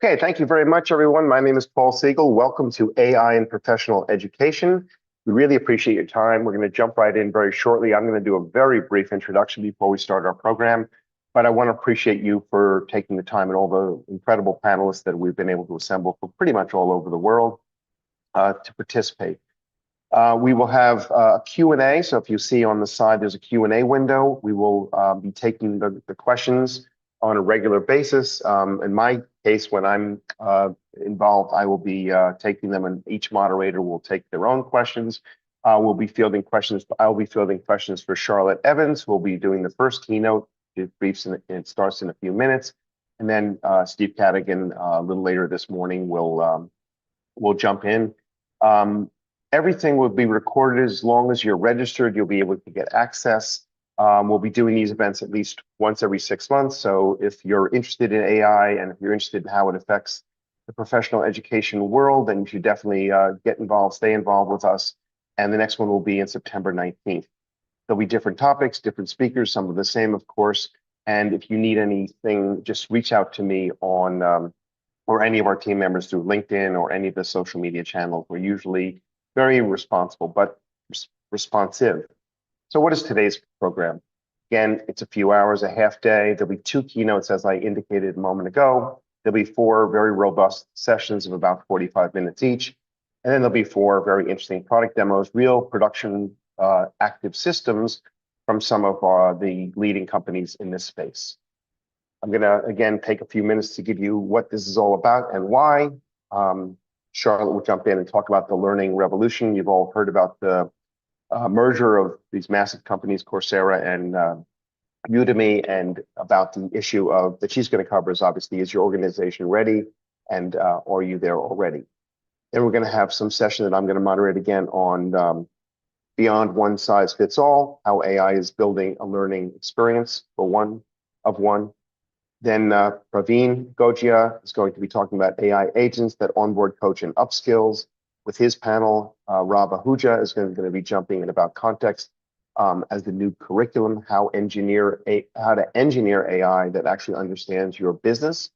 Okay, thank you very much, everyone. My name is Paul Siegel. Welcome to AI in Professional Education. We really appreciate your time. We're going to jump right in very shortly. I'm going to do a very brief introduction before we start our program, but I want to appreciate you for taking the time and all the incredible panelists that we've been able to assemble from pretty much all over the world to participate. We will have a Q&A, so if you see on the side there's a Q&A window, we will be taking the questions on a regular basis. In my case, when I'm involved, I will be taking them, and each moderator will take their own questions. We'll be fielding questions. I'll be fielding questions for Charlotte Evans, who will be doing the first keynote. It briefs and it starts in a few minutes, and then Steve Cadigan a little later this morning will jump in. Everything will be recorded. As long as you're registered, you'll be able to get access. We'll be doing these events at least once every 6 months. So if you're interested in AI and if you're interested in how it affects the professional education world, then you should definitely get involved, stay involved with us. And the next one will be in September 19th. There'll be different topics, different speakers, some of the same, of course. And if you need anything, just reach out to me on or any of our team members through LinkedIn or any of the social media channels. We're usually very responsible, but responsive. So what is today's program? Again, it's a few hours, a half day. There'll be 2 keynotes, as I indicated a moment ago. There'll be 4 very robust sessions of about 45 minutes each. And then there'll be 4 very interesting product demos, real production active systems from some of the leading companies in this space. I'm going to, again, take a few minutes to give you what this is all about and why. Charlotte will jump in and talk about the learning revolution. You've all heard about the merger of these massive companies, Coursera and Udemy, and about the issue of that she's going to cover is obviously, is your organization ready, and are you there already? Then we're going to have some session that I'm going to moderate again on beyond one size fits all, how AI is building a learning experience for one of one. Then Praveen Gojia is going to be talking about AI agents that onboard, coach, and upskills. With his panel, Rob Ahuja is going to be jumping in about context as the new curriculum, how to engineer AI that actually understands your business.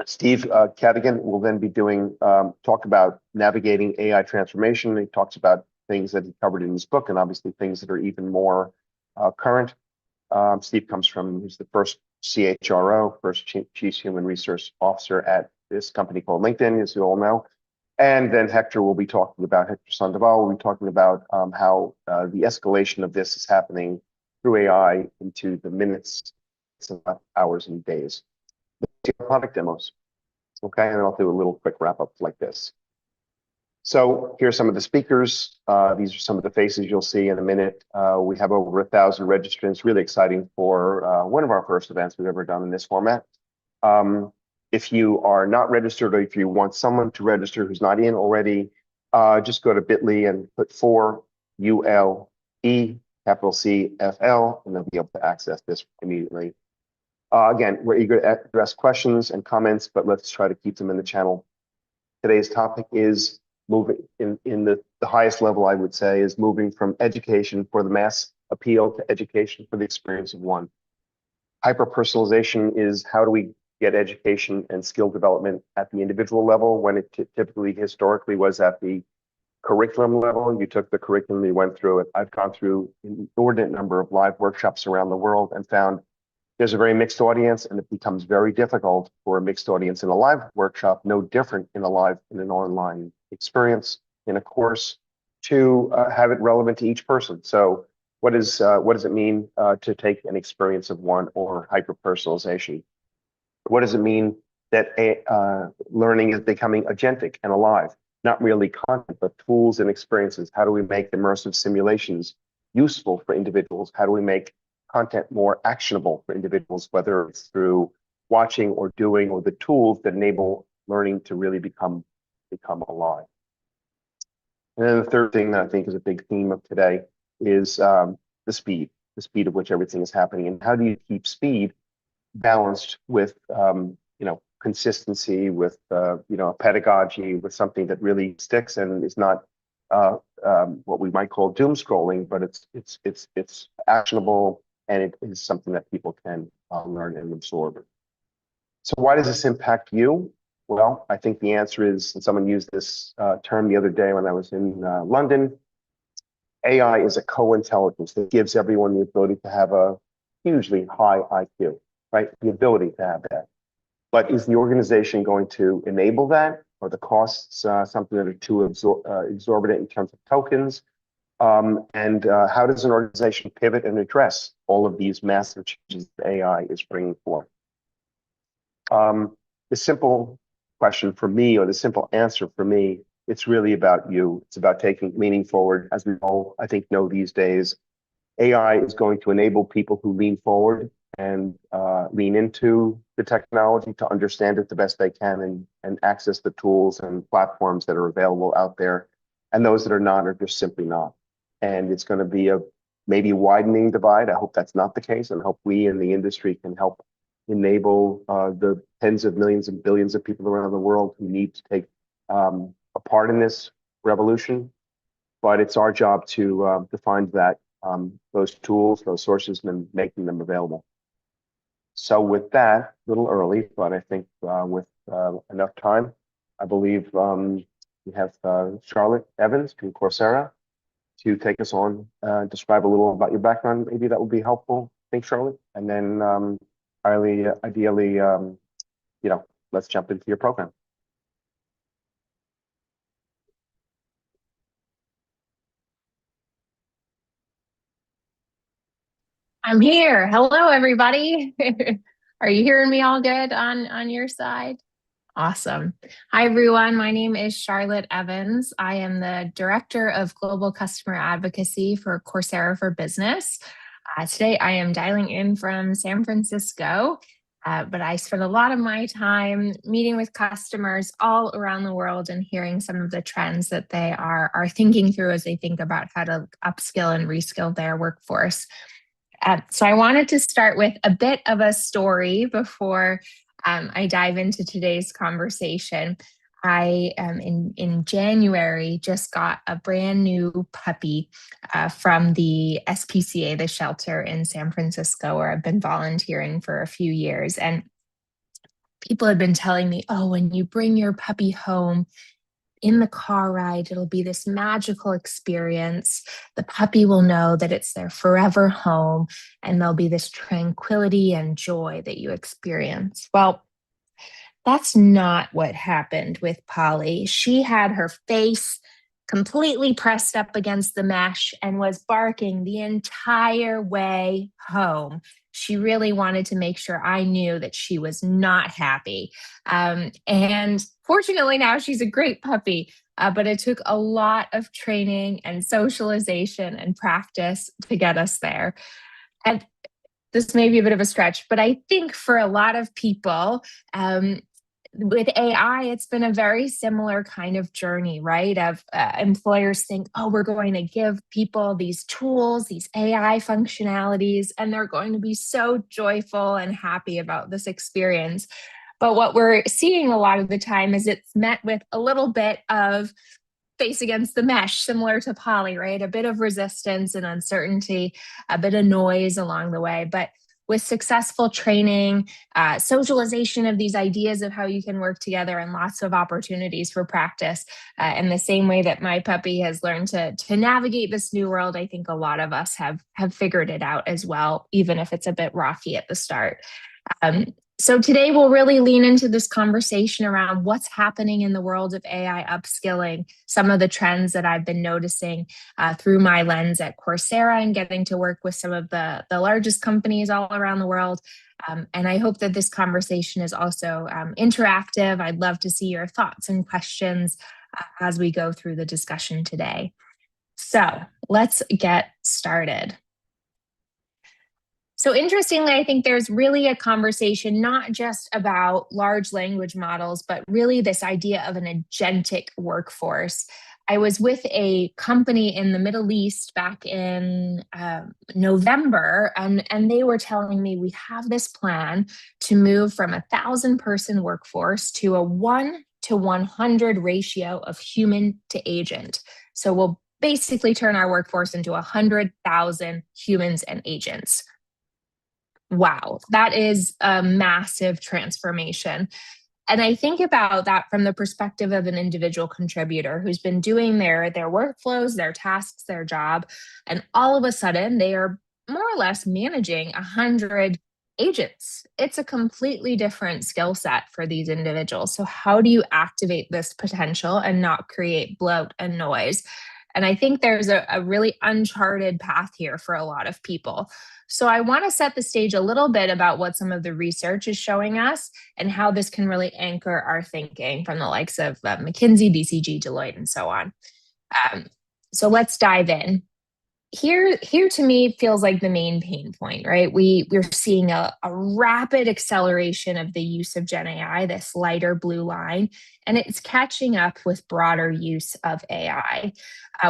Steve Cadigan will then be doing talk about navigating AI transformation. He talks about things that he covered in his book, and obviously things that are even more current. Steve he's the first CHRO, first Chief Human Resource Officer at this company called LinkedIn, as you all know. And then Hector Sandoval will be talking about how the escalation of this is happening through AI into the minutes, hours, and days. Product demos. Okay, and I'll do a little quick wrap up like this. So here's some of the speakers. These are some of the faces you'll see in a minute. We have over 1,000 registrants. Really exciting for one of our first events we've ever done in this format. If you are not registered, or if you want someone to register who's not in already, just go to bit.ly and put 4ULE, capital CFL, and they'll be able to access this immediately. Again, we're eager to address questions and comments, but let's try to keep them in the channel. Today's topic is moving in the highest level, I would say, is moving from education for the mass appeal to education for the experience of one. Hyper-personalization is how do we get education and skill development at the individual level when it typically historically was at the curriculum level. You took the curriculum, you went through it. I've gone through an inordinate number of live workshops around the world and found there's a very mixed audience, and it becomes very difficult for a mixed audience in a live workshop, no different in an online experience, in a course, to have it relevant to each person. So what does it mean to take an experience of one, or hyper-personalization? What does it mean that learning is becoming agentic and alive? Not really content, but tools and experiences. How do we make immersive simulations useful for individuals? How do we make content more actionable for individuals, whether it's through watching or doing, or the tools that enable learning to really become alive? And then the third thing that I think is a big theme of today is the speed at which everything is happening, and how do you keep speed balanced with consistency, with pedagogy, with something that really sticks and is not what we might call doom scrolling, but it's actionable, and it is something that people can learn and absorb. So why does this impact you? Well, I think the answer is, and someone used this term the other day when I was in London, AI is a co-intelligence that gives everyone the ability to have a hugely high IQ, right? The ability to have that. But is the organization going to enable that? Or the costs something that are too exorbitant in terms of tokens? And how does an organization pivot and address all of these massive changes that AI is bringing forth? The simple question for me, or the simple answer for me, it's really about you. It's about taking meaning forward. As we all, I think, know these days, AI is going to enable people who lean forward and lean into the technology to understand it the best they can and access the tools and platforms that are available out there. And those that are not are just simply not. And it's going to be a maybe widening divide. I hope that's not the case, and hope we in the industry can help enable the tens of millions and billions of people around the world who need to take a part in this revolution. But it's our job to find that those tools, those sources, and making them available. So with that, a little early, but I think with enough time, I believe we have Charlotte Evans from Coursera to take us on, describe a little about your background. Maybe that would be helpful. I think, Charlotte. And then ideally, let's jump into your program. I'm here. Hello, everybody. Are you hearing me all good on your side? Awesome. Hi, everyone. My name is Charlotte Evans. I am the Director of Global Customer Advocacy for Coursera for Business. Today, I am dialing in from San Francisco, but I spend a lot of my time meeting with customers all around the world and hearing some of the trends that they are thinking through as they think about how to upskill and reskill their workforce. So I wanted to start with a bit of a story before I dive into today's conversation. I in January just got a brand new puppy from the SPCA, the shelter in San Francisco, where I've been volunteering for a few years. And people have been telling me, oh, when you bring your puppy home, in the car ride, it'll be this magical experience. The puppy will know that it's their forever home, and there'll be this tranquility and joy that you experience. Well, that's not what happened with Polly. She had her face completely pressed up against the mesh and was barking the entire way home. She really wanted to make sure I knew that she was not happy. And fortunately, now she's a great puppy, but it took a lot of training and socialization and practice to get us there. And this may be a bit of a stretch, but I think for a lot of people, with AI, it's been a very similar kind of journey, right? Of employers think, oh, we're going to give people these tools, these AI functionalities, and they're going to be so joyful and happy about this experience. But what we're seeing a lot of the time is it's met with a little bit of face against the mesh, similar to Polly, right? A bit of resistance and uncertainty, a bit of noise along the way. But with successful training, socialization of these ideas of how you can work together, and lots of opportunities for practice, in the same way that my puppy has learned to navigate this new world, I think a lot of us have figured it out as well, even if it's a bit rocky at the start. So today we'll really lean into this conversation around what's happening in the world of AI upskilling, some of the trends that I've been noticing through my lens at Coursera and getting to work with some of the largest companies all around the world. And I hope that this conversation is also interactive. I'd love to see your thoughts and questions as we go through the discussion today. So let's get started. So interestingly, I think there's really a conversation not just about large language models, but really this idea of an agentic workforce. I was with a company in the Middle East back in November, and they were telling me we have this plan to move from 1,000-person workforce to a 1:100 ratio of human to agent. So we'll basically turn our workforce into 100,000 humans and agents. wow, that is a massive transformation. And I think about that from the perspective of an individual contributor who's been doing their workflows, their tasks, their job, and all of a sudden they are more or less managing 100 agents. It's a completely different skill set for these individuals. So how do you activate this potential and not create bloat and noise? And I think there's a really uncharted path here for a lot of people. So I want to set the stage a little bit about what some of the research is showing us and how this can really anchor our thinking from the likes of McKinsey, BCG, Deloitte, and so on. So let's dive in. Here to me feels like the main pain point, right? We're seeing a rapid acceleration of the use of Gen AI, this lighter blue line, and it's catching up with broader use of AI,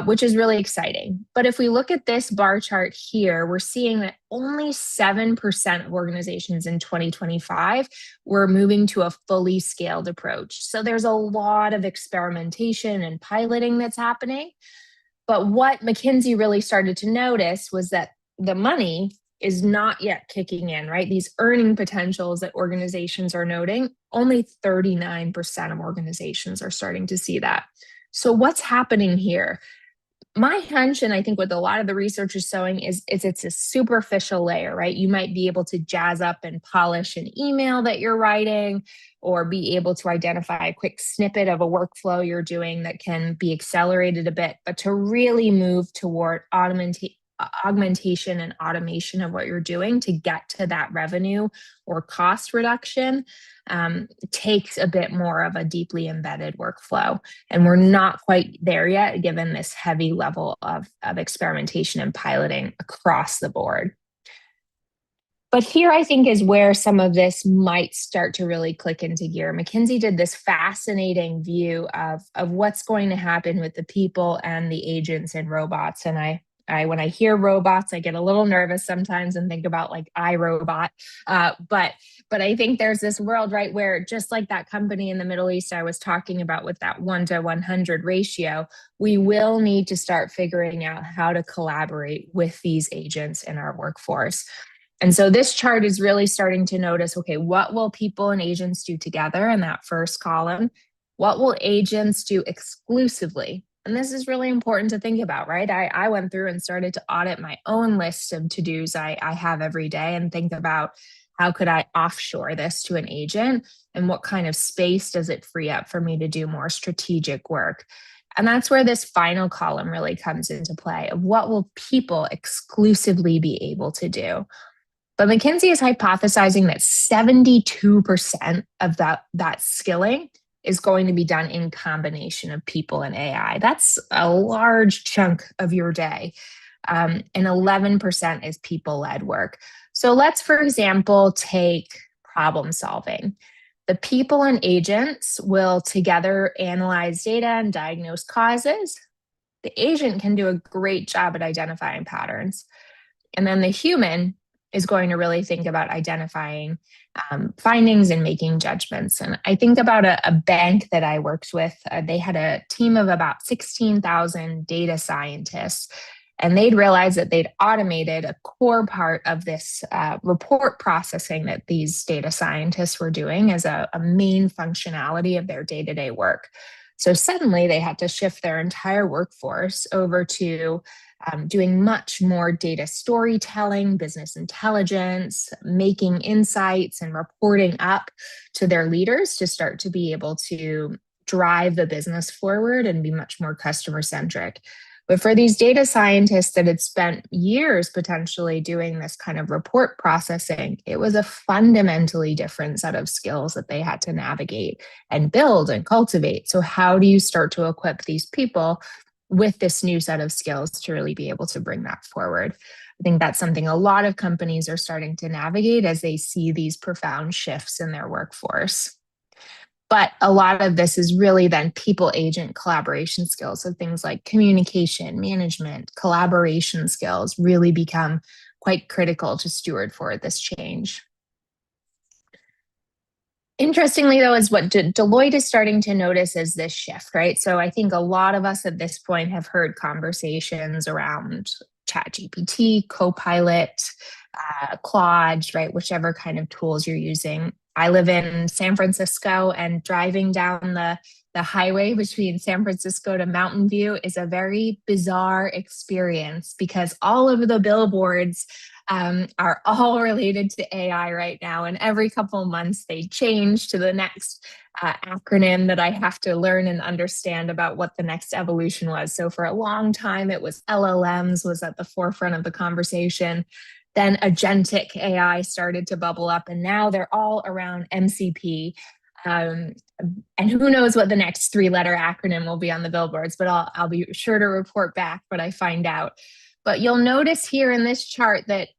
which is really exciting. But if we look at this bar chart here, we're seeing that only 7% of organizations in 2025 were moving to a fully scaled approach. So there's a lot of experimentation and piloting that's happening. But what McKinsey really started to notice was that the money is not yet kicking in, right? These earning potentials that organizations are noting, only 39% of organizations are starting to see that. So what's happening here? My hunch, and I think what a lot of the research is showing is it's a superficial layer, right? You might be able to jazz up and polish an email that you're writing, or be able to identify a quick snippet of a workflow you're doing that can be accelerated a bit. But to really move toward augmentation and automation of what you're doing to get to that revenue or cost reduction takes a bit more of a deeply embedded workflow. And we're not quite there yet, given this heavy level of experimentation and piloting across the board. But here I think is where some of this might start to really click into gear. McKinsey did this fascinating view of what's going to happen with the people and the agents and robots. And I when I hear robots, I get a little nervous sometimes and think about like iRobot. But I think there's this world, right, where just like that company in the Middle East I was talking about with that 1-to-100 ratio, we will need to start figuring out how to collaborate with these agents in our workforce. And so this chart is really starting to notice, okay, what will people and agents do together in that first column? What will agents do exclusively? And this is really important to think about, right? I went through and started to audit my own list of to-dos I have every day and think about how could I offshore this to an agent and what kind of space does it free up for me to do more strategic work? And that's where this final column really comes into play of what will people exclusively be able to do? But McKinsey is hypothesizing that 72% of that skilling is going to be done in combination of people and AI. That's a large chunk of your day. And 11% is people-led work. So let's, for example, take problem solving. The people and agents will together analyze data and diagnose causes. The agent can do a great job at identifying patterns. And then the human is going to really think about identifying findings and making judgments. And I think about a bank that I worked with. They had a team of about 16,000 data scientists, and they'd realized that they'd automated a core part of this report processing that these data scientists were doing as a main functionality of their day-to-day work. So suddenly they had to shift their entire workforce over to doing much more data storytelling, business intelligence, making insights and reporting up to their leaders to start to be able to drive the business forward and be much more customer centric. But for these data scientists that had spent years potentially doing this kind of report processing, it was a fundamentally different set of skills that they had to navigate and build and cultivate. So how do you start to equip these people with this new set of skills to really be able to bring that forward? I think that's something a lot of companies are starting to navigate as they see these profound shifts in their workforce. But a lot of this is really then people agent collaboration skills. So things like communication, management, collaboration skills really become quite critical to steward for this change. Interestingly, though, is what Deloitte is starting to notice is this shift, right? So I think a lot of us at this point have heard conversations around ChatGPT, Copilot, Claude, right? Whichever kind of tools you're using. I live in San Francisco, and driving down the highway between San Francisco to Mountain View is a very bizarre experience because all of the billboards are all related to AI right now. And every couple of months, they change to the next acronym that I have to learn and understand about what the next evolution was. So for a long time, it was LLMs was at the forefront of the conversation. Then agentic AI started to bubble up, and now they're all around MCP. And who knows what the next three-letter acronym will be on the billboards, but I'll be sure to report back what I find out. But you'll notice here in this chart that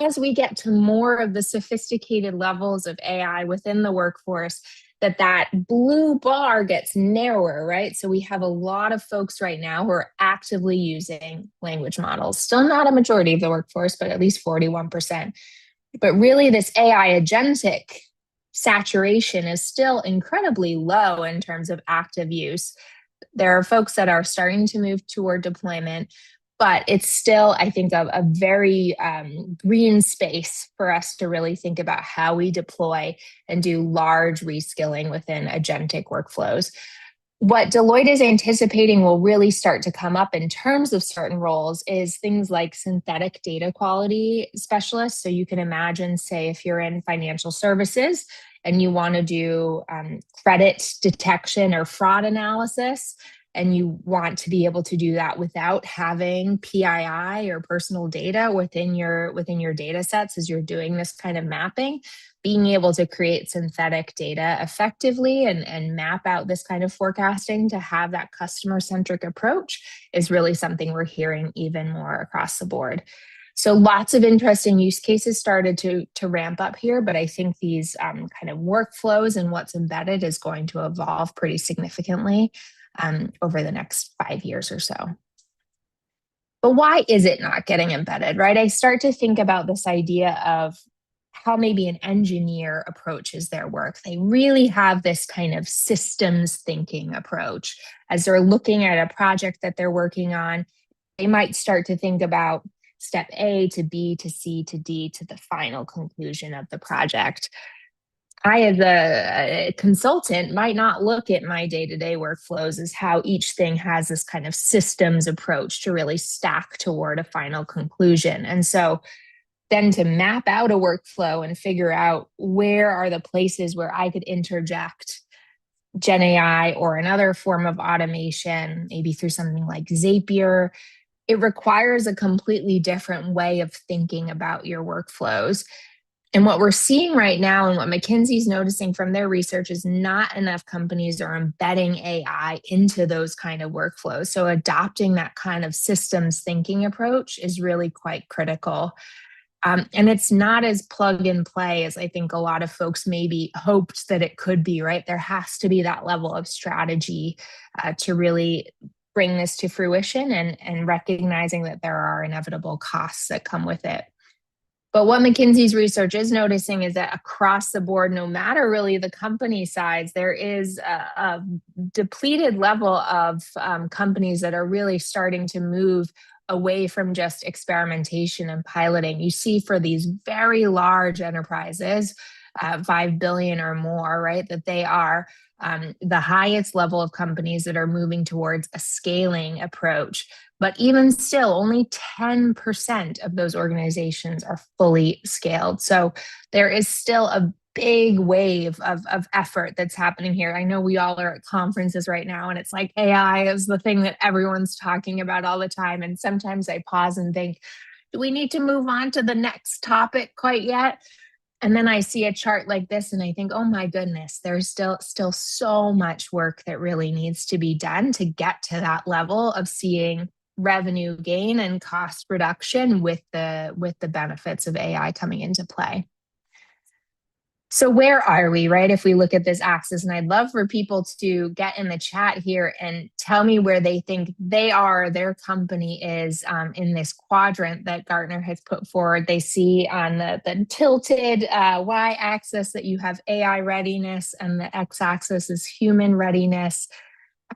as we get to more of the sophisticated levels of AI within the workforce, that blue bar gets narrower, right? So we have a lot of folks right now who are actively using language models. Still not a majority of the workforce, but at least 41%. But really, this AI agentic saturation is still incredibly low in terms of active use. There are folks that are starting to move toward deployment, but it's still, I think, a very green space for us to really think about how we deploy and do large reskilling within agentic workflows. What Deloitte is anticipating will really start to come up in terms of certain roles is things like synthetic data quality specialists. So you can imagine, say, if you're in financial services and you want to do credit detection or fraud analysis, and you want to be able to do that without having PII or personal data within your data sets as you're doing this kind of mapping, being able to create synthetic data effectively and map out this kind of forecasting to have that customer-centric approach is really something we're hearing even more across the board. So lots of interesting use cases started to ramp up here, but I think these kind of workflows and what's embedded is going to evolve pretty significantly over the next 5 years or so. But why is it not getting embedded, right? I start to think about this idea of how maybe an engineer approaches their work. They really have this kind of systems thinking approach. As they're looking at a project that they're working on, they might start to think about step A to B to C to D to the final conclusion of the project. I, as a consultant, might not look at my day-to-day workflows as how each thing has this kind of systems approach to really stack toward a final conclusion. And so then to map out a workflow and figure out where are the places where I could interject Gen AI or another form of automation, maybe through something like Zapier, it requires a completely different way of thinking about your workflows. And what we're seeing right now and what McKinsey's noticing from their research is not enough companies are embedding AI into those kind of workflows. So adopting that kind of systems thinking approach is really quite critical. And it's not as plug and play as I think a lot of folks maybe hoped that it could be, right? There has to be that level of strategy to really bring this to fruition and recognizing that there are inevitable costs that come with it. But what McKinsey's research is noticing is that across the board, no matter really the company size, there is a depleted level of companies that are really starting to move away from just experimentation and piloting. You see for these very large enterprises, 5 billion or more, right, that they are the highest level of companies that are moving towards a scaling approach. But even still, only 10% of those organizations are fully scaled. So there is still a big wave of effort that's happening here. I know we all are at conferences right now, and it's like AI is the thing that everyone's talking about all the time. And sometimes I pause and think, do we need to move on to the next topic quite yet? And then I see a chart like this and I think, oh my goodness, there's still so much work that really needs to be done to get to that level of seeing revenue gain and cost reduction with the benefits of AI coming into play. So where are we, right? If we look at this axis, and I'd love for people to get in the chat here and tell me where they think their company is in this quadrant that Gartner has put forward. They see on the tilted y-axis that you have AI readiness and the x-axis is human readiness.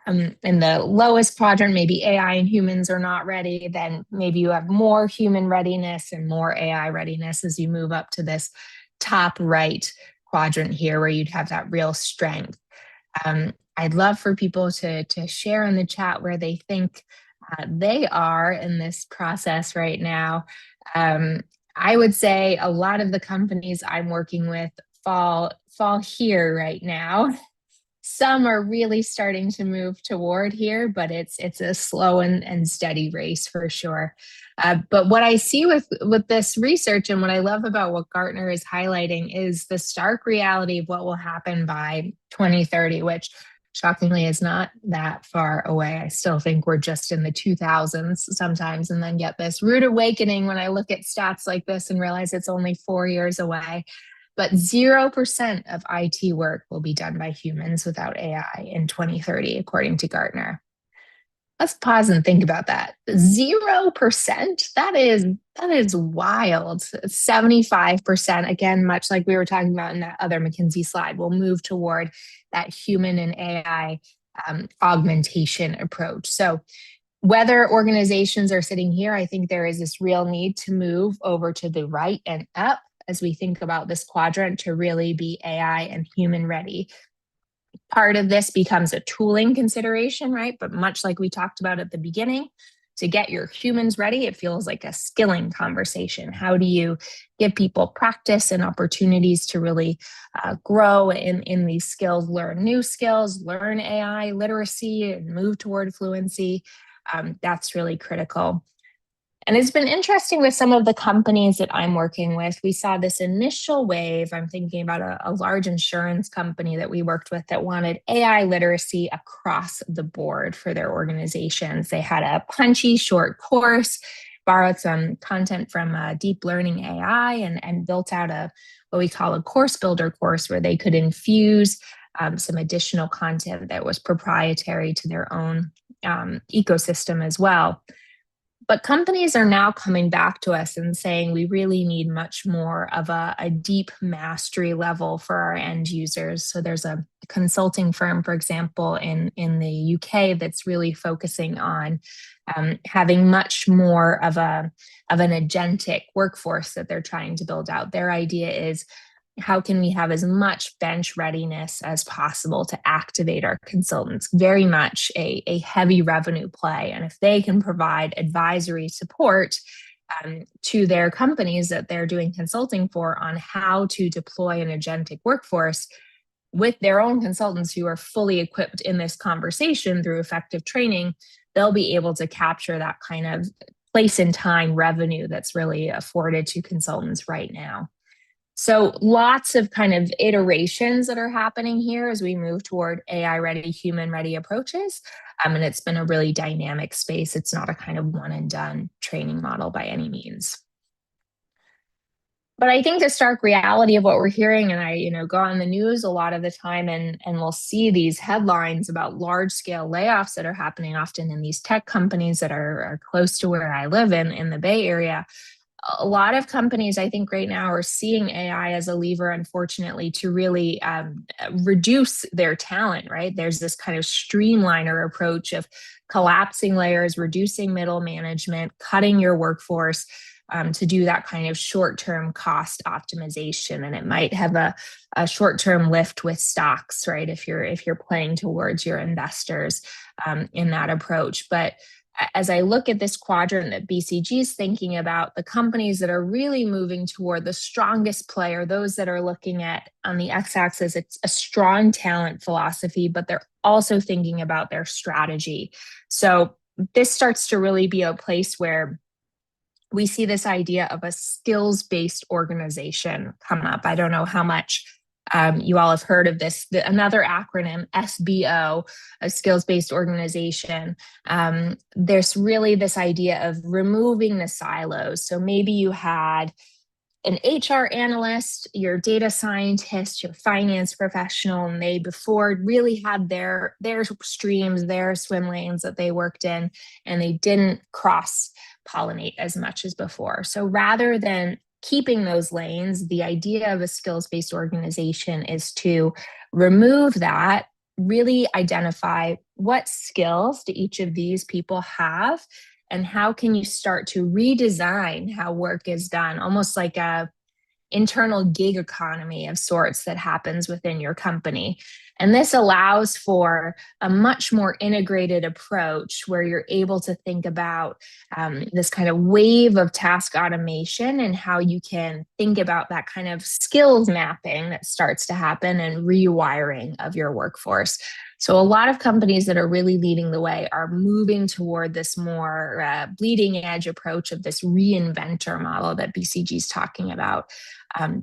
In the lowest quadrant, maybe AI and humans are not ready, then maybe you have more human readiness and more AI readiness as you move up to this top right quadrant here, where you'd have that real strength. I'd love for people to share in the chat where they think they are in this process right now. I would say a lot of the companies I'm working with fall here right now. Some are really starting to move toward here, but it's a slow and steady race for sure. But what I see with this research, and what I love about what Gartner is highlighting, is the stark reality of what will happen by 2030, which shockingly is not that far away. I still think we're just in the 2000s sometimes, and then get this rude awakening when I look at stats like this and realize it's only 4 years away. But 0% of IT work will be done by humans without AI in 2030, according to Gartner. Let's pause and think about that. 0%? That is wild. 75%, again, much like we were talking about in that other McKinsey slide, will move toward that human and AI augmentation approach. So whether organizations are sitting here, I think there is this real need to move over to the right and up as we think about this quadrant to really be AI and human ready. Part of this becomes a tooling consideration, right? But much like we talked about at the beginning, to get your humans ready, it feels like a skilling conversation. How do you give people practice and opportunities to really grow in these skills, learn new skills, learn AI literacy, and move toward fluency? That's really critical. And it's been interesting with some of the companies that I'm working with. We saw this initial wave. I'm thinking about a large insurance company that we worked with that wanted AI literacy across the board for their organizations. They had a punchy short course, borrowed some content from Deep Learning AI, and built out what we call a course builder course, where they could infuse some additional content that was proprietary to their own ecosystem as well. But companies are now coming back to us and saying we really need much more of a deep mastery level for our end users. So there's a consulting firm, for example, in the UK that's really focusing on having much more of an agentic workforce that they're trying to build out. Their idea is, how can we have as much bench readiness as possible to activate our consultants? Very much a heavy revenue play. And if they can provide advisory support to their companies that they're doing consulting for on how to deploy an agentic workforce with their own consultants who are fully equipped in this conversation through effective training, they'll be able to capture that kind of place in time revenue that's really afforded to consultants right now. So lots of kind of iterations that are happening here as we move toward AI ready, human ready approaches. And it's been a really dynamic space. It's not a kind of one and done training model by any means. But I think the stark reality of what we're hearing, and I go on the news a lot of the time, and we'll see these headlines about large scale layoffs that are happening often in these tech companies that are close to where I live in the Bay Area. A lot of companies, I think, right now are seeing AI as a lever, unfortunately, to really reduce their talent, right? There's this kind of streamliner approach of collapsing layers, reducing middle management, cutting your workforce to do that kind of short-term cost optimization. And it might have a short-term lift with stocks, right? If you're playing towards your investors in that approach. But as I look at this quadrant that BCG is thinking about, the companies that are really moving toward the strongest player, those that are looking at on the x-axis, it's a strong talent philosophy, but they're also thinking about their strategy. So this starts to really be a place where we see this idea of a skills-based organization come up. I don't know how much you all have heard of this, another acronym, SBO, a skills-based organization. There's really this idea of removing the silos. So maybe you had an HR analyst, your data scientist, your finance professional, and they before really had their streams, their swim lanes that they worked in, and they didn't cross-pollinate as much as before. So rather than keeping those lanes, the idea of a skills-based organization is to remove that really identify what skills do each of these people have, and how can you start to redesign how work is done, almost like a internal gig economy of sorts that happens within your company. And this allows for a much more integrated approach where you're able to think about this kind of wave of task automation and how you can think about that kind of skills mapping that starts to happen and rewiring of your workforce. So a lot of companies that are really leading the way are moving toward this more bleeding edge approach of this reinventor model that BCG is talking about,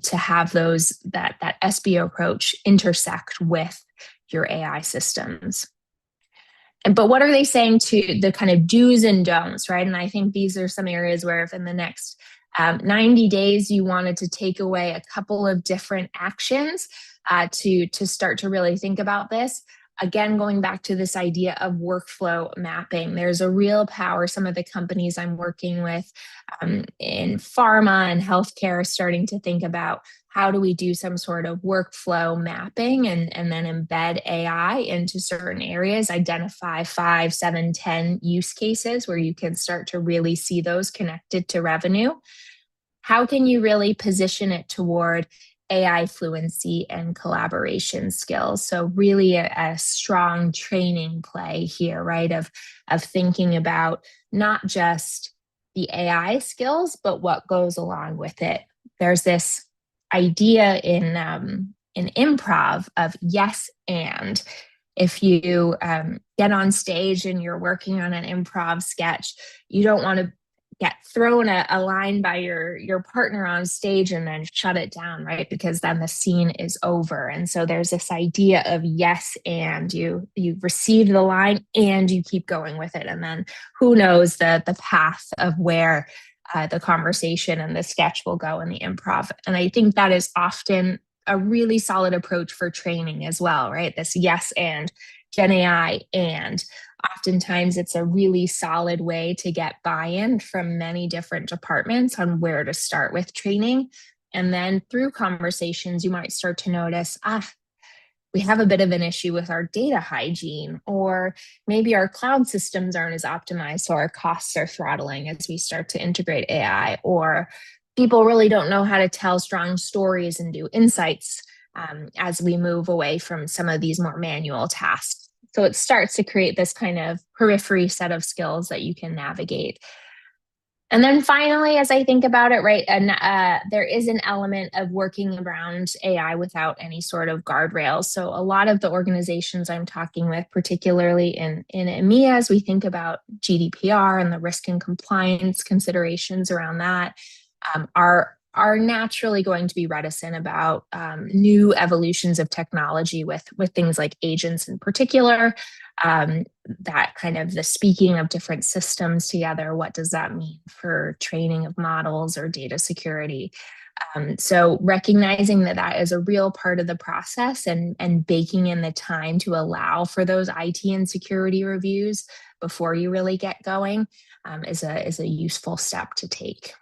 to have that SBO approach intersect with your AI systems. But what are they saying to the kind of do's and don'ts, right? And I think these are some areas where if in the next 90 days you wanted to take away a couple of different actions to start to really think about this, again, going back to this idea of workflow mapping, there's a real power. Some of the companies I'm working with in pharma and healthcare are starting to think about how do we do some sort of workflow mapping and then embed AI into certain areas, identify 5, 7, 10 use cases where you can start to really see those connected to revenue. How can you really position it toward AI fluency and collaboration skills? So really a strong training play here, right? Of thinking about not just the AI skills, but what goes along with it. There's this idea in improv of yes and. If you get on stage and you're working on an improv sketch, you don't want to get thrown a line by your partner on stage and then shut it down, right? Because then the scene is over. And so there's this idea of yes, and you receive the line and you keep going with it. And then who knows the path of where the conversation and the sketch will go in the improv. And I think that is often a really solid approach for training as well, right? This yes and Gen AI, and oftentimes it's a really solid way to get buy-in from many different departments on where to start with training. And then through conversations, you might start to notice, we have a bit of an issue with our data hygiene, or maybe our cloud systems aren't as optimized, so our costs are throttling as we start to integrate AI, or people really don't know how to tell strong stories and do insights as we move away from some of these more manual tasks. So it starts to create this kind of periphery set of skills that you can navigate. And then finally, as I think about it, right, and there is an element of working around AI without any sort of guardrails. So a lot of the organizations I'm talking with, particularly in EMEA, as we think about GDPR and the risk and compliance considerations around that, are naturally going to be reticent about new evolutions of technology with things like agents in particular. That kind of the speaking of different systems together, what does that mean for training of models or data security? So recognizing that is a real part of the process and baking in the time to allow for those IT and security reviews before you really get going is a useful step to take.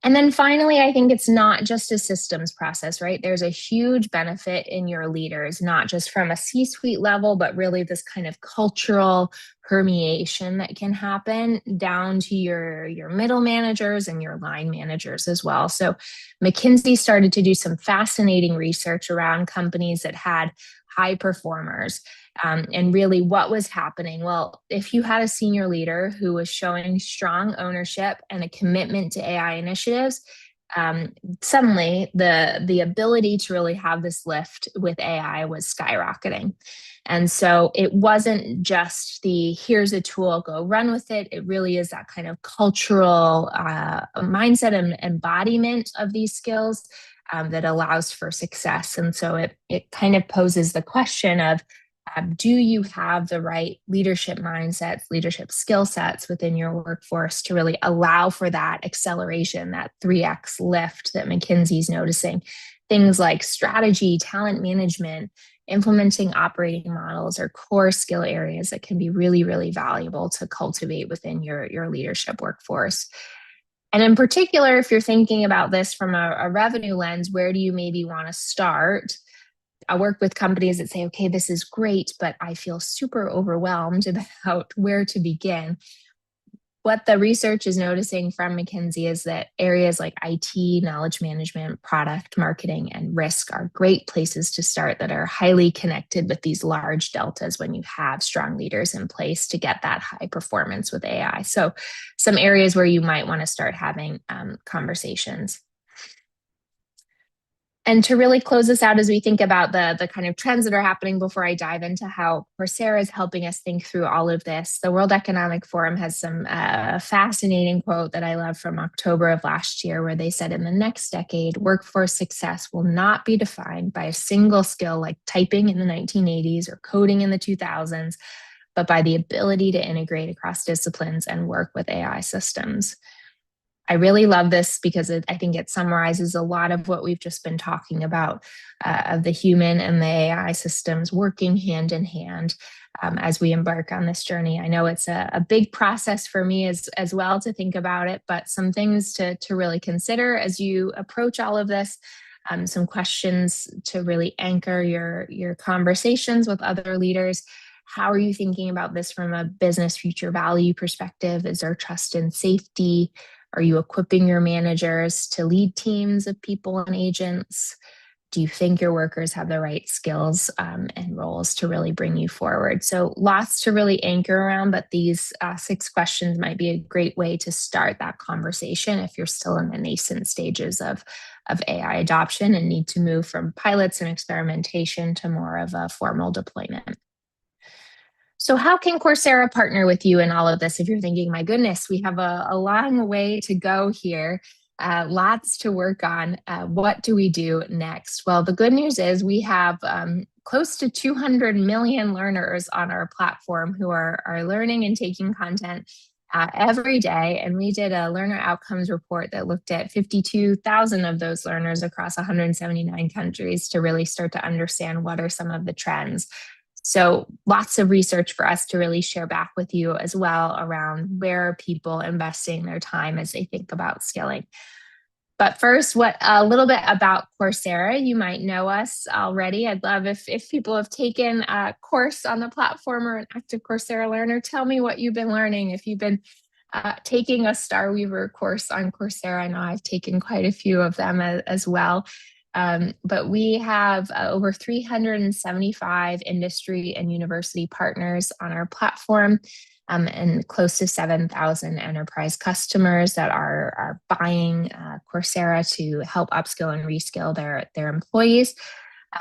And then finally, I think it's not just a systems process, right? There's a huge benefit in your leaders, not just from a C-suite level, but really this kind of cultural permeation that can happen down to your middle managers and your line managers as well. So McKinsey started to do some fascinating research around companies that had high performers. And really what was happening? Well, if you had a senior leader who was showing strong ownership and a commitment to AI initiatives, suddenly the ability to really have this lift with AI was skyrocketing. And so it wasn't just here's a tool, go run with it. It really is that kind of cultural mindset and embodiment of these skills that allows for success. And so it kind of poses the question of, do you have the right leadership mindsets, leadership skill sets within your workforce to really allow for that acceleration, that 3x lift that McKinsey's noticing? Things like strategy, talent management, implementing operating models are core skill areas that can be really, really valuable to cultivate within your leadership workforce. And in particular, if you're thinking about this from a revenue lens, where do you maybe want to start? I work with companies that say, okay, this is great, but I feel super overwhelmed about where to begin. What the research is noticing from McKinsey is that areas like IT, knowledge management, product marketing, and risk are great places to start that are highly connected with these large deltas when you have strong leaders in place to get that high performance with AI. So some areas where you might want to start having conversations. And to really close this out as we think about the kind of trends that are happening before I dive into how Coursera is helping us think through all of this, the World Economic Forum has some fascinating quote that I love from October of last year, where they said, in the next decade, workforce success will not be defined by a single skill like typing in the 1980s or coding in the 2000s, but by the ability to integrate across disciplines and work with AI systems. I really love this because I think it summarizes a lot of what we've just been talking about, of the human and the AI systems working hand in hand as we embark on this journey. I know it's a big process for me as well to think about it, but some things to really consider as you approach all of this. Some questions to really anchor your conversations with other leaders. How are you thinking about this from a business future value perspective? Is there trust and safety? Are you equipping your managers to lead teams of people and agents? Do you think your workers have the right skills and roles to really bring you forward? So lots to really anchor around, but these 6 questions might be a great way to start that conversation if you're still in the nascent stages of AI adoption and need to move from pilots and experimentation to more of a formal deployment. So how can Coursera partner with you in all of this? If you're thinking, my goodness, we have a long way to go here, lots to work on. What do we do next? Well, the good news is we have close to 200 million learners on our platform who are learning and taking content every day. And we did a learner outcomes report that looked at 52,000 of those learners across 179 countries to really start to understand what are some of the trends. So lots of research for us to really share back with you as well around where are people investing their time as they think about skilling. But first, a little bit about Coursera. You might know us already. I'd love if people have taken a course on the platform or an active Coursera learner, tell me what you've been learning. If you've been taking a Starweaver course on Coursera, I know I've taken quite a few of them as well. But we have over 375 industry and university partners on our platform, and close to 7,000 enterprise customers that are buying Coursera to help upskill and reskill their employees.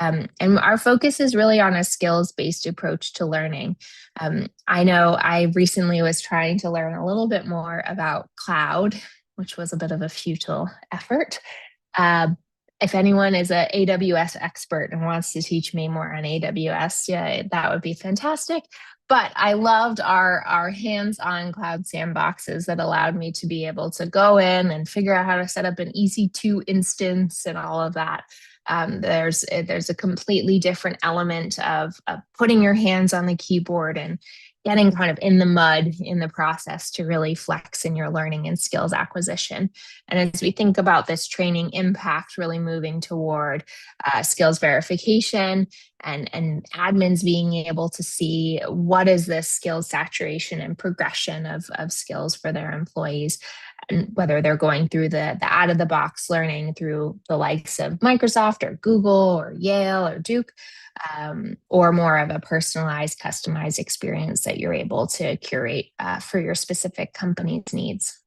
And our focus is really on a skills-based approach to learning. I know I recently was trying to learn a little bit more about cloud, which was a bit of a futile effort. If anyone is an AWS expert and wants to teach me more on AWS, yeah, that would be fantastic. But I loved our hands-on cloud sandboxes that allowed me to be able to go in and figure out how to set up an EC2 instance and all of that. There's a completely different element of putting your hands on the keyboard and getting kind of in the mud in the process to really flex in your learning and skills acquisition. And as we think about this training impact, really moving toward skills verification and admins being able to see what is this skills saturation and progression of skills for their employees, and whether they're going through the out of the box learning through the likes of Microsoft or Google or Yale or Duke, or more of a personalized, customized experience that you're able to curate for your specific company's needs.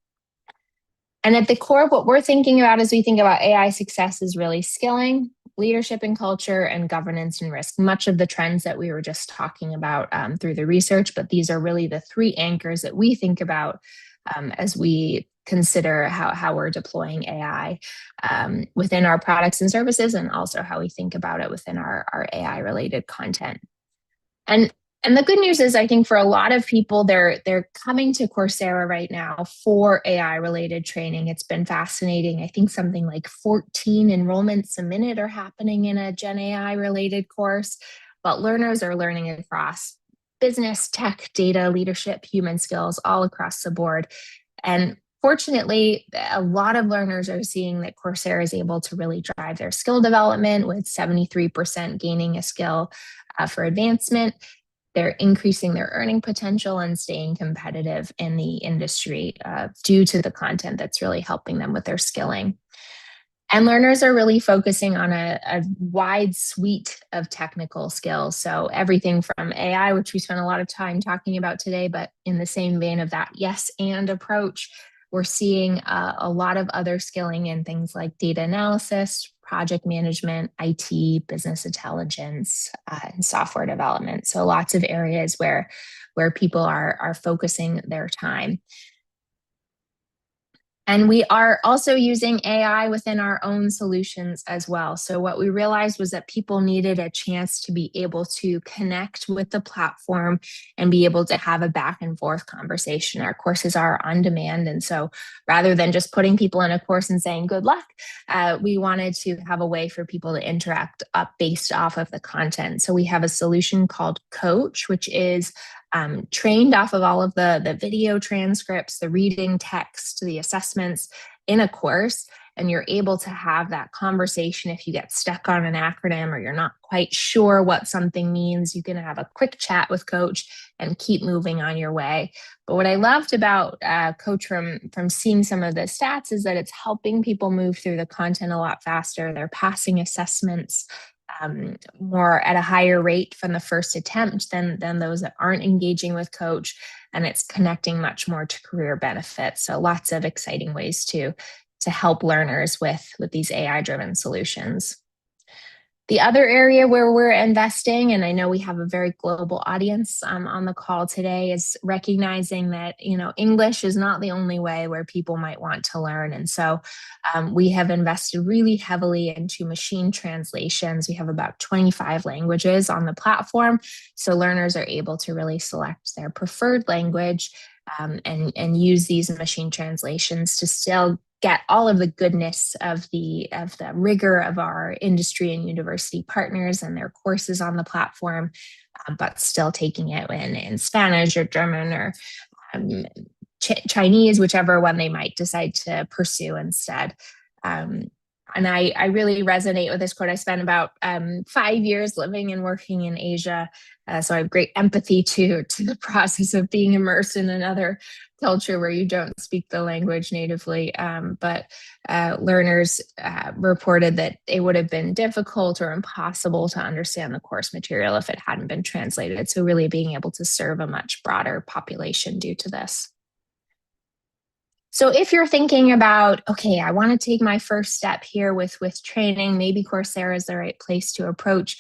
And at the core of what we're thinking about as we think about AI success is really skilling, leadership and culture, and governance and risk. Much of the trends that we were just talking about through the research, but these are really the 3 anchors that we think about as we consider how we're deploying AI within our products and services, and also how we think about it within our AI related content. And the good news is, I think for a lot of people, they're coming to Coursera right now for AI related training. It's been fascinating. I think something like 14 enrollments a minute are happening in a Gen AI related course, but learners are learning across business, tech, data, leadership, human skills, all across the board. And Fortunately, a lot of learners are seeing that Coursera is able to really drive their skill development, with 73% gaining a skill for advancement. They're increasing their earning potential and staying competitive in the industry due to the content that's really helping them with their skilling. And learners are really focusing on a wide suite of technical skills. So everything from AI, which we spent a lot of time talking about today, but in the same vein of that yes and approach, we're seeing a lot of other skilling in things like data analysis, project management, IT, business intelligence, and software development. So lots of areas where people are focusing their time. And we are also using AI within our own solutions as well. So what we realized was that people needed a chance to be able to connect with the platform and be able to have a back and forth conversation. Our courses are on demand. And so rather than just putting people in a course and saying good luck, we wanted to have a way for people to interact based off of the content. So we have a solution called Coach, which is trained off of all of the video transcripts, the reading text, the assessments in a course. And you're able to have that conversation. If you get stuck on an acronym or you're not quite sure what something means, you can have a quick chat with Coach and keep moving on your way. But what I loved about Coach from seeing some of the stats is that it's helping people move through the content a lot faster. They're passing assessments more at a higher rate from the first attempt than those that aren't engaging with Coach, and it's connecting much more to career benefits. So lots of exciting ways to help learners with these AI-driven solutions. The other area where we're investing, and I know we have a very global audience on the call today, is recognizing that English is not the only way where people might want to learn. And so we have invested really heavily into machine translations. We have about 25 languages on the platform, so learners are able to really select their preferred language and use these machine translations to still get all of the goodness of the rigor of our industry and university partners and their courses on the platform, but still taking it in Spanish or German or Chinese, whichever one they might decide to pursue instead. And I really resonate with this quote. I spent about 5 years living and working in Asia, so I have great empathy to the process of being immersed in another culture where you don't speak the language natively. But learners reported that it would have been difficult or impossible to understand the course material if it hadn't been translated. So really being able to serve a much broader population due to this. So if you're thinking about, okay, I want to take my first step here with training, maybe Coursera is the right place to approach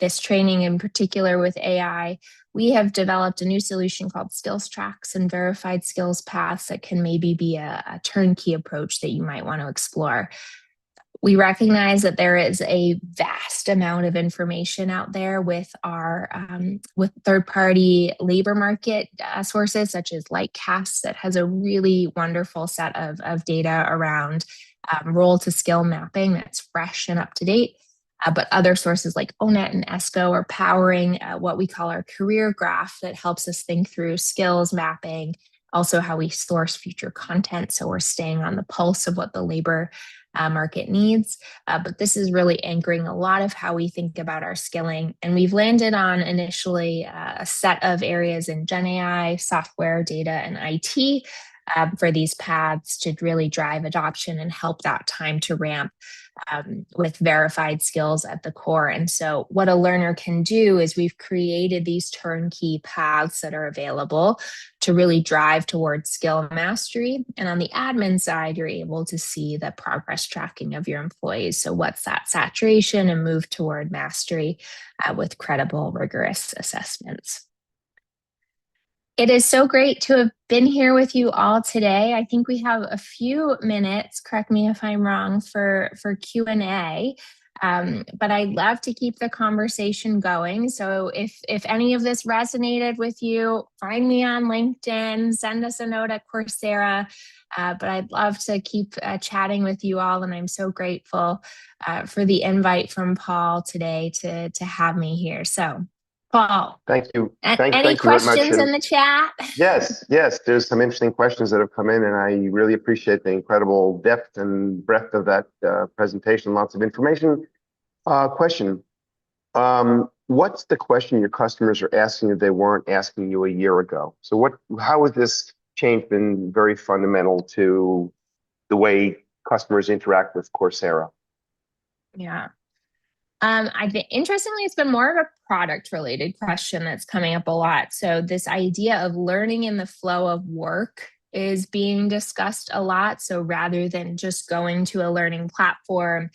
this training, in particular with AI. We have developed a new solution called Skills Tracks and Verified Skills Paths that can maybe be a turnkey approach that you might want to explore. We recognize that there is a vast amount of information out there with our with third-party labor market sources such as Lightcast that has a really wonderful set of data around role to skill mapping that's fresh and up to date. But other sources like ONET and ESCO are powering what we call our career graph that helps us think through skills mapping, also how we source future content. So we're staying on the pulse of what the labor market needs. But this is really anchoring a lot of how we think about our skilling. And we've landed on initially a set of areas in Gen AI, software, data, and IT for these paths to really drive adoption and help that time to ramp with verified skills at the core. And so what a learner can do is we've created these turnkey paths that are available to really drive towards skill mastery. And on the admin side, you're able to see the progress tracking of your employees. So what's that saturation and move toward mastery with credible, rigorous assessments. It is so great to have been here with you all today. I think we have a few minutes, correct me if I'm wrong, for Q&A. But I'd love to keep the conversation going. So if any of this resonated with you, find me on LinkedIn, send us a note at Coursera. But I'd love to keep chatting with you all. And I'm so grateful for the invite from Paul today to have me here. So Paul. Thank you. Any Thank you very much. questions And in the chat? yes, there's some interesting questions that have come in, and I really appreciate the incredible depth and breadth of that presentation. Lots of information. Question. What's the question your customers are asking that they weren't asking you a year ago? So how has this change been very fundamental to the way customers interact with Coursera? Yeah. I think interestingly, it's been more of a product related question that's coming up a lot. So this idea of learning in the flow of work is being discussed a lot. So rather than just going to a learning platform,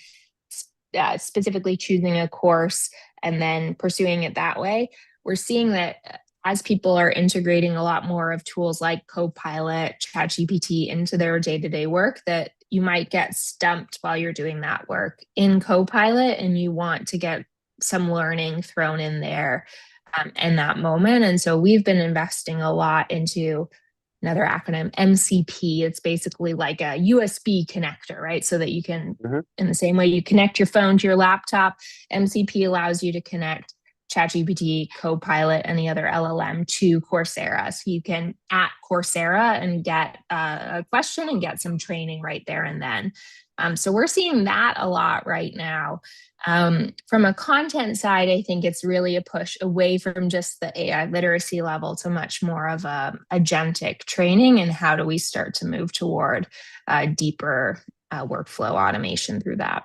specifically choosing a course and then pursuing it that way, we're seeing that as people are integrating a lot more of tools like Copilot, ChatGPT into their day-to-day work, that you might get stumped while you're doing that work in Copilot, and you want to get some learning thrown in there in that moment. And so we've been investing a lot into another acronym, MCP. It's basically like a USB connector, right? So that you can, in the same way you connect your phone to your laptop, MCP allows you to connect ChatGPT, Copilot, any other LLM to Coursera. So you can at Coursera and get a question and get some training right there and then. So we're seeing that a lot right now. From a content side, I think it's really a push away from just the AI literacy level to much more of a agentic training, and how do we start to move toward deeper workflow automation through that.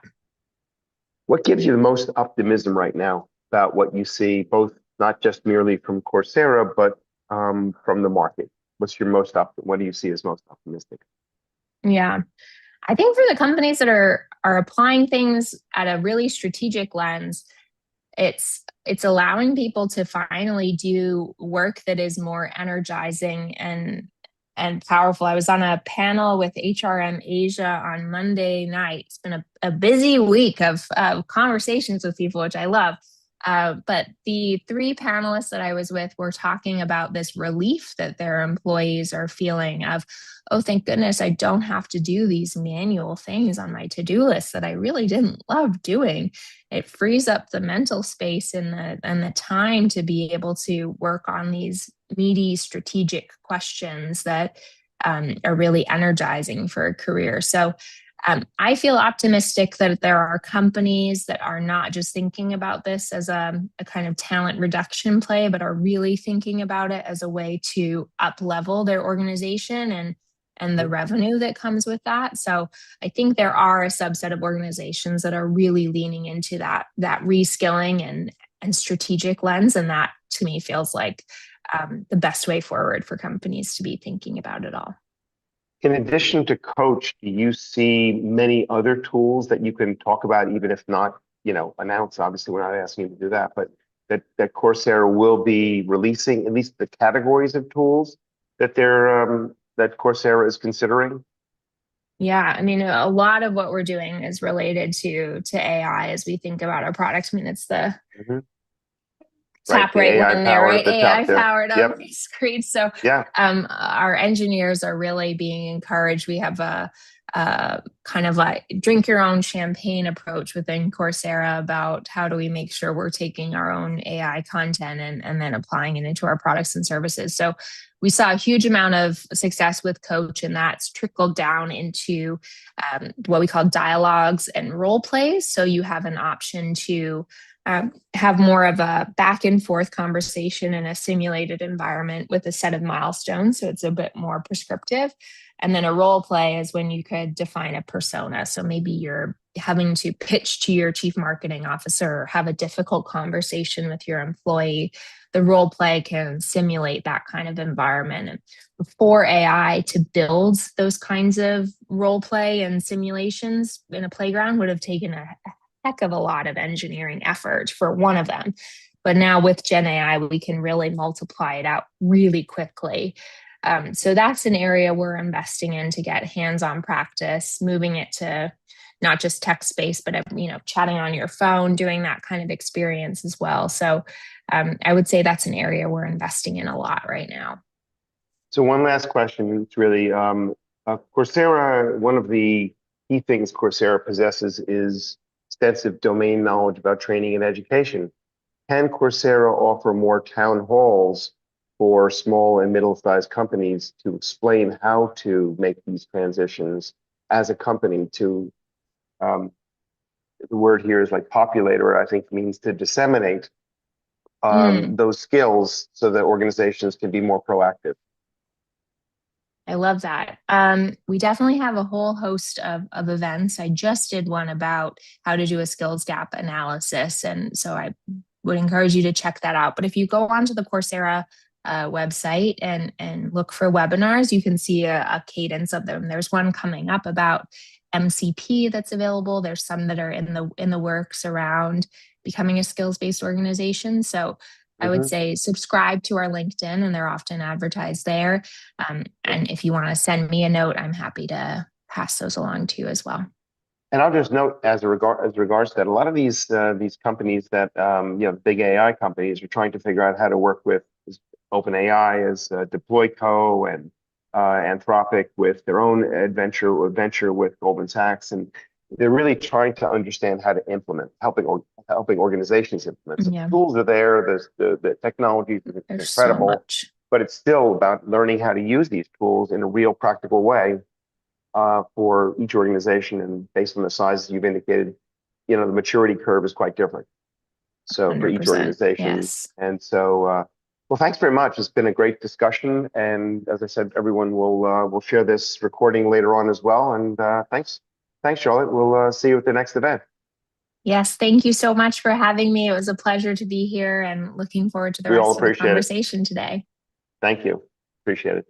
What gives you the most optimism right now about what you see, both not just merely from Coursera, but from the market? What do you see as most optimistic? Yeah, I think for the companies that are applying things at a really strategic lens, it's allowing people to finally do work that is more energizing and powerful. I was on a panel with HRM Asia on Monday night. It's been a busy week of conversations with people, which I love. But the three panelists that I was with were talking about this relief that their employees are feeling of, oh, thank goodness I don't have to do these manual things on my to-do list that I really didn't love doing. It frees up the mental space and the time to be able to work on these meaty strategic questions that are really energizing for a career. So I feel optimistic that there are companies that are not just thinking about this as a kind of talent reduction play, but are really thinking about it as a way to up-level their organization and the revenue that comes with that. So I think there are a subset of organizations that are really leaning into that reskilling and strategic lens. And that to me feels like the best way forward for companies to be thinking about it all. In addition to Coach, do you see many other tools that you can talk about, even if not, announce? Obviously, we're not asking you to do that, but that Coursera will be releasing at least the categories of tools that that Coursera is considering? Yeah, I mean, a lot of what we're doing is related to AI as we think about our product. I mean, it's the top right one there, right? AI powered on the screen. So our engineers are really being encouraged. We have a kind of like drink your own champagne approach within Coursera about how do we make sure we're taking our own AI content and then applying it into our products and services. So we saw a huge amount of success with Coach, and that's trickled down into what we call dialogues and role plays. So you have an option to have more of a back and forth conversation in a simulated environment with a set of milestones. So it's a bit more prescriptive. And then a role play is when you could define a persona. So maybe you're having to pitch to your chief marketing officer or have a difficult conversation with your employee. The role play can simulate that kind of environment. And before AI, to build those kinds of role play and simulations in a playground would have taken a heck of a lot of engineering effort for one of them. But now with Gen AI, we can really multiply it out really quickly. So that's an area we're investing in to get hands-on practice, moving it to not just text-based, but chatting on your phone, doing that kind of experience as well. So I would say that's an area we're investing in a lot right now. So one last question. It's really Coursera. One of the key things Coursera possesses is extensive domain knowledge about training and education. can Coursera offer more town halls for small and middle-sized companies to explain how to make these transitions as a company to, the word here is like populator, I think means to disseminate those skills so that organizations can be more proactive. I love that. We definitely have a whole host of events. I just did one about how to do a skills gap analysis. And so I would encourage you to check that out. But if you go onto the Coursera website and look for webinars, you can see a cadence of them. There's one coming up about MCP that's available. There's some that are in the works around becoming a skills-based organization. So I would say subscribe to our LinkedIn, and they're often advertised there. And if you want to send me a note, I'm happy to pass those along to you as well. And I'll just note as regards to that, a lot of these companies that big AI companies are trying to figure out how to work with OpenAI, as DeployCo, and Anthropic with their own venture with Goldman Sachs, and they're really trying to understand how to implement, helping organizations implement. So the tools are there, the technology is incredible, but it's still about learning how to use these tools in a real practical way for each organization. And based on the sizes you've indicated, the maturity curve is quite different. So for each organization. Yes. And so, well, thanks very much. It's been a great discussion. And as I said, everyone will share this recording later on as well. And thanks. Thanks, Charlotte. We'll see you at the next event. Yes, thank you so much for having me. It was a pleasure to be here and looking forward to the rest of the conversation today. Thank you. Appreciate it.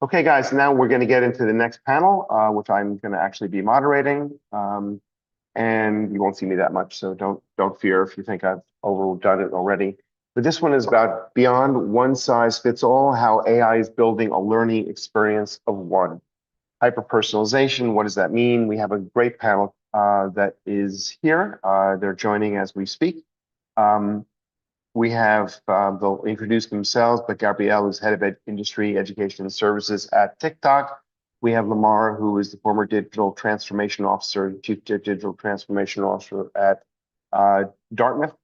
Okay, guys, now we're going to get into the next panel, which I'm going to actually be moderating. And you won't see me that much, so don't fear if you think I've overdone it already. But this one is about beyond one size fits all, how AI is building a learning experience of one. Hyper-personalization, what does that mean? We have a great panel that is here. They're joining as we speak. We have, they'll introduce themselves, but Gabrielle is head of industry, education, and services at TikTok. We have Lamar, who is the former digital transformation officer, chief digital transformation officer at Dartmouth.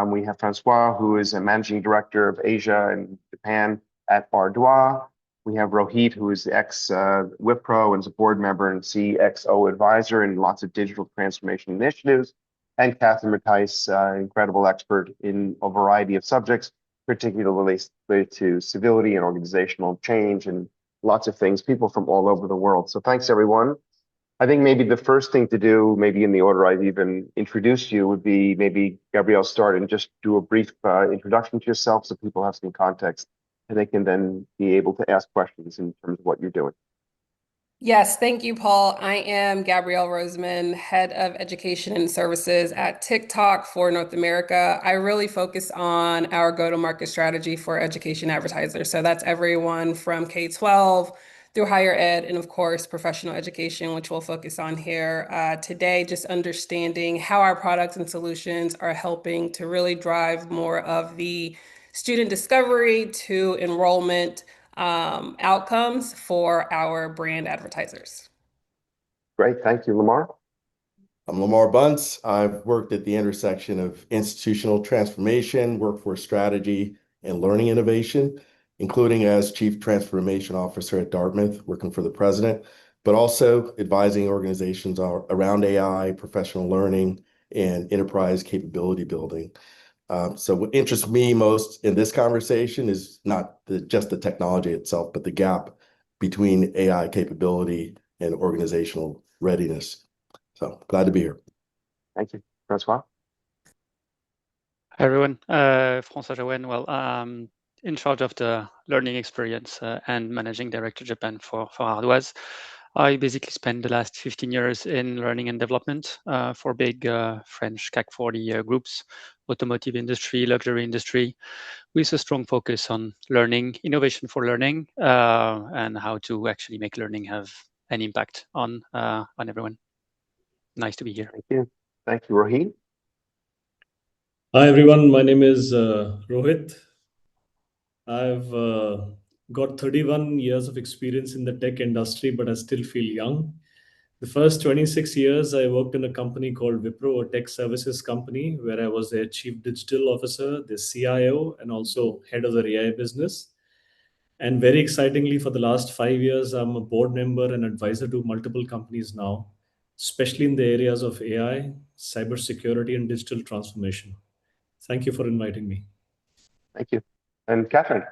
We have Francois, who is a managing director of Asia and Japan at Ardois. We have Rohit, who is the ex-Wipro and is a board member and CXO advisor in lots of digital transformation initiatives. And Catherine Mattice, incredible expert in a variety of subjects, particularly related to civility and organizational change and lots of things, people from all over the world. So thanks, everyone. I think maybe the first thing to do, maybe in the order I've even introduced you, would be maybe Gabrielle start and just do a brief introduction to yourself so people have some context and they can then be able to ask questions in terms of what you're doing. Yes, thank you, Paul. I am Gabrielle Roseman, head of education and services at TikTok for North America. I really focus on our go-to-market strategy for education advertisers. So that's everyone from K-12 through higher ed, and of course, professional education, which we'll focus on here today, just understanding how our products and solutions are helping to really drive more of the student discovery to enrollment outcomes for our brand advertisers. Great, thank you, Lamar. I'm Lamar Bunce. I've worked at the intersection of institutional transformation, workforce strategy, and learning innovation, including as Chief Transformation Officer at Dartmouth, working for the president, but also advising organizations around AI, professional learning, and enterprise capability building. So what interests me most in this conversation is not just the technology itself, but the gap between AI capability and organizational readiness. So glad to be here. Thank you. Francois? Hi, everyone. François Jouen. Well, in charge of the learning experience and managing director Japan for Ardoise. I basically spent the last 15 years in learning and development for big French CAC 40 groups, automotive industry, luxury industry, with a strong focus on learning, innovation for learning, and how to actually make learning have an impact on everyone. Nice to be here. Thank you. Thank you, Rohit. Hi, everyone. My name is Rohit. I've got 31 years of experience in the tech industry, but I still feel young. The first 26 years, I worked in a company called Wipro, a tech services company, where I was their chief digital officer, the CIO, and also head of the AI business. And very excitingly, for the last 5 years, I'm a board member and advisor to multiple companies now, especially in the areas of AI, cybersecurity, and digital transformation. Thank you for inviting me. Thank you. And Catherine.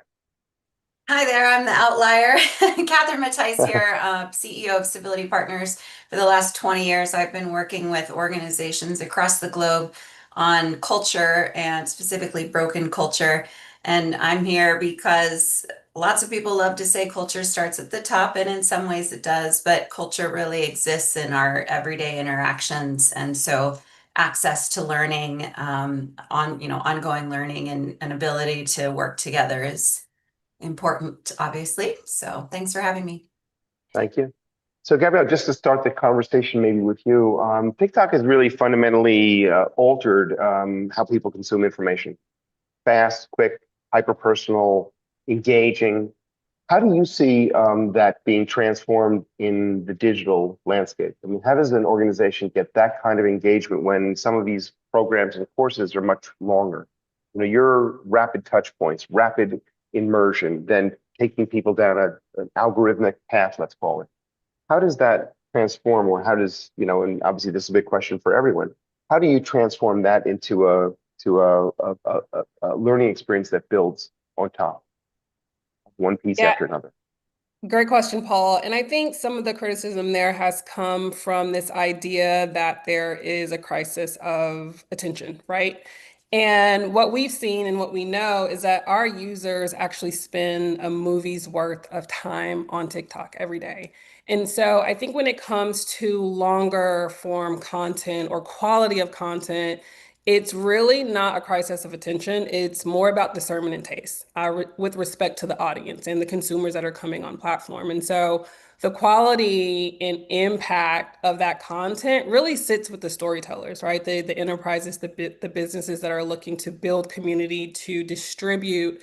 Hi there, I'm the outlier. Catherine Mattice here, CEO of Civility Partners. For the last 20 years, I've been working with organizations across the globe on culture and specifically broken culture. And I'm here because lots of people love to say culture starts at the top, and in some ways it does, but culture really exists in our everyday interactions. And so access to learning, ongoing learning and ability to work together is important, obviously. So thanks for having me. Thank you. So Gabrielle, just to start the conversation maybe with you, TikTok has really fundamentally altered how people consume information. Fast, quick, hyper-personal, engaging. How do you see that being transformed in the digital landscape? I mean, how does an organization get that kind of engagement when some of these programs and courses are much longer? You know, your rapid touch points, rapid immersion, then taking people down an algorithmic path, let's call it. How does that transform, or how does, and obviously this is a big question for everyone, how do you transform that into a learning experience that builds on top, one piece after another? Great question, Paul. And I think some of the criticism there has come from this idea that there is a crisis of attention, right? And what we've seen and what we know is that our users actually spend a movie's worth of time on TikTok every day. And so I think when it comes to longer form content or quality of content, it's really not a crisis of attention. It's more about discernment and taste with respect to the audience and the consumers that are coming on platform. And so the quality and impact of that content really sits with the storytellers, right? The enterprises, the businesses that are looking to build community, to distribute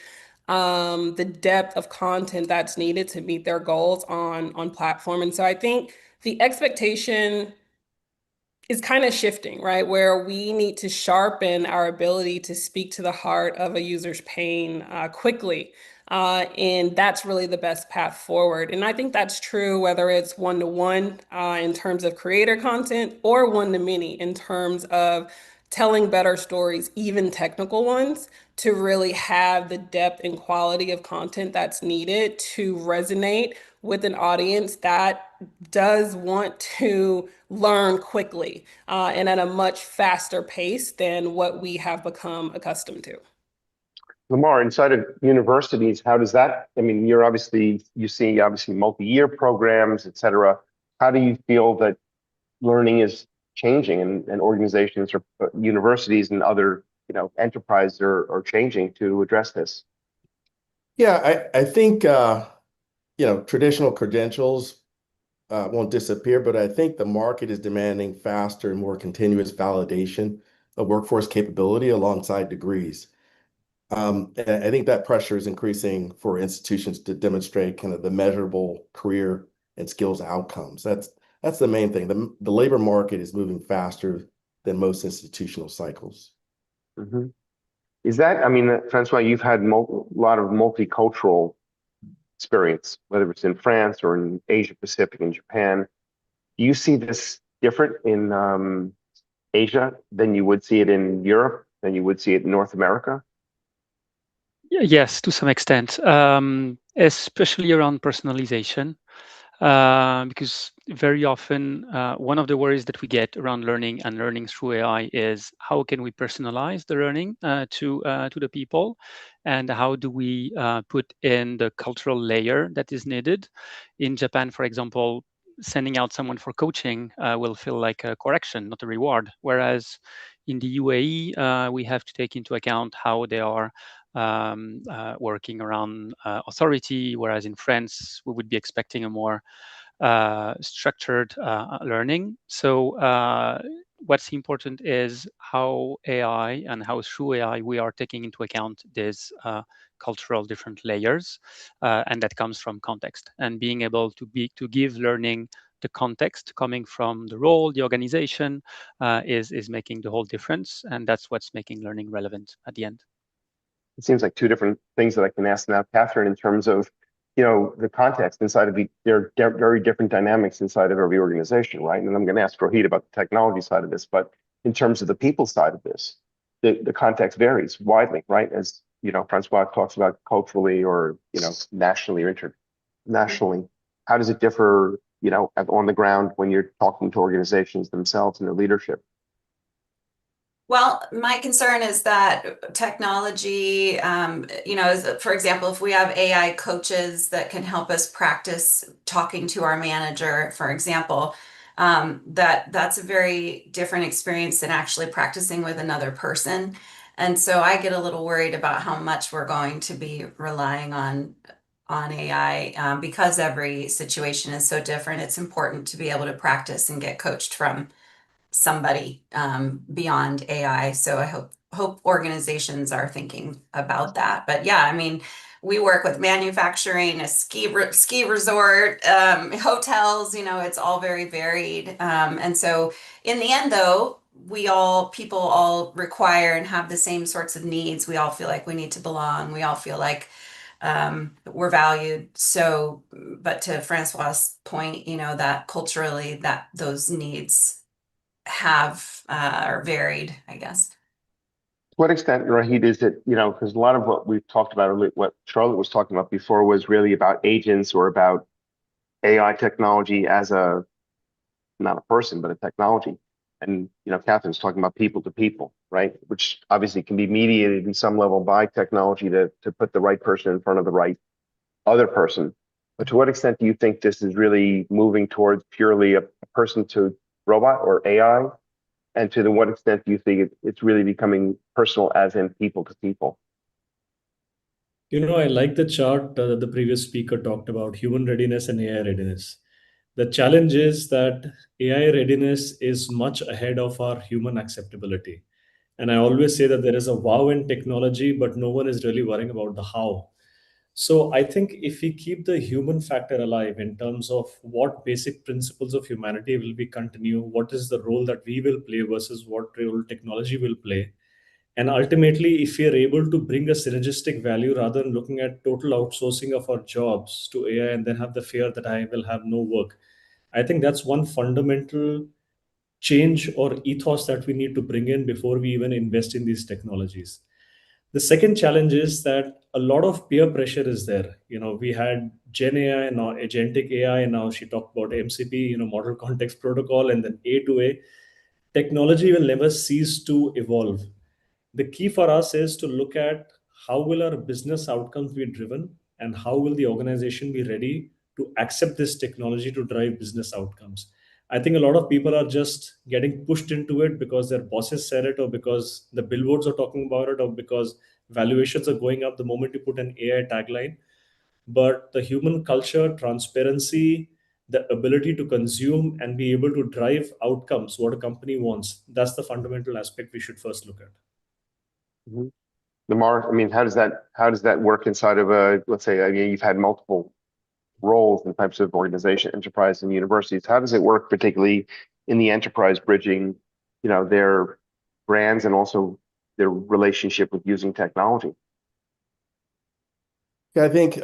the depth of content that's needed to meet their goals on platform. And so I think the expectation is kind of shifting, right? Where we need to sharpen our ability to speak to the heart of a user's pain quickly. And that's really the best path forward. And I think that's true whether it's one-to-one in terms of creator content or one-to-many in terms of telling better stories, even technical ones, to really have the depth and quality of content that's needed to resonate with an audience that does want to learn quickly and at a much faster pace than what we have become accustomed to. Lamar, inside of universities, how does that, I mean, you see multi-year programs, et cetera. How do you feel that learning is changing and organizations or universities and other, enterprises are changing to address this? Yeah, I think, traditional credentials won't disappear, but I think the market is demanding faster and more continuous validation of workforce capability alongside degrees. And I think that pressure is increasing for institutions to demonstrate kind of the measurable career and skills outcomes. That's the main thing. The labor market is moving faster than most institutional cycles. Mm-hmm. Is that, I mean, Francois, you've had a lot of multicultural experience, whether it's in France or in Asia Pacific and Japan. Do you see this different in Asia than you would see it in Europe, than you would see it in North America? Yes, to some extent, especially around personalization, because very often one of the worries that we get around learning and learning through AI is how can we personalize the learning to the people, and how do we put in the cultural layer that is needed. In Japan, for example, sending out someone for coaching will feel like a correction, not a reward. Whereas in the UAE, we have to take into account how they are working around authority, whereas in France, we would be expecting a more structured learning. So what's important is how AI and how through AI we are taking into account these cultural different layers, and that comes from context and being able to give learning the context coming from the role, the organization, is making the whole difference. And that's what's making learning relevant at the end. It seems like two different things that I can ask now, Catherine, in terms of, the context inside of there are very different dynamics inside of every organization, right? And I'm going to ask Rohit about the technology side of this, but in terms of the people side of this, the context varies widely, right? As Francois talks about culturally or nationally or internationally. How does it differ, on the ground when you're talking to organizations themselves and their leadership? Well, my concern is that technology, for example, if we have AI coaches that can help us practice talking to our manager, for example, that's a very different experience than actually practicing with another person. And so I get a little worried about how much we're going to be relying on AI because every situation is so different. It's important to be able to practice and get coached from somebody beyond AI. So I hope organizations are thinking about that. But yeah, I mean, we work with manufacturing, a ski resort, hotels. It's all very varied. And so in the end, though, people all require and have the same sorts of needs. We all feel like we need to belong. We all feel like we're valued. So, but to Francois' point, that culturally, that those needs are varied, I guess. To what extent, Rohit, is it, because a lot of what we've talked about, or what Charlotte was talking about before, was really about agents or about AI technology as not a person, but a technology. And, Catherine's talking about people to people, right? Which obviously can be mediated in some level by technology to put the right person in front of the right other person. But to what extent do you think this is really moving towards purely a person to robot or AI? And to what extent do you think it's really becoming personal as in people to people? I like the chart that the previous speaker talked about, human readiness and AI readiness. The challenge is that AI readiness is much ahead of our human acceptability. And I always say that there is a wow in technology, but no one is really worrying about the how. So I think if we keep the human factor alive in terms of what basic principles of humanity will be continue, what is the role that we will play versus what role technology will play. And ultimately, if we are able to bring a synergistic value rather than looking at total outsourcing of our jobs to AI and then have the fear that I will have no work, I think that's one fundamental change or ethos that we need to bring in before we even invest in these technologies. The second challenge is that a lot of peer pressure is there. We had Gen AI, now agentic AI, and now she talked about MCP, model context protocol, and then A to A. Technology will never cease to evolve. The key for us is to look at how will our business outcomes be driven and how will the organization be ready to accept this technology to drive business outcomes. I think a lot of people are just getting pushed into it because their bosses said it, or because the billboards are talking about it, or because valuations are going up the moment you put an AI tagline. But the human culture, transparency, the ability to consume and be able to drive outcomes, what a company wants, that's the fundamental aspect we should first look at. Mm-hmm. Lamar, I mean, how does that work inside of let's say, you've had multiple roles and types of organization, enterprise and universities. How does it work, particularly in the enterprise, bridging, their brands and also their relationship with using technology? Yeah, I think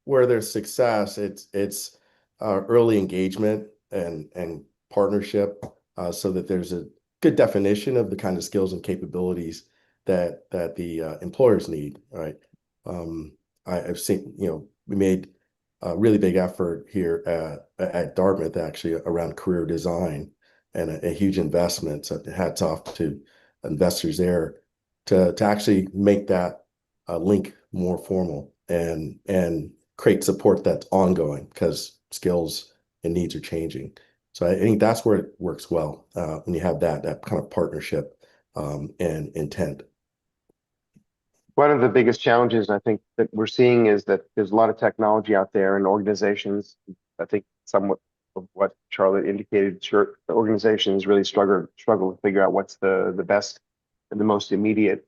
where there's success, it's early engagement and partnership, so that there's a good definition of the kind of skills and capabilities that the employers need, right? I've seen, we made a really big effort here at Dartmouth, actually, around career design, and a huge investment. So hats off to investors there to actually make that link more formal and create support that's ongoing, because skills and needs are changing. So I think that's where it works well, when you have that kind of partnership and intent. One of the biggest challenges I think that we're seeing is that there's a lot of technology out there in organizations. I think somewhat of what Charlotte indicated, sure, the organizations really struggle to figure out what's the best and the most immediate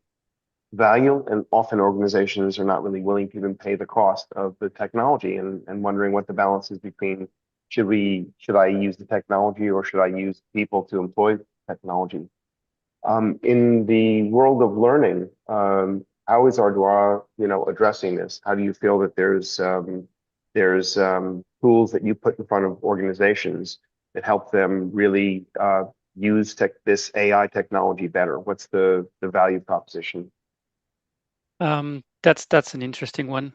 value. And often organizations are not really willing to even pay the cost of the technology, and wondering what the balance is between should I use the technology or should I use people to employ technology? In the world of learning, how is Ardois, addressing this? How do you feel that there's tools that you put in front of organizations that help them really use this AI technology better? What's the value proposition? That's an interesting one.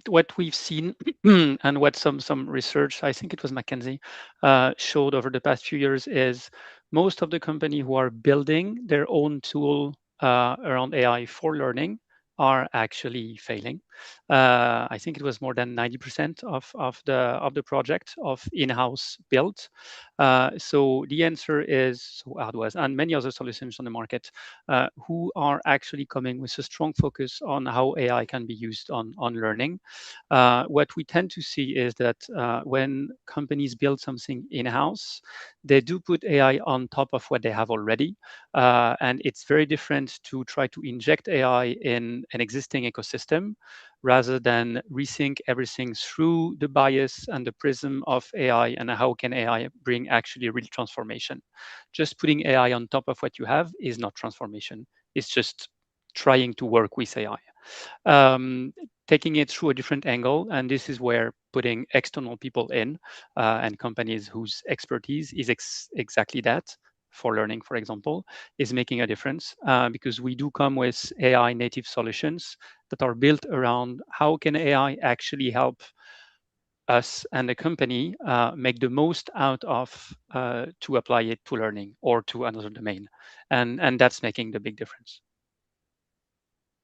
What we've seen and what some research, I think it was McKinsey, showed over the past few years is most of the company who are building their own tool around AI for learning are actually failing. I think it was more than 90% of the project of in-house built. So the answer is so Ardois and many other solutions on the market who are actually coming with a strong focus on how AI can be used on learning. What we tend to see is that when companies build something in-house, they do put AI on top of what they have already. And it's very different to try to inject AI in an existing ecosystem rather than rethink everything through the bias and the prism of AI and how can AI bring actually real transformation. Just putting AI on top of what you have is not transformation. It's just trying to work with AI. Taking it through a different angle, and this is where putting external people in and companies whose expertise is exactly that, for learning, for example, is making a difference because we do come with AI native solutions that are built around how can AI actually help us and the company make the most out of to apply it to learning or to another domain. And that's making the big difference.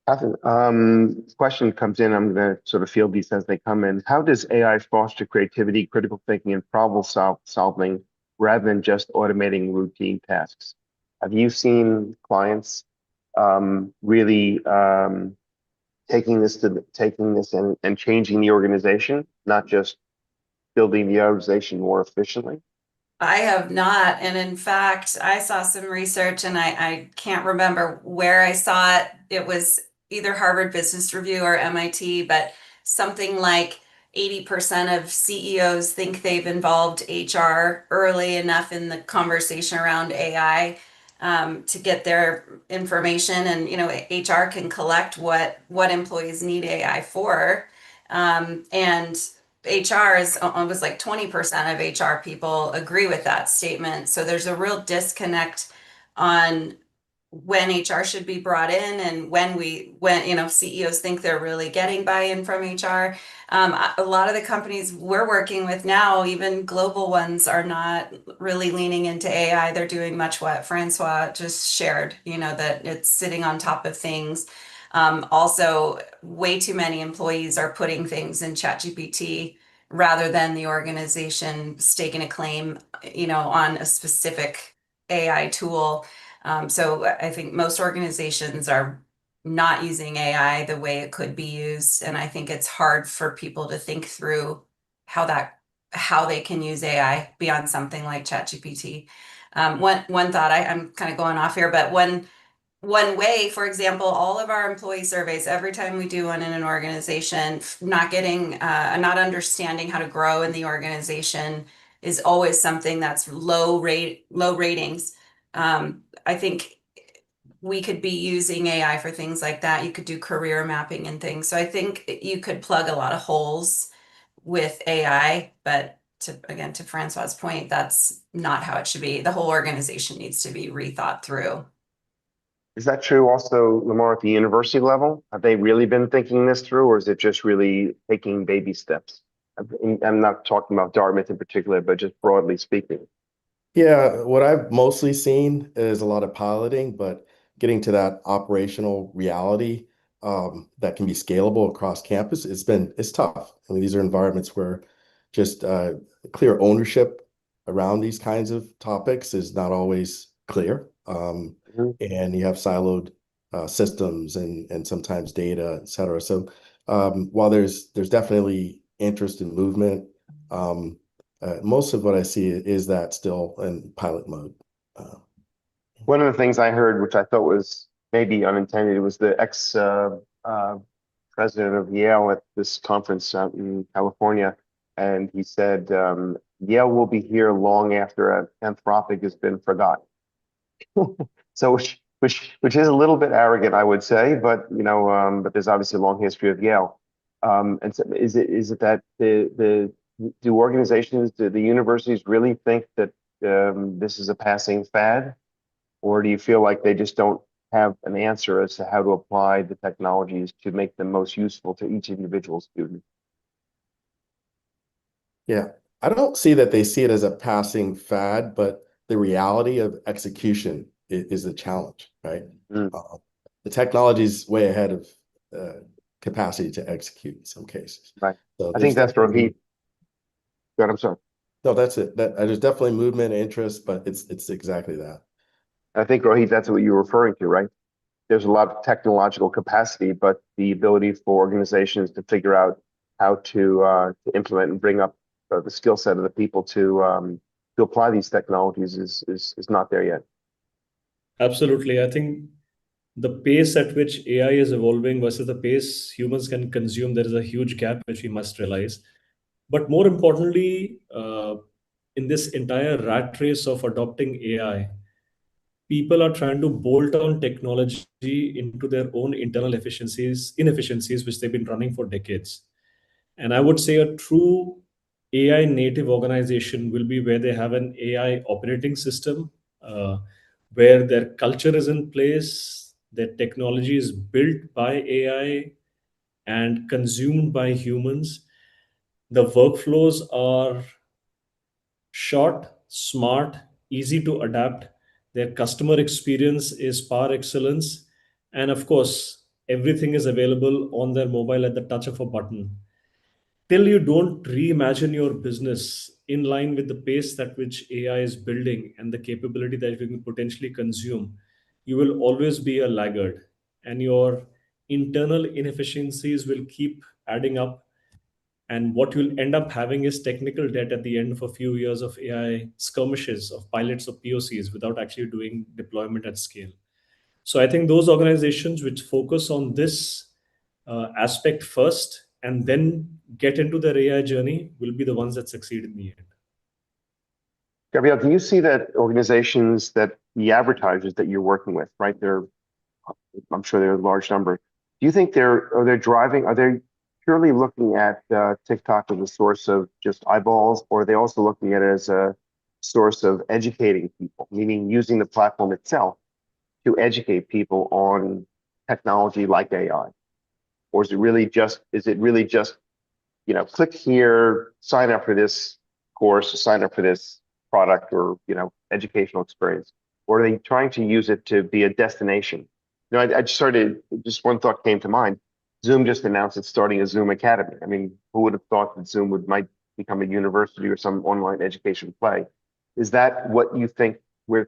Catherine, question comes in. I'm going to sort of field these as they come in. How does AI foster creativity, critical thinking, and problem solving rather than just automating routine tasks? Have you seen clients really taking this and changing the organization, not just building the organization more efficiently? I have not. And in fact, I saw some research and I can't remember where I saw it. It was either Harvard Business Review or MIT, but something like 80% of CEOs think they've involved HR early enough in the conversation around AI to get their information. And, HR can collect what employees need AI for. And HR is almost like 20% of HR people agree with that statement. So there's a real disconnect on when HR should be brought in and when CEOs think they're really getting buy-in from HR. A lot of the companies we're working with now, even global ones, are not really leaning into AI. They're doing much what Francois just shared, that it's sitting on top of things. Also, way too many employees are putting things in ChatGPT rather than the organization staking a claim, on a specific AI tool. So I think most organizations are not using AI the way it could be used, and I think it's hard for people to think through how they can use AI beyond something like ChatGPT. One thought, I'm kind of going off here, but one way, for example, all of our employee surveys, every time we do one in an organization, not understanding how to grow in the organization is always something that's low ratings. I think we could be using AI for things like that. You could do career mapping and things. So I think you could plug a lot of holes with AI, but to Francois's point, that's not how it should be. The whole organization needs to be rethought through. Is that true also, Lamar, at the university level? Have they really been thinking this through, or is it just really taking baby steps? I'm not talking about Dartmouth in particular, but just broadly speaking. Yeah, what I've mostly seen is a lot of piloting, but getting to that operational reality that can be scalable across campus, it's tough. I mean, these are environments where just clear ownership around these kinds of topics is not always clear. And you have siloed systems and sometimes data, et cetera. So while there's definitely interest in movement, most of what I see is that still in pilot mode. One of the things I heard, which I thought was maybe unintended, was the president of Yale at this conference out in California. And he said Yale will be here long after Anthropic has been forgotten. So which is a little bit arrogant, I would say, but but there's obviously a long history of Yale. And so is it that do organizations, do the universities really think that this is a passing fad, or do you feel like they just don't have an answer as to how to apply the technologies to make them most useful to each individual student? Yeah, I don't see that they see it as a passing fad, but the reality of execution is the challenge, right? Mm. The technology is way ahead of capacity to execute in some cases. Right. So I think that's definitely Rohit. Good, I'm sorry. no, that's it. There's definitely movement and interest, but it's exactly that. I think, Rohit, that's what you're referring to, right? There's a lot of technological capacity, but the ability for organizations to figure out how to implement and bring up the skill set of the people to apply these technologies is not there yet. Absolutely. I think the pace at which AI is evolving versus the pace humans can consume, there is a huge gap which we must realize. But more importantly, in this entire rat race of adopting AI, people are trying to bolt on technology into their own internal inefficiencies, which they've been running for decades. And I would say a true AI native organization will be where they have an AI operating system, where their culture is in place, their technology is built by AI and consumed by humans. The workflows are short, smart, easy to adapt. Their customer experience is par excellence. And of course, everything is available on their mobile at the touch of a button. Till you don't reimagine your business in line with the pace at which AI is building and the capability that you can potentially consume, you will always be a laggard. And your internal inefficiencies will keep adding up, and what you'll end up having is technical debt at the end of a few years of AI skirmishes, of pilots, of POCs without actually doing deployment at scale. So I think those organizations which focus on this aspect first and then get into their AI journey will be the ones that succeed in the end. Gabrielle, do you see that organizations, that the advertisers that you're working with, right? I'm sure they're a large number. Do you think are they purely looking at TikTok as a source of just eyeballs, or are they also looking at it as a source of educating people, meaning using the platform itself to educate people on technology like AI? Or is it really just, click here, sign up for this course, or sign up for this product, or, educational experience? Or are they trying to use it to be a destination? I just one thought came to mind. Zoom just announced it's starting a Zoom Academy. I mean, who would have thought that Zoom might become a university or some online education play? Is that what you think you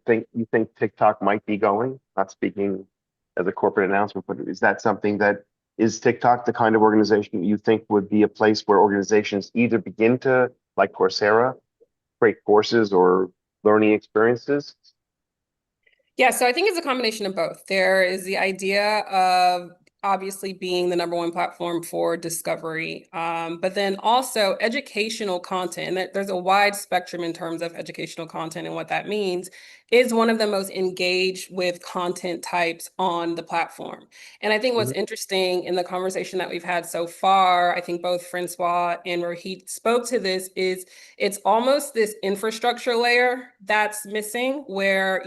think TikTok might be going? Not speaking as a corporate announcement, but is that something that is TikTok the kind of organization you think would be a place where organizations either begin to, like Coursera, create courses or learning experiences? Yeah, so I think it's a combination of both. There is the idea of obviously being the #1 platform for discovery, but then also educational content. And there's a wide spectrum in terms of educational content, and what that means is one of the most engaged with content types on the platform. And I think what's interesting in the conversation that we've had so far, I think both Francois and Rohit spoke to this, is it's almost this infrastructure layer that's missing, where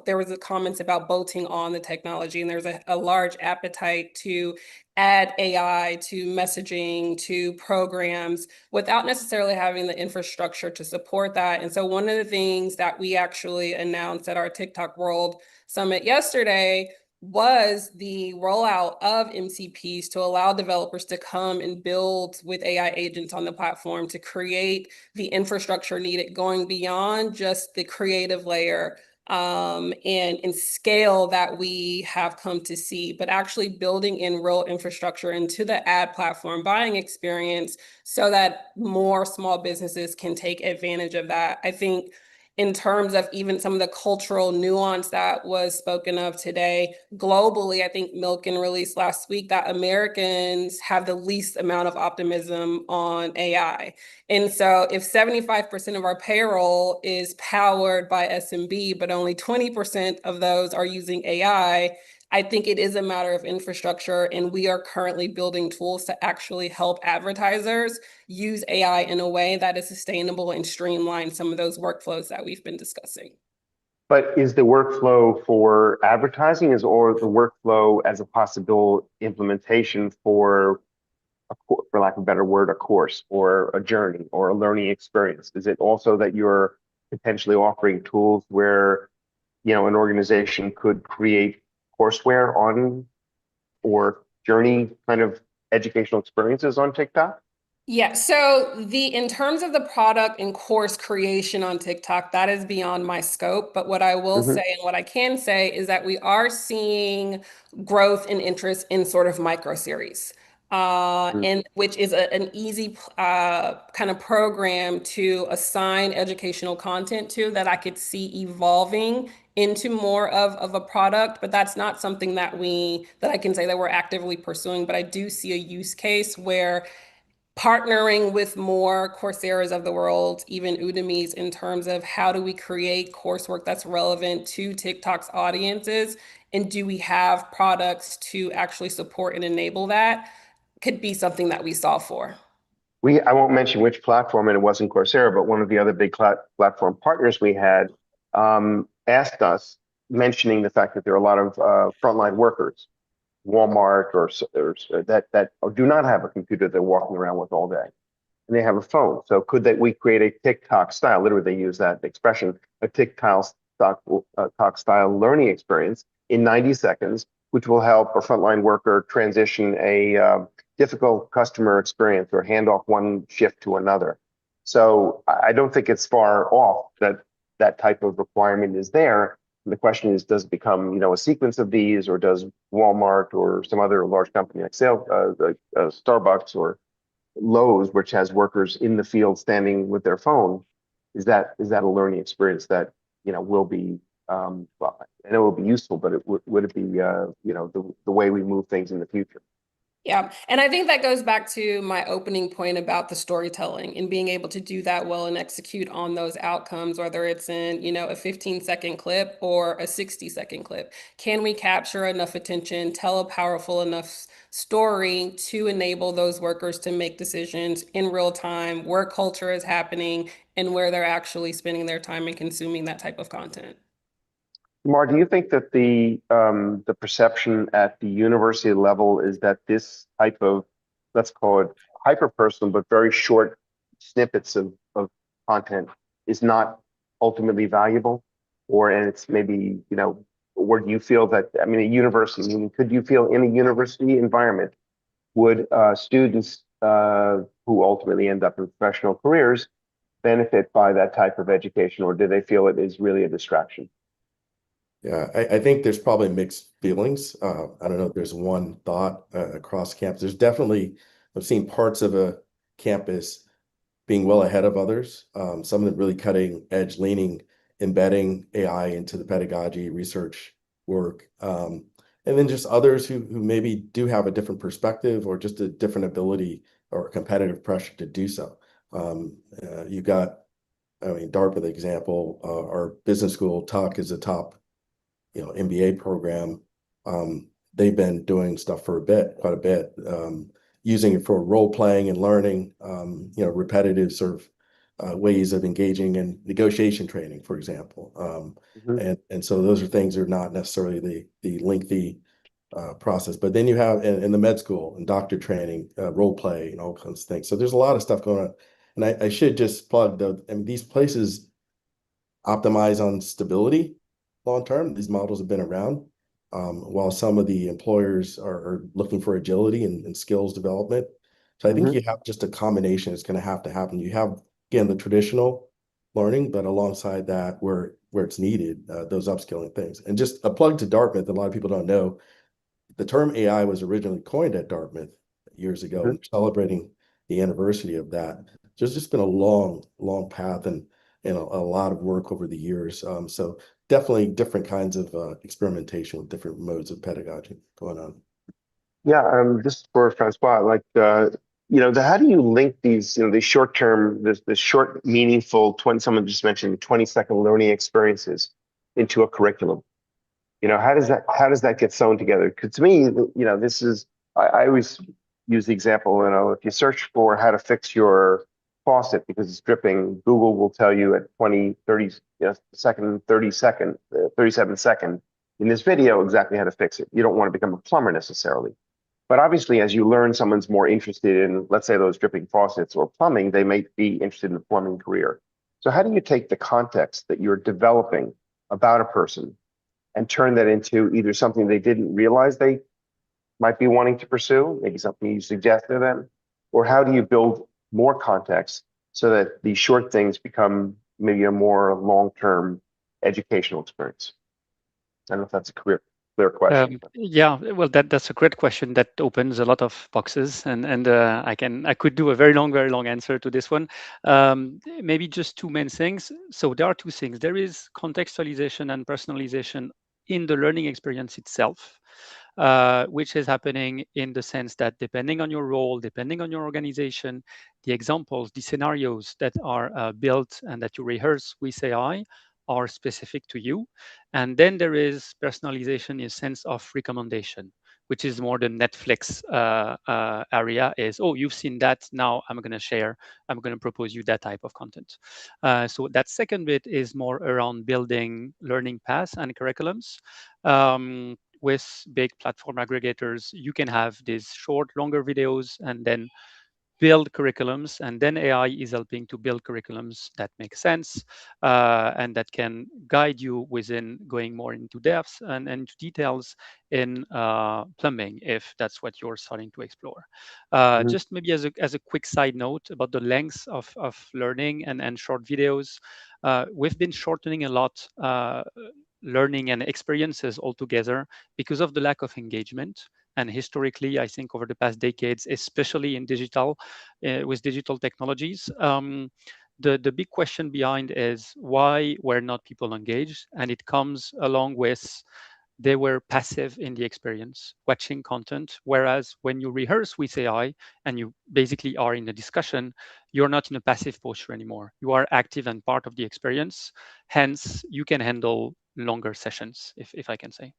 there was a comments about bolting on the technology, and there's a large appetite to add AI to messaging, to programs, without necessarily having the infrastructure to support that. And so one of the things that we actually announced at our TikTok World Summit yesterday was the rollout of MCPs to allow developers to come and build with AI agents on the platform to create the infrastructure needed, going beyond just the creative layer and scale that we have come to see, but actually building in real infrastructure into the ad platform buying experience so that more small businesses can take advantage of that. I think in terms of even some of the cultural nuance that was spoken of today. Globally, I think Milken released last week that Americans have the least amount of optimism on AI. And so if 75% of our payroll is powered by SMB, but only 20% of those are using AI, I think it is a matter of infrastructure, and we are currently building tools to actually help advertisers use AI in a way that is sustainable and streamline some of those workflows that we've been discussing. But is the workflow for advertising or the workflow as a possible implementation for lack of a better word, a course or a journey or a learning experience? Is it also that you're potentially offering tools where, an organization could create courseware on or journey kind of educational experiences on TikTok? Yeah, so in terms of the product and course creation on TikTok, that is beyond my scope. But what I will say and what I can say is that we are seeing growth and interest in sort of micro series, and which is an easy kind of program to assign educational content to that I could see evolving into more of a product. But that's not something that I can say that we're actively pursuing. But I do see a use case where partnering with more Coursera's of the world, even Udemy's, in terms of how do we create coursework that's relevant to TikTok's audiences, and do we have products to actually support and enable that, could be something that we solve for. I won't mention which platform, and it wasn't Coursera, but one of the other big platform partners we had asked us, mentioning the fact that there are a lot of frontline workers, Walmart or that do not have a computer they're walking around with all day, and they have a phone. So could we create a TikTok style? Literally, they use that expression, a TikTok style learning experience in 90 seconds, which will help a frontline worker transition a difficult customer experience or hand off one shift to another. So I don't think it's far off that type of requirement is there. And the question is, does it become, a sequence of these, or does Walmart or some other large company like Starbucks or Lowe's, which has workers in the field standing with their phone, is that a learning experience that will be well, I know it will be useful, but would it be the way we move things in the future? Yeah, and I think that goes back to my opening point about the storytelling and being able to do that well and execute on those outcomes, whether it's in, a 15-second clip or a 60-second clip. Can we capture enough attention, tell a powerful enough story to enable those workers to make decisions in real time, where culture is happening, and where they're actually spending their time and consuming that type of content? Mar, do you think that the perception at the university level is that this type of, let's call it hyper-personal, but very short snippets of content is not ultimately valuable? And it's maybe, where do you feel that, a university, could you feel in a university environment, would students who ultimately end up in professional careers benefit by that type of education, or do they feel it is really a distraction? Yeah, I think there's probably mixed feelings. I don't know if there's one thought across campus. There's definitely, I've seen parts of a campus being well ahead of others. Some of them really cutting edge, embedding AI into the pedagogy, research work. And then just others who maybe do have a different perspective or just a different ability or competitive pressure to do so. You've got, DARPA, the example, our business school, Tuck, is a top MBA program. They've been doing stuff for quite a bit, using it for role playing and learning, repetitive sort of ways of engaging in negotiation training, for example. And so those are things that are not necessarily the lengthy process. But then you have in the med school and doctor training, role play and all kinds of things. So there's a lot of stuff going on. And I should just plug these places optimize on stability long term. These models have been around, while some of the employers are looking for agility and skills development. So I think you have just a combination that's going to happen. You have, again, the traditional learning, but alongside that, where it's needed, those upskilling things. And just a plug to Dartmouth, a lot of people don't know, the term AI was originally coined at Dartmouth years ago, celebrating the anniversary of that. There's just been a long, long path, and and a lot of work over the years. So definitely different kinds of experimentation with different modes of pedagogy going on. Yeah, just for Francois, like how do you link these, these short term, this short, meaningful 20, someone just mentioned 20-second learning experiences into a curriculum? How does that get sewn together? Because to me, this is, I always use the example, if you search for how to fix your faucet because it's dripping, Google will tell you at 20, 30 second, 37 second in this video exactly how to fix it. You don't want to become a plumber necessarily. But obviously, as you learn, someone's more interested in, let's say, those dripping faucets or plumbing, they may be interested in the plumbing career. So how do you take the context that you're developing about a person and turn that into either something they didn't realize they might be wanting to pursue, maybe something you suggest to them, or how do you build more context so that these short things become maybe a more long-term educational experience? I don't know if that's a clear question. Yeah, well, that's a great question that opens a lot of boxes, and I could do a very long answer to this one. Maybe just two main things. So there are two things. There is contextualization and personalization in the learning experience itself, which is happening in the sense that depending on your role, depending on your organization, the examples, the scenarios that are built and that you rehearse with AI are specific to you. And then there is personalization in a sense of recommendation, which is more the Netflix area is, oh, you've seen that, now I'm going to propose you that type of content. So that second bit is more around building learning paths and curriculums. With big platform aggregators, you can have these short, longer videos and then build curriculums, and then AI is helping to build curriculums that make sense and that can guide you within going more into depth and into details in plumbing, if that's what you're starting to explore. Just maybe as a quick side note about the length of learning and short videos, we've been shortening a lot learning and experiences altogether because of the lack of engagement. And historically, I think over the past decades, especially in digital, with digital technologies, the big question behind is why were not people engaged? And it comes along with they were passive in the experience, watching content. Whereas when you rehearse with AI and you basically are in a discussion, you're not in a passive posture anymore. You are active and part of the experience. Hence, you can handle longer sessions, if I can say.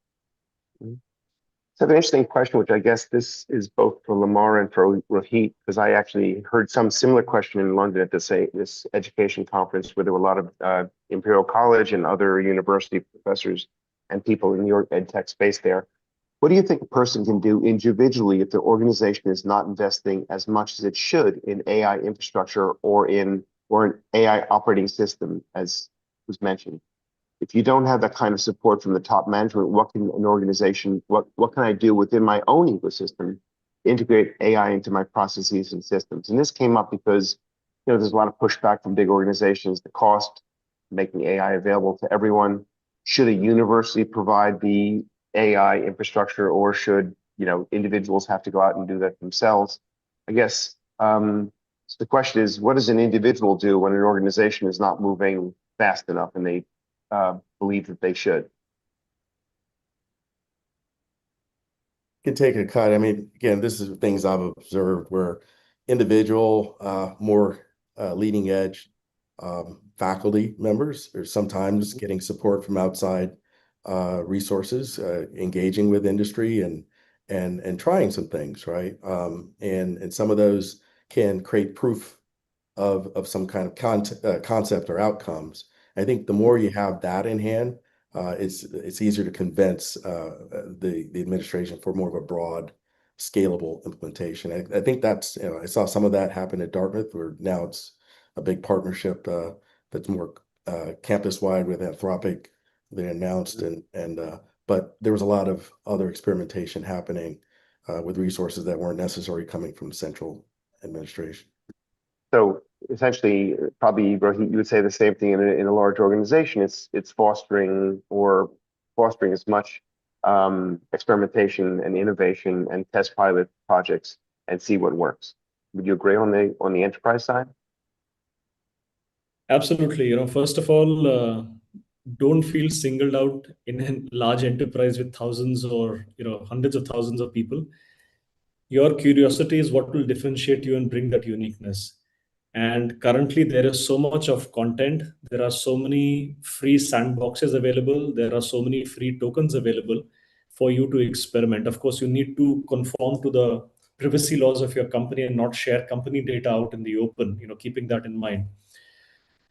So I have an interesting question, which I guess this is both for Lamar and for Rohit, because I actually heard some similar question in London at this education conference where there were a lot of Imperial College and other university professors and people in your ed tech space there. What do you think a person can do individually if their organization is not investing as much as it should in AI infrastructure or an AI operating system, as was mentioned? If you don't have that kind of support from the top management, what can an organization, what can I do within my own ecosystem to integrate AI into my processes and systems? And this came up because there's a lot of pushback from big organizations, the cost, making AI available to everyone. Should a university provide the AI infrastructure, or should individuals have to go out and do that themselves? I guess so the question is, what does an individual do when an organization is not moving fast enough and they believe that they should? Can take a cut. I mean, again, this is things I've observed where individual, more leading edge faculty members are sometimes getting support from outside resources, engaging with industry and trying some things, right? And some of those can create proof of some kind of concept or outcomes. I think the more you have that in hand, it's easier to convince the administration for more of a broad, scalable implementation. I think that's, I saw some of that happen at Dartmouth, where now it's a big partnership that's more campus-wide with Anthropic. They announced, but there was a lot of other experimentation happening with resources that weren't necessarily coming from central administration. So essentially, probably Rohit, you would say the same thing in a large organization. It's fostering as much experimentation and innovation and test pilot projects and see what works. Would you agree on the enterprise side? Absolutely. First of all, don't feel singled out in a large enterprise with thousands or hundreds of thousands of people. Your curiosity is what will differentiate you and bring that uniqueness. And currently, there is so much of content. There are so many free sandboxes available. There are so many free tokens available for you to experiment. Of course, you need to conform to the privacy laws of your company and not share company data out in the open, keeping that in mind.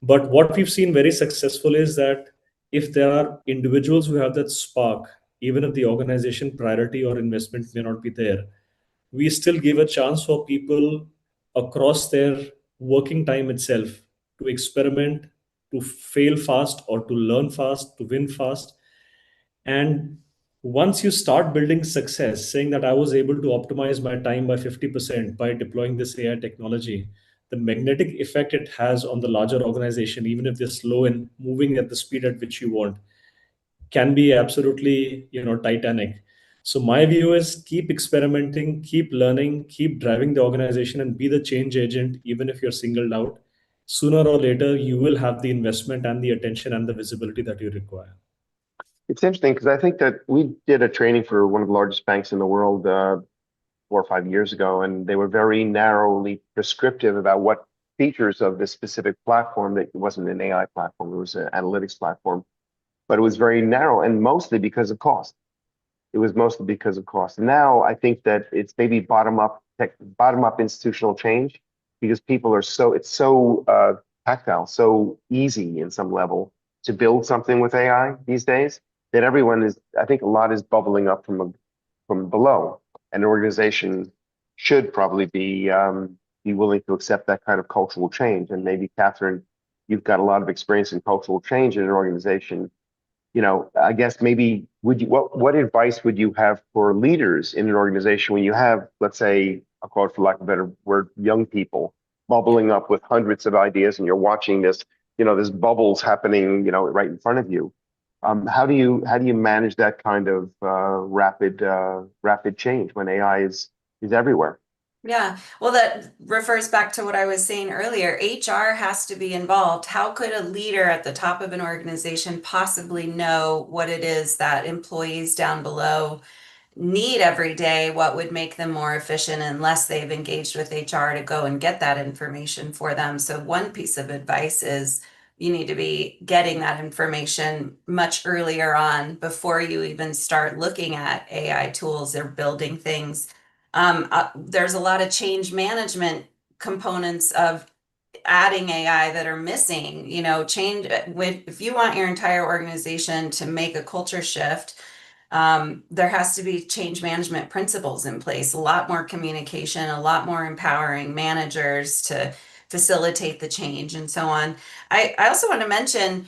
But what we've seen very successful is that if there are individuals who have that spark, even if the organization priority or investment may not be there, we still give a chance for people across their working time itself to experiment, to fail fast or to learn fast, to win fast. And once you start building success, saying that I was able to optimize my time by 50% by deploying this AI technology, the magnetic effect it has on the larger organization, even if they're slow in moving at the speed at which you want, can be absolutely, titanic. So my view is keep experimenting, keep learning, keep driving the organization and be the change agent, even if you're singled out. Sooner or later, you will have the investment and the attention and the visibility that you require. It's interesting because I think that we did a training for one of the largest banks in the world 4 or 5 years ago, and they were very narrowly prescriptive about what features of this specific platform. That it wasn't an AI platform, it was an analytics platform, but it was very narrow and mostly because of cost. It was mostly because of cost. Now I think that it's maybe bottom up institutional change because people are it's so tactile, so easy in some level to build something with AI these days that everyone is, I think a lot is bubbling up from below. An organization should probably be willing to accept that kind of cultural change. And maybe Catherine, you've got a lot of experience in cultural change in an organization. I guess maybe what advice would you have for leaders in an organization when you have, let's say, I'll call it for lack of a better word, young people bubbling up with hundreds of ideas, and you're watching this, there's bubbles happening, right in front of you. How do you manage that kind of rapid change when AI is everywhere? Yeah, well, that refers back to what I was saying earlier. HR has to be involved. How could a leader at the top of an organization possibly know what it is that employees down below need every day? What would make them more efficient unless they've engaged with HR to go and get that information for them? So one piece of advice is you need to be getting that information much earlier on before you even start looking at AI tools or building things. There's a lot of change management components of adding AI that are missing. Change if you want your entire organization to make a culture shift, there has to be change management principles in place, a lot more communication, a lot more empowering managers to facilitate the change and so on. I also want to mention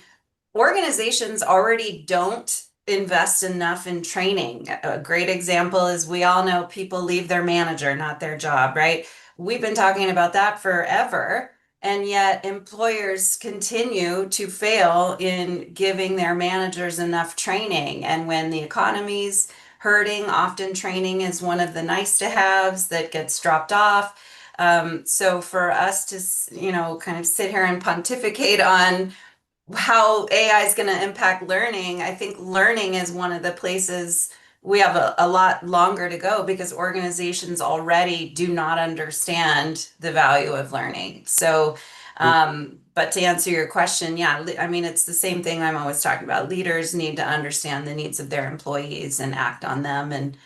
organizations already don't invest enough in training. A great example is we all know people leave their manager, not their job, right? We've been talking about that forever. And yet employers continue to fail in giving their managers enough training. And when the economy's hurting, often training is one of the nice to haves that gets dropped off. So for us to, kind of sit here and pontificate on how AI is going to impact learning, I think learning is one of the places we have a lot longer to go because organizations already do not understand the value of learning. So, but to answer your question, yeah, I mean, it's the same thing I'm always talking about. Leaders need to understand the needs of their employees and act on them. And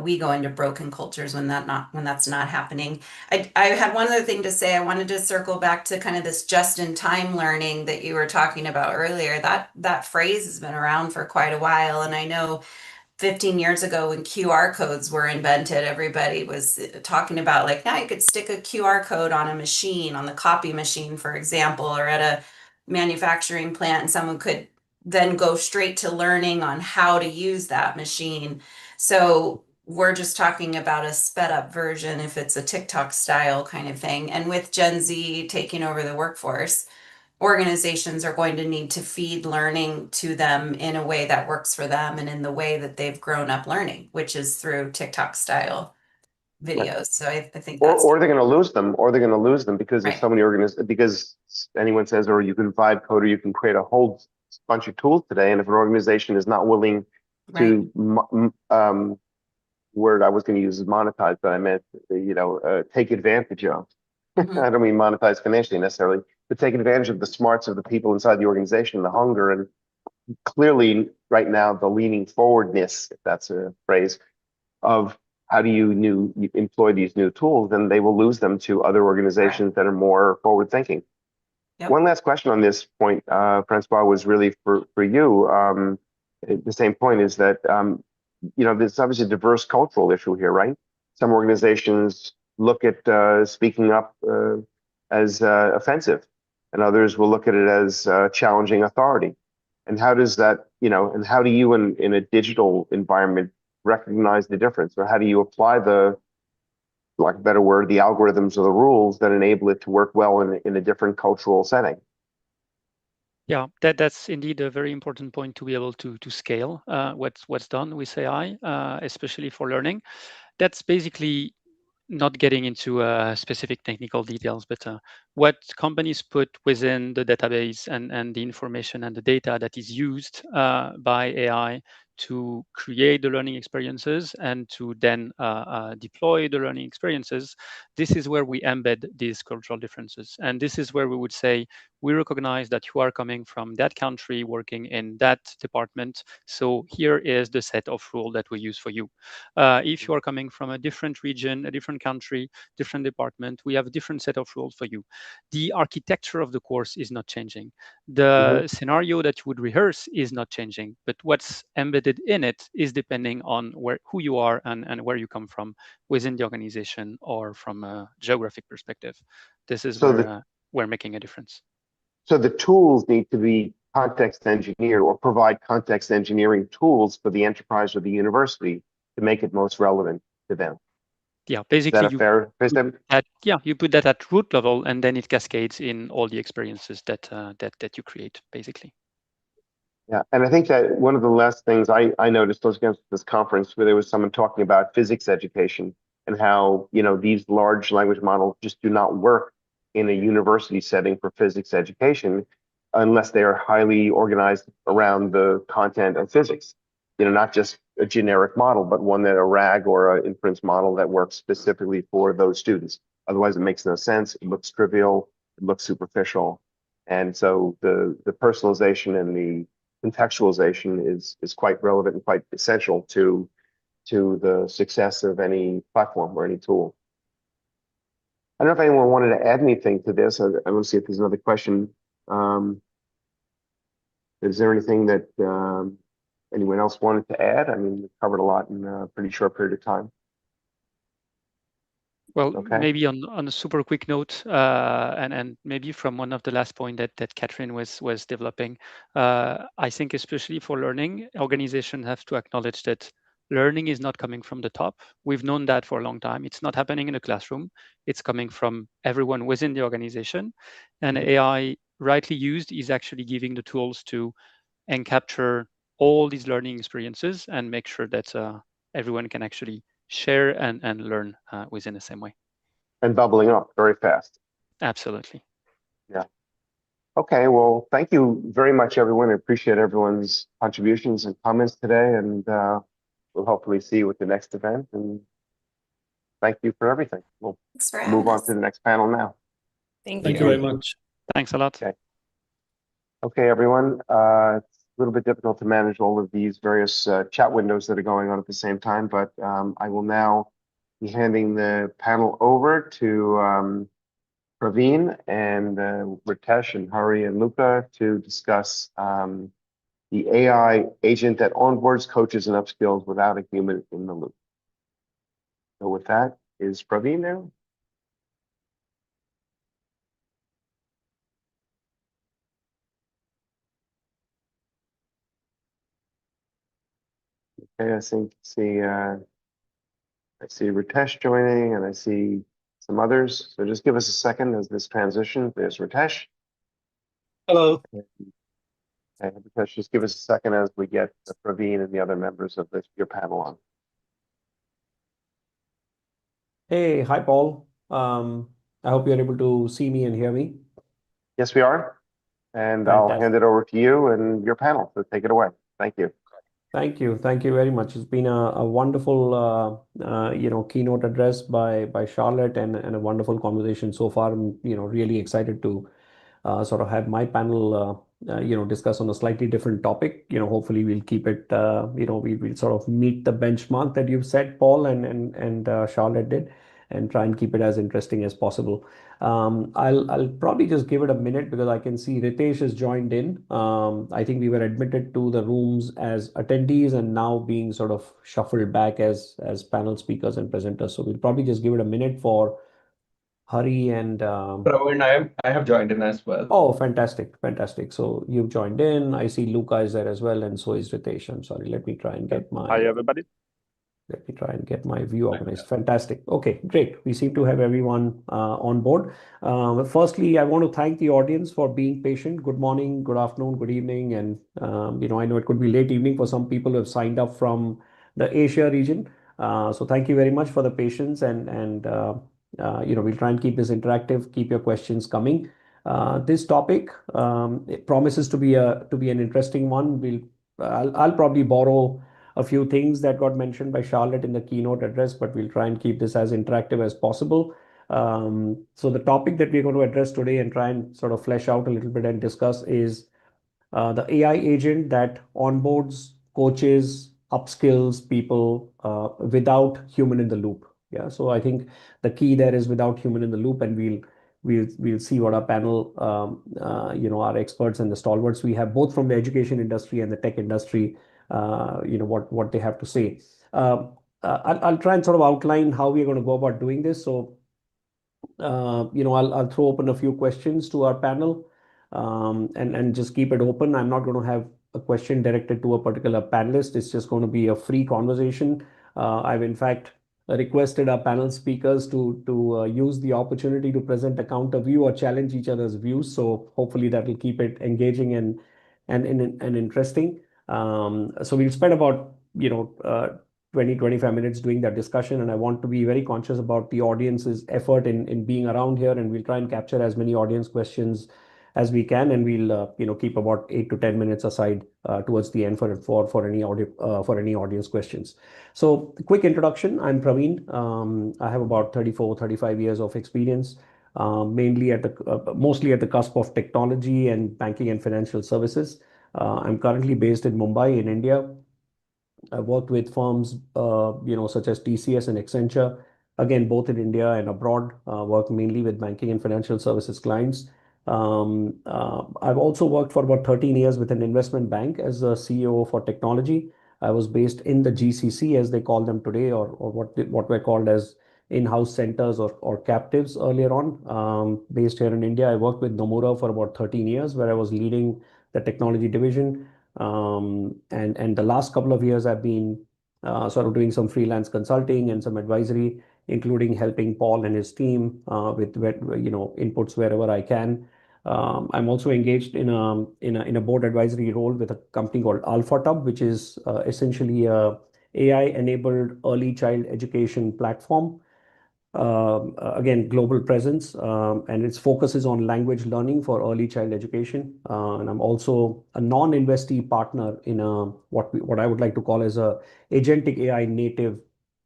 we go into broken cultures when that's not happening. I had one other thing to say. I wanted to circle back to kind of this just-in-time learning that you were talking about earlier. That phrase has been around for quite a while, and I know 15 years ago when QR codes were invented, everybody was talking about like, now you could stick a QR code on a machine, on the copy machine, for example, or at a manufacturing plant, and someone could then go straight to learning on how to use that machine. So we're just talking about a sped up version if it's a TikTok style kind of thing. And with Gen Z taking over the workforce, organizations are going to need to feed learning to them in a way that works for them and in the way that they've grown up learning, which is through TikTok style. videos. So I think Or, that's or they're going to lose them, because there's right. so many because anyone says, or you can vibe code, or you can create a whole bunch of tools today. And if an organization is not willing Right. to, word I was going to use is monetize, but I meant, take advantage of. Mhm. I don't mean monetize financially necessarily, but take advantage of the smarts of the people inside the organization, the hunger, and clearly right now the leaning forwardness, if that's a phrase, of how do you employ these new tools, then they will lose them to other organizations that are more forward thinking. Yep. One last question on this point, Francois, was really for you. The same point is that there's obviously a diverse cultural issue here, right? Some organizations look at speaking up as offensive, and others will look at it as challenging authority. And how does that, and how do you in a digital environment recognize the difference, or how do you apply the, for lack of a better word, the algorithms or the rules that enable it to work well in a different cultural setting? Yeah, that's indeed a very important point to be able to scale what's done with AI, especially for learning. That's basically not getting into specific technical details, but what companies put within the database and the information and the data that is used by AI to create the learning experiences and to then deploy the learning experiences, this is where we embed these cultural differences. And this is where we would say, we recognize that you are coming from that country working in that department. So here is the set of rules that we use for you. If you are coming from a different region, a different country, different department, we have a different set of rules for you. The architecture of the course is not changing. The scenario that you would rehearse is not changing, but what's embedded in it is depending on who you are and where you come from within the organization or from a geographic perspective. This is So where we're making a difference. So the tools need to be context engineered or provide context engineering tools for the enterprise or the university to make it most relevant to them. Yeah, Is basically that a fair statement? you put that at root level, and then it cascades in all the experiences that you create, basically. Yeah, and I think that one of the last things I noticed was against this conference where there was someone talking about physics education and how, these large language models just do not work in a university setting for physics education unless they are highly organized around the content of physics. Not just a generic model, but one that a RAG or an inference model that works specifically for those students. Otherwise, it makes no sense. It looks trivial. It looks superficial. And so the personalization and the contextualization is quite relevant and quite essential to the success of any platform or any tool. I don't know if anyone wanted to add anything to this. I want to see if there's another question. Is there anything that anyone else wanted to add? I mean, we've covered a lot in a pretty short period of time. Well, Okay. maybe on a super quick note, and maybe from one of the last point that Catherine was developing, I think especially for learning, organizations have to acknowledge that learning is not coming from the top. We've known that for a long time. It's not happening in a classroom. It's coming from everyone within the organization. And AI, rightly used, is actually giving the tools to capture all these learning experiences and make sure that everyone can actually share and learn within the same way. And bubbling up very fast. Absolutely. Yeah. Okay, well, thank you very much, everyone. I appreciate everyone's contributions and comments today, and we'll hopefully see you at the next event. And thank you for everything. We'll Thanks for having move on us. to the next panel now. Thank Thank you. you very much. Thanks a lot. Okay. Okay, everyone. It's a little bit difficult to manage all of these various chat windows that are going on at the same time, but I will now be handing the panel over to Praveen and Ritesh and Hari and Luca to discuss the AI agent that onboards coaches and upskills without a human in the loop. So with that, is Praveen there? Okay, I see Ritesh joining, and I see some others. So just give us a second as this transition. There's Ritesh. Hello. Okay, Ritesh, just give us a second as we get Praveen and the other members of your panel on. Hey, hi, Paul. I hope you're able to see me and hear me. Yes, we are. And I'll hand Fantastic. it over to you and your panel. So take it away. Thank you. Thank you. Thank you very much. It's been a wonderful, keynote address by Charlotte and a wonderful conversation so far. I'm, really excited to sort of have my panel, discuss on a slightly different topic. Hopefully we'll keep it, we'll sort of meet the benchmark that you've set, Paul and Charlotte did, and try and keep it as interesting as possible. I'll probably just give it a minute because I can see Ritesh has joined in. I think we were admitted to the rooms as attendees and now being sort of shuffled back as panel speakers and presenters. So we'll probably just give it a minute for Hari and Praveen, I have joined in as well. oh, fantastic, fantastic. So you've joined in. I see Luca is there as well, and so is Ritesh. I'm sorry. Let me try and get Hi, everybody. view organized. Fantastic. Okay, great. We seem to have everyone on board. Firstly, I want to thank the audience for being patient. Good morning, good afternoon, good evening, and I know it could be late evening for some people who have signed up from the Asia region. So thank you very much for the patience, and we'll try and keep this interactive. Keep your questions coming. This topic it promises to be an interesting one. I'll probably borrow a few things that got mentioned by Charlotte in the keynote address, but we'll try and keep this as interactive as possible. So the topic that we're going to address today and try and sort of flesh out a little bit and discuss is the AI agent that onboards, coaches, upskills people without human in the loop. Yeah, so I think the key there is without human in the loop, and we'll see what our panel, our experts and the stalwarts we have both from the education industry and the tech industry, what they have to say. I'll try and sort of outline how we're going to go about doing this. So I'll throw open a few questions to our panel, and just keep it open. I'm not going to have a question directed to a particular panelist. It's just going to be a free conversation. I've in fact requested our panel speakers to use the opportunity to present a counter view or challenge each other's views. So hopefully that will keep it engaging and interesting. So we'll spend about 20-25 minutes doing that discussion, and I want to be very conscious about the audience's effort in being around here, and we'll try and capture as many audience questions as we can, and we'll keep about 8 to 10 minutes aside towards the end for any audience questions. So quick introduction. I'm Praveen. I have about 35 years of experience, mostly at the cusp of technology and banking and financial services. I'm currently based in Mumbai in India. I've worked with firms, such as TCS and Accenture, again, both in India and abroad, work mainly with banking and financial services clients. I've also worked for about 13 years with an investment bank as a CEO for technology. I was based in the GCC, as they call them today, or what were called as in-house centers or captives earlier on, based here in India. I worked with Nomura for about 13 years, where I was leading the technology division. And the last couple of years, I've been sort of doing some freelance consulting and some advisory, including helping Paul and his team with inputs wherever I can. I'm also engaged in a board advisory role with a company called AlphaTub, which is essentially a AI-enabled early child education platform. Again, global presence, and its focus is on language learning for early child education. And I'm also a non-investee partner in what I would like to call as a agentic AI native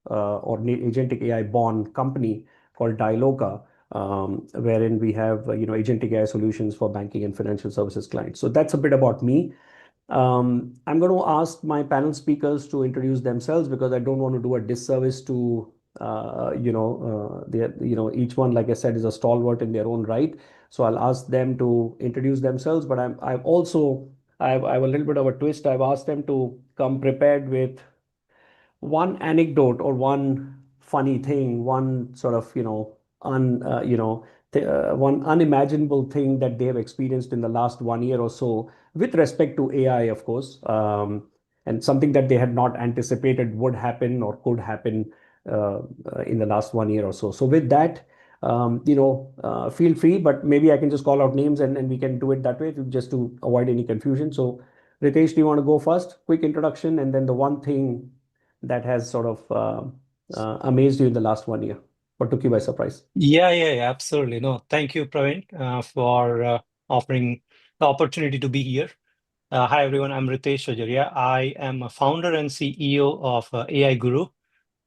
agentic AI born company called Dialoga, wherein we have agentic AI solutions for banking and financial services clients. So that's a bit about me. I'm going to ask my panel speakers to introduce themselves because I don't want to do a disservice to each one, like I said, is a stalwart in their own right. So I'll ask them to introduce themselves, but I have a little bit of a twist. I've asked them to come prepared with one anecdote or one funny thing, one sort of, one unimaginable thing that they have experienced in the last 1 year or so with respect to AI, of course, and something that they had not anticipated would happen or could happen in the last 1 year or so. So with that, feel free, but maybe I can just call out names and we can do it that way just to avoid any confusion. So Ritesh, do you want to go first? Quick introduction, and then the one thing that has sort of amazed you in the last 1 year. What took you by surprise? Yeah, absolutely. No, thank you, Praveen, for offering the opportunity to be here. Hi, everyone. I'm Ritesh Chaudhary. I am a founder and CEO of AI Guru,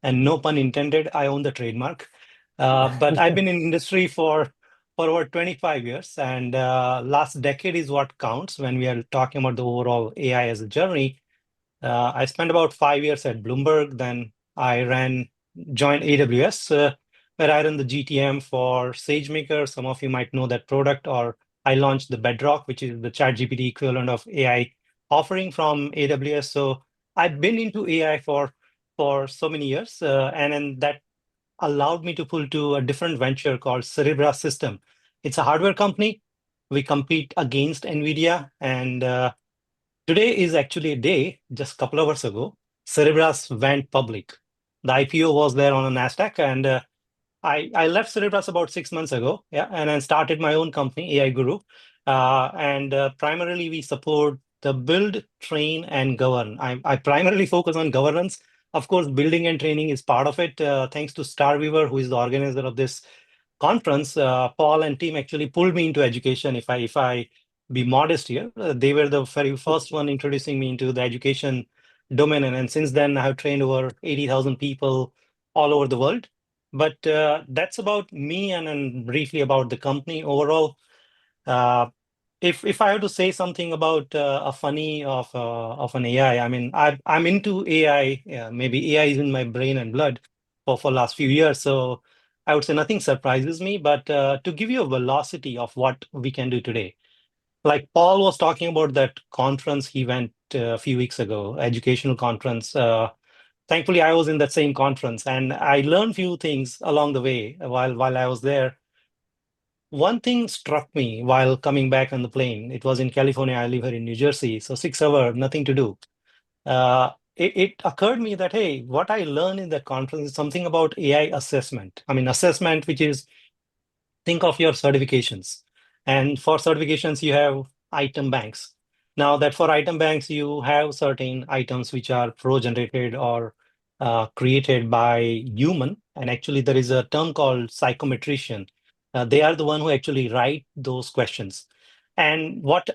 and no pun intended, I own the trademark. But I've been in industry for over 25 years, and last decade is what counts when we are talking about the overall AI as a journey. I spent about 5 years at Bloomberg. Then I joined AWS, where I ran the GTM for SageMaker. Some of you might know that product, or I launched the Bedrock, which is the ChatGPT equivalent of AI offering from AWS. So I've been into AI for so many years, and then that allowed me to pull to a different venture called Cerebra System. It's a hardware company. We compete against NVIDIA, and today is actually a day, just a couple of hours ago, Cerebras went public. The IPO was there on a NASDAQ, and I left Cerebras about 6 months ago, and I started my own company, AI Guru. And primarily we support the build, train, and govern. I primarily focus on governance. Of course, building and training is part of it. Thanks to Starweaver, who is the organizer of this conference, Paul and team actually pulled me into education. If I be modest here, they were the very first one introducing me into the education domain, and since then I have trained over 80,000 people all over the world. But that's about me, and then briefly about the company overall. If I have to say something about a funny of an AI, I mean, I'm into AI. Maybe AI is in my brain and blood for last few years. So I would say nothing surprises me. But to give you a velocity of what we can do today, like Paul was talking about that conference he went a few weeks ago, educational conference. Thankfully, I was in that same conference, and I learned few things along the way while I was there. One thing struck me while coming back on the plane. It was in California. I live here in New Jersey, so 6 hours, nothing to do. It occurred me that, hey, what I learned in that conference is something about AI assessment. I mean, assessment, which is, think of your certifications. And for certifications, you have item banks. Now that for item banks, you have certain items which are pro-generated or created by human. And actually, there is a term called psychometrician. They are the one who actually write those questions. And what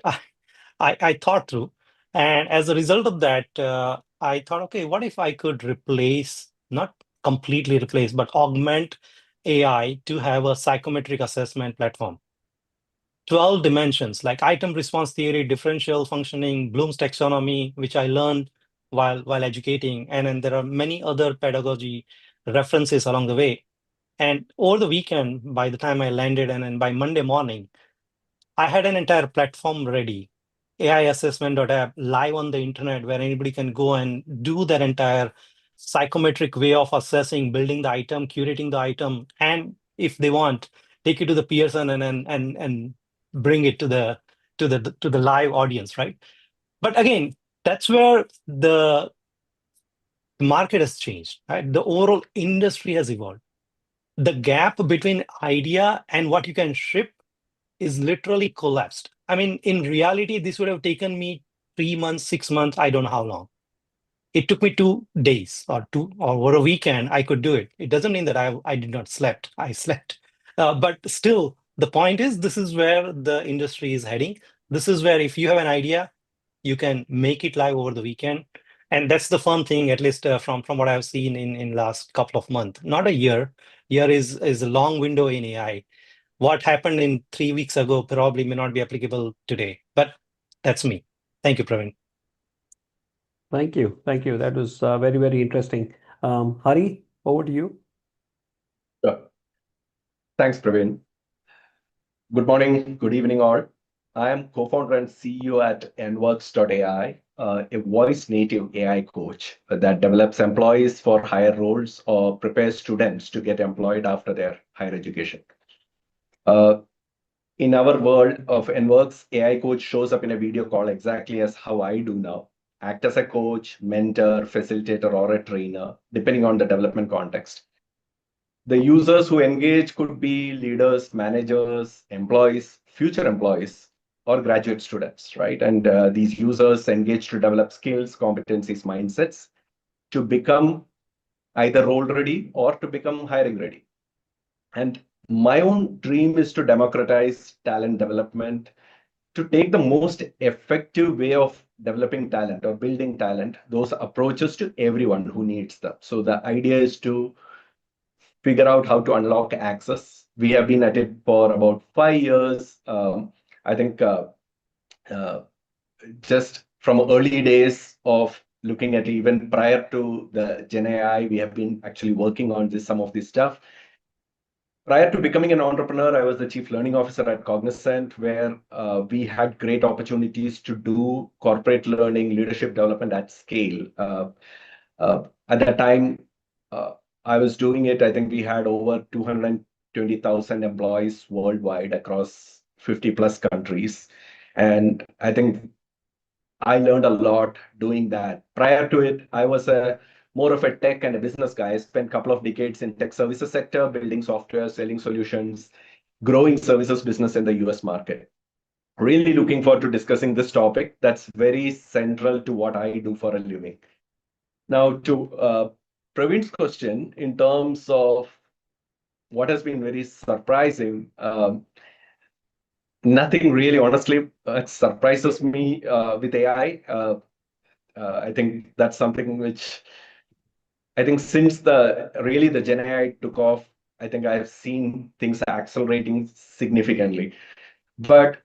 I thought through, and as a result of that, I thought, okay, what if I could replace, not completely replace, but augment AI to have a psychometric assessment platform. 12 dimensions like item response theory, differential functioning, Bloom's taxonomy, which I learned while educating. And then there are many other pedagogy references along the way. And over the weekend, by the time I landed, and then by Monday morning, I had an entire platform ready, AIassessment.app, live on the internet, where anybody can go and do that entire psychometric way of assessing, building the item, curating the item, and if they want, take it to the Pearson and bring it to the live audience, right? But again, that's where the market has changed, right? The overall industry has evolved. The gap between idea and what you can ship is literally collapsed. I mean, in reality, this would have taken me 3 months, 6 months, I don't know how long. It took me 2 days or over a weekend, I could do it. It doesn't mean that I did not slept. I slept. But still, the point is, this is where the industry is heading. This is where if you have an idea, you can make it live over the weekend. And that's the fun thing, at least from what I've seen in last couple of months. Not a year. Year is a long window in AI. What happened in 3 weeks ago probably may not be applicable today, but that's me. Thank you, Praveen. Thank you. Thank you. That was very, very interesting. Hari, over to you. Sure. Thanks, Praveen. Good morning, good evening, all. I am co-founder and CEO at Onboards.ai, a voice-native AI coach that develops employees for higher roles or prepares students to get employed after their higher education. In our world of Onboards, AI coach shows up in a video call exactly as how I do now. Act as a coach, mentor, facilitator, or a trainer, depending on the development context. The users who engage could be leaders, managers, employees, future employees, or graduate students, right? And these users engage to develop skills, competencies, mindsets to become either role ready or to become hiring ready. And my own dream is to democratize talent development, to take the most effective way of developing talent or building talent, those approaches to everyone who needs them. So the idea is to figure out how to unlock access. We have been at it for about 5 years. I think uh, just from early days of looking at even prior to the Gen AI, we have been actually working on some of this stuff. Prior to becoming an entrepreneur, I was the chief learning officer at Cognizant, where we had great opportunities to do corporate learning, leadership development at scale. At that time, uh, I was doing it. I think we had over 220,000 employees worldwide across 50 plus countries. And I think I learned a lot doing that. Prior to it, I was more of a tech and a business guy. I spent a couple of decades in tech services sector, building software, selling solutions, growing services business in the US market. Really looking forward to discussing this topic that's very central to what I do for a living. Now, to Praveen's question, in terms of what has been very surprising, nothing really, honestly, surprises me with AI. I think that's something which I think since the Gen AI took off, I think I've seen things accelerating significantly. But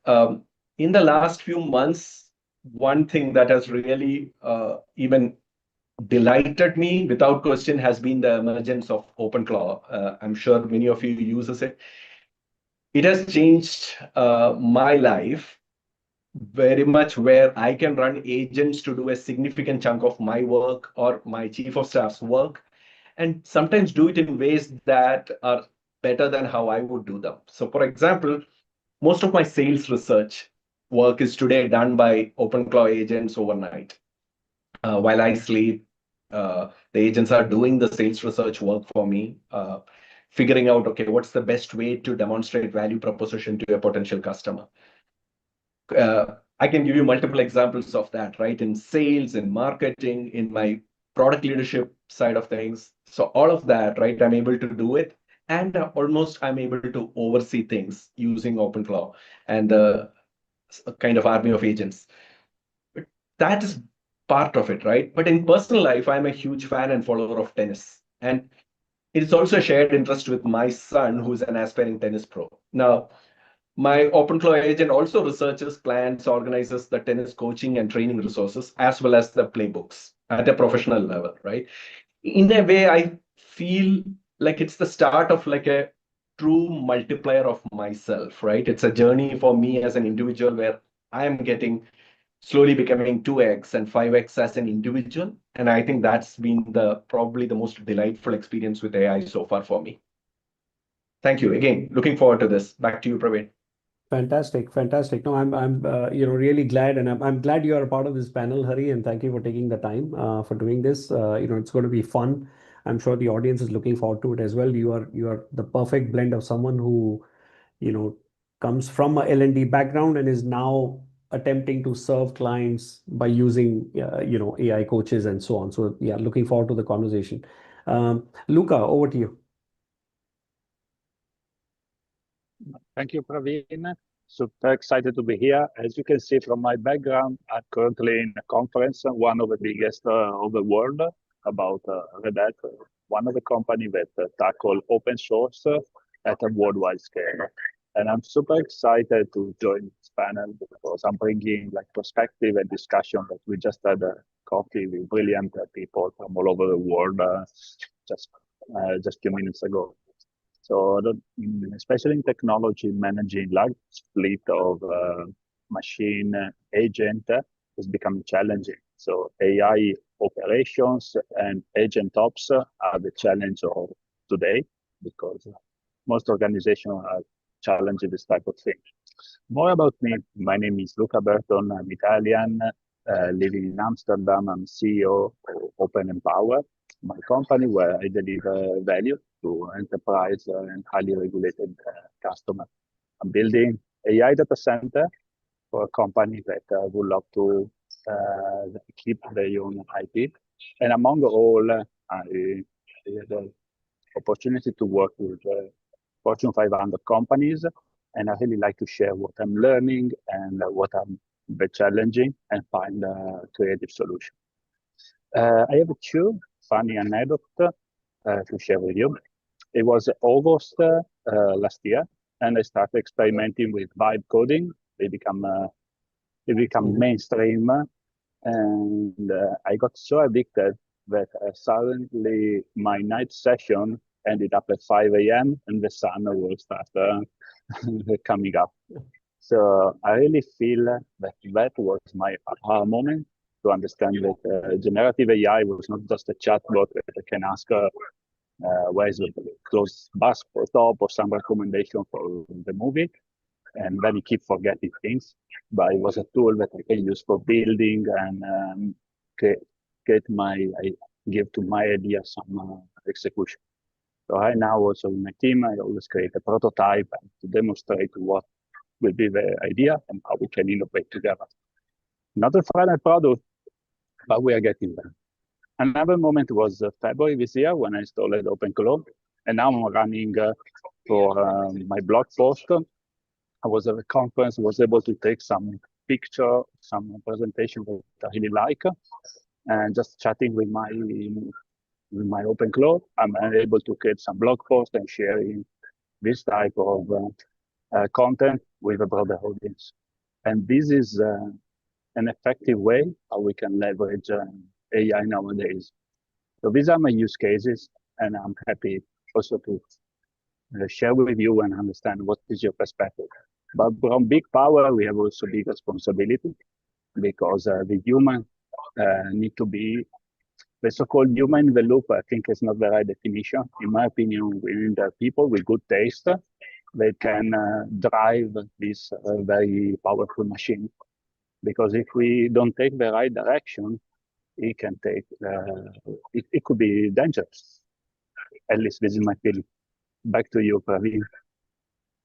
in the last few months, one thing that has really even delighted me without question has been the emergence of OpenClaw. I'm sure many of you uses it. It has changed my life very much, where I can run agents to do a significant chunk of my work or my chief of staff's work, and sometimes do it in ways that are better than how I would do them. So, for example, most of my sales research work is today done by OpenClaw agents overnight. While I sleep, the agents are doing the sales research work for me, figuring out, okay, what's the best way to demonstrate value proposition to a potential customer. I can give you multiple examples of that, right? In sales, in marketing, in my product leadership side of things. So all of that, right? I'm able to do it. And almost I'm able to oversee things using OpenClaw and the kind of army of agents. But that is part of it, right? But in personal life, I'm a huge fan and follower of tennis. And it's also a shared interest with my son, who's an aspiring tennis pro. Now, my OpenClaw agent also researches, plans, organizes the tennis coaching and training resources, as well as the playbooks at a professional level, right? In a way, I feel like it's the start of like a true multiplier of myself, right? It's a journey for me as an individual where I am getting slowly becoming 2x and 5x as an individual. And I think that's been probably the most delightful experience with AI so far for me. Thank you. Again, looking forward to this. Back to you, Praveen. Fantastic, fantastic. No, I'm really glad, and I'm glad you are a part of this panel, Hari, and thank you for taking the time for doing this. It's going to be fun. I'm sure the audience is looking forward to it as well. You are the perfect blend of someone who, comes from a L&D background and is now attempting to serve clients by using AI coaches and so on. So yeah, looking forward to the conversation. Luca, over to you. Thank you, Praveen. Super excited to be here. As you can see from my background, I'm currently in a conference, one of the biggest of the world, about Red Hat, one of the companies that tackle open source at a worldwide scale. And I'm super excited to join this panel because I'm bringing like perspective and discussion that we just had a coffee with brilliant people from all over the world just a few minutes ago. So especially in technology, managing large fleet of machine agent is becoming challenging. So AI operations and agent ops are the challenge of today because most organizations are challenging this type of thing. More about me. My name is Luca Burton. I'm Italian, living in Amsterdam. I'm CEO of Open Empower, my company where I deliver value to enterprise and highly regulated customers. I'm building AI data center for a company that would love to keep their own IP. And among all, I had the opportunity to work with Fortune 500 companies, and I really like to share what I'm learning and what I'm challenging and find a creative solution. I have two funny anecdotes to share with you. It was August last year, and I started experimenting with vibe coding. They become mainstream, and I got so addicted that suddenly my night session ended up at 5 a.m. and the sun will start coming up. So I really feel that was my aha moment to understand that generative AI was not just a chatbot that I can ask where is the close bus stop or some recommendation for the movie, and then you keep forgetting things. But it was a tool that I can use for building and give to my idea some execution. So right now also in my team, I always create a prototype to demonstrate what will be the idea and how we can innovate together. Not a final product, but we are getting there. Another moment was February this year when I installed OpenClaw, and now I'm running for my blog post. I was at a conference, was able to take some picture, some presentation that I really like, and just chatting with my OpenClaw, I'm able to create some blog posts and sharing this type of content with a broader audience. And this is an effective way how we can leverage AI nowadays. So these are my use cases, and I'm happy also to share with you and understand what is your perspective. But from big power, we have also big responsibility, because the human need to be the so-called human in the loop. I think is not the right definition. In my opinion, we need people with good taste. They can drive this very powerful machine. Because if we don't take the right direction, it can take, it could be dangerous. At least this is my feeling. Back to you, Praveen.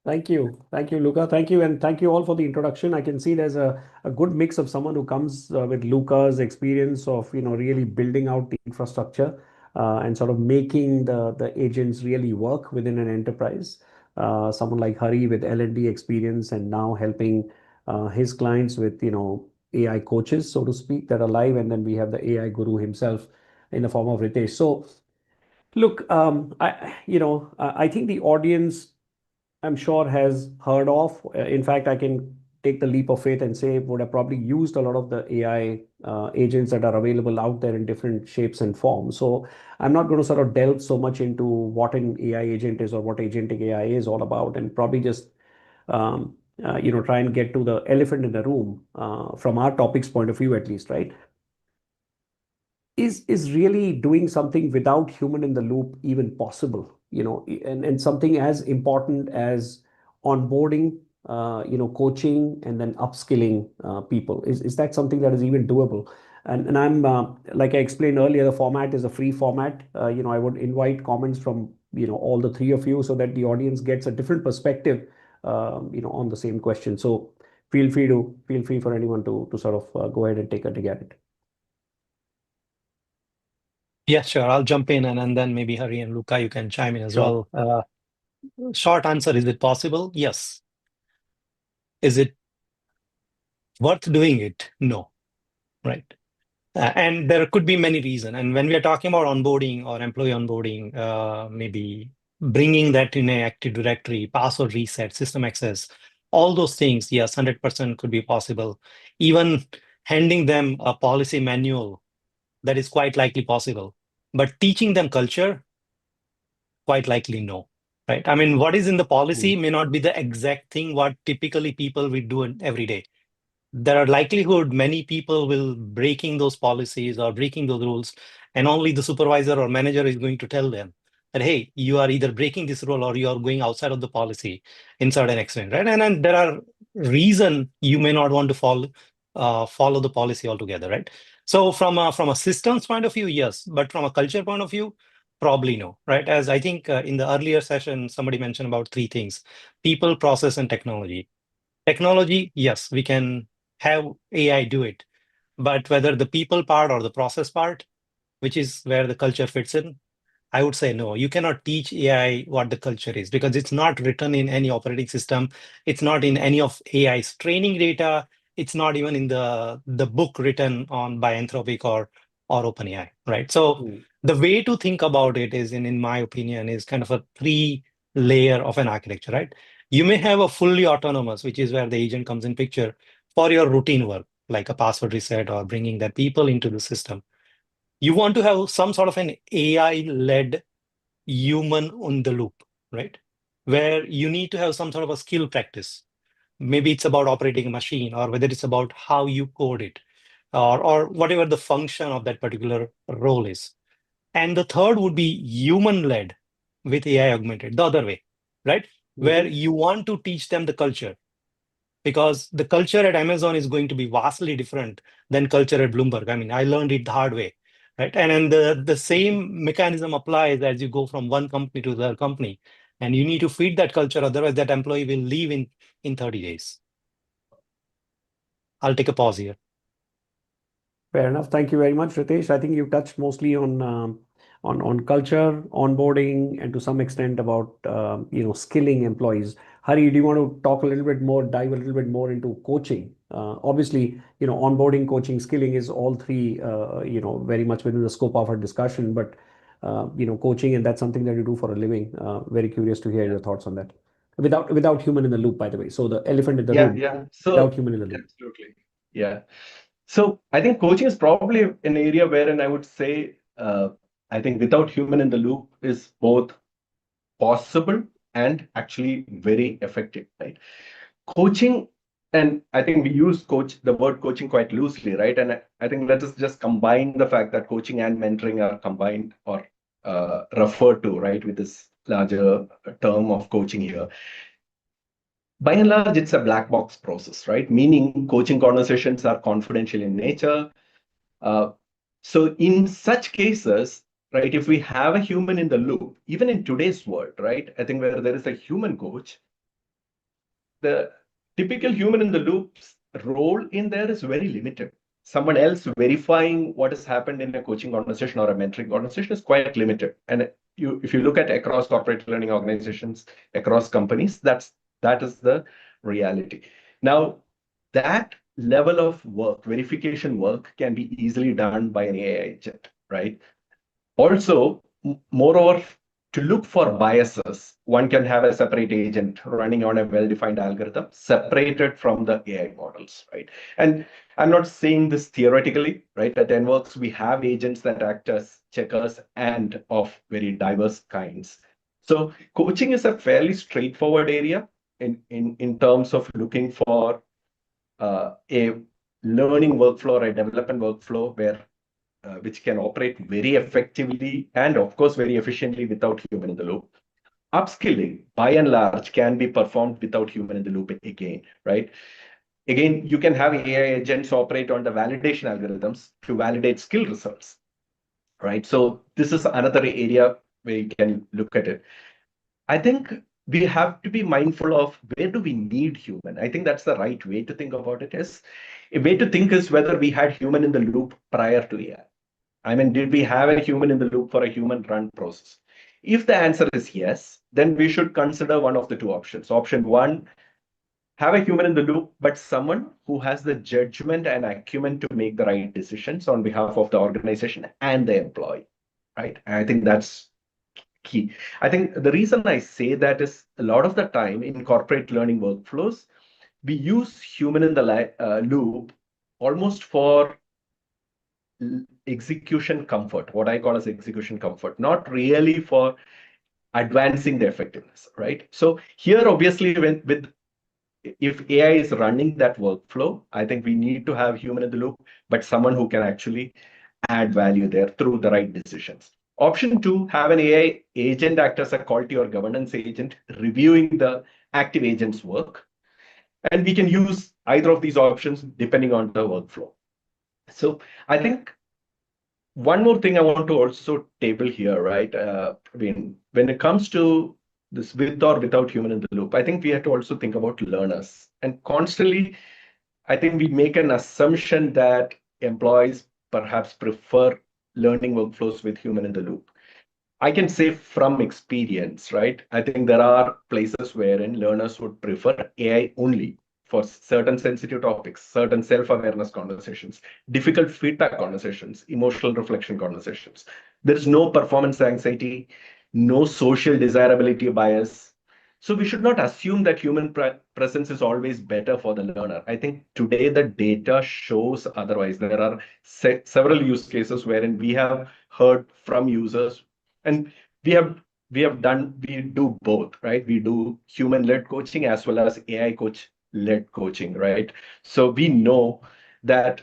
Thank you, Luca. Thank you, and thank you all for the introduction. I can see there's a good mix of someone who comes with Luca's experience of really building out the infrastructure and sort of making the agents really work within an enterprise. Someone like Hari with L&D experience and now helping his clients with AI coaches, so to speak, that are live, and then we have the AI guru himself in the form of Ritesh. So, look, I think the audience, I'm sure, has heard of. In fact, I can take the leap of faith and say would have probably used a lot of the AI agents that are available out there in different shapes and forms. So I'm not going to sort of delve so much into what an AI agent is or what agentic AI is all about, and probably just try and get to the elephant in the room from our topic's point of view, at least, right? Is really doing something without human in the loop even possible? And something as important as onboarding, coaching, and then upskilling people. Is that something that is even doable? And I'm like I explained earlier, the format is a free format. I would invite comments from all the three of you so that the audience gets a different perspective, on the same question. So feel free for anyone to sort of go ahead and take a dig at it. Yeah, sure. I'll jump in, and then maybe Hari and Luca, you can chime in as Sure. well. Short answer, is it possible? Yes. Is it worth doing it? No. Right. And there could be many reasons. And when we are talking about onboarding or employee onboarding, maybe bringing that in an Active Directory, password reset, system access, all those things, yes, 100% could be possible. Even handing them a policy manual, that is quite likely possible. But teaching them culture, quite likely no. Right? I mean, what is in the policy may not be the exact thing what typically people will do every day. There are likelihood many people will breaking those policies or breaking those rules, and only the supervisor or manager is going to tell them that, hey, you are either breaking this rule or you are going outside of the policy in certain extent, right? And then there are reasons you may not want to follow the policy altogether, right? So from a systems point of view, yes, but from a culture point of view, probably no, right? As I think in the earlier session, somebody mentioned about three things: people, process, and technology. Technology, yes, we can have AI do it. But whether the people part or the process part, which is where the culture fits in, I would say no. You cannot teach AI what the culture is because it's not written in any operating system. It's not in any of AI's training data. It's not even in the book written on by Anthropic or OpenAI, right? So the way to think about it is, in my opinion, is kind of a 3-layer of an architecture, right? You may have a fully autonomous, which is where the agent comes in picture for your routine work, like a password reset or bringing the people into the system. You want to have some sort of an AI-led human on the loop, right? Where you need to have some sort of a skill practice. Maybe it's about operating a machine, or whether it's about how you code it, or whatever the function of that particular role is. And the third would be human-led with AI augmented, the other way, right? Where you want to teach them the culture, because the culture at Amazon is going to be vastly different than culture at Bloomberg. I mean, I learned it the hard way, right? And then the same mechanism applies as you go from one company to the other company. And you need to feed that culture, otherwise that employee will leave in 30 days. I'll take a pause here. Fair enough. Thank you very much, Ritesh. I think you touched mostly on culture, onboarding, and to some extent about skilling employees. Hari, do you want to talk a little bit more, dive a little bit more into coaching? Obviously, onboarding, coaching, skilling is all three, very much within the scope of our discussion. But coaching, and that's something that you do for a living. Very curious to hear your thoughts on that. Without human in the loop, by the way. So the elephant in the room. So without human in the loop. absolutely. Yeah. So I think coaching is probably an area wherein I would say, I think without human in the loop is both possible and actually very effective, right? Coaching, and I think we use the word coaching quite loosely, right? And I think let us just combine the fact that coaching and mentoring are combined or referred to, right, with this larger term of coaching here. By and large, it's a black box process, right? Meaning coaching conversations are confidential in nature. So in such cases, right, if we have a human in the loop, even in today's world, right, I think where there is a human coach, the typical human in the loop's role in there is very limited. Someone else verifying what has happened in a coaching conversation or a mentoring conversation is quite limited. And if you look at across corporate learning organizations, across companies, that is the reality. Now, that level of work, verification work, can be easily done by an AI agent, right? Also, moreover, to look for biases, one can have a separate agent running on a well-defined algorithm separated from the AI models, right? And I'm not saying this theoretically, right? At Enworks, we have agents that act as checkers and of very diverse kinds. So coaching is a fairly straightforward area in terms of looking for a learning workflow or a development workflow where which can operate very effectively and, of course, very efficiently without human in the loop. Upskilling, by and large, can be performed without human in the loop again, right? Again, you can have AI agents operate on the validation algorithms to validate skill results, right? So this is another area where you can look at it. I think we have to be mindful of where do we need human. I think that's the right way to think about it. Is a way to think is whether we had human in the loop prior to AI. I mean, did we have a human in the loop for a human run process? If the answer is yes, then we should consider one of the two options. Option one, have a human in the loop, but someone who has the judgment and acumen to make the right decisions on behalf of the organization and the employee, right? And I think that's key. I think the reason I say that is a lot of the time in corporate learning workflows, we use human in the loop almost for execution comfort, what I call as execution comfort, not really for advancing the effectiveness, right? So here, obviously, if AI is running that workflow, I think we need to have human in the loop, but someone who can actually add value there through the right decisions. Option two, have an AI agent act as a quality or governance agent, reviewing the active agent's work. And we can use either of these options depending on the workflow. So I think one more thing I want to also table here, right? When it comes to this with or without human in the loop, I think we have to also think about learners. And constantly, I think we make an assumption that employees perhaps prefer learning workflows with human in the loop. I can say from experience, right? I think there are places wherein learners would prefer AI only for certain sensitive topics, certain self-awareness conversations, difficult feedback conversations, emotional reflection conversations. There is no performance anxiety, no social desirability bias. So we should not assume that human presence is always better for the learner. I think today the data shows otherwise. There are several use cases wherein we have heard from users, and we do both, right? We do human-led coaching as well as AI coach-led coaching, right? So we know that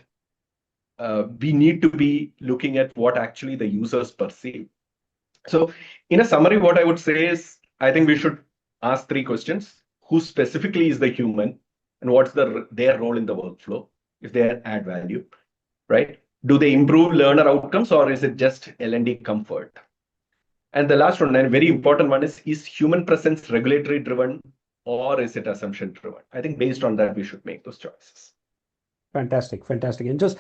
we need to be looking at what actually the users perceive. So in a summary, what I would say is, I think we should ask 3 questions. Who specifically is the human, and what's their role in the workflow, if they add value, right? Do they improve learner outcomes, or is it just L&D comfort? And the last one, and a very important one, is human presence regulatory driven, or is it assumption driven? I think based on that, we should make those choices. Fantastic, fantastic. And just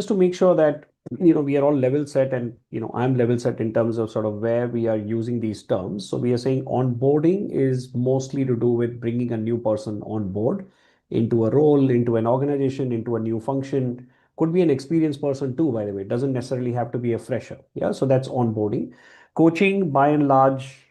to make sure that we are all level set, and I'm level set in terms of sort of where we are using these terms. So we are saying onboarding is mostly to do with bringing a new person on board into a role, into an organization, into a new function. Could be an experienced person too, by the way. It doesn't necessarily have to be a fresher. Yeah, so that's onboarding. Coaching, by and large,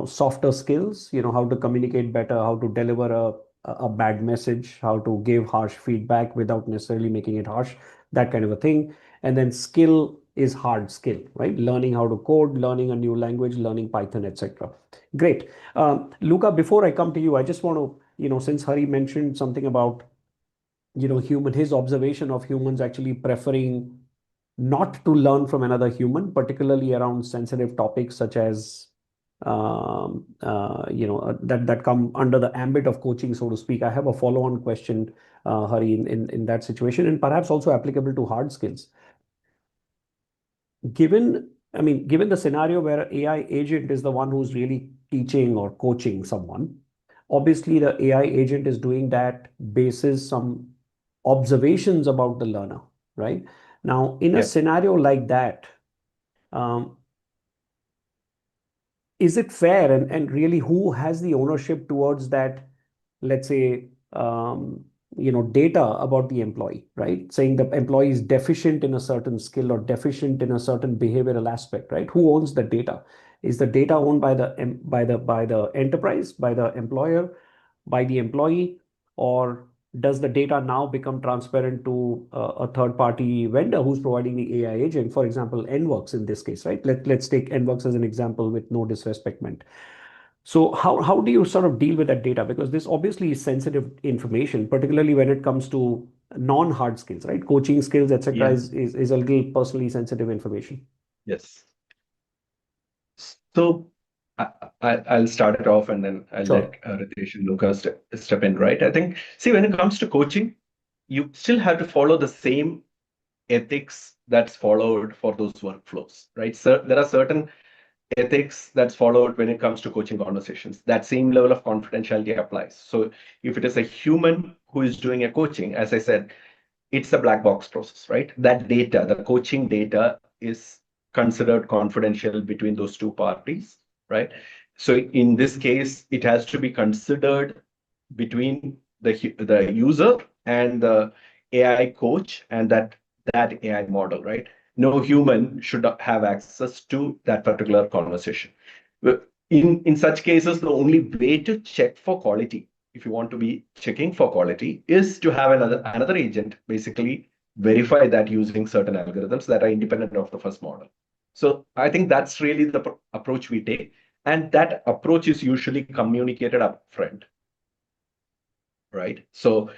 softer skills, how to communicate better, how to deliver a bad message, how to give harsh feedback without necessarily making it harsh, that kind of a thing. And then skill is hard skill, right? Learning how to code, learning a new language, learning Python, etc. Great. Luca, before I come to you, I just want to, since Hari mentioned something about, his observation of humans actually preferring not to learn from another human, particularly around sensitive topics such as that come under the ambit of coaching, so to speak. I have a follow-on question, Hari, in that situation, and perhaps also applicable to hard skills. Given the scenario where AI agent is the one who's really teaching or coaching someone, obviously the AI agent is doing that basis some observations about the learner, right? Now, in a scenario like that, is it fair, and really who has the ownership towards that, let's say, data about the employee, right? Saying the employee is deficient in a certain skill or deficient in a certain behavioral aspect, right? Who owns the data? Is the data owned by the enterprise, by the employer, by the employee, or does the data now become transparent to a third-party vendor who's providing the AI agent? For example, NWorks in this case, right? Let's take NWorks as an example with no disrespect meant. So how do you sort of deal with that data? Because this obviously is sensitive information, particularly when it comes to non-hard skills, right? Coaching skills, etc., is a little personally sensitive information. Yes. So I'll start it off, and then I'll let Ritesh and Luca step in, right? I think, see, when it comes to coaching, you still have to follow the same ethics that's followed for those workflows, right? So there are certain ethics that's followed when it comes to coaching conversations. That same level of confidentiality applies. So if it is a human who is doing a coaching, as I said, it's a black box process, right? That data, the coaching data, is considered confidential between those two parties, right? So in this case, it has to be considered between the user and the AI coach and that AI model, right? No human should have access to that particular conversation. In such cases, the only way to check for quality, if you want to be checking for quality, is to have another agent basically verify that using certain algorithms that are independent of the first model. So I think that's really the approach we take. And that approach is usually communicated upfront, right? So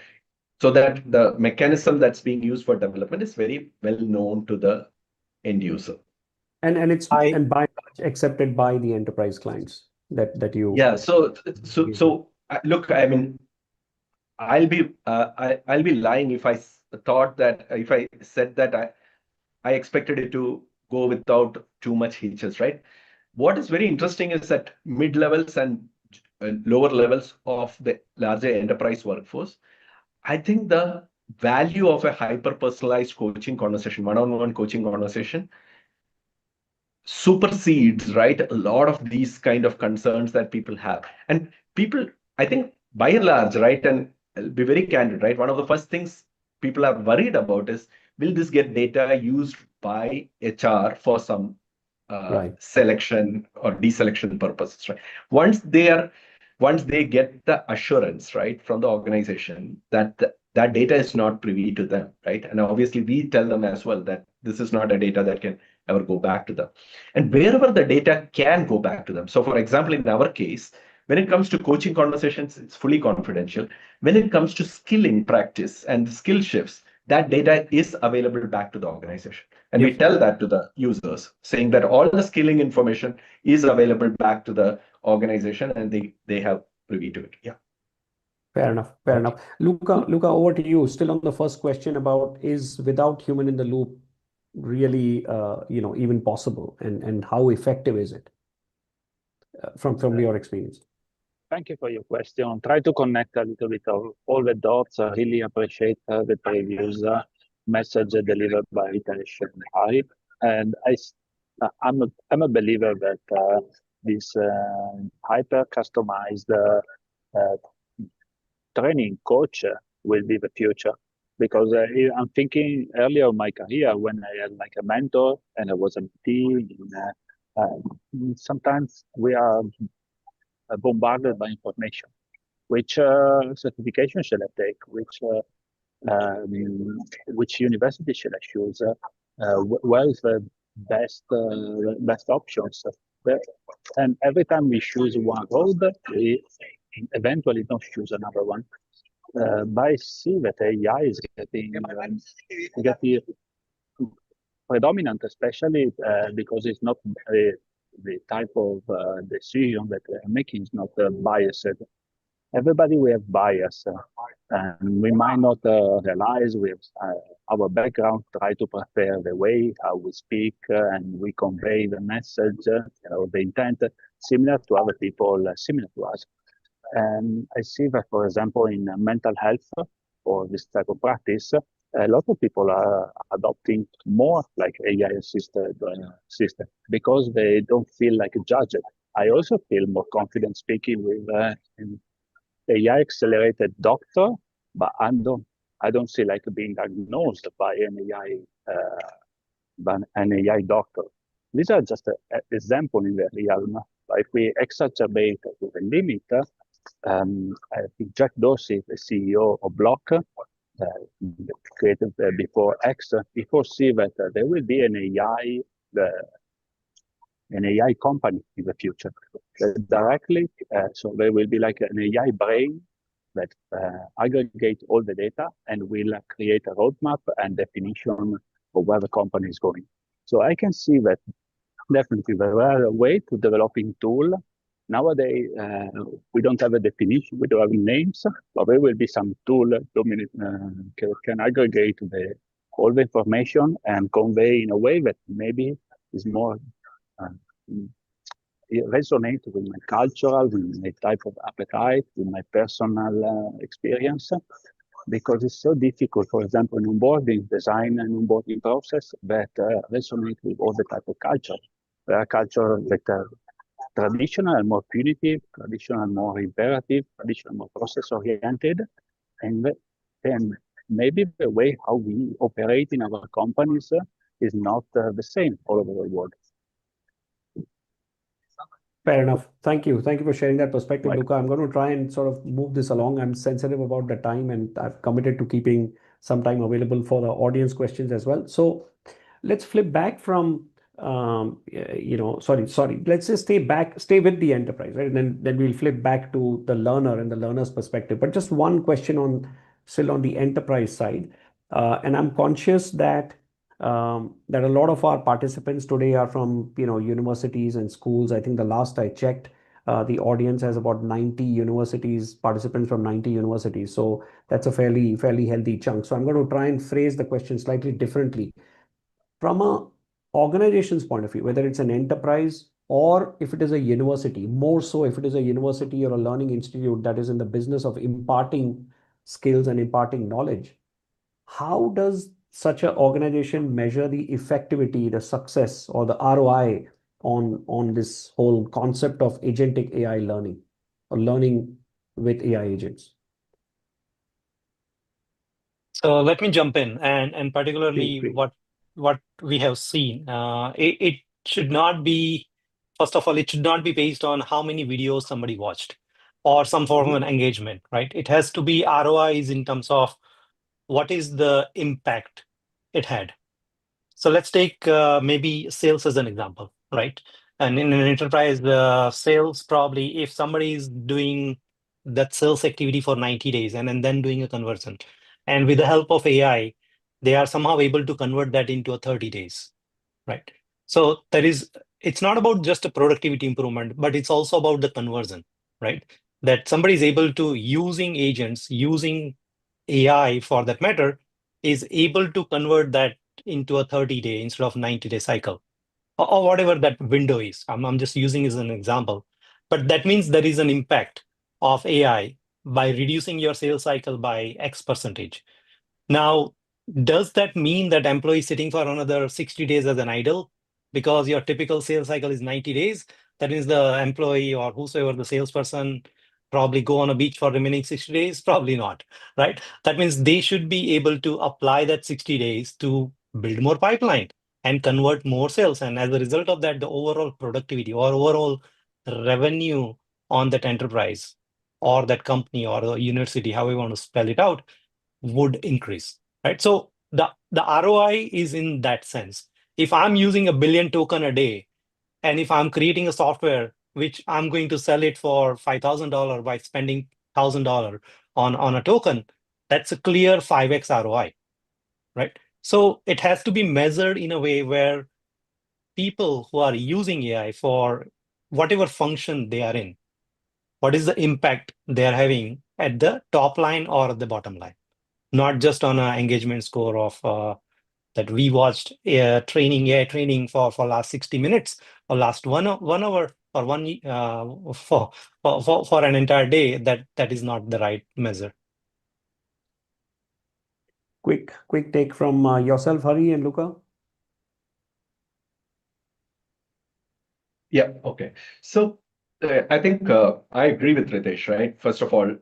that the mechanism that's being used for development is very well known to the end user. And it's by and large accepted by the enterprise clients that you. Yeah. So look, I mean, I'll be lying if I thought that if I said that I expected it to go without too much hitches, right? What is very interesting is that mid levels and lower levels of the larger enterprise workforce, I think the value of a hyper personalized coaching conversation, one-on-one coaching conversation, supersedes, right, a lot of these kind of concerns that people have. And people, I think, by and large, right, and I'll be very candid, right, one of the first things people are worried about is, will this get data used by HR for some Right. selection or deselection purposes, right? Once they get the assurance, right, from the organization that that data is not privy to them, right? And obviously we tell them as well that this is not a data that can ever go back to them. And wherever the data can go back to them. So for example, in our case, when it comes to coaching conversations, it's fully confidential. When it comes to skilling practice and skill shifts, that data is available back to the organization. And we tell that to the users, saying that all the skilling information is available back to the organization and they have privy to it. Yeah. Fair enough. Fair enough. Luca, over to you. Still on the first question about, is without human in the loop really even possible, and how effective is it from your experience? Thank you for your question. Try to connect a little bit of all the dots. I really appreciate the previous message delivered by Hitesh and Hari. And I'm a believer that this hyper customized training coach will be the future. Because I'm thinking earlier in my career when I had like a mentor and I was a team. Sometimes we are bombarded by information. Which certification shall I take? Which university shall I choose? Where is the best options? And every time we choose one road, we eventually don't choose another one. But I see that AI is getting predominant, especially because it's not the type of decision that they're making is not biased. Everybody we have bias, and we might not realize we have our background try to prepare the way how we speak and we convey the message, the intent, similar to other people, similar to us. And I see that, for example, in mental health or this type of practice, a lot of people are adopting more like AI assisted system because they don't feel like judged. I also feel more confident speaking with AI accelerated doctor, but I don't see like being diagnosed by an AI doctor. These are just an example in the realm. But if we exacerbate to the limit, I think Jack Dorsey, the CEO of Block, created before X, he foresee that there will be an AI company in the future directly. So there will be like an AI brain that aggregate all the data and will create a roadmap and definition of where the company is going. So I can see that definitely there are a way to developing tool. Nowadays, we don't have a definition, we don't have names, but there will be some tool can aggregate all the information and convey in a way that maybe is more resonate with my cultural, with my type of appetite, with my personal experience, because it's so difficult, for example, in onboarding, design and onboarding process that resonate with all the type of culture. There are culture that are traditional and more punitive, traditional more imperative, traditional more process-oriented, and then maybe the way how we operate in our companies is not the same all over the world. Fair enough. Thank you. Thank you for sharing that perspective, Luca. I'm going to try and sort of move this along. I'm sensitive about the time, and I've committed to keeping some time available for the audience questions as well. So let's flip back from, sorry. Let's just stay with the enterprise, right? And then we'll flip back to the learner and the learner's perspective. But just one question still on the enterprise side. And I'm conscious that a lot of our participants today are from universities and schools. I think the last I checked, the audience has about 90 universities, participants from 90 universities. So that's a fairly healthy chunk. So I'm going to try and phrase the question slightly differently. From a organization's point of view, whether it's an enterprise or if it is a university, more so if it is a university or a learning institute that is in the business of imparting skills and imparting knowledge, how does such an organization measure the effectivity, the success, or the ROI on this whole concept of agentic AI learning or learning with AI agents? So let me jump in, and Feel particularly free. what we have seen. It should not be, first of all, it should not be based on how many videos somebody watched or some form of an engagement, right? It has to be ROIs in terms of what is the impact it had. So let's take maybe sales as an example, right? And in an enterprise, sales, probably if somebody is doing that sales activity for 90 days and then doing a conversion, and with the help of AI, they are somehow able to convert that into a 30 days, right? So it's not about just a productivity improvement, but it's also about the conversion, right? That somebody is able to, using agents, using AI for that matter, is able to convert that into a 30-day instead of 90-day cycle, or whatever that window is. I'm just using as an example. But that means there is an impact of AI by reducing your sales cycle by X percentage. Now, does that mean that employee is sitting for another 60 days as an idle? Because your typical sales cycle is 90 days. That means the employee or whosoever the salesperson probably go on a beach for remaining 60 days? Probably not, right? That means they should be able to apply that 60 days to build more pipeline and convert more sales. And as a result of that, the overall productivity or overall revenue on that enterprise or that company or the university, however you want to spell it out, would increase, right? So the ROI is in that sense. If I'm using 1 billion token a day, and if I'm creating a software which I'm going to sell it for $5,000 by spending $1,000 on a token, that's a clear 5x ROI, right? So it has to be measured in a way where people who are using AI for whatever function they are in, what is the impact they are having at the top line or the bottom line, not just on an engagement score of that we watched AI training for last 60 minutes or last 1 hour or for an entire day. That is not the right measure. Quick take from yourself, Hari and Luca. Yeah, okay. So I think I agree with Ritesh, right? First of all,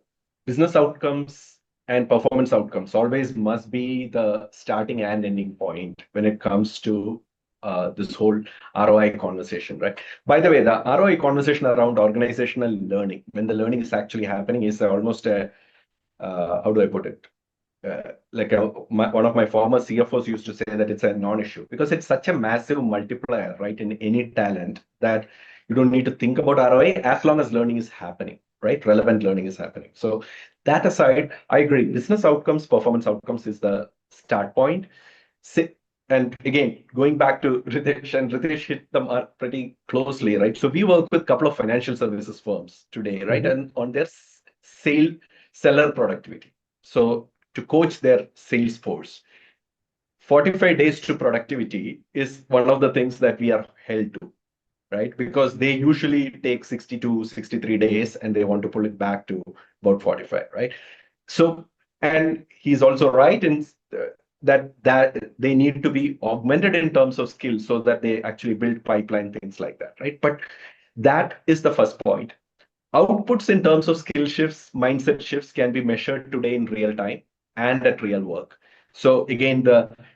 business outcomes and performance outcomes always must be the starting and ending point when it comes to this whole ROI conversation, right? By the way, the ROI conversation around organizational learning, when the learning is actually happening, is almost a, how do I put it? One of my former CFOs used to say that it's a non-issue because it's such a massive multiplier, right, in any talent that you don't need to think about ROI as long as learning is happening, right? Relevant learning is happening. So that aside, I agree. Business outcomes, performance outcomes is the start point. And again, going back to Ritesh, and Ritesh hit them up pretty closely, right? So we work with a couple of financial services firms today, right? And on their seller productivity. So to coach their sales force, 45 days to productivity is one of the things that we are held to, right? Because they usually take 60 to 63 days and they want to pull it back to about 45, right? So, and he's also right in that they need to be augmented in terms of skills so that they actually build pipeline, things like that, right? But that is the first point. Outputs in terms of skill shifts, mindset shifts can be measured today in real time and at real work. So again,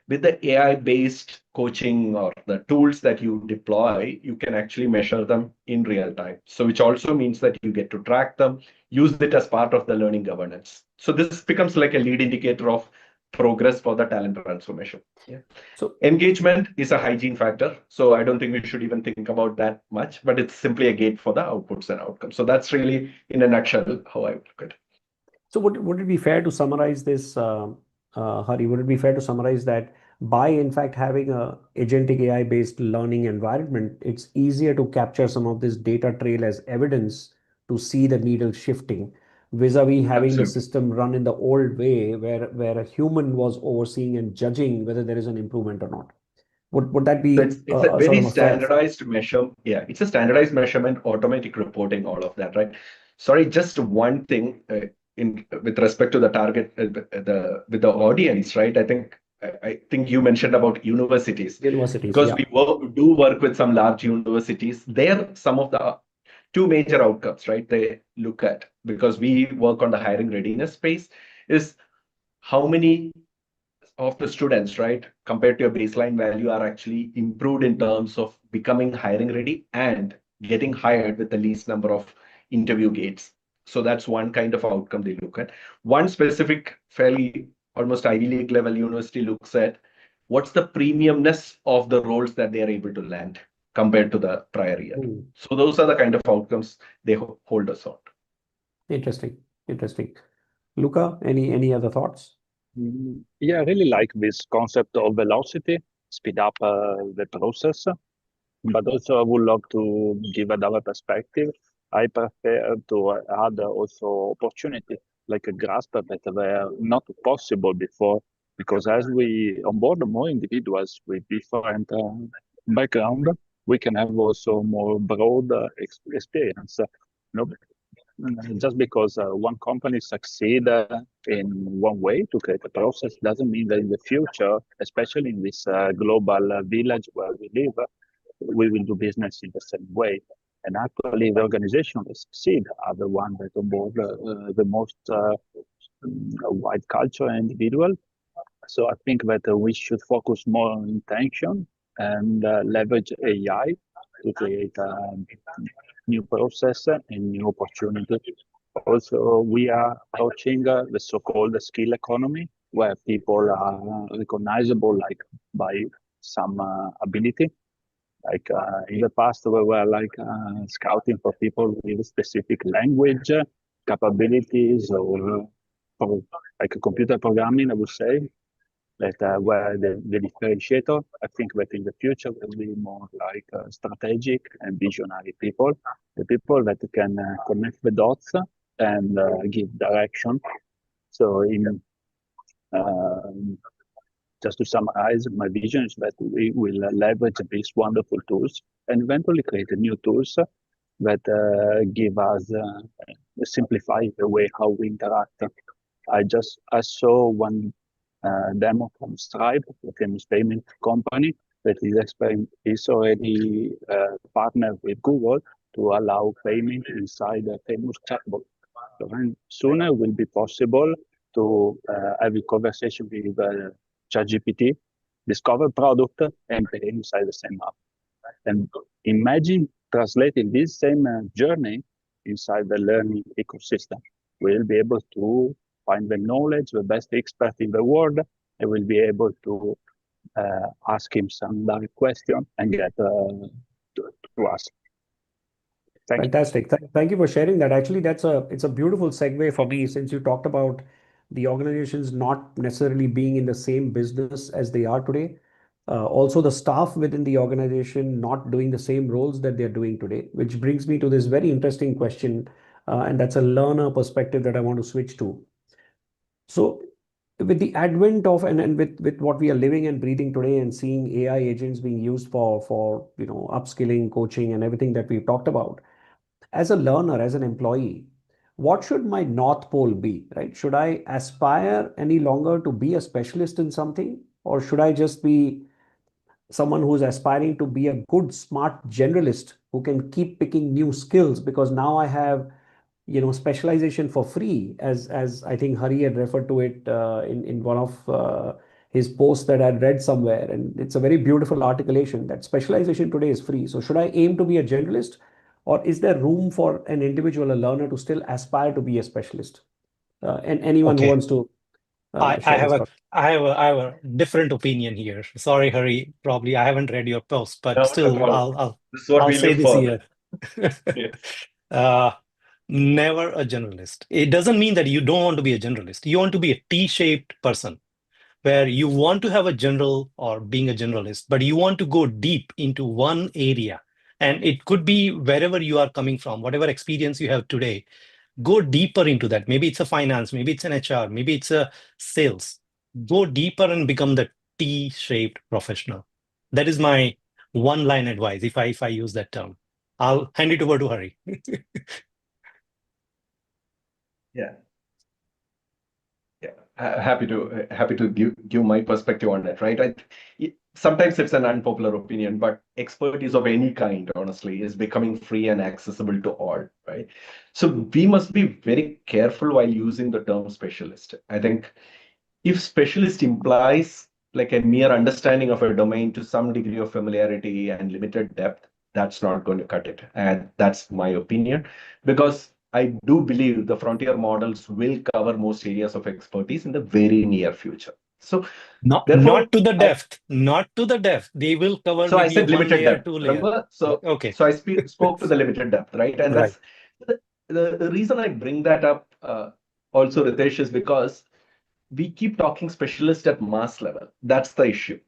with the AI-based coaching or the tools that you deploy, you can actually measure them in real time. So which also means that you get to track them, use it as part of the learning governance. So this becomes like a lead indicator of progress for the talent transformation. Yeah. So engagement is a hygiene factor. So I don't think we should even think about that much, but it's simply a gate for the outputs and outcomes. So that's really, in a nutshell, how I would look at it. So would it be fair to summarize this, Hari? Would it be fair to summarize that by in fact having a agentic AI based learning environment, it's easier to capture some of this data trail as evidence to see the needle shifting vis-a-vis having the system run in the old way where a human was overseeing and judging whether there is an improvement or not? Would that be it's a very sort of a standardized measure? Yeah, it's a standardized measurement, automatic reporting, all of that, right? Sorry, just one thing with respect to the target with the audience, right? I think I think you mentioned about universities. Universities, Because yeah. we do work with some large universities. There, some of the two major outcomes, right, they look at, because we work on the hiring readiness space, is how many of the students, right, compared to a baseline value, are actually improved in terms of becoming hiring ready and getting hired with the least number of interview gates. So that's one kind of outcome they look at. One specific, fairly almost Ivy League level university looks at what's the premiumness of the roles that they are able to land compared to the prior year. So those are the kind of outcomes they hold us on. Interesting. Interesting. Luca, any other thoughts? Yeah, I really like this concept of velocity, speed up the process, but also I would love to give another perspective. I prefer to add also opportunity, like a grasp that were not possible before, because as we onboard more individuals with different background, we can have also more broad experience. Just because one company succeed in one way to create a process doesn't mean that in the future, especially in this global village where we live, we will do business in the same way. And actually, the organization that succeed are the ones that onboard the most wide culture and individual. So I think that we should focus more on intention and leverage AI to create new process and new opportunity. Also, we are approaching the so-called skill economy, where people are recognizable like by some ability. Like in the past, we were like scouting for people with specific language capabilities or like computer programming, I would say, that were the differentiator. I think that in the future will be more like strategic and visionary people, the people that can connect the dots and give direction. So in just to summarize, my vision is that we will leverage these wonderful tools and eventually create new tools that give us simplify the way how we interact. I saw one demo from Stripe, a famous payment company that is already partnered with Google to allow payment inside a famous chatbot. So soon it will be possible to have a conversation with ChatGPT, discover product, and pay inside the same app. And imagine translating this same journey inside the learning ecosystem. We'll be able to find the knowledge, the best expert in the world, and we'll be able to ask him some direct question and get to us. Fantastic. Thank you for sharing that. Actually, it's a beautiful segue for me, since you talked about the organizations not necessarily being in the same business as they are today. Also, the staff within the organization not doing the same roles that they're doing today, which brings me to this very interesting question, and that's a learner perspective that I want to switch to. So, with the advent of and with what we are living and breathing today, and seeing AI agents being used for upskilling, coaching, and everything that we've talked about, as a learner, as an employee, what should my North Pole be, right? Should I aspire any longer to be a specialist in something, or should I just be someone who's aspiring to be a good, smart generalist who can keep picking new skills? Because now I have, specialization for free, as I think Hari had referred to it in one of his posts that I'd read somewhere, and it's a very beautiful articulation that specialization today is free. So should I aim to be a generalist, or is there room for an individual, a learner, to still aspire to be a specialist? And anyone who wants to I share have his a thoughts. I have a different opinion here. Sorry, Hari. Probably I haven't read your post, but No, still, this is what I'll we say live this for. here. Yes. Never a generalist. It doesn't mean that you don't want to be a generalist. You want to be a T-shaped person, where you want to have a general or being a generalist, but you want to go deep into one area. And it could be wherever you are coming from, whatever experience you have today, go deeper into that. Maybe it's a finance, maybe it's an HR, maybe it's a sales. Go deeper and become the T-shaped professional. That is my one-line advice, if I use that term. I'll hand it over to Hari. Yeah. Happy to give my perspective on that, right? Sometimes it's an unpopular opinion, but expertise of any kind, honestly, is becoming free and accessible to all, right? So we must be very careful while using the term specialist. I think if specialist implies like a mere understanding of a domain to some degree of familiarity and limited depth, that's not going to cut it. And that's my opinion, because I do believe the frontier models will cover most areas of expertise in the very near future. So Not therefore, to the depth, not to the depth. They will cover so I maybe a said one limited layer, depth. 2 layer. Remember? So Okay. I spoke to the limited depth, right? And Right. that's the reason I bring that up also, Ritesh, is because we keep talking specialist at mass level. That's the issue.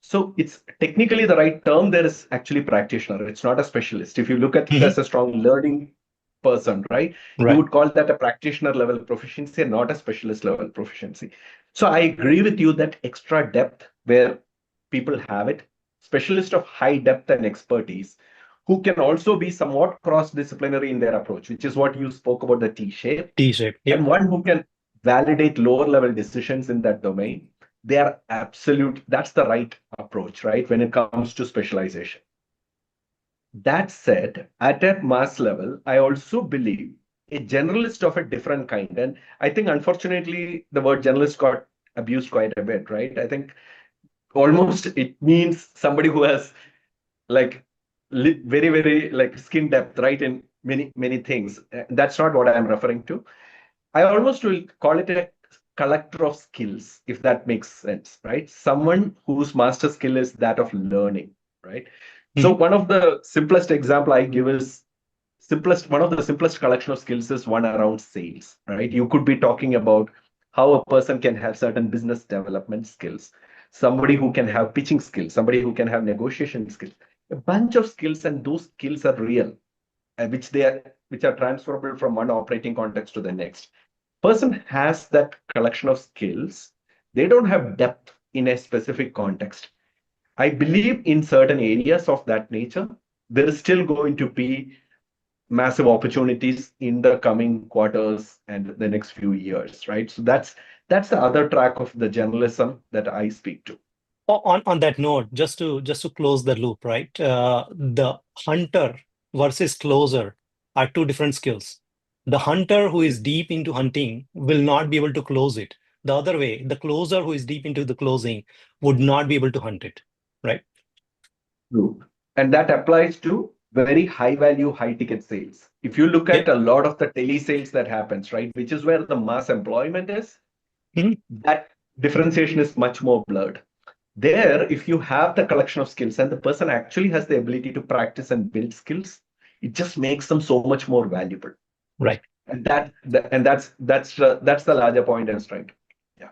So it's technically the right term. There is actually practitioner. It's not a specialist. If you look at it as a strong learning person, right? You Right. would call that a practitioner level proficiency and not a specialist level proficiency. So I agree with you that extra depth where people have it, specialist of high depth and expertise, who can also be somewhat cross-disciplinary in their approach, which is what you spoke about, the T-shape. T-shape. Yep. And one who can validate lower level decisions in that domain. They are that's the right approach, right? When it comes to specialization. That said, at a mass level, I also believe a generalist of a different kind. And I think, unfortunately, the word generalist got abused quite a bit, right? I think almost it means somebody who has like very, very like skin depth, right? In many things. That's not what I'm referring to. I almost will call it a collector of skills, if that makes sense, right? Someone whose master skill is that of learning, right? So one of the simplest example I give is one of the simplest collection of skills is one around sales, right? You could be talking about how a person can have certain business development skills, somebody who can have pitching skills, somebody who can have negotiation skills, a bunch of skills, and those skills are real, which are transferable from one operating context to the next. Person has that collection of skills. They don't have depth in a specific context. I believe in certain areas of that nature, there is still going to be massive opportunities in the coming quarters and the next few years, right? So that's the other track of the journalism that I speak to. On that note, just to close the loop, right? The hunter versus closer are two different skills. The hunter who is deep into hunting will not be able to close it. The other way, the closer who is deep into the closing would not be able to hunt it, right? True. And that applies to very high value, high ticket sales. If you look at a lot of the telesales that happens, right, which is where the mass employment is, that differentiation is much more blurred. There, if you have the collection of skills and the person actually has the ability to practice and build skills, it just makes them so much more valuable. Right. And that's the larger point and strength. Yeah.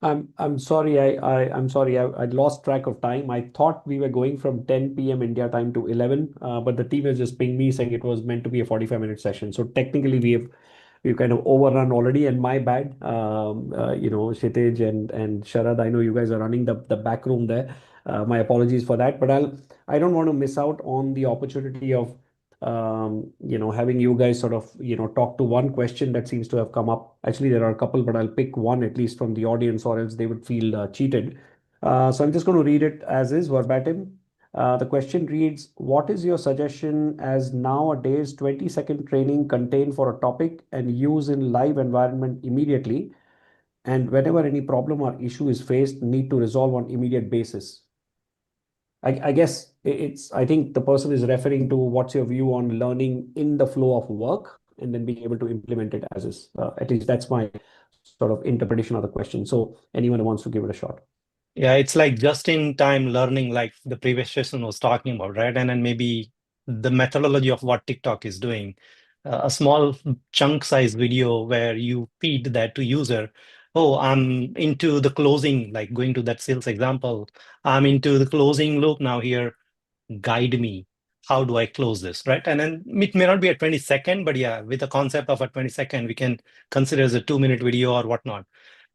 I'm sorry. I'm sorry. I lost track of time. I thought we were going from 10 p.m. India time to 11, but the team has just pinged me saying it was meant to be a 45-minute session. So technically, we've kind of overrun already, and my bad. Kshitij and Sharad, I know you guys are running the back room there. My apologies for that, but I don't want to miss out on the opportunity of having you guys sort of talk to one question that seems to have come up. Actually, there are a couple, but I'll pick one at least from the audience, or else they would feel cheated. So I'm just going to read it as is verbatim. The question reads, what is your suggestion as nowadays 20-second training contained for a topic and use in live environment immediately? And whenever any problem or issue is faced, need to resolve on immediate basis. I guess I think the person is referring to what's your view on learning in the flow of work and then being able to implement it as is. At least that's my sort of interpretation of the question. So anyone who wants to give it a shot. Yeah, it's like just-in-time learning, like the previous session was talking about, right? And then maybe the methodology of what TikTok is doing, a small chunk-size video where you feed that to user. Oh, I'm into the closing, like going to that sales example. I'm into the closing loop now here. Guide me. How do I close this, right? And then it may not be a 20-second, but yeah, with the concept of a 20-second, we can consider as a 2-minute video or whatnot.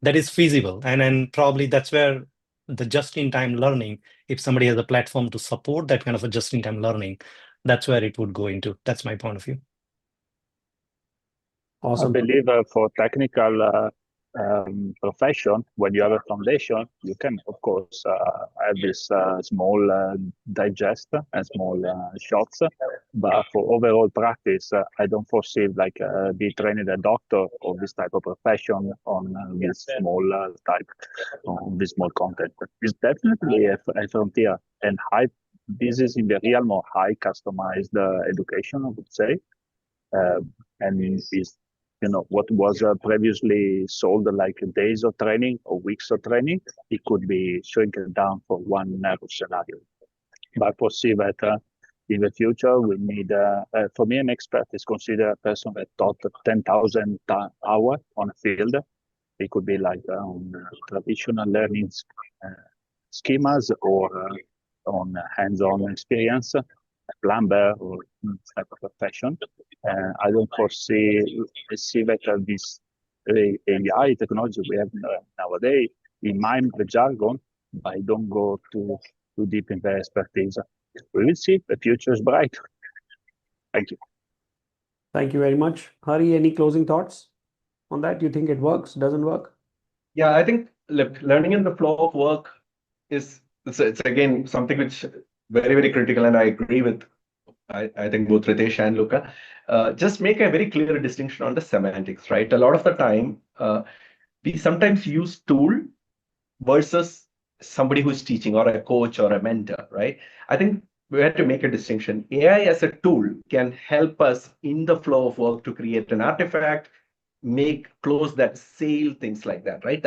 That is feasible. And then probably that's where the just-in-time learning, if somebody has a platform to support that kind of a just-in-time learning, that's where it would go into. That's my point of view. Awesome. I believe for technical profession, when you have a foundation, you can, of course, have this small digest and small shots. But for overall practice, I don't foresee like be training a doctor of this type of profession on this small type, on this small content. It's definitely a frontier, and high. This is in the realm of high customized education, I would say, and is what was previously sold like days of training or weeks of training, it could be shrinking down for one scenario. But I foresee that in the future we need, for me, an expert is considered a person that taught 10,000 hours on a field. It could be like on traditional learning schemas or on hands-on experience, a plumber or type of profession. I don't see that this AI technology we have nowadays, it mime the jargon, but I don't go too deep in the expertise. We will see. The future is bright. Thank you. Thank you very much. Hari, any closing thoughts on that? You think it works, doesn't work? Yeah, I think learning in the flow of work it's again something which very, very critical, and I agree with I think both Ritesh and Luca. Just make a very clear distinction on the semantics, right? A lot of the time, we sometimes use tool versus somebody who's teaching or a coach or a mentor, right? I think we have to make a distinction. AI as a tool can help us in the flow of work to create an artifact, close that sale, things like that, right?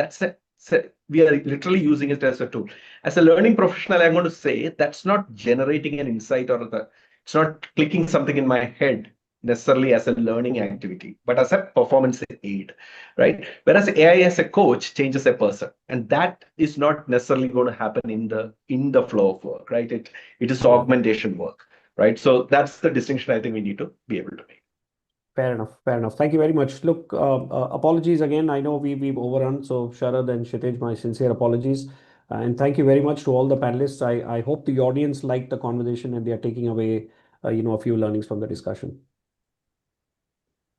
We are literally using it as a tool. As a learning professional, I'm going to say that's not generating an insight it's not clicking something in my head necessarily as a learning activity, but as a performance aid, right? Whereas AI as a coach changes a person, and that is not necessarily going to happen in the flow of work, right? It is augmentation work, right? So that's the distinction I think we need to be able to make. Fair enough. Fair enough. Thank you very much. Look, apologies again. I know we've overrun. So Sharad and Kshitij, my sincere apologies. And thank you very much to all the panelists. I hope the audience liked the conversation and they are taking away, a few learnings from the discussion.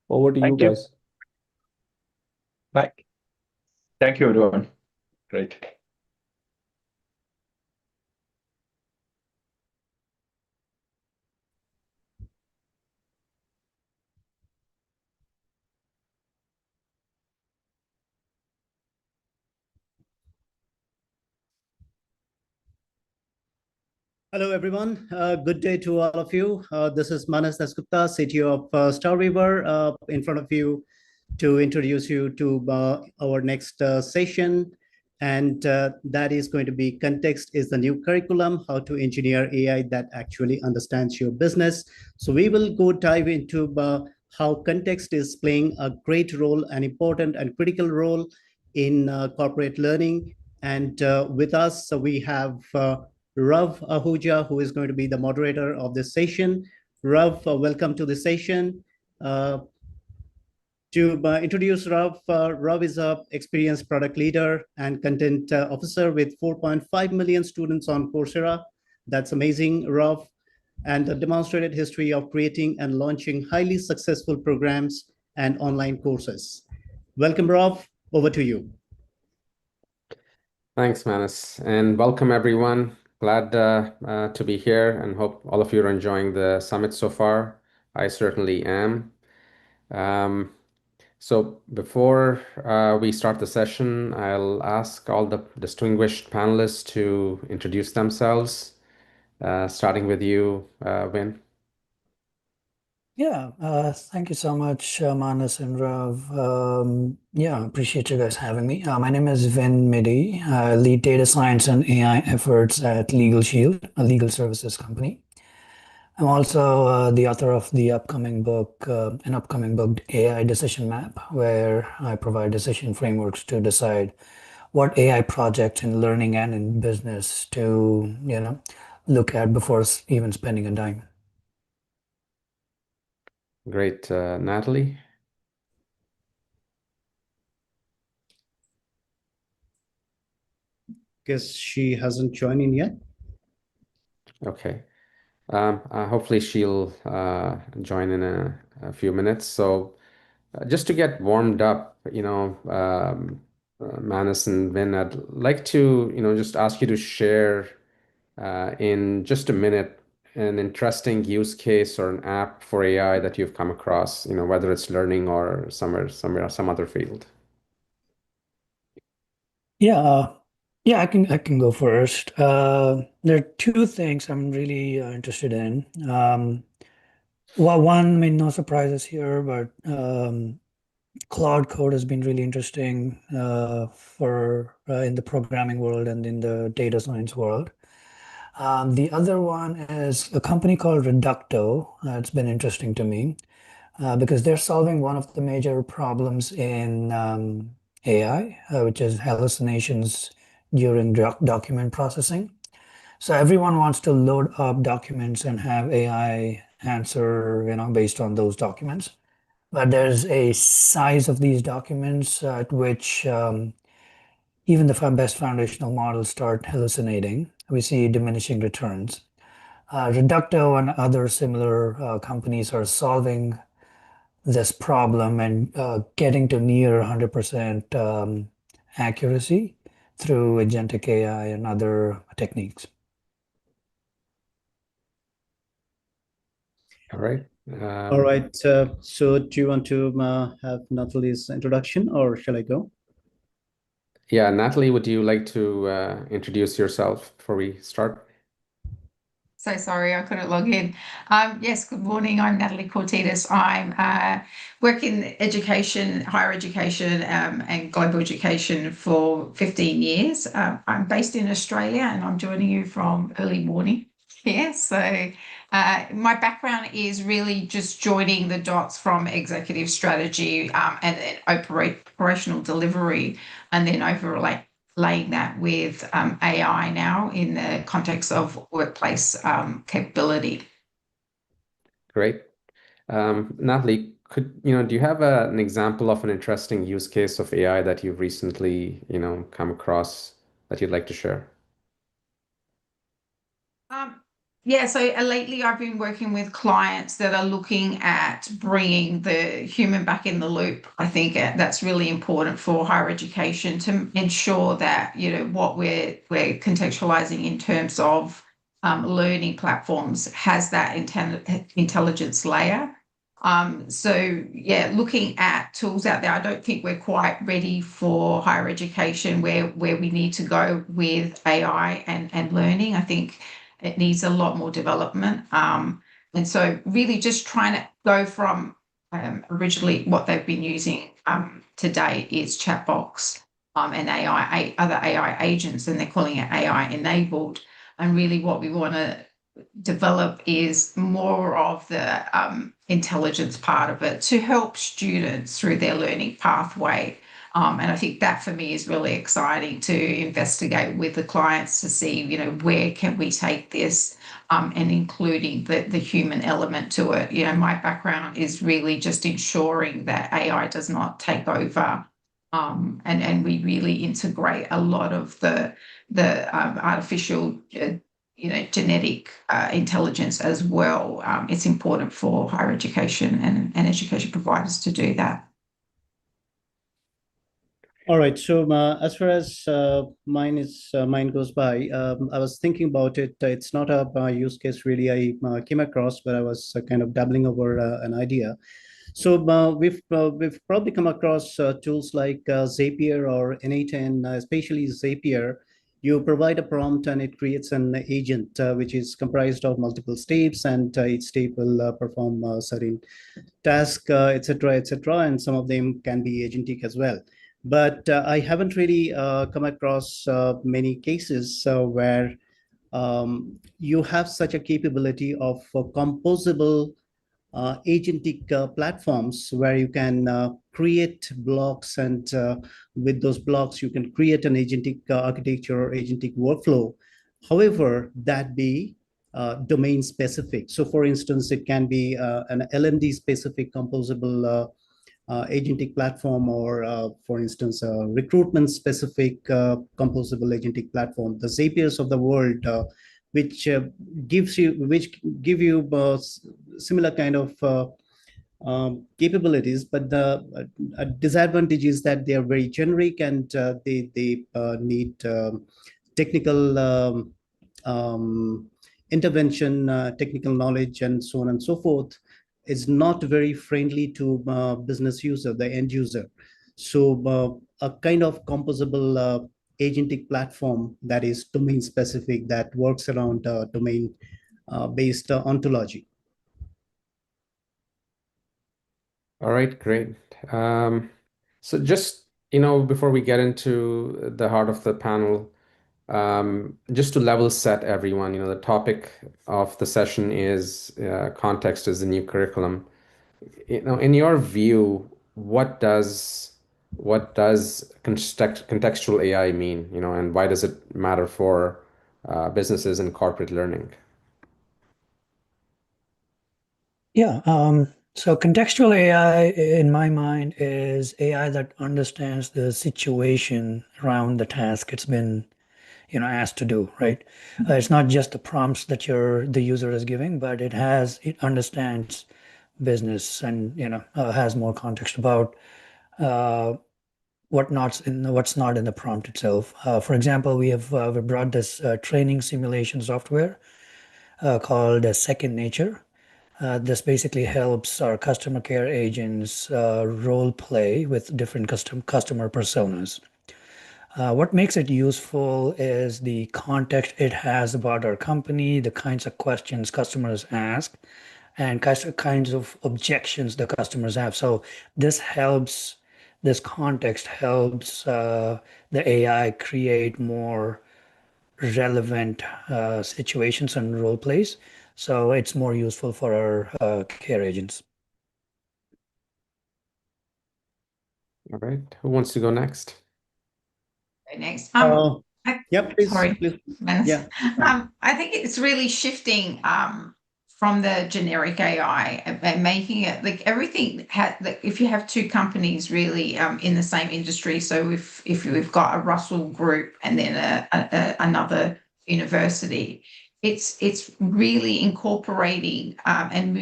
Over to you guys. Bye. Thank you, everyone. Great. Hello, everyone. Good day to all of you. This is Manas Dasgupta, CTO of Starweaver, in front of you to introduce you to our next session. And that is going to be Context is the New Curriculum, How to Engineer AI that Actually Understands Your Business. So we will go dive into how context is playing a great role, an important and critical role in corporate learning. And with us, we have Rav Ahuja, who is going to be the moderator of this session. Rav, welcome to the session. To introduce Rav, Rav is an experienced product leader and content officer with 4.5 million students on Coursera. That's amazing, Rav. And a demonstrated history of creating and launching highly successful programs and online courses. Welcome, Rav. Over to you. Thanks, Manas, and welcome everyone. Glad to be here and hope all of you are enjoying the summit so far. I certainly am. So before we start the session, I'll ask all the distinguished panelists to introduce themselves, starting with you, Vin. Yeah, thank you so much, Manas and Rav. Yeah, appreciate you guys having me. My name is Vin Midi. I lead data science and AI efforts at Legal Shield, a legal services company. I'm also the author of an upcoming book, AI Decision Map, where I provide decision frameworks to decide what AI projects in learning and in business to, look at before even spending a dime. Great. Natalie? Guess she hasn't joined in yet. Okay. Hopefully she'll join in a few minutes. So just to get warmed up, Manas and Vin, I'd like to, just ask you to share in just a minute an interesting use case or an app for AI that you've come across, whether it's learning or some other field. Yeah, yeah, I can go first. There are two things I'm really interested in. Well, one, I mean, no surprises here, but Cloud Code has been really interesting for in the programming world and in the data science world. The other one is a company called Reducto. It's been interesting to me because they're solving one of the major problems in AI, which is hallucinations during document processing. So everyone wants to load up documents and have AI answer, based on those documents. But there's a size of these documents at which even the best foundational models start hallucinating. We see diminishing returns. Reducto and other similar companies are solving this problem and getting to near 100% accuracy through agentic AI and other techniques. All right. All right. So do you want to have Natalie's introduction, or shall I go? Yeah, Natalie, would you like to introduce yourself before we start? So sorry, I couldn't log in. Yes, good morning. I'm Natalie Cortitas. I'm work in education, higher education, and global education for 15 years. I'm based in Australia, and I'm joining you from early morning here. So my background is really just joining the dots from executive strategy and then operational delivery, and then overlaying that with AI now in the context of workplace capability. Great. Natalie, do you have an example of an interesting use case of AI that you've recently, come across that you'd like to share? Yeah, so lately I've been working with clients that are looking at bringing the human back in the loop. I think that's really important for higher education to ensure that, what we're contextualizing in terms of learning platforms has that intelligence layer. So yeah, looking at tools out there, I don't think we're quite ready for higher education where we need to go with AI and learning. I think it needs a lot more development. And so really just trying to go from originally what they've been using today is chatbox and other AI agents, and they're calling it AI enabled. And really what we want to develop is more of the intelligence part of it to help students through their learning pathway. And I think that for me is really exciting to investigate with the clients to see, where can we take this and including the human element to it. My background is really just ensuring that AI does not take over and we really integrate a lot of the artificial genetic intelligence as well. It's important for higher education and education providers to do that. All right. So as far as mine goes by, I was thinking about it. It's not a use case really I came across, but I was kind of dabbling over an idea. So we've probably come across tools like Zapier or N8N, especially Zapier. You provide a prompt and it creates an agent which is comprised of multiple steps, and each step will perform certain tasks, etc., etc. And some of them can be agentic as well. But I haven't really come across many cases where you have such a capability of composable agentic platforms where you can create blocks, and with those blocks you can create an agentic architecture or agentic workflow. However, that be domain specific. So for instance, it can be an LMD specific composable agentic platform, or for instance, a recruitment specific composable agentic platform. The Zapiers of the world, which give you similar kind of capabilities, but the disadvantage is that they are very generic and they need technical intervention, technical knowledge, and so on and so forth. Is not very friendly to business user, the end user. So a kind of composable agentic platform that is domain specific, that works around domain based ontology. All right, great. So just, before we get into the heart of the panel, just to level set everyone, the topic of the session is context is the new curriculum. In your view, what does contextual AI mean, and why does it matter for businesses and corporate learning? Yeah. So contextual AI, in my mind, is AI that understands the situation around the task it's been, asked to do, right? It's not just the prompts that the user is giving, but it understands business and, has more context about what's not in the prompt itself. For example, we brought this training simulation software called Second Nature. This basically helps our customer care agents role play with different customer personas. What makes it useful is the context it has about our company, the kinds of questions customers ask, and kinds of objections the customers have. So this context helps the AI create more relevant situations and role plays. So it's more useful for our care agents. All right. Who wants to go next? Next. Yeah, please. Sorry. Please. Yeah. I think it's really shifting from the generic AI and making it like everything like if you have two companies really in the same industry. So if we've got a Russell Group and then another university, it's really incorporating and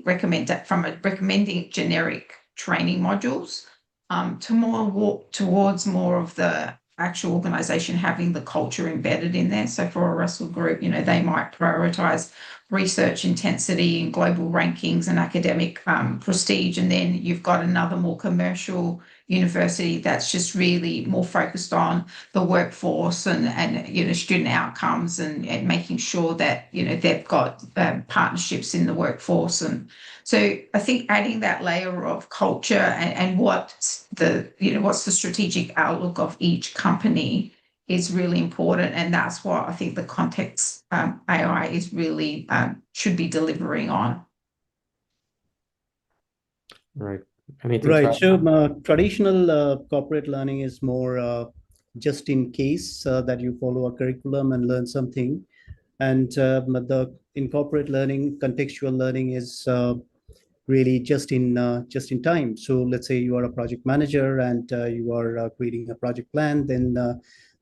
recommending generic training modules to more walk towards more of the actual organization having the culture embedded in there. So for a Russell Group, they might prioritize research intensity and global rankings and academic prestige. And then you've got another more commercial university that's just really more focused on the workforce and student outcomes and making sure that, they've got partnerships in the workforce. And so I think adding that layer of culture and what's the strategic outlook of each company is really important. And that's what I think the context AI is really should be delivering on. Right. Right. So traditional corporate learning is more just in case that you follow a curriculum and learn something. And in corporate learning, contextual learning is really just in time. So let's say you are a project manager and you are creating a project plan, then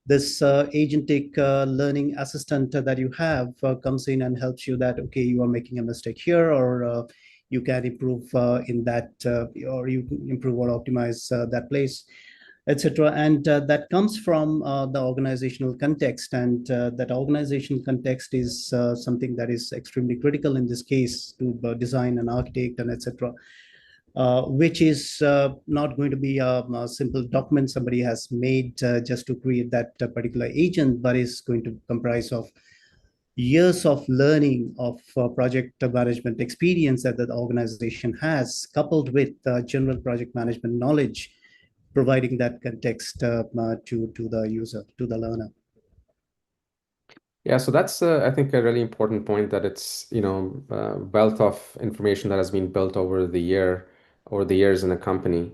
this agentic learning assistant that you have comes in and helps you that, okay, you are making a mistake here, or you can improve in that, or you can improve or optimize that place, etc. And that comes from the organizational context, and that organizational context is something that is extremely critical in this case to design an architect and etc. Which is not going to be a simple document somebody has made just to create that particular agent, but is going to comprise of years of learning of project management experience that the organization has, coupled with general project management knowledge, providing that context to the user, to the learner. Yeah, so that's I think a really important point, that it's wealth of information that has been built over the years in a company.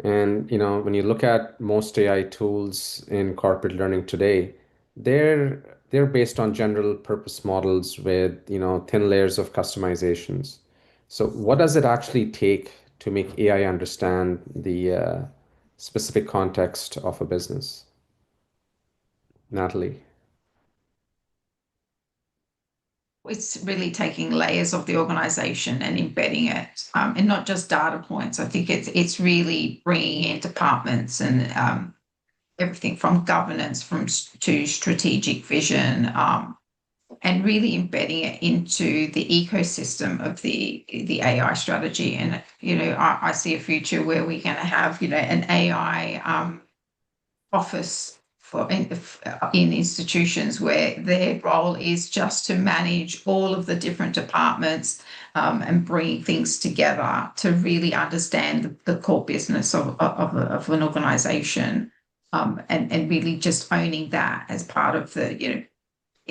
And when you look at most AI tools in corporate learning today, they're based on general purpose models with thin layers of customizations. So what does it actually take to make AI understand the specific context of a business? Natalie. it's really taking layers of the organization and embedding it, and not just data points. I think it's really bringing in departments and everything from governance to strategic vision, and really embedding it into the ecosystem of the AI strategy. And I see a future where we're going to have an AI office in institutions where their role is just to manage all of the different departments, and bring things together to really understand the core business of an organization, and really just owning that as part of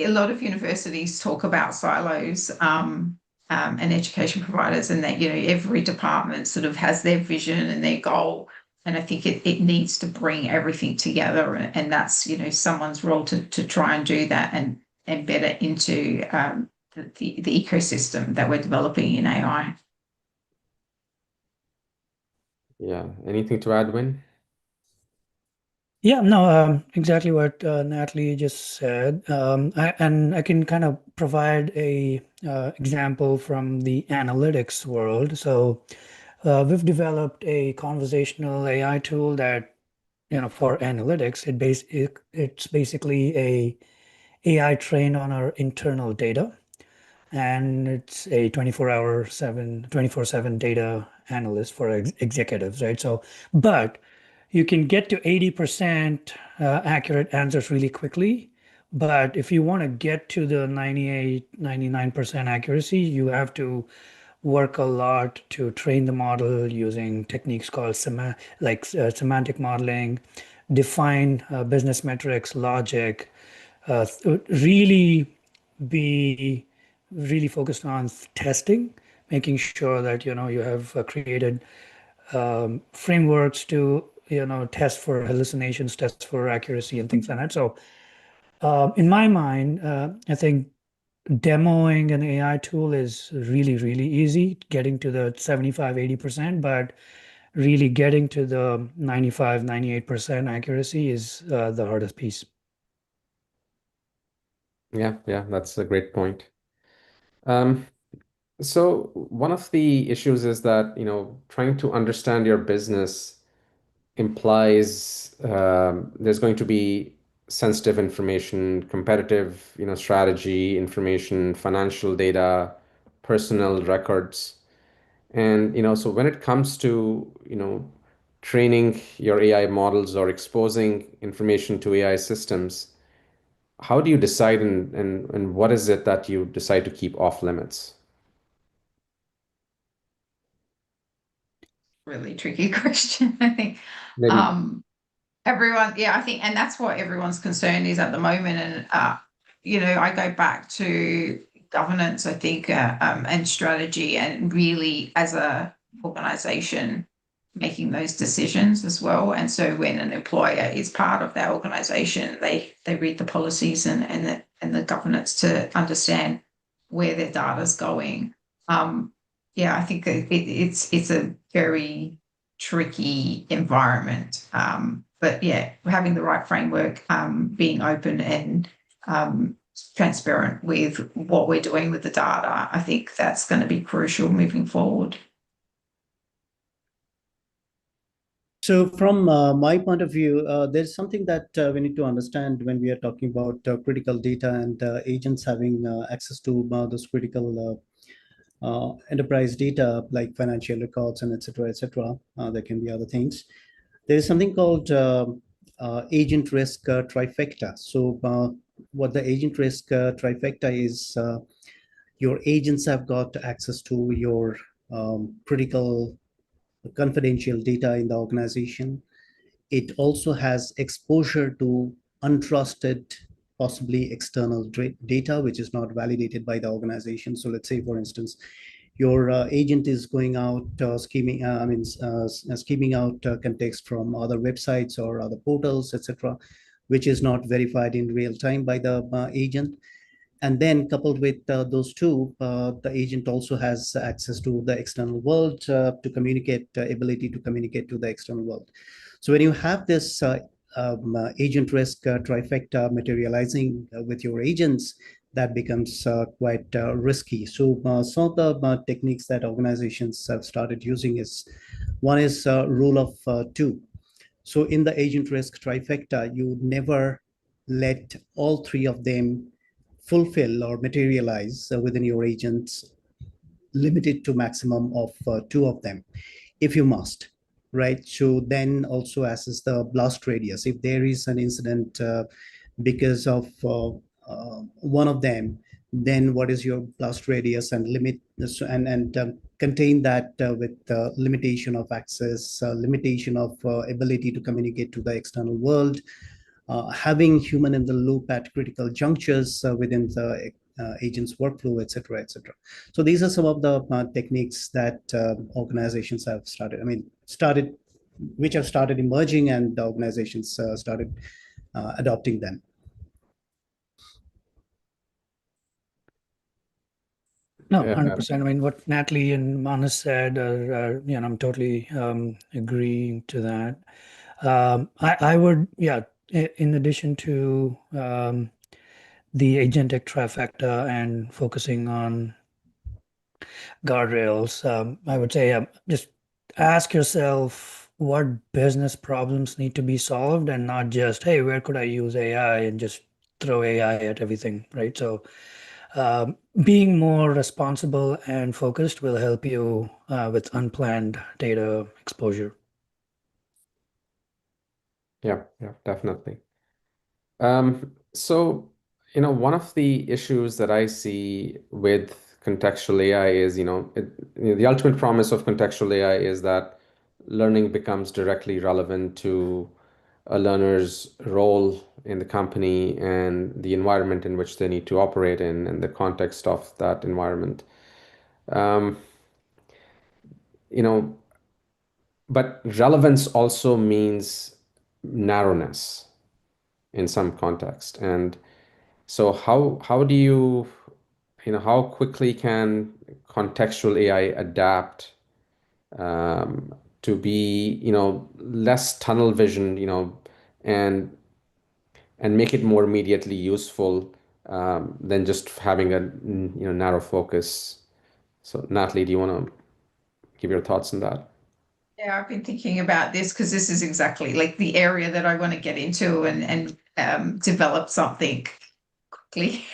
a lot of universities talk about silos, and education providers, and that every department sort of has their vision and their goal. And I think it needs to bring everything together, and that's someone's role to try and do that and embed it into the ecosystem that we're developing in AI. Yeah. Anything to add, Win? Yeah, no, exactly what Natalie just said. I can kind of provide a example from the analytics world. So we've developed a conversational AI tool that, for analytics, it's basically a AI trained on our internal data, and it's a 24/7 data analyst for executives, right? So, but you can get to 80% accurate answers really quickly. But if you want to get to the 99% accuracy, you have to work a lot to train the model using techniques called semantic modeling, define business metrics, logic, really be really focused on testing, making sure that you have created frameworks to test for hallucinations, test for accuracy, and things like that. So in my mind, I think demoing an AI tool is really, really easy, getting to the 75-80%, but really getting to the 95-98% accuracy is the hardest piece. Yeah, that's a great point. So one of the issues is that, trying to understand your business implies there's going to be sensitive information, competitive, strategy information, financial data, personal records. And, so when it comes to, training your AI models or exposing information to AI systems, how do you decide and what is it that you decide to keep off limits? Really tricky question, I think. Maybe. I think, and that's what everyone's concern is at the moment. And I go back to governance, I think, and strategy, and really as a organization making those decisions as well. And so when an employer is part of that organization, they read the policies and the governance to understand where their data is going. I think it's a very tricky environment. But having the right framework, being open and transparent with what we're doing with the data, I think that's going to be crucial moving forward. So from my point of view, there's something that we need to understand when we are talking about critical data and agents having access to those critical enterprise data like financial records and et cetera. There can be other things. There is something called agent risk trifecta. So what the agent risk trifecta is, your agents have got access to your critical confidential data in the organization. It also has exposure to untrusted, possibly external data, which is not validated by the organization. So let's say, for instance, your agent is going out scheming out context from other websites or other portals, etc., which is not verified in real time by the agent. And then coupled with those two, the agent also has access to the external world to communicate, ability to communicate to the external world. So when you have this agent risk trifecta materializing with your agents, that becomes quite risky. So some of the techniques that organizations have started using is, one is rule of two. So in the agent risk trifecta, you never let all three of them fulfill or materialize within your agents, limited to maximum of two of them, if you must, right? So then also assess the blast radius. If there is an incident because of one of them, then what is your blast radius, and limit this, and contain that with limitation of access, limitation of ability to communicate to the external world, having human in the loop at critical junctures within the agent's workflow, et cetera, et cetera. So these are some of the techniques that organizations have which have started emerging, and organizations started adopting them. No, 100%. I mean, what Natalie and Manas said, I'm totally agreeing to that. I would, in addition to the agentic trifecta and focusing on guardrails, I would say just ask yourself what business problems need to be solved, and not just, hey, where could I use AI, and just throw AI at everything, right? So being more responsible and focused will help you with unplanned data exposure. Yeah, definitely. So, one of the issues that I see with contextual AI is, the ultimate promise of contextual AI is that learning becomes directly relevant to a learner's role in the company and the environment in which they need to operate in, and the context of that environment. But relevance also means narrowness in some context. And so how do you, how quickly can contextual AI adapt to be, less tunnel vision, and make it more immediately useful than just having a narrow focus? So Natalie, do you want to give your thoughts on that? Yeah, I've been thinking about this because this is exactly like the area that I want to get into and develop something quickly.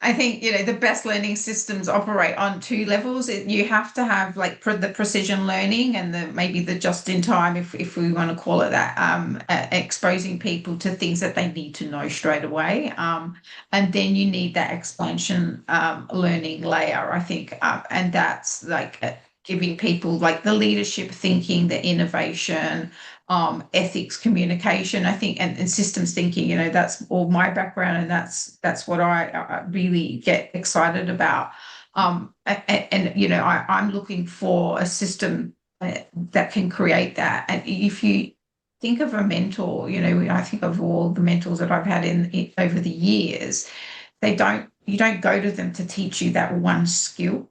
I think, the best learning systems operate on two levels. You have to have like the precision learning and maybe the just in time, if we want to call it that, exposing people to things that they need to know straight away. And then you need that expansion learning layer, I think. And that's like giving people like the leadership thinking, the innovation, ethics, communication, I think, and systems thinking. That's all my background, and that's what I really get excited about. I'm looking for a system that can create that. And if you think of a mentor, I think of all the mentors that I've had in over the years, you don't go to them to teach you that one skill.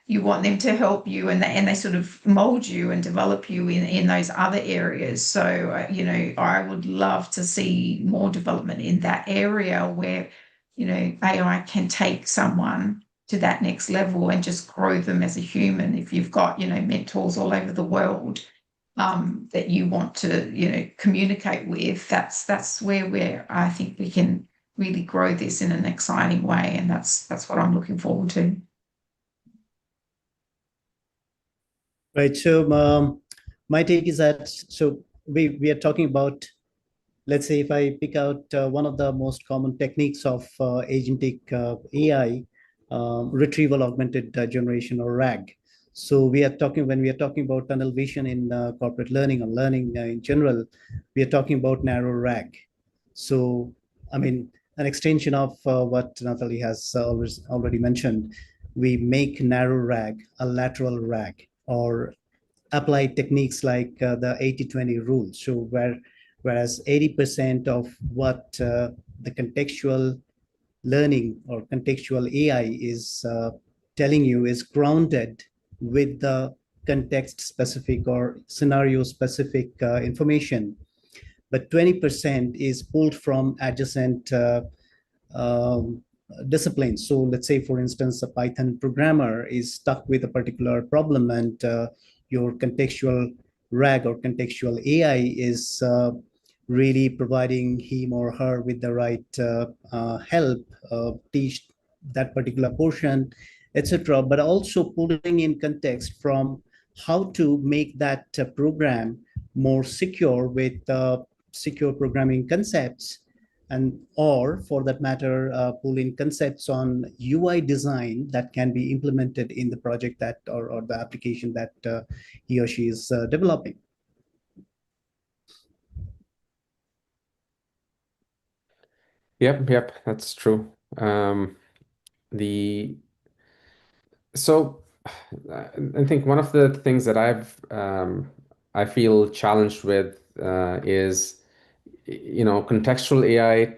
You want them to help you, and they sort of mold you and develop you in those other areas. So, I would love to see more development in that area where, AI can take someone to that next level and just grow them as a human. If you've got, mentors all over the world that you want to, communicate with, that's where I think we can really grow this in an exciting way. And that's what I'm looking forward to. Right. So my take is that, so we are talking about, let's say if I pick out one of the most common techniques of agentic AI, retrieval augmented generation, or RAG. So when we are talking about tunnel vision in corporate learning or learning in general, we are talking about narrow RAG. So, I mean, an extension of what Natalie has already mentioned, we make narrow RAG a lateral RAG, or apply techniques like the 80-20 rule. So whereas 80% of what the contextual learning or contextual AI is telling you is grounded with the context specific or scenario specific information, but 20% is pulled from adjacent disciplines. So let's say, for instance, a Python programmer is stuck with a particular problem, and your contextual RAG or contextual AI is really providing him or her with the right help, teach that particular portion, etc. But also putting in context from how to make that program more secure with secure programming concepts, and or for that matter, pull in concepts on UI design that can be implemented in the project that or the application that he or she is developing. Yep, that's true. So I think one of the things that I feel challenged with is, contextual AI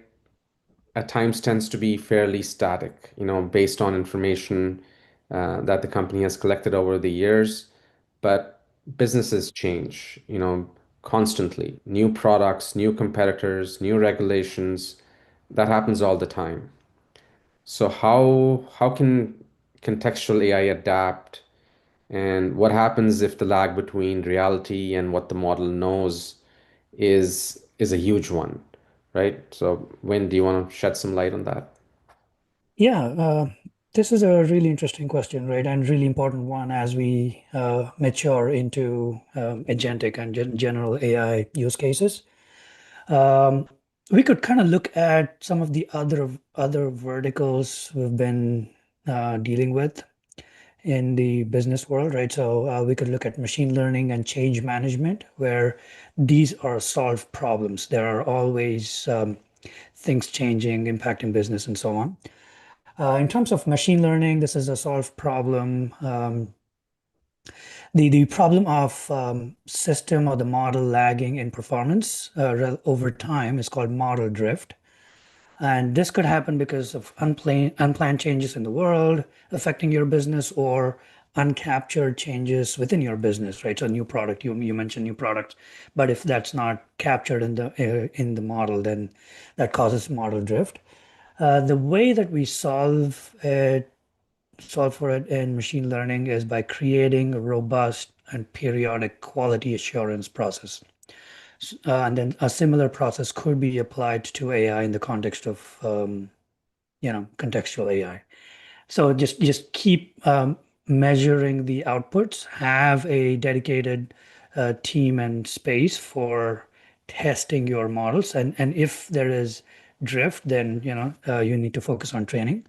at times tends to be fairly static, based on information that the company has collected over the years. But businesses change, constantly. New products, new competitors, new regulations. That happens all the time. So how can contextual AI adapt? And what happens if the lag between reality and what the model knows is a huge one, right? So Wayne, do you want to shed some light on that? Yeah, this is a really interesting question, right? And really important one as we mature into agentic and general AI use cases. We could kind of look at some of the other verticals we've been dealing with in the business world, right? So we could look at machine learning and change management, where these are solved problems. There are always things changing, impacting business, and so on. In terms of machine learning, this is a solved problem. The problem of system or the model lagging in performance over time is called model drift. And this could happen because of unplanned changes in the world affecting your business, or uncaptured changes within your business, right? So new product, you mentioned new products, but if that's not captured in the model, then that causes model drift. The way that we solve for it in machine learning is by creating a robust and periodic quality assurance process. And then a similar process could be applied to AI in the context of contextual AI. So just keep measuring the outputs, have a dedicated team and space for testing your models, and if there is drift, then you need to focus on training.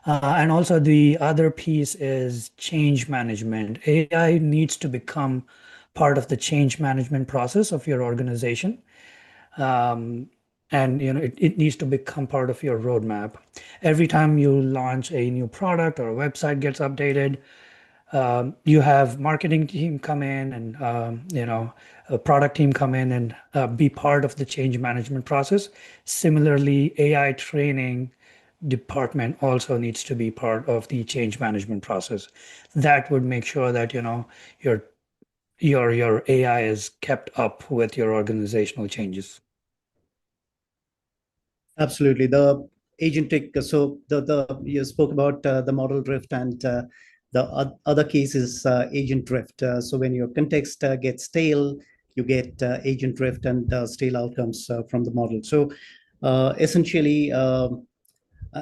And also the other piece is change management. AI needs to become part of the change management process of your organization. And it needs to become part of your roadmap. Every time you launch a new product or a website gets updated, you have marketing team come in and a product team come in and be part of the change management process. Similarly, AI training department also needs to be part of the change management process. That would make sure that your AI is kept up with your organizational changes. Absolutely. The agentic, so you spoke about the model drift, and the other case is agent drift. So when your context gets stale, you get agent drift and stale outcomes from the model. So essentially,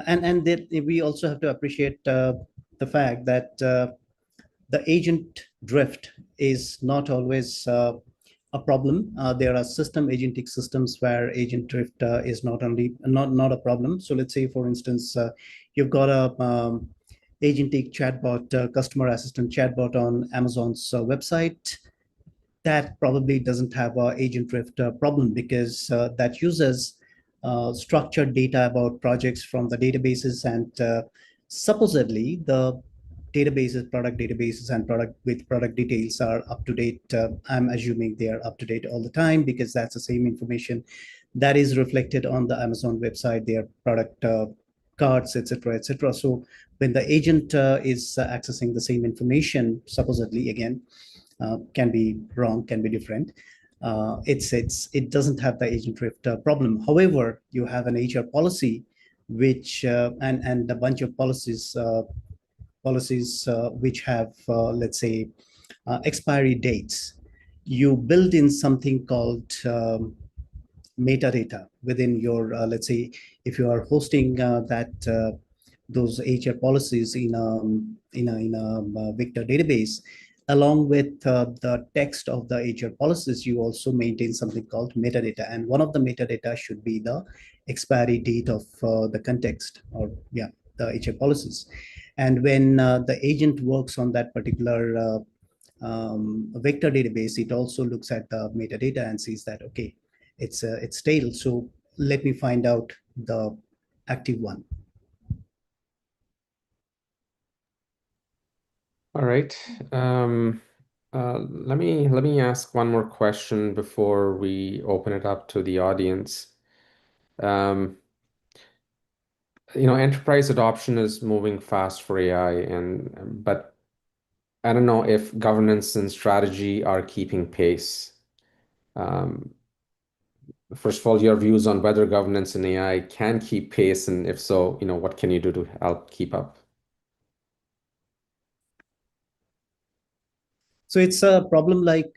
and that we also have to appreciate the fact that the agent drift is not always a problem. There are agentic systems where agent drift is not a problem. So let's say, for instance, you've got a agentic chatbot, customer assistant chatbot on Amazon's website. That probably doesn't have a agent drift problem, because that uses structured data about projects from the databases, and supposedly the product databases and product details are up to date. I'm assuming they are up to date all the time, because that's the same information that is reflected on the Amazon website, their product cards, etc., etc. So when the agent is accessing the same information, supposedly, again, can be wrong, can be different. it doesn't have the agent drift problem. However, you have an HR policy, which and a bunch of policies which have, let's say, expiry dates. You build in something called metadata within your, let's say, if you are hosting those HR policies in a vector database, along with the text of the HR policies, you also maintain something called metadata, and one of the metadata should be the expiry date of the context, or yeah, the HR policies. And when the agent works on that particular vector database, it also looks at the metadata and sees that, okay, it's stale, so let me find out the active one. All right. Let me ask one more question before we open it up to the audience. Enterprise adoption is moving fast for AI, but I don't know if governance and strategy are keeping pace. First of all, your views on whether governance and AI can keep pace, and if so, what can you do to help keep up? So it's a problem like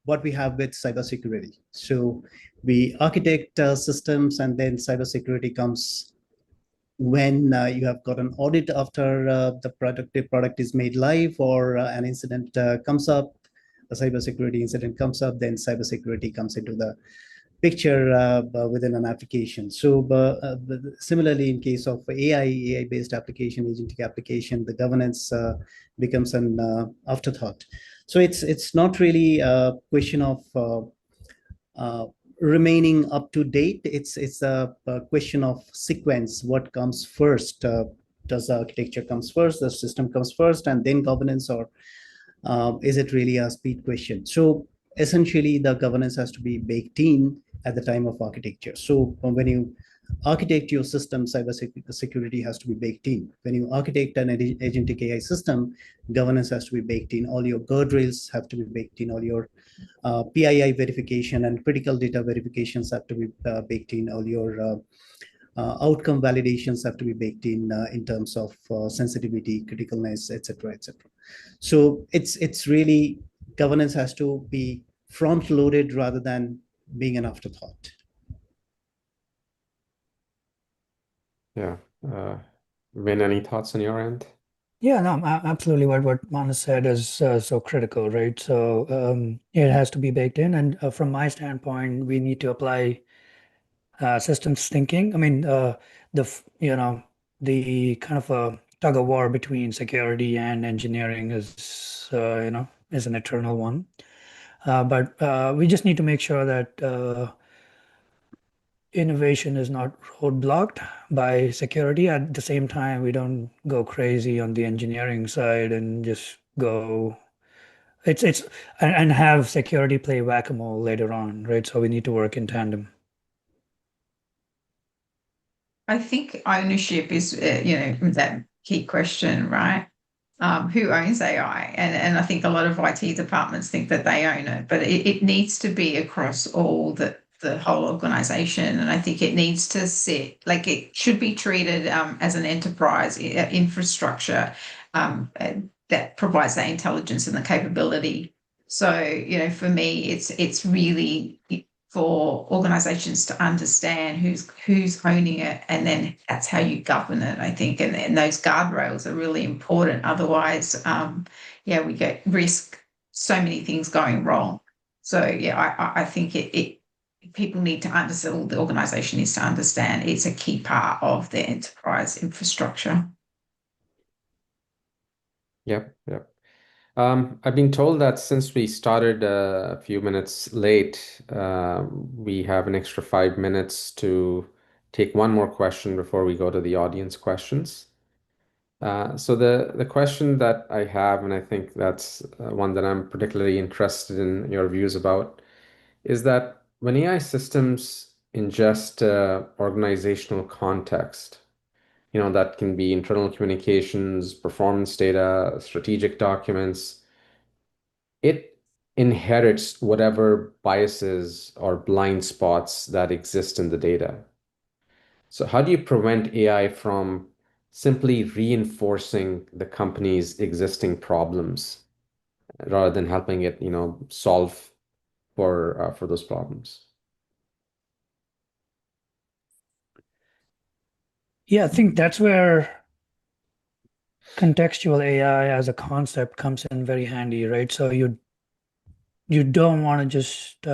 what we have with cybersecurity. So we architect systems, and then cybersecurity comes when you have got an audit after the product is made live, or an incident comes up, a cybersecurity incident comes up, then cybersecurity comes into the picture within an application. So similarly, in case of AI-based application, agentic application, the governance becomes an afterthought. So it's not really a question of remaining up to date. It's a question of sequence. What comes first? Does the architecture comes first, the system comes first, and then governance, or is it really a speed question? So essentially, the governance has to be baked in at the time of architecture. So when you architect your system, cybersecurity has to be baked in. When you architect an agentic AI system, governance has to be baked in. All your guardrails have to be baked in. All your PII verification and critical data verifications have to be baked in. All your outcome validations have to be baked in terms of sensitivity, criticalness, etc., etc. So it's really, governance has to be front loaded rather than being an afterthought. Yeah. Vin, any thoughts on your end? Yeah, no, absolutely. What Manas said is so critical, right? So it has to be baked in, and from my standpoint, we need to apply systems thinking. I mean, the kind of a tug of war between security and engineering is is an eternal one. But we just need to make sure that innovation is not roadblocked by security. At the same time, we don't go crazy on the engineering side and just go and have security play whack-a-mole later on, right? So we need to work in tandem. I think ownership is, that key question, right? Who owns AI? And I think a lot of IT departments think that they own it, but it needs to be across all the whole organization. And I think it needs to sit, like it should be treated as an enterprise infrastructure that provides that intelligence and the capability. So, for me, it's really for organizations to understand who's owning it, and then that's how you govern it, I think. And those guardrails are really important. Otherwise, we get risk so many things going wrong. So I think it people need to understand, the organization needs to understand it's a key part of their enterprise infrastructure. Yep. I've been told that since we started a few minutes late, we have an extra 5 minutes to take one more question before we go to the audience questions. So the question that I have, and I think that's one that I'm particularly interested in your views about, is that when AI systems ingest organizational context, that can be internal communications, performance data, strategic documents, it inherits whatever biases or blind spots that exist in the data. So how do you prevent AI from simply reinforcing the company's existing problems rather than helping it, solve for those problems? Yeah, I think that's where contextual AI as a concept comes in very handy, right? So you don't want to just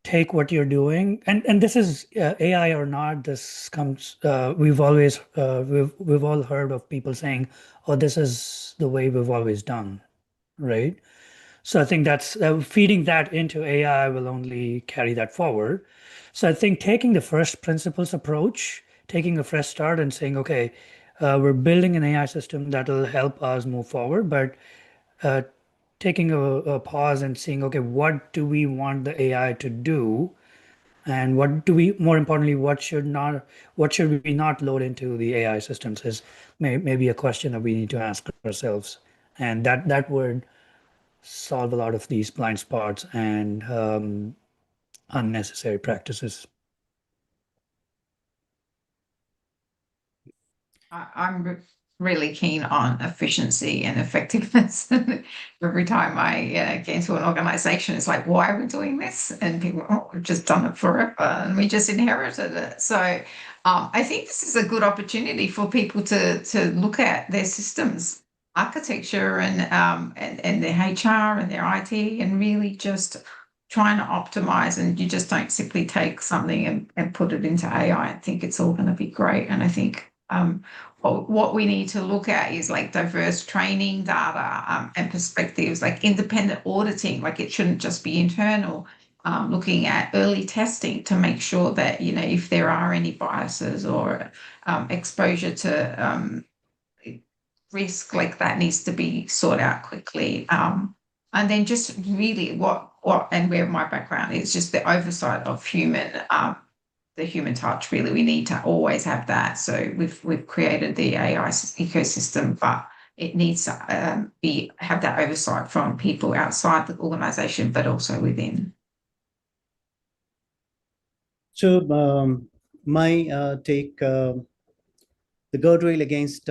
take what you're doing, and this is AI or not. This comes. We've all heard of people saying, "Oh, this is the way we've always done," right? So I think that's feeding that into AI will only carry that forward. So I think taking the first principles approach, taking a fresh start and saying, okay, we're building an AI system that will help us move forward, but taking a pause and seeing, okay, what do we want the AI to do? And more importantly, what should we not load into the AI systems is maybe a question that we need to ask ourselves. And that would solve a lot of these blind spots and unnecessary practices. I'm really keen on efficiency and effectiveness. Every time I get into an organization, it's like, why are we doing this? And people, oh, we've just done it forever and we just inherited it. So I think this is a good opportunity for people to look at their systems architecture and their HR and their IT and really just trying to optimize, and you just don't simply take something and put it into AI and think it's all going to be great. And I think what we need to look at is like diverse training data and perspectives, like independent auditing. Like it shouldn't just be internal. Looking at early testing to make sure that, you know, if there are any biases or exposure to risk, like that needs to be sorted out quickly. And then just really what and where my background is just the oversight of the human touch. Really, we need to always have that. So we've created the AI ecosystem, but it needs to have that oversight from people outside the organization, but also within. So my take, the guardrail against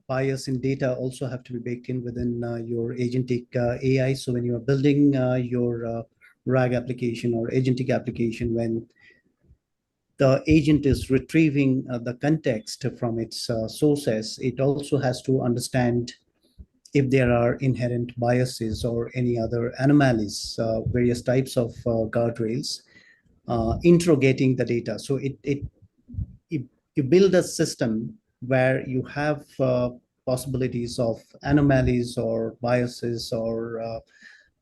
bias in data also have to be baked in within your agentic AI. So when you are building your RAG application or agentic application, when the agent is retrieving the context from its sources, it also has to understand if there are inherent biases or any other anomalies, various types of guardrails, interrogating the data. So you build a system where you have possibilities of anomalies or biases or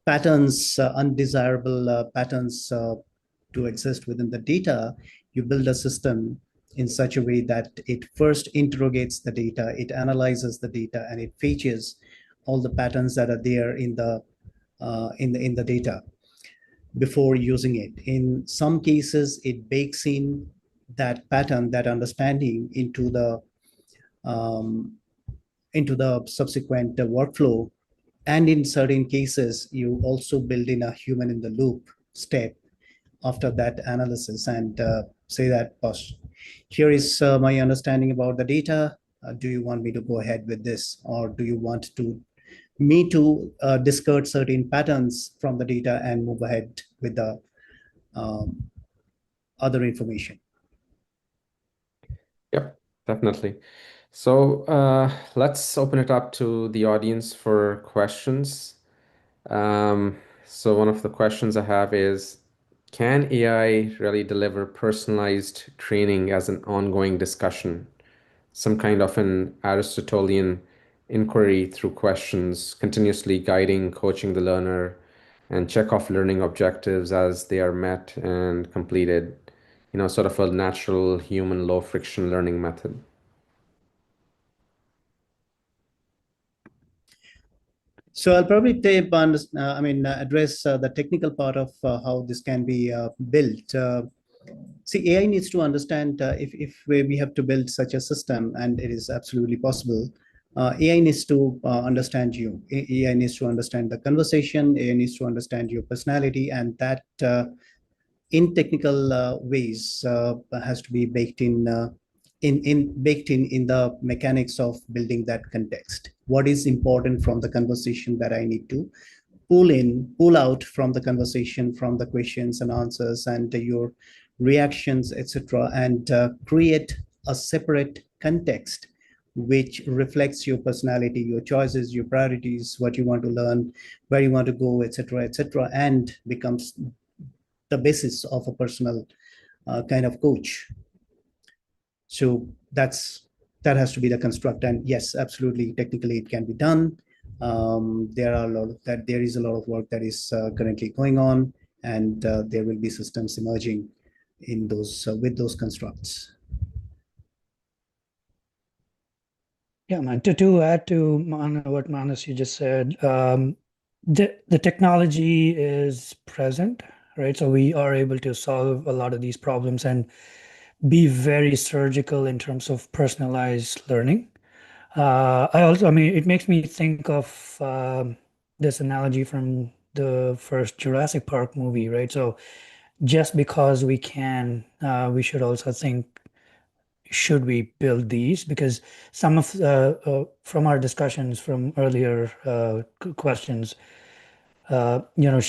patterns, undesirable patterns to exist within the data. You build a system in such a way that it first interrogates the data, it analyzes the data, and it fetches all the patterns that are there in the data before using it. In some cases, it bakes in that pattern, that understanding into the subsequent workflow. And in certain cases, you also build in a human in the loop step after that analysis and say that, boss, here is my understanding about the data. Do you want me to go ahead with this, or do you want me to discard certain patterns from the data and move ahead with the other information? Yep, definitely. So let's open it up to the audience for questions. So one of the questions I have is, can AI really deliver personalized training as an ongoing discussion? Some kind of an Aristotelian inquiry through questions, continuously guiding, coaching the learner, and check off learning objectives as they are met and completed. Sort of a natural human low friction learning method. So I'll probably address the technical part of how this can be built. See, AI needs to understand if we have to build such a system, and it is absolutely possible. AI needs to understand you. AI needs to understand the conversation. AI needs to understand your personality, and that in technical ways has to be baked in the mechanics of building that context. What is important from the conversation that I need to pull out from the conversation, from the questions and answers and your reactions, etc., and create a separate context which reflects your personality, your choices, your priorities, what you want to learn, where you want to go, etc., etc., and becomes the basis of a personal kind of coach. So that has to be the construct. And yes, absolutely, technically it can be done. There is a lot of work that is currently going on, and there will be systems emerging in those with those constructs. Yeah, man. To add to what Manas you just said, the technology is present, right? So we are able to solve a lot of these problems and be very surgical in terms of personalized learning. I mean, it makes me think of this analogy from the first Jurassic Park movie, right? So just because we can, we should also think, should we build these? Because some of from our discussions from earlier questions, you know,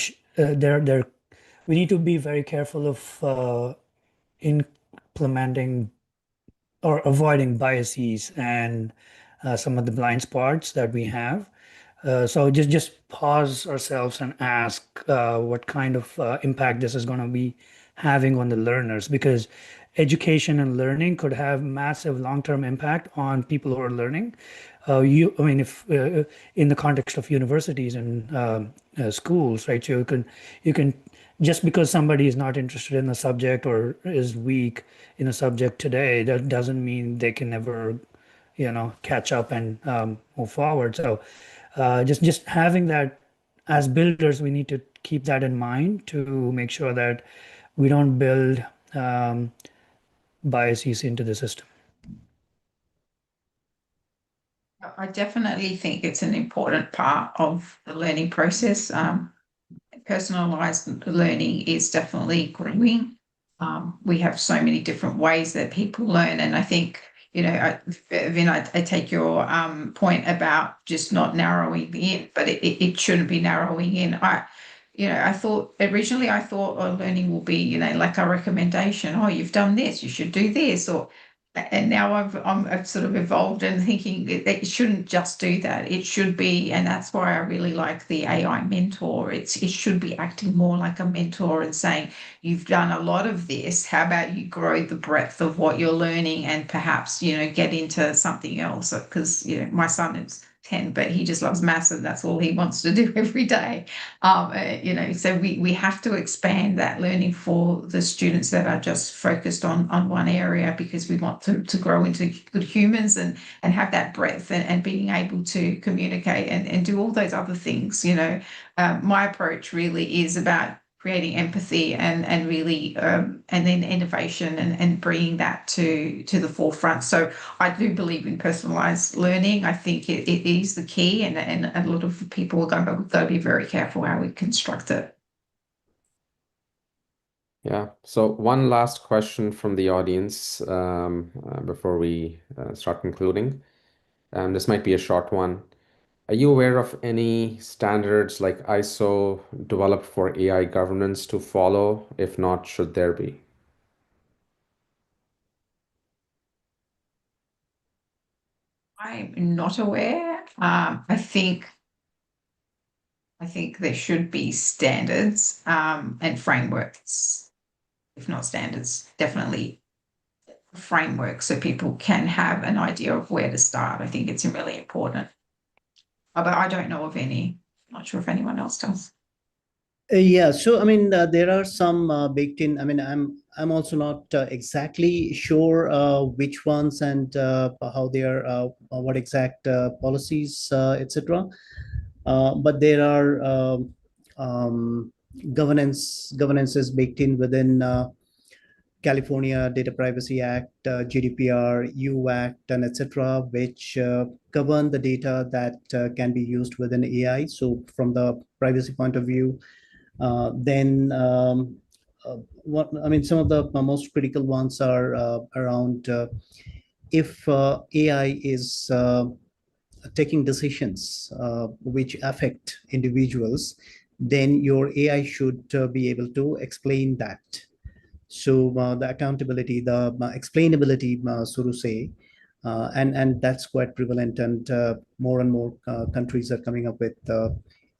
we need to be very careful of implementing or avoiding biases and some of the blind spots that we have. So just pause ourselves and ask what kind of impact this is going to be having on the learners, because education and learning could have massive long-term impact on people who are learning. I mean, if in the context of universities and schools, right? So you can just because somebody is not interested in a subject or is weak in a subject today, that doesn't mean they can never, catch up and move forward. So just having that as builders, we need to keep that in mind to make sure that we don't build biases into the system. I definitely think it's an important part of the learning process. Personalized learning is definitely growing. We have so many different ways that people learn, and I think, Vin, I take your point about just not narrowing in, but it shouldn't be narrowing in. I thought originally learning will be, like a recommendation. Oh, you've done this, you should do this, and now I've sort of evolved and thinking it shouldn't just do that. It should be, and that's why I really like the AI mentor. It should be acting more like a mentor and saying, you've done a lot of this. How about you grow the breadth of what you're learning and perhaps, get into something else? Because, my son is 10, but he just loves maths and that's all he wants to do every day. So we have to expand that learning for the students that are just focused on one area, because we want them to grow into good humans and have that breadth and being able to communicate and do all those other things. My approach really is about creating empathy and really and then innovation and bringing that to the forefront. So I do believe in personalized learning. I think it is the key, and a lot of people are going to be very careful how we construct it. Yeah. So one last question from the audience before we start concluding. This might be a short one. Are you aware of any standards like ISO developed for AI governance to follow? If not, should there be? I'm not aware. I think there should be standards and frameworks, if not standards, definitely framework, so people can have an idea of where to start. I think it's really important. But I don't know of any. I'm not sure if anyone else does. Yeah, so I mean, there are some baked in. I mean, I'm also not exactly sure which ones and how they are, what exact policies, etc. But there are governances baked in within California Data Privacy Act, GDPR, EU Act, and etc., which govern the data that can be used within AI. So from the privacy point of view, then some of the most critical ones are around if AI is taking decisions which affect individuals, then your AI should be able to explain that. So the accountability, the explainability, so to say, and that's quite prevalent, and more countries are coming up with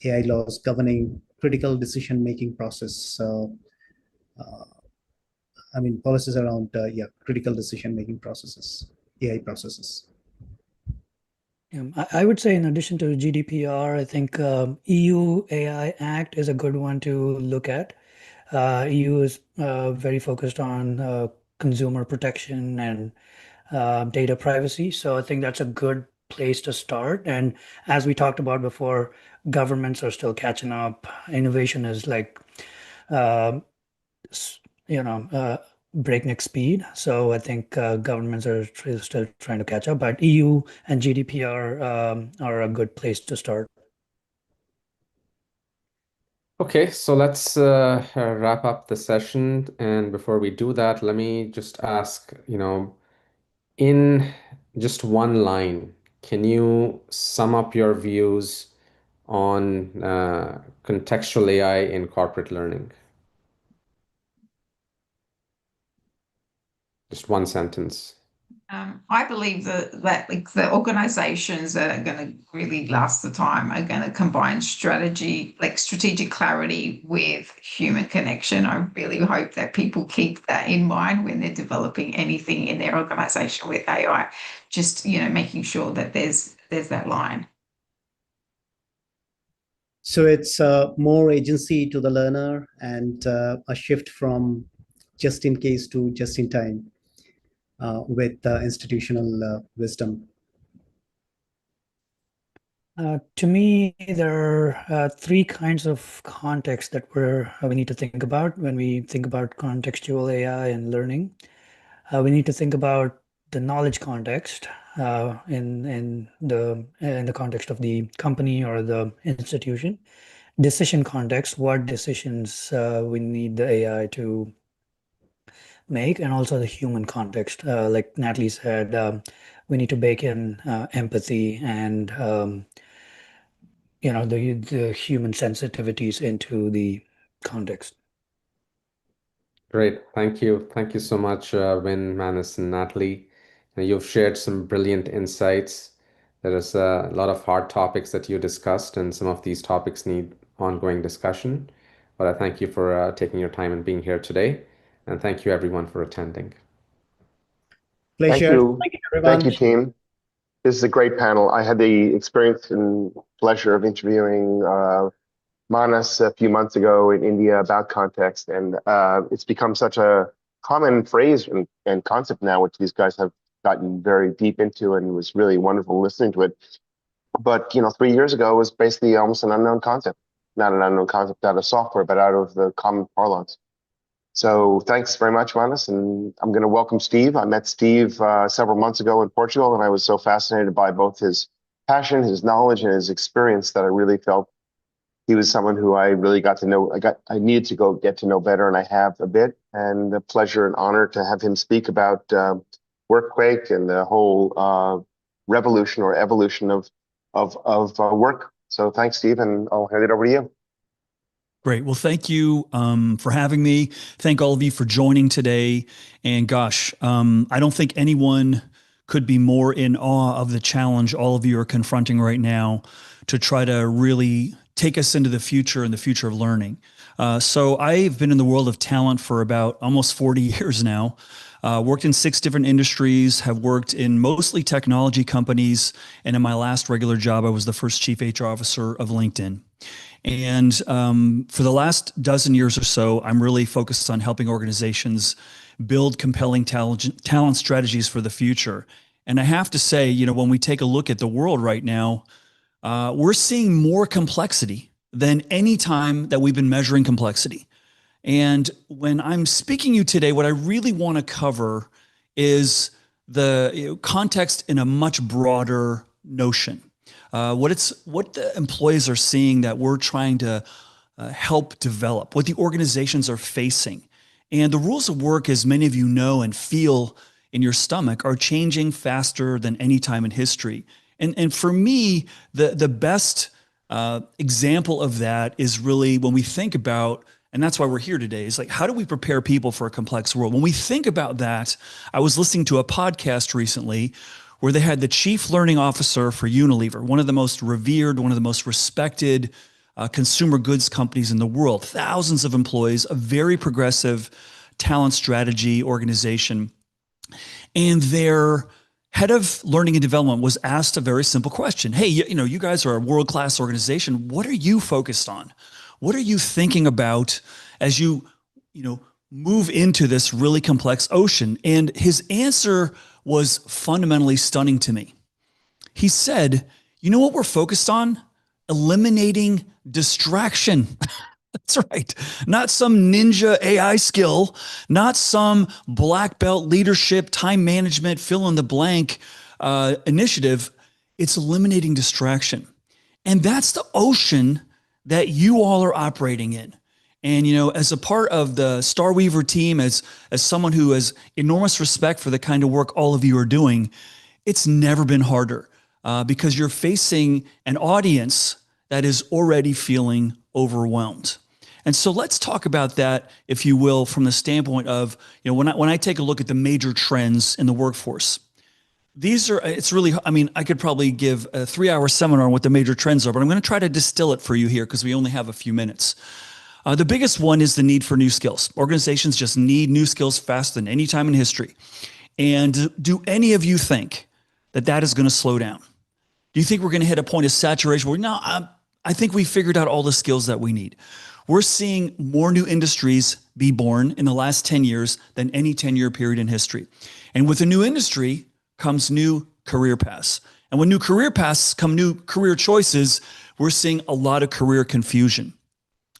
AI laws governing critical decision-making process. Policies around critical decision-making processes, AI processes. I would say, in addition to GDPR, I think EU AI Act is a good one to look at. EU is very focused on consumer protection and data privacy. So I think that's a good place to start. And as we talked about before, governments are still catching up. Innovation is like, breakneck speed. So I think governments are still trying to catch up, but EU and GDPR are a good place to start. Okay, so let's wrap up the session. And before we do that, let me just ask, in just one line, can you sum up your views on contextual AI in corporate learning? Just one sentence. I believe that like the organizations that are going to really last the time are going to combine strategy, like strategic clarity, with human connection. I really hope that people keep that in mind when they're developing anything in their organization with AI. Just making sure that there's that line. So it's more agency to the learner, and a shift from just in case to just in time with institutional wisdom. To me, there are three kinds of context that we need to think about when we think about contextual AI and learning. We need to think about the knowledge context in the context of the company or the institution. Decision context, what decisions we need the AI to make, and also the human context. Like Natalie said, we need to bake in empathy and the human sensitivities into the context. Great. Thank you. Thank you so much, Vin, Manis, and Natalie. You've shared some brilliant insights. There is a lot of hard topics that you discussed, and some of these topics need ongoing discussion. But I thank you for taking your time and being here today. And thank you, everyone, for attending. Pleasure. Thank you. Thank you, everyone. Thank you, team. This is a great panel. I had the experience and pleasure of interviewing Manas a few months ago in India about context, and it's become such a common phrase and concept now, which these guys have gotten very deep into, and it was really wonderful listening to it. But 3 years ago, it was basically almost an unknown concept. Not an unknown concept out of software, but out of the common parlance. So thanks very much, Manas, and I'm going to welcome Steve. I met Steve several months ago in Portugal, and I was so fascinated by both his passion, his knowledge, and his experience that I really felt he was someone who I really got to know. I needed to go get to know better, and I have a bit. And a pleasure and honor to have him speak about Workquake and the whole revolution or evolution of work. So thanks, Steve, and I'll hand it over to you. Great. Well, thank you for having me. Thank all of you for joining today. And gosh, I don't think anyone could be more in awe of the challenge all of you are confronting right now to try to really take us into the future and the future of learning. So I've been in the world of talent for about almost 40 years now. Worked in 6 different industries, have worked in mostly technology companies. And in my last regular job, I was the first chief HR officer of LinkedIn. And for the last dozen years or so, I'm really focused on helping organizations build compelling talent strategies for the future. And I have to say, when we take a look at the world right now, we're seeing more complexity than any time that we've been measuring complexity. And when I'm speaking to you today, what I really want to cover is the context in a much broader notion. What the employees are seeing that we're trying to help develop, what the organizations are facing. And the rules of work, as many of you know and feel in your stomach, are changing faster than any time in history. And for me, the best example of that is really when we think about, and that's why we're here today, is like, how do we prepare people for a complex world? When we think about that, I was listening to a podcast recently where they had the chief learning officer for Unilever, one of the most revered, one of the most respected consumer goods companies in the world, thousands of employees, a very progressive talent strategy organization. And their head of learning and development was asked a very simple question. Hey, you guys are a world-class organization. What are you focused on? What are you thinking about as you move into this really complex ocean? And his answer was fundamentally stunning to me. He said, you know what we're focused on? Eliminating distraction. That's right. Not some ninja AI skill, not some black belt leadership, time management, fill in the blank initiative. It's eliminating distraction. And that's the ocean that you all are operating in. And, as a part of the Starweaver team, as someone who has enormous respect for the kind of work all of you are doing, it's never been harder because you're facing an audience that is already feeling overwhelmed. And so let's talk about that, if you will, from the standpoint of, when I take a look at the major trends in the workforce. I could probably give a 3-hour seminar on what the major trends are, but I'm going to try to distill it for you here because we only have a few minutes. The biggest one is the need for new skills. Organizations just need new skills faster than any time in history. And do any of you think that is going to slow down? Do you think we're going to hit a point of saturation where, no, I think we figured out all the skills that we need? We're seeing more new industries be born in the last 10 years than any 10-year period in history. And with a new industry comes new career paths. And when new career paths come new career choices, we're seeing a lot of career confusion.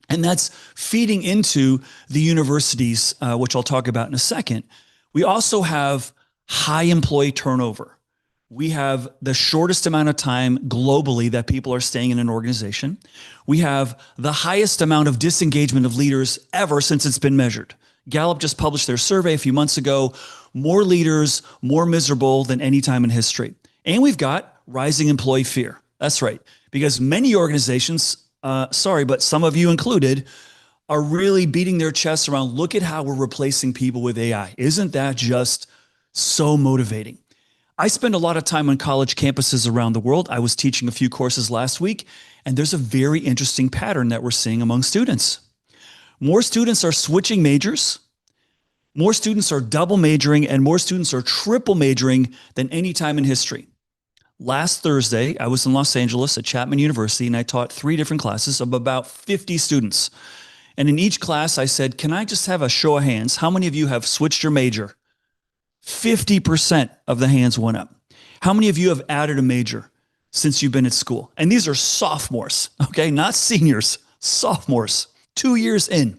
And that's feeding into the universities, which I'll talk about in a second. We also have high employee turnover. We have the shortest amount of time globally that people are staying in an organization. We have the highest amount of disengagement of leaders ever since it's been measured. Gallup just published their survey a few months ago. More leaders, more miserable than any time in history. And we've got rising employee fear. That's right. Because many organizations, but some of you included, are really beating their chests around, look at how we're replacing people with AI. Isn't that just so motivating? I spend a lot of time on college campuses around the world. I was teaching a few courses last week, and there's a very interesting pattern that we're seeing among students. More students are switching majors, more students are double majoring, and more students are triple majoring than any time in history. Last Thursday, I was in Los Angeles at Chapman University, and I taught 3 different classes of about 50 students. And in each class, I said, can I just have a show of hands? How many of you have switched your major? 50% of the hands went up. How many of you have added a major since you've been at school? And these are sophomores, okay? Not seniors, sophomores, 2 years in.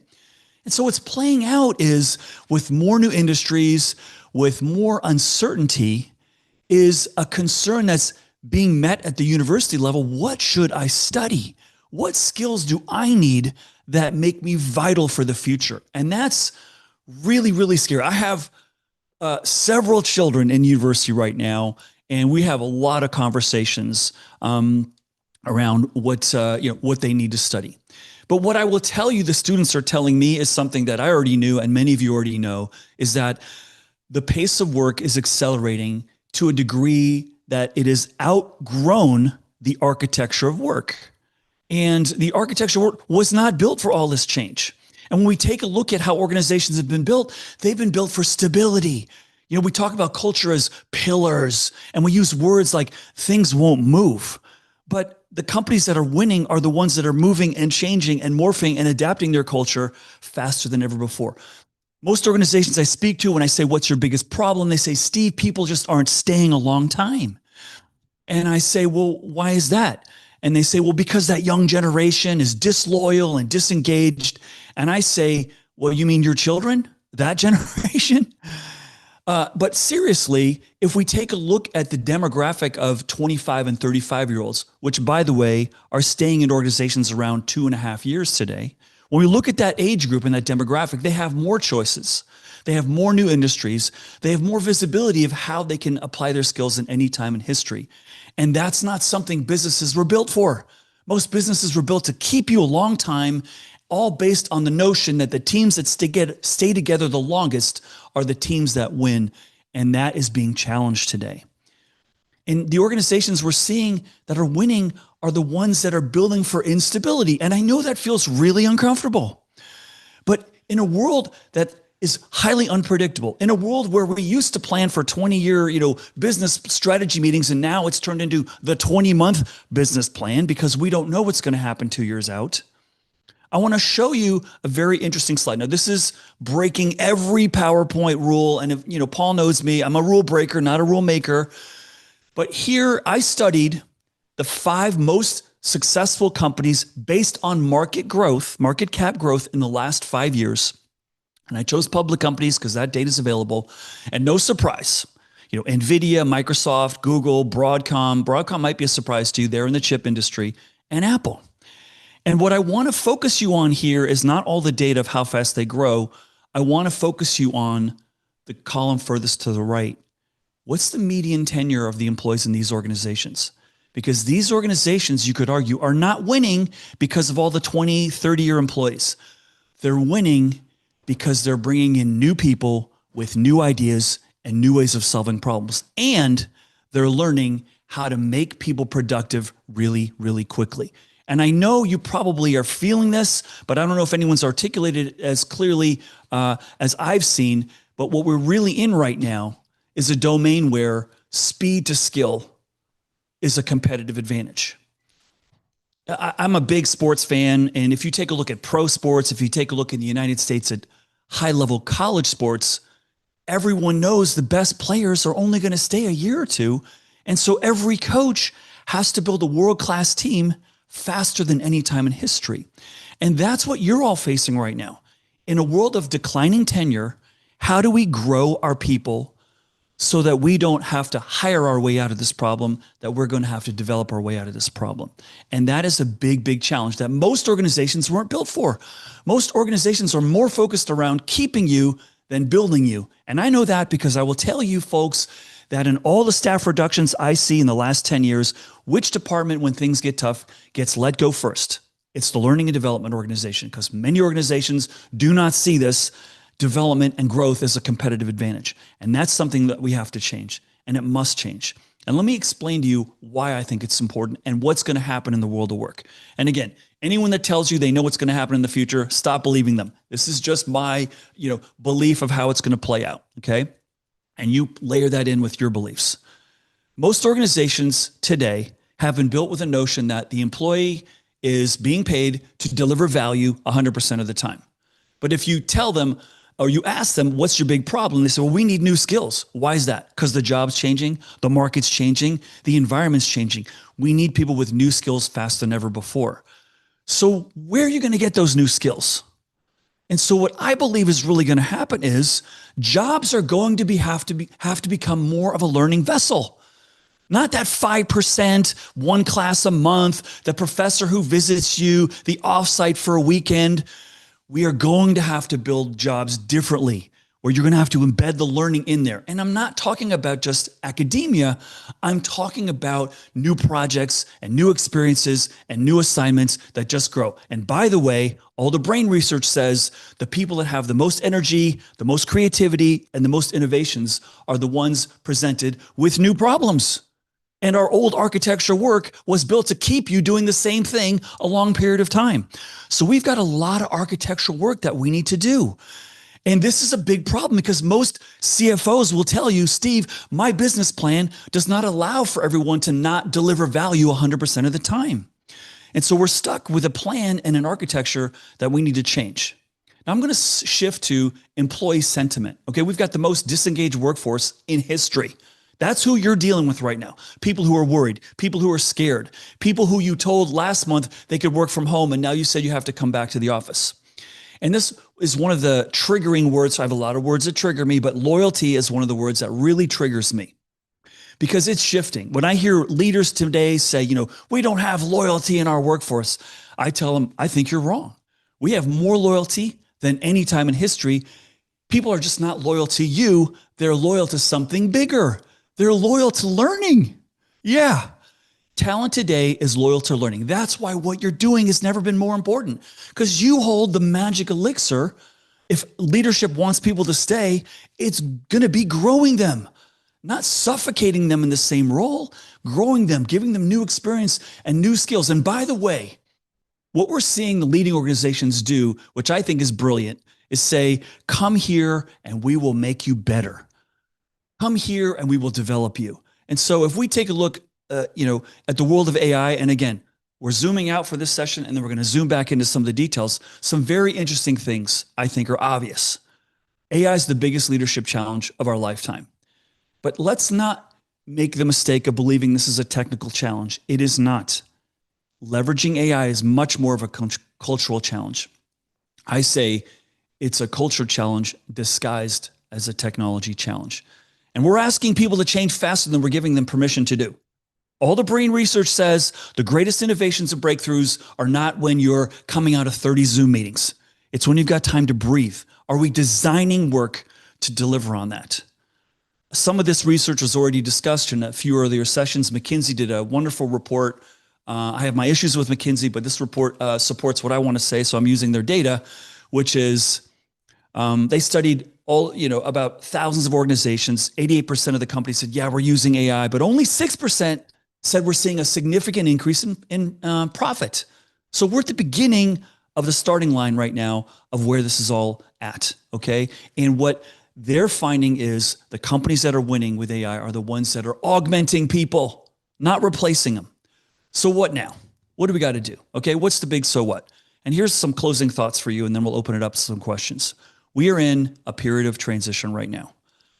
And so what's playing out is with more new industries, with more uncertainty, is a concern that's being met at the university level. What should I study? What skills do I need that make me vital for the future? And that's really, really scary. I have several children in university right now, and we have a lot of conversations around what they need to study. But what I will tell you the students are telling me is something that I already knew, and many of you already know, is that the pace of work is accelerating to a degree that it has outgrown the architecture of work. And the architecture of work was not built for all this change. And when we take a look at how organizations have been built, they've been built for stability. We talk about culture as pillars, and we use words like things won't move. But the companies that are winning are the ones that are moving and changing and morphing and adapting their culture faster than ever before. Most organizations I speak to, when I say, what's your biggest problem? They say, Steve, people just aren't staying a long time. And I say, well, why is that? And they say, well, because that young generation is disloyal and disengaged. And I say, Well, you mean your children? That generation? But seriously, if we take a look at the demographic of 25 and 35-year-olds, which, by the way, are staying in organizations around 2.5 years today, when we look at that age group and that demographic, they have more choices. They have more new industries. They have more visibility of how they can apply their skills in any time in history. And that's not something businesses were built for. Most businesses were built to keep you a long time, all based on the notion that the teams that stay together the longest are the teams that win. And that is being challenged today. And the organizations we're seeing that are winning are the ones that are building for instability. And I know that feels really uncomfortable. But in a world that is highly unpredictable, in a world where we used to plan for 20-year, business strategy meetings, and now it's turned into the 20-month business plan because we don't know what's going to happen 2 years out. I want to show you a very interesting slide. Now, this is breaking every PowerPoint rule. And if, Paul knows me, I'm a rule breaker, not a rule maker. But here I studied the 5 most successful companies based on market cap growth in the last 5 years. And I chose public companies because that data is available. And no surprise, NVIDIA, Microsoft, Google, Broadcom might be a surprise to you. They're in the chip industry, and Apple. And what I want to focus you on here is not all the data of how fast they grow. I want to focus you on the column furthest to the right. What's the median tenure of the employees in these organizations? Because these organizations, you could argue, are not winning because of all the 20, 30-year employees. They're winning because they're bringing in new people with new ideas and new ways of solving problems. And they're learning how to make people productive really, really quickly. And I know you probably are feeling this, but I don't know if anyone's articulated it as clearly as I've seen. But what we're really in right now is a domain where speed to skill is a competitive advantage. I'm a big sports fan. And if you take a look at pro sports, if you take a look in the United States at high-level college sports, everyone knows the best players are only going to stay a year or two. And so every coach has to build a world-class team faster than any time in history. And that's what you're all facing right now. In a world of declining tenure, how do we grow our people so that we don't have to hire our way out of this problem, that we're going to have to develop our way out of this problem? And that is a big, big challenge that most organizations weren't built for. Most organizations are more focused around keeping you than building you. And I know that because I will tell you folks that in all the staff reductions I see in the last 10 years, which department, when things get tough, gets let go first? It's the learning and development organization, because many organizations do not see this development and growth as a competitive advantage. And that's something that we have to change, and it must change. And let me explain to you why I think it's important and what's going to happen in the world of work. And again, anyone that tells you they know what's going to happen in the future, stop believing them. This is just my, belief of how it's going to play out, okay? And you layer that in with your beliefs. Most organizations today have been built with a notion that the employee is being paid to deliver value 100% of the time. But if you tell them, or you ask them, what's your big problem? They say, well, we need new skills. Why is that? Because the job's changing, the market's changing, the environment's changing. We need people with new skills faster than ever before. So where are you going to get those new skills? And so what I believe is really going to happen is jobs are going to have to become more of a learning vessel. Not that 5%, one class a month, the professor who visits you, the offsite for a weekend. We are going to have to build jobs differently, where you're going to have to embed the learning in there. And I'm not talking about just academia. I'm talking about new projects and new experiences and new assignments that just grow. And by the way, all the brain research says the people that have the most energy, the most creativity, and the most innovations are the ones presented with new problems. And our old architecture work was built to keep you doing the same thing a long period of time. So we've got a lot of architectural work that we need to do. And this is a big problem because most CFOs will tell you, Steve, my business plan does not allow for everyone to not deliver value 100% of the time. And so we're stuck with a plan and an architecture that we need to change. Now I'm going to shift to employee sentiment. Okay, we've got the most disengaged workforce in history. That's who you're dealing with right now. People who are worried, people who are scared, people who you told last month they could work from home and now you said you have to come back to the office. And this is one of the triggering words. I have a lot of words that trigger me, but loyalty is one of the words that really triggers me because it's shifting. When I hear leaders today say, we don't have loyalty in our workforce, I tell them, I think you're wrong. We have more loyalty than any time in history. People are just not loyal to you. They're loyal to something bigger. They're loyal to learning. Yeah. Talent today is loyal to learning. That's why what you're doing has never been more important, because you hold the magic elixir. If leadership wants people to stay, it's going to be growing them, not suffocating them in the same role, growing them, giving them new experience and new skills. And by the way, what we're seeing the leading organizations do, which I think is brilliant, is say, come here and we will make you better. Come here and we will develop you. And so if we take a look at the world of AI, and again, we're zooming out for this session, and then we're going to zoom back into some of the details. Some very interesting things I think are obvious. AI is the biggest leadership challenge of our lifetime. But let's not make the mistake of believing this is a technical challenge. It is not. Leveraging AI is much more of a cultural challenge. I say it's a culture challenge disguised as a technology challenge. And we're asking people to change faster than we're giving them permission to do. All the brain research says the greatest innovations and breakthroughs are not when you're coming out of 30 Zoom meetings. It's when you've got time to breathe. Are we designing work to deliver on that? Some of this research was already discussed in a few earlier sessions. McKinsey did a wonderful report. I have my issues with McKinsey, but this report supports what I want to say, so I'm using their data, which is they studied about thousands of organizations. 88% of the companies said, yeah, we're using AI, but only 6% said we're seeing a significant increase in profit. So we're at the beginning of the starting line right now of where this is all at, okay? And what they're finding is the companies that are winning with AI are the ones that are augmenting people, not replacing them. So what now? What do we got to do? Okay, what's the big so what? And here's some closing thoughts for you, and then we'll open it up to some questions. We are in a period of transition right now.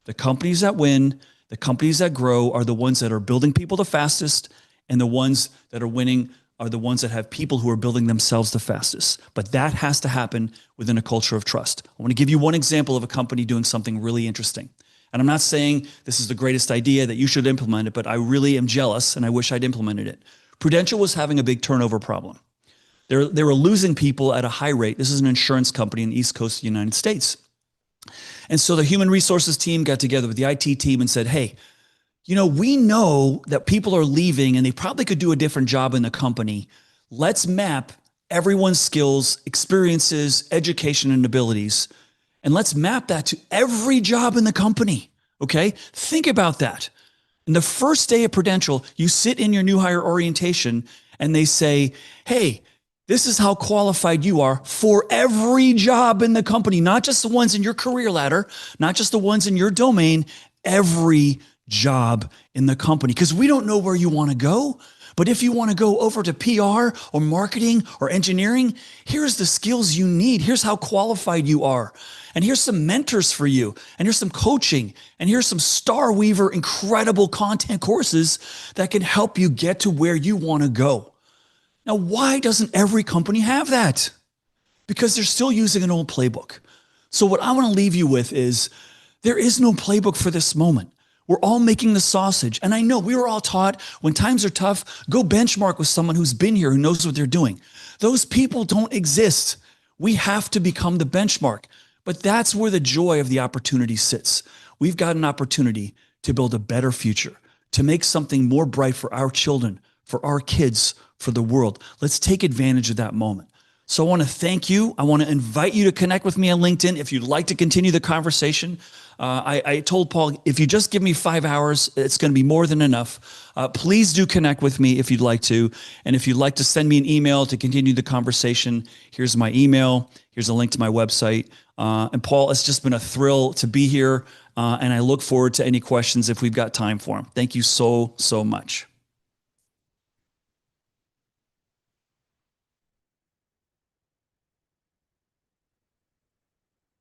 The companies that win, the companies that grow are the ones that are building people the fastest, and the ones that are winning are the ones that have people who are building themselves the fastest. But that has to happen within a culture of trust. I want to give you one example of a company doing something really interesting. And I'm not saying this is the greatest idea that you should implement it, but I really am jealous and I wish I'd implemented it. Prudential was having a big turnover problem. They were losing people at a high rate. This is an insurance company in the East Coast of the United States. And so the human resources team got together with the IT team and said, hey, we know that people are leaving and they probably could do a different job in the company. Let's map everyone's skills, experiences, education, and abilities, and let's map that to every job in the company, okay? Think about that. In the first day of Prudential, you sit in your new hire orientation and they say, hey, this is how qualified you are for every job in the company, not just the ones in your career ladder, not just the ones in your domain, every job in the company. Because we don't know where you want to go. But if you want to go over to PR or marketing or engineering, here's the skills you need. Here's how qualified you are. And here's some mentors for you. And here's some coaching. And here's some Starweaver incredible content courses that can help you get to where you want to go. Now, why doesn't every company have that? Because they're still using an old playbook. So what I want to leave you with is there is no playbook for this moment. We're all making the sausage. And I know we were all taught when times are tough, go benchmark with someone who's been here, who knows what they're doing. Those people don't exist. We have to become the benchmark. But that's where the joy of the opportunity sits. We've got an opportunity to build a better future, to make something more bright for our children, for our kids, for the world. Let's take advantage of that moment. So I want to thank you. I want to invite you to connect with me on LinkedIn if you'd like to continue the conversation. I told Paul, if you just give me 5 hours, it's going to be more than enough. Please do connect with me if you'd like to. And if you'd like to send me an email to continue the conversation, here's my email. Here's a link to my website. And Paul, it's just been a thrill to be here. And I look forward to any questions if we've got time for them. Thank you so, so much.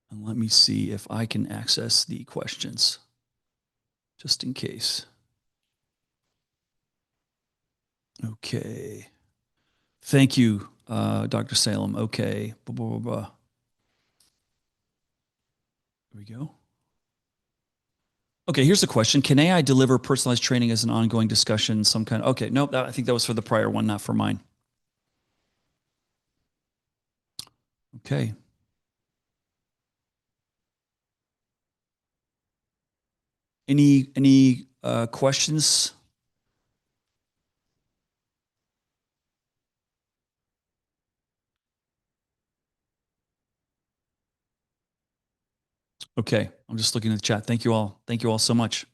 And let me see if I can access the questions, just in case. Okay. Thank you, Dr. Salem. Okay. Blah, blah, blah, blah. Here we go. Okay, here's a question. Can AI deliver personalized training as an ongoing discussion? Some kind of, okay, nope, I think that was for the prior one, not for mine. Okay. Any questions? Okay, I'm just looking at the chat. Thank you all. Thank you all so much.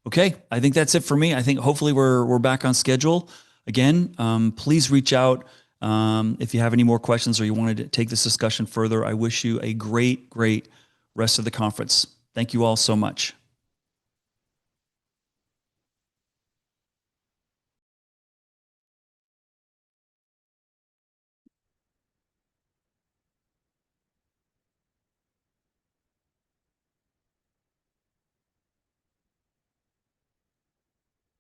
Okay, I think that's it for me. I think hopefully we're back on schedule again. Please reach out if you have any more questions or you wanted to take this discussion further. I wish you a great rest of the conference. Thank you all so much.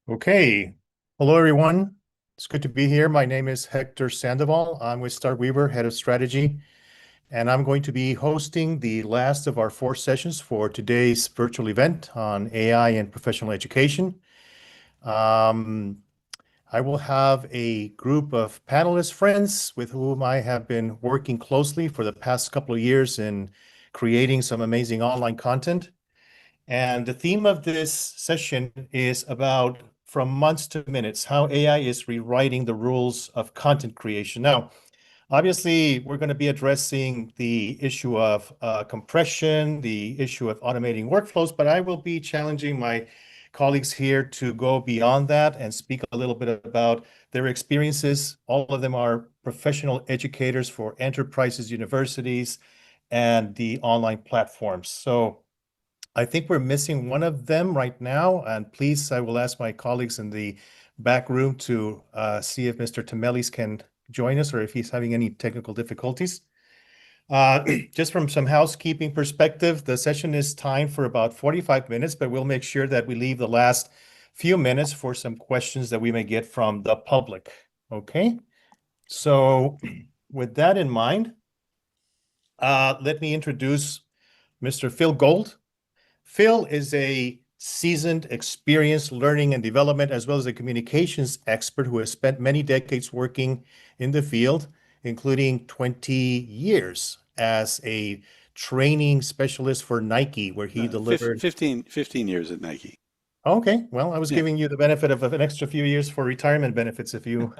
Okay. Hello, everyone. It's good to be here. My name is Hector Sandoval. I'm with Starweaver, Head of Strategy, and I'm going to be hosting the last of our 4 sessions for today's virtual event on AI and professional education. I will have a group of panelist friends with whom I have been working closely for the past couple of years in creating some amazing online content. And the theme of this session is about from months to minutes, how AI is rewriting the rules of content creation. Now, obviously, we're going to be addressing the issue of compression, the issue of automating workflows, but I will be challenging my colleagues here to go beyond that and speak a little bit about their experiences. All of them are professional educators for enterprises, universities, and the online platforms. So I think we're missing one of them right now, and please, I will ask my colleagues in the back room to see if Mr. Temelis can join us or if he's having any technical difficulties. Just from some housekeeping perspective, the session is timed for about 45 minutes, but we'll make sure that we leave the last few minutes for some questions that we may get from the public. Okay, so with that in mind, let me introduce Mr. Phil Gold. Phil is a seasoned, experienced learning and development, as well as a communications expert who has spent many decades working in the field, including 20 years as a training specialist for Nike, where he delivered 15 years at Nike. Okay, well, I was giving you the benefit of an extra few years for retirement benefits if you.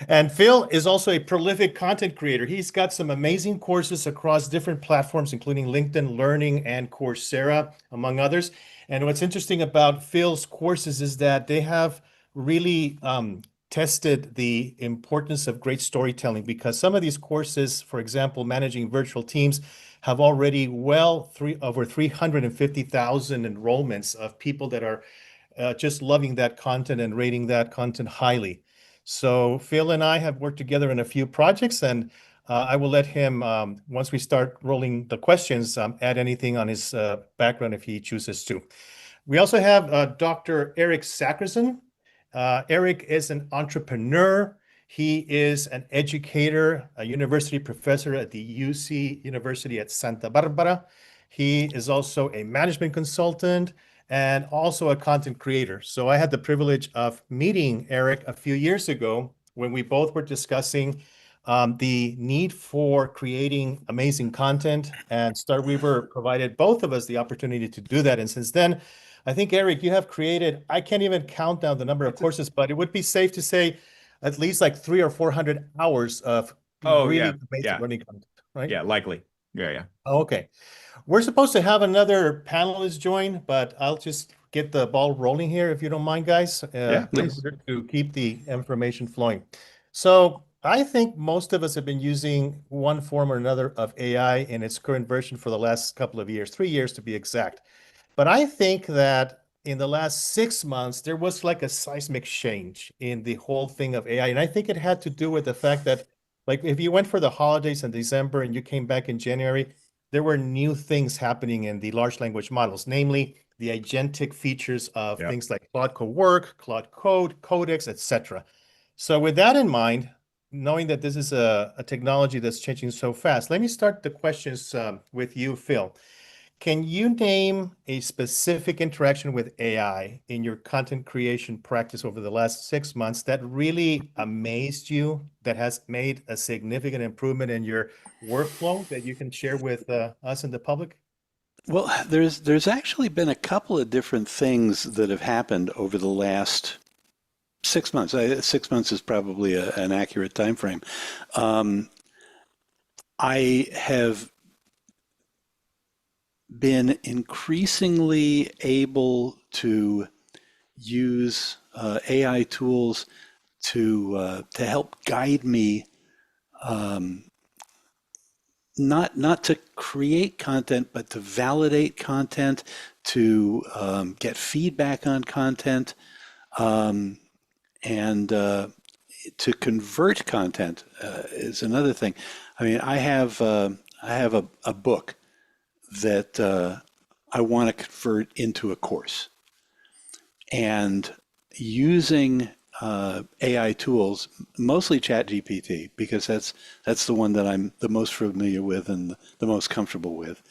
And Phil is also a prolific content creator. He's got some amazing courses across different platforms, including LinkedIn Learning and Coursera, among others. And what's interesting about Phil's courses is that they have really tested the importance of great storytelling, because some of these courses, for example, managing virtual teams, have already over 350,000 enrollments of people that are just loving that content and rating that content highly. So Phil and I have worked together in a few projects, and I will let him, once we start rolling the questions, add anything on his background if he chooses to. We also have Dr. Eric Sakerson. Eric is an entrepreneur. He is an educator, a university professor at the UC University at Santa Barbara. He is also a management consultant and also a content creator. So I had the privilege of meeting Eric a few years ago when we both were discussing the need for creating amazing content, and Starweaver provided both of us the opportunity to do that. And since then, I think, Eric, you have created, I can't even count down the number of courses, but it would be safe to say at least like 300 or 400 hours of amazing learning content, right? Yeah, likely. Yeah. Okay. We're supposed to have another panelist join, but I'll just get the ball rolling here, if you don't mind, guys. Yeah, please. To keep the information flowing. So I think most of us have been using one form or another of AI in its current version for the last couple of years, 3 years to be exact. But I think that in the last 6 months, there was like a seismic change in the whole thing of AI. And I think it had to do with the fact that, like, if you went for the holidays in December and you came back in January, there were new things happening in the large language models, namely the agentic features of things like Claude Cowork, Claude Code, Codex, etc. So with that in mind, knowing that this is a technology that's changing so fast, let me start the questions with you, Phil. Can you name a specific interaction with AI in your content creation practice over the last 6 months that really amazed you, that has made a significant improvement in your workflow that you can share with us and the public? Well, there's actually been a couple of different things that have happened over the last 6 months. 6 months is probably an accurate time frame. I have been increasingly able to use AI tools to help guide me, not to create content, but to validate content, to get feedback on content, and to convert content is another thing. I mean, I have a book that I want to convert into a course, and using AI tools, mostly ChatGPT, because that's the one that I'm the most familiar with and the most comfortable with.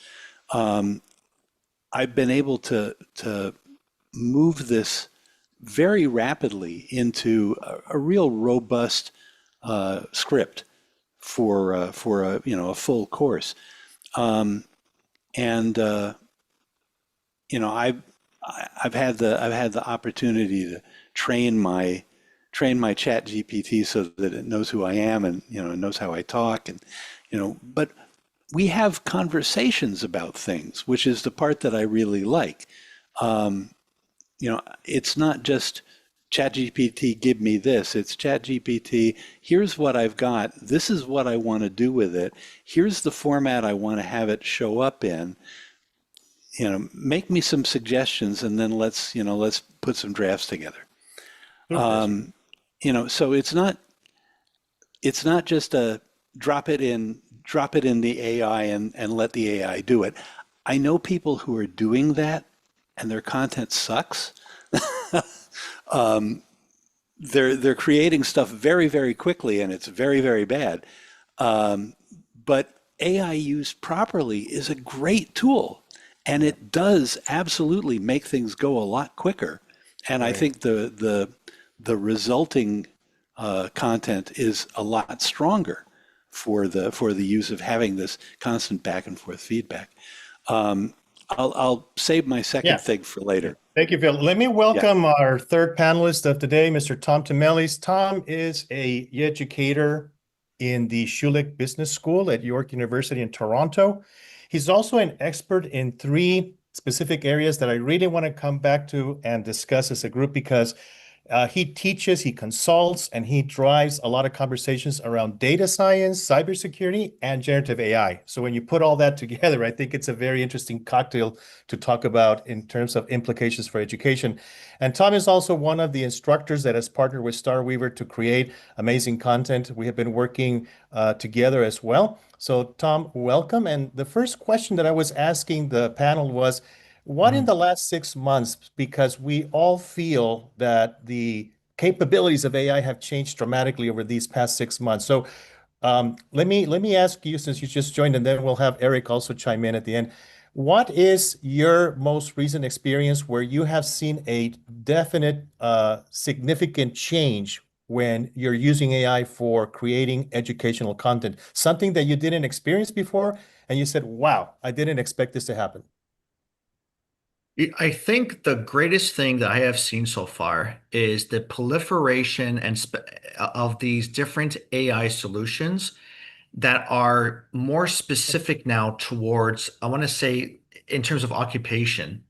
I've been able to move this very rapidly into a real robust script for a full course. And I've had the opportunity to train my chat GPT so that it knows who I am and it knows how I talk, and but we have conversations about things, which is the part that I really like. It's not just ChatGPT, give me this. It's ChatGPT, here's what I've got. This is what I want to do with it. Here's the format I want to have it show up in. Make me some suggestions, and then let's put some drafts together. So it's not just a drop it in the AI and let the AI do it. I know people who are doing that, and their content sucks. They're creating stuff very, very quickly, and it's very, very bad. But AI used properly is a great tool, and it does absolutely make things go a lot quicker. And I think the resulting content is a lot stronger for the use of having this constant back and forth feedback. I'll save my second thing for later. Thank you, Phil. Let me welcome our third panelist of today, Mr. Tom Temelis. Tom is an educator in the Schulich Business School at York University in Toronto. He's also an expert in 3 specific areas that I really want to come back to and discuss as a group, because he teaches, he consults, and he drives a lot of conversations around data science, cybersecurity, and generative AI. So when you put all that together, I think it's a very interesting cocktail to talk about in terms of implications for education. And Tom is also one of the instructors that has partnered with Starweaver to create amazing content. We have been working together as well. So Tom, welcome. And the first question that I was asking the panel was, what in the last 6 months, because we all feel that the capabilities of AI have changed dramatically over these past 6 months. So let me ask you, since you just joined, and then we'll have Eric also chime in at the end. What is your most recent experience where you have seen a definite, significant change when you're using AI for creating educational content? Something that you didn't experience before, and you said, wow, I didn't expect this to happen. I think the greatest thing that I have seen so far is the proliferation of these different AI solutions that are more specific now towards, I want to say, in terms of occupation.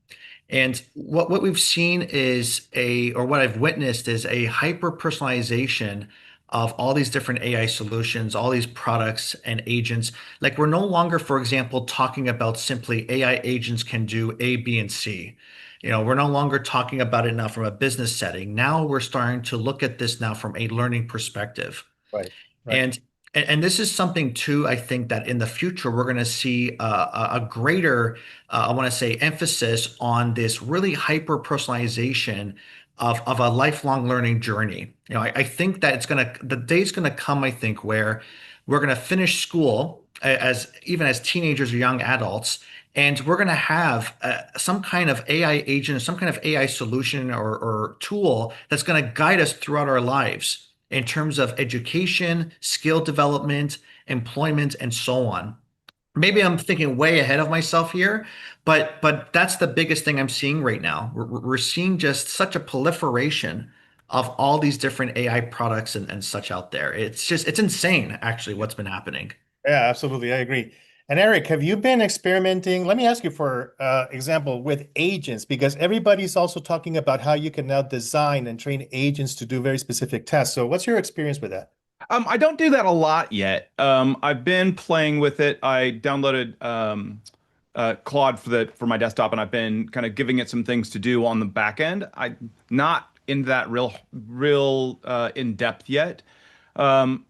And what we've seen is or what I've witnessed is a hyper personalization of all these different AI solutions, all these products and agents. Like, we're no longer, for example, talking about simply AI agents can do A, B, and C. We're no longer talking about it now from a business setting. Now we're starting to look at this now from a learning perspective. Right. And this is something too, I think, that in the future we're going to see a greater, I want to say, emphasis on this really hyper personalization of a lifelong learning journey. I think that the day's gonna come, I think, where we're gonna finish school as even as teenagers or young adults, and we're gonna have some kind of AI agent, some kind of AI solution or tool that's gonna guide us throughout our lives in terms of education, skill development, employment, and so on. Maybe I'm thinking way ahead of myself here, but that's the biggest thing I'm seeing right now. We're seeing just such a proliferation of all these different AI products and such out there. It's insane actually what's been happening. Yeah, absolutely. I agree. And Eric, have you been experimenting? Let me ask you for example with agents, because everybody's also talking about how you can now design and train agents to do very specific tasks. So what's your experience with that? I don't do that a lot yet. I've been playing with it. I downloaded Claude for my desktop, and I've been kind of giving it some things to do on the back end. I'm not in that real in depth yet. I'm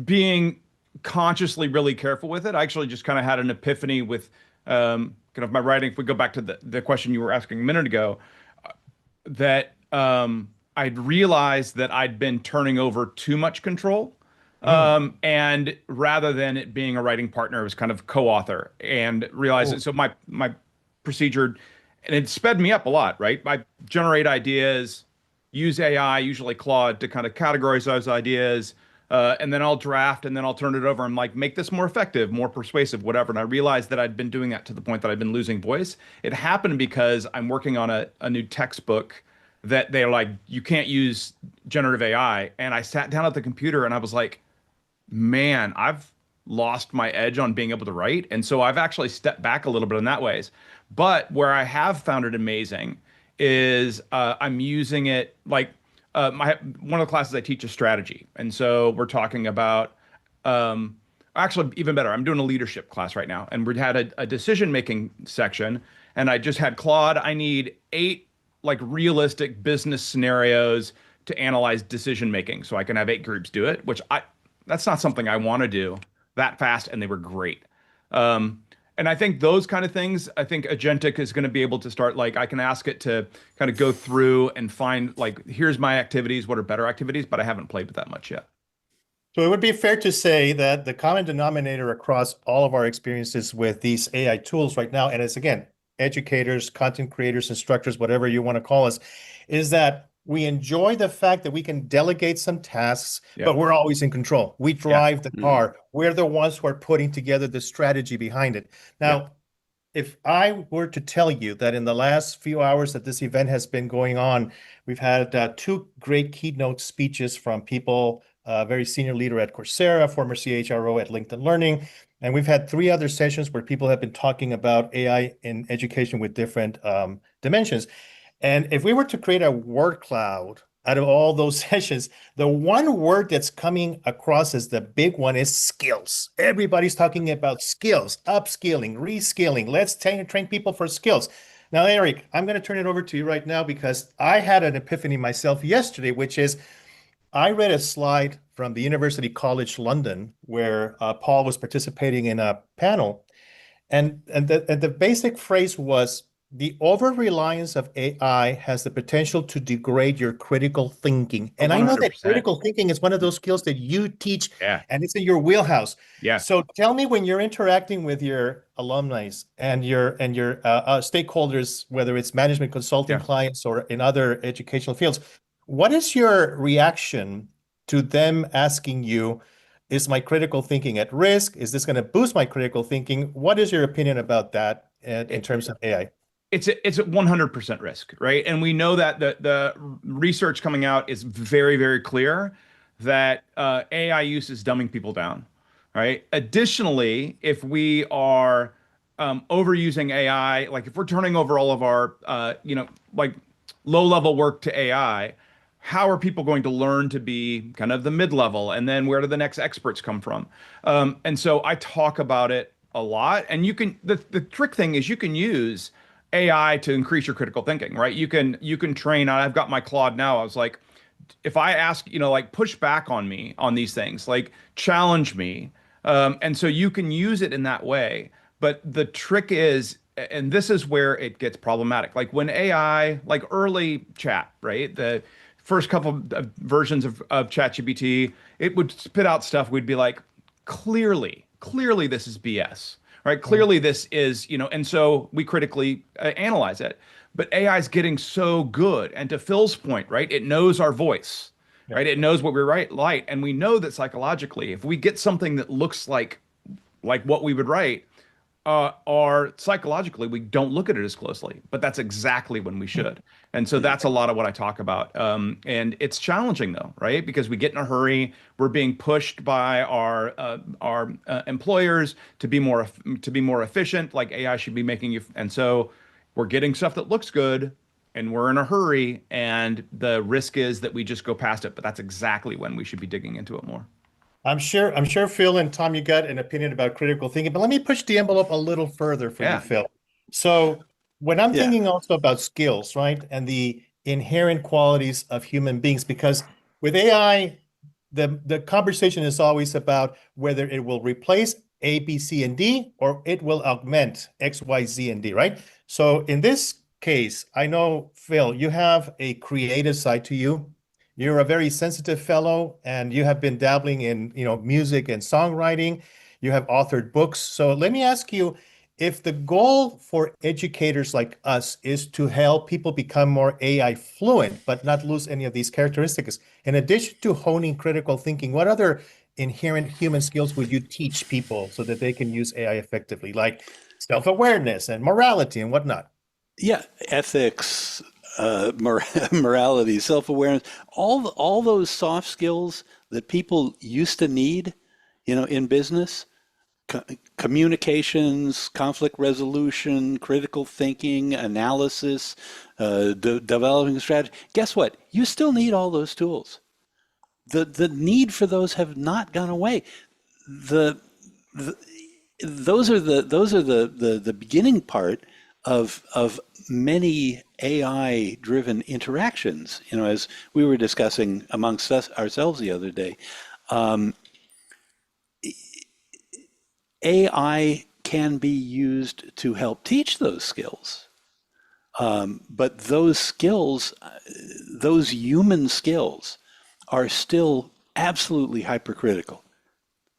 being consciously really careful with it. I actually just kind of had an epiphany with kind of my writing. If we go back to the question you were asking a minute ago, that I'd realized that I'd been turning over too much control. And rather than it being a writing partner, it was kind of co-author, and realized it. So my procedure, and it sped me up a lot, right? I generate ideas, use AI, usually Claude, to kind of categorize those ideas, and then I'll draft, and then I'll turn it over and like make this more effective, more persuasive, whatever. And I realized that I'd been doing that to the point that I'd been losing voice. It happened because I'm working on a new textbook that they're like, you can't use generative AI. And I sat down at the computer and I was like, man, I've lost my edge on being able to write. And so I've actually stepped back a little bit in that ways. But where I have found it amazing is I'm using it like one of the classes I teach is strategy. And so we're talking about actually even better, I'm doing a leadership class right now. And we had a decision-making section, and I just had Claude, I need 8 like realistic business scenarios to analyze decision making, so I can have 8 groups do it, which that's not something I want to do that fast, and they were great. And I think those kind of things, I think Agentic is going to be able to start, like I can ask it to kind of go through and find like, here's my activities, what are better activities, but I haven't played with that much yet. So it would be fair to say that the common denominator across all of our experiences with these AI tools right now, and it's again, educators, content creators, instructors, whatever you want to call us, is that we enjoy the fact that we can delegate some tasks, but we're always in control. We drive the car. We're the ones who are putting together the strategy behind it. Now, if I were to tell you that in the last few hours that this event has been going on, we've had 2 great keynote speeches from people, very senior leader at Coursera, former CHRO at LinkedIn Learning. And we've had 3 other sessions where people have been talking about AI in education with different dimensions. And if we were to create a word cloud out of all those sessions, the one word that's coming across as the big one is skills. Everybody's talking about skills, upskilling, reskilling. Let's train people for skills. Now, Eric, I'm going to turn it over to you right now because I had an epiphany myself yesterday, which is I read a slide from the University College London where Paul was participating in a panel, and the basic phrase was, the over-reliance of AI has the potential to degrade your critical thinking. And 100%. I know that critical thinking is one of those skills that you teach, and it's in your wheelhouse. So tell me, when you're interacting with your alumni and your stakeholders, whether it's management consulting clients or in other educational fields, what is your reaction to them asking you, is my critical thinking at risk? Is this going to boost my critical thinking? What is your opinion about that in terms of AI? It's a 100% risk, right? And we know that the research coming out is very, very clear that AI use is dumbing people down, right? Additionally, if we are overusing AI, like if we're turning over all of our, like low-level work to AI, how are people going to learn to be kind of the mid-level? And then where do the next experts come from? And so I talk about it a lot. And you can, the trick thing is you can use AI to increase your critical thinking, right? You can train. I've got my Claude now. I was like, if I ask, like push back on me on these things, like challenge me. And so you can use it in that way. But the trick is and this is where it gets problematic. Like when AI, like early chat, right? The first couple of versions of ChatGPT, it would spit out stuff. We'd be like, clearly this is BS, right? Clearly this is, and so we critically analyze it. But AI is getting so good. And to Phil's point, right? It knows our voice, right? It knows what we write. And we know that psychologically, if we get something that looks like what we would write, or psychologically, we don't look at it as closely, but that's exactly when we should. And so that's a lot of what I talk about. And it's challenging though, right? Because we get in a hurry. We're being pushed by our employers to be more efficient. Like AI should be making you. And so we're getting stuff that looks good, and we're in a hurry. And the risk is that we just go past it. But that's exactly when we should be digging into it more. I'm sure, Phil and Tom, you got an opinion about critical thinking, but let me push the envelope a little further for you, Phil. So when I'm thinking also about skills, right, and the inherent qualities of human beings, because with AI, the conversation is always about whether it will replace A, B, C, and D, or it will augment X, Y, Z, and D, right? So in this case, I know, Phil, you have a creative side to you. You're a very sensitive fellow, and you have been dabbling in, music and songwriting. You have authored books. So let me ask you, if the goal for educators like us is to help people become more AI fluent, but not lose any of these characteristics, in addition to honing critical thinking, what other inherent human skills would you teach people so that they can use AI effectively, like self-awareness and morality and whatnot? Yeah, ethics, morality, self-awareness, all those soft skills that people used to need, in business, communications, conflict resolution, critical thinking, analysis, developing strategy. Guess what? You still need all those tools. The need for those have not gone away. Those are the beginning part of many AI-driven interactions. As we were discussing amongst ourselves the other day, AI can be used to help teach those skills, but those skills, those human skills, are still absolutely hypercritical.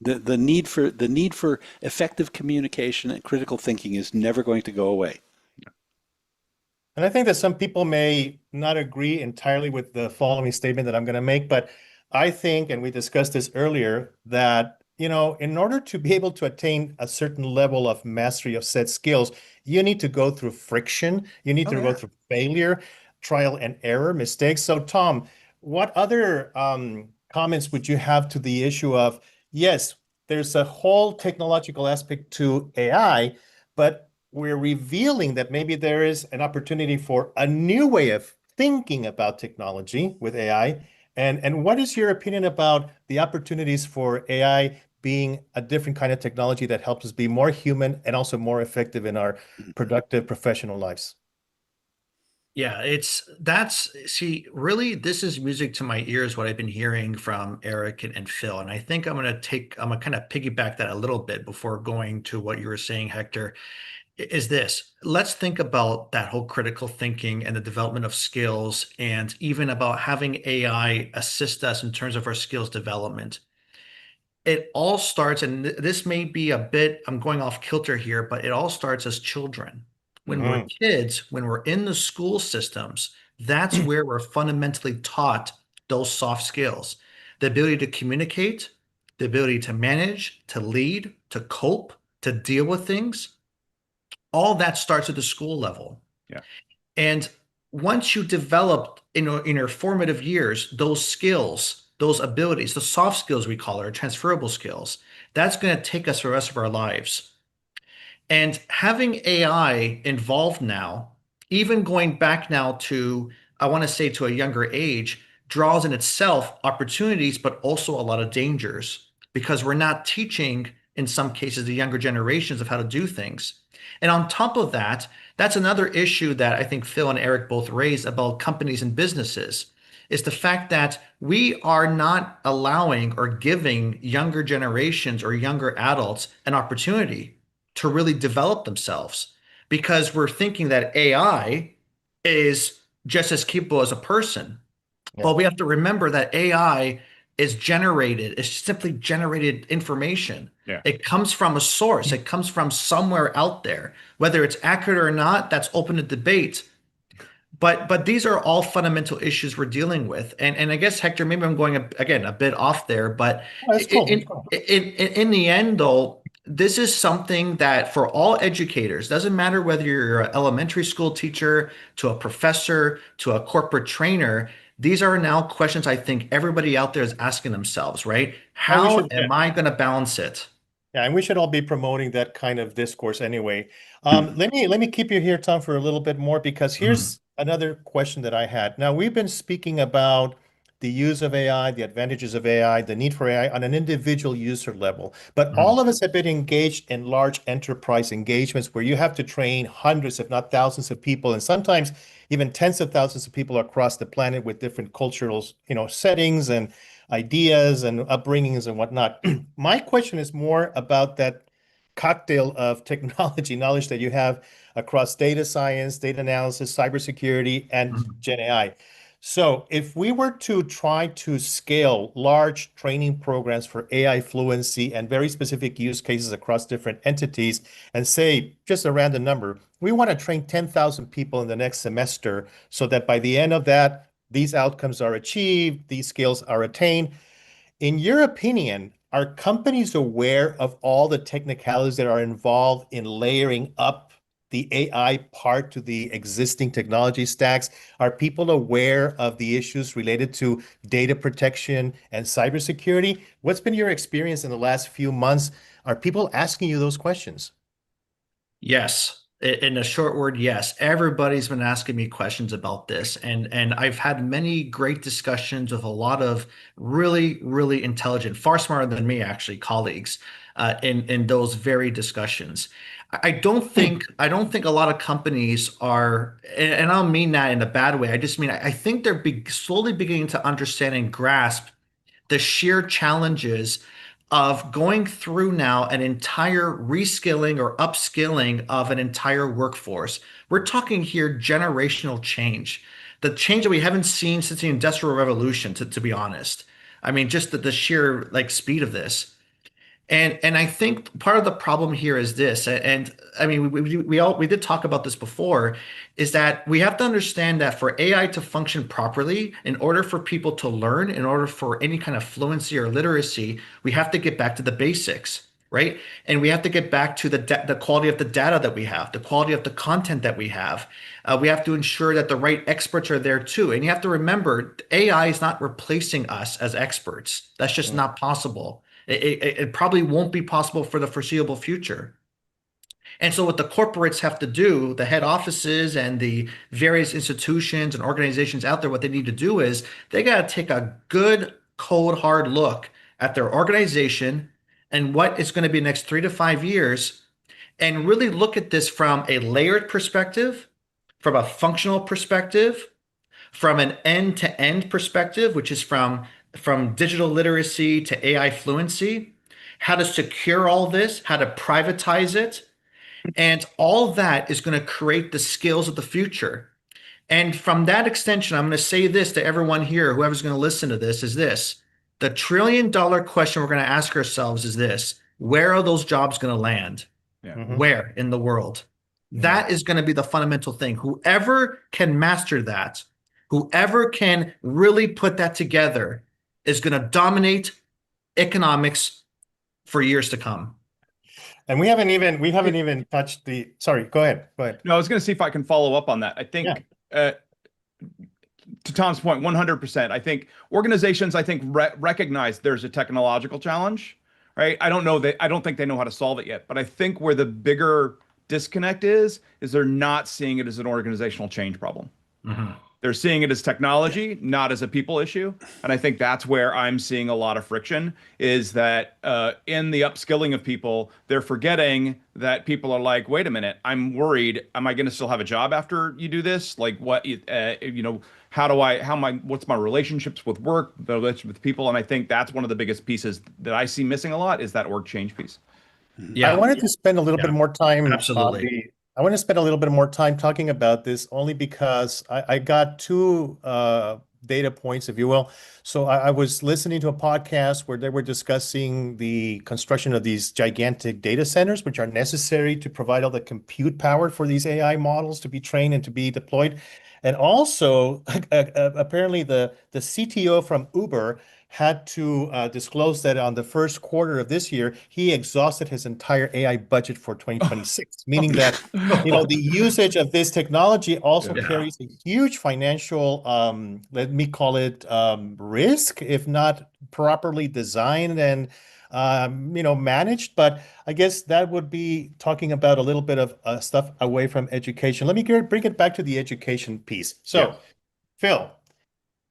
The need for effective communication and critical thinking is never going to go away. And I think that some people may not agree entirely with the following statement that I'm going to make, but I think, and we discussed this earlier, that, in order to be able to attain a certain level of mastery of said skills, you need to go through friction. You need to go through failure, trial and error, mistakes. So, Tom, what other comments would you have to the issue of, yes, there's a whole technological aspect to AI, but we're revealing that maybe there is an opportunity for a new way of thinking about technology with AI. And what is your opinion about the opportunities for AI being a different kind of technology that helps us be more human and also more effective in our productive professional lives? Yeah, really, this is music to my ears, what I've been hearing from Eric and Phil. And I think I'm gonna kind of piggyback that a little bit before going to what you were saying, Hector, is this. Let's think about that whole critical thinking and the development of skills, and even about having AI assist us in terms of our skills development. It all starts, and this may be a bit, I'm going off kilter here, but it all starts as children. When we're kids, when we're in the school systems, that's where we're fundamentally taught those soft skills. The ability to communicate, the ability to manage, to lead, to cope, to deal with things. All that starts at the school level. Yeah. And once you develop in your formative years, those skills, those abilities, the soft skills we call it, or transferable skills, that's going to take us for the rest of our lives. And having AI involved now, even going back now to, I want to say to a younger age, draws in itself opportunities, but also a lot of dangers, because we're not teaching, in some cases, the younger generations of how to do things. And on top of that, that's another issue that I think Phil and Eric both raised about companies and businesses, is the fact that we are not allowing or giving younger generations or younger adults an opportunity to really develop themselves. because we're thinking that AI is just as capable as a person. But we have to remember that AI is generated, it's simply generated information. Yeah. It comes from a source, it comes from somewhere out there. Whether it's accurate or not, that's open to debate. But these are all fundamental issues we're dealing with. And I guess, Hector, maybe I'm going again a bit off there, but That's cool. in the end, though, this is something that for all educators, doesn't matter whether you're an elementary school teacher, to a professor, to a corporate trainer, these are now questions I think everybody out there is asking themselves, right? How am I going to balance it? Yeah, and we should all be promoting that kind of discourse anyway. Let me keep you here, Tom, for a little bit more, because here's another question that I had. Now, we've been speaking about the use of AI, the advantages of AI, the need for AI on an individual user level. But all of us have been engaged in large enterprise engagements where you have to train hundreds, if not thousands of people, and sometimes even tens of thousands of people across the planet with different cultural, settings and ideas and upbringings and whatnot. My question is more about that cocktail of technology knowledge that you have across data science, data analysis, cybersecurity, and Gen AI. So if we were to try to scale large training programs for AI fluency and very specific use cases across different entities, and say, just a random number, we want to train 10,000 people in the next semester so that by the end of that, these outcomes are achieved, these skills are attained. In your opinion, are companies aware of all the technicalities that are involved in layering up the AI part to the existing technology stacks? Are people aware of the issues related to data protection and cybersecurity? What's been your experience in the last few months? Are people asking you those questions? Yes. In a short word, yes. Everybody's been asking me questions about this, and I've had many great discussions with a lot of really, really intelligent, far smarter than me, actually, colleagues in those very discussions. I don't think a lot of companies are, and I don't mean that in a bad way. I just mean I think they're slowly beginning to understand and grasp the sheer challenges of going through now an entire reskilling or upskilling of an entire workforce. We're talking here generational change, the change that we haven't seen since the Industrial Revolution, to be honest. I mean, just the sheer speed of this. And I think part of the problem here is this, and I mean, we did talk about this before, is that we have to understand that for AI to function properly, in order for people to learn, in order for any kind of fluency or literacy, we have to get back to the basics, right? And we have to get back to the quality of the data that we have, the quality of the content that we have. We have to ensure that the right experts are there too. And you have to remember, AI is not replacing us as experts. That's just not possible. It probably won't be possible for the foreseeable future. And so what the corporates have to do, the head offices and the various institutions and organizations out there, what they need to do is they got to take a good, cold, hard look at their organization and what is going to be the next 3 to 5 years, and really look at this from a layered perspective, from a functional perspective, from an end-to-end perspective, which is from digital literacy to AI fluency, how to secure all this, how to privatize it. And all that is going to create the skills of the future. And from that extension, I'm going to say this to everyone here, whoever's going to listen to this, is this. The $1 trillion question we're going to ask ourselves is this: where are those jobs going to land? Where in the world? That is going to be the fundamental thing. Whoever can master that, whoever can really put that together, is going to dominate economics for years to come. And we haven't even touched the, sorry, go ahead. No, I was going to see if I can follow up on that. I think to Tom's point, 100%. I think organizations, recognize there's a technological challenge, right? I don't think they know how to solve it yet, but I think where the bigger disconnect is they're not seeing it as an organizational change problem. They're seeing it as technology, not as a people issue. And I think that's where I'm seeing a lot of friction, is that in the upskilling of people, they're forgetting that people are like, wait a minute, I'm worried. Am I going to still have a job after you do this? Like what, what's my relationships with work, the relationship with people? And I think that's one of the biggest pieces that I see missing a lot, is that org change piece. I wanted to spend a little bit more time absolutely I want to spend a little bit more time talking about this only because I got two data points, if you will. So I was listening to a podcast where they were discussing the construction of these gigantic data centers, which are necessary to provide all the compute power for these AI models to be trained and to be deployed. And also, apparently the CTO from Uber had to disclose that on the first quarter of this year, he exhausted his entire AI budget for 2026, meaning that the usage of this technology also carries a huge financial, let me call it risk, if not properly designed and managed. But I guess that would be talking about a little bit of stuff away from education. Let me bring it back to the education piece. So, Phil,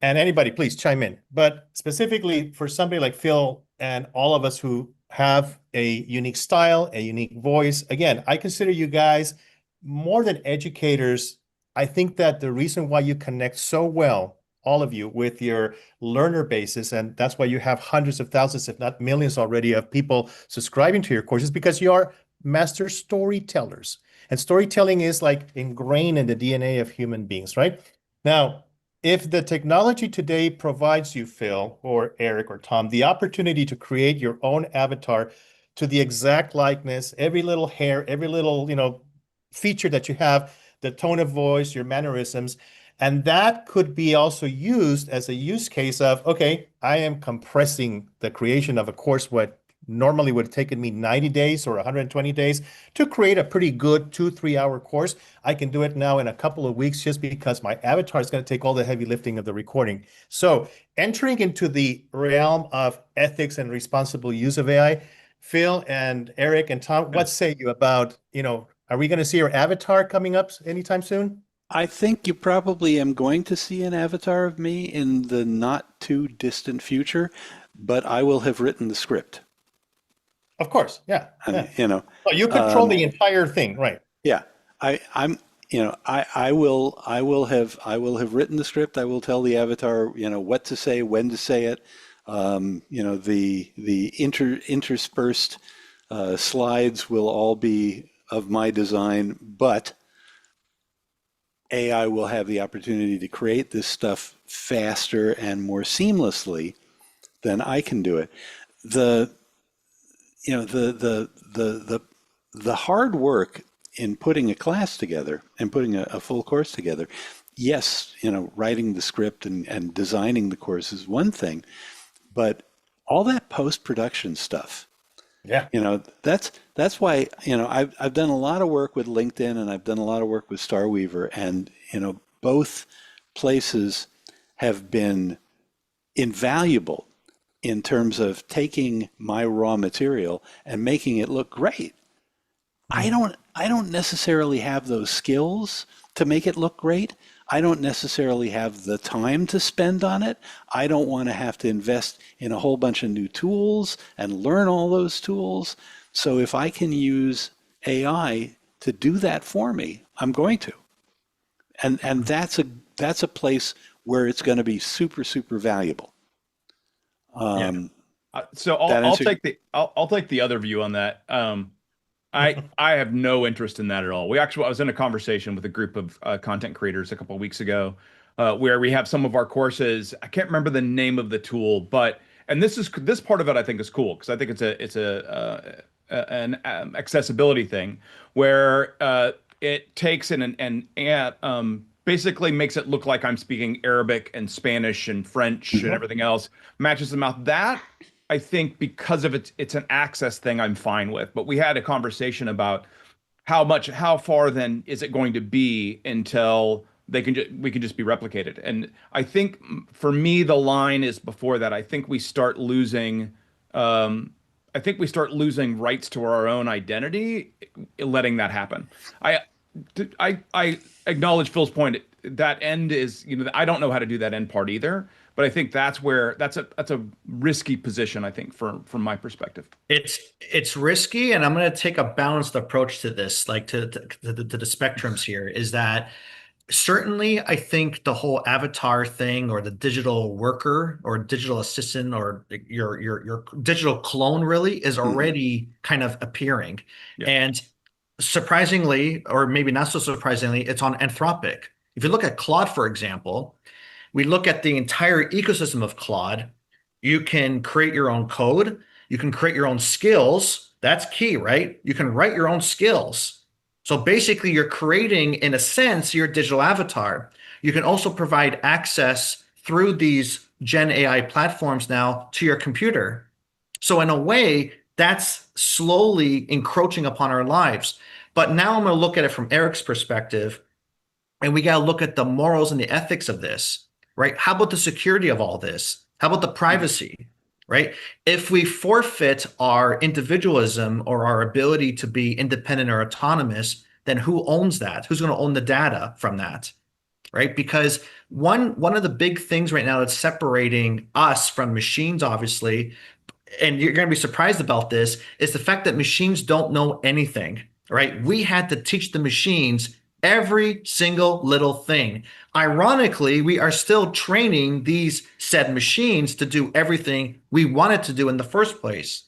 and anybody, please chime in. But specifically for somebody like Phil and all of us who have a unique style, a unique voice, again, I consider you guys more than educators. I think that the reason why you connect so well, all of you, with your learner bases, and that's why you have hundreds of thousands, if not millions already, of people subscribing to your courses, because you are master storytellers. And storytelling is like ingrained in the DNA of human beings, right? Now, if the technology today provides you, Phil or Eric or Tom, the opportunity to create your own avatar to the exact likeness, every little hair, every little, feature that you have, the tone of voice, your mannerisms, and that could be also used as a use case of, okay, I am compressing the creation of a course, what normally would have taken me 90 days or 120 days to create a pretty good 2-3 hour course. I can do it now in a couple of weeks just because my avatar is going to take all the heavy lifting of the recording. So entering into the realm of ethics and responsible use of AI, Phil and Eric and Tom, what say you about, are we going to see your avatar coming up anytime soon? I think you probably am going to see an avatar of me in the not too distant future, but I will have written the script. Of course, yeah. And, Well, you control the entire thing, right? Yeah, I will have written the script. I will tell the avatar, what to say, when to say it. The interspersed slides will all be of my design, but AI will have the opportunity to create this stuff faster and more seamlessly than I can do it. The hard work in putting a class together and putting a full course together, yes, writing the script and designing the course is one thing, but all that post-production stuff, that's why, I've done a lot of work with LinkedIn and I've done a lot of work with Starweaver, and, both places have been invaluable in terms of taking my raw material and making it look great. I don't necessarily have those skills to make it look great. I don't necessarily have the time to spend on it. I don't want to have to invest in a whole bunch of new tools and learn all those tools. So if I can use AI to do that for me, I'm going to. And that's a place where it's going to be super, super valuable. So I'll take the other view on that. I have no interest in that at all. I was in a conversation with a group of content creators a couple of weeks ago, where we have some of our courses. I can't remember the name of the tool, and this part of it I think is cool because I think it's an accessibility thing where it takes and basically makes it look like I'm speaking Arabic and Spanish and French and everything else, matches them out. That, I think, because of it's an access thing, I'm fine with. But we had a conversation about how far then is it going to be until we can just be replicated. And I think for me, the line is before that. I think we start losing rights to our own identity, letting that happen. I acknowledge Phil's point. That end is, I don't know how to do that end part either, but I think that's a risky position, I think, from my perspective. It's risky, and I'm going to take a balanced approach to this, like to the spectrums here, is that certainly I think the whole avatar thing, or the digital worker or digital assistant, or your digital clone really is already kind of appearing. Yeah. And surprisingly, or maybe not so surprisingly, it's on Anthropic. If you look at Claude, for example, we look at the entire ecosystem of Claude. You can create your own code. You can create your own skills. That's key, right? You can write your own skills. So basically, you're creating, in a sense, your digital avatar. You can also provide access through these Gen AI platforms now to your computer. So in a way, that's slowly encroaching upon our lives. But now I'm going to look at it from Eric's perspective, and we got to look at the morals and the ethics of this, right? How about the security of all this? How about the privacy, right? If we forfeit our individualism or our ability to be independent or autonomous, then who owns that? Who's going to own the data from that, right? Because one of the big things right now that's separating us from machines, obviously, and you're going to be surprised about this, is the fact that machines don't know anything, right? We had to teach the machines every single little thing. Ironically, we are still training these said machines to do everything we wanted to do in the first place.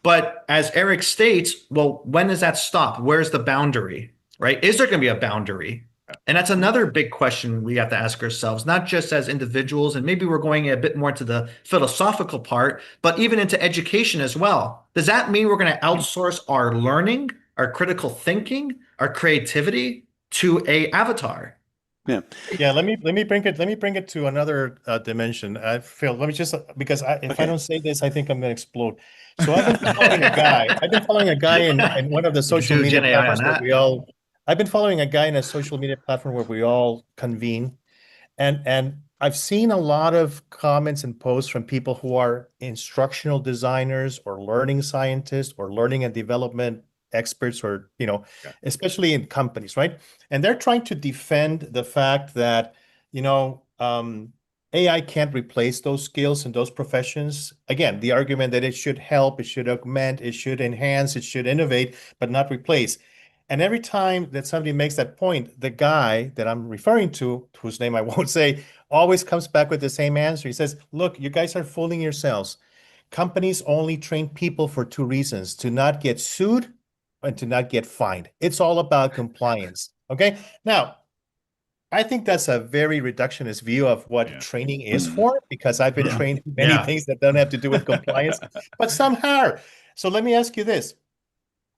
But as Eric states, well, when does that stop? Where's the boundary, right? Is there going to be a boundary? And that's another big question we have to ask ourselves, not just as individuals, and maybe we're going a bit more to the philosophical part, but even into education as well. Does that mean we're going to outsource our learning, our critical thinking, our creativity to a avatar? Yeah, let me bring it to another dimension. Phil, let me just, because if I don't say this, I think I'm going to explode. So I've been following a guy. I've been following a guy in one of the social media platforms where we all. I've been following a guy in a social media platform where we all convene, and I've seen a lot of comments and posts from people who are instructional designers or learning scientists or learning and development experts, or especially in companies, right? And they're trying to defend the fact that AI can't replace those skills and those professions. Again, the argument that it should help, it should augment, it should enhance, it should innovate, but not replace. And every time that somebody makes that point, the guy that I'm referring to, whose name I won't say, always comes back with the same answer. He says, look, you guys are fooling yourselves. Companies only train people for two reasons: to not get sued and to not get fined. It's all about compliance. Okay. Now, I think that's a very reductionist view of what training is for, because I've been trained in many things that don't have to do with compliance, but somehow. So let me ask you this.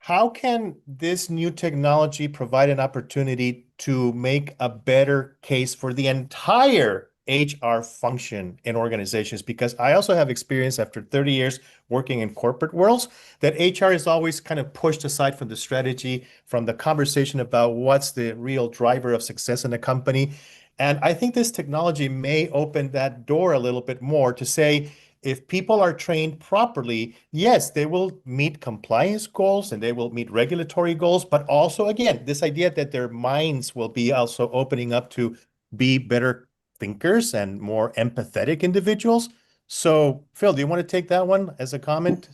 How can this new technology provide an opportunity to make a better case for the entire HR function in organizations? Because I also have experience after 30 years working in corporate worlds that HR is always kind of pushed aside from the strategy, from the conversation about what's the real driver of success in a company. And I think this technology may open that door a little bit more to say, if people are trained properly, yes, they will meet compliance goals and they will meet regulatory goals, but also, again, this idea that their minds will be also opening up to be better thinkers and more empathetic individuals. So, Phil, do you want to take that one as a comment?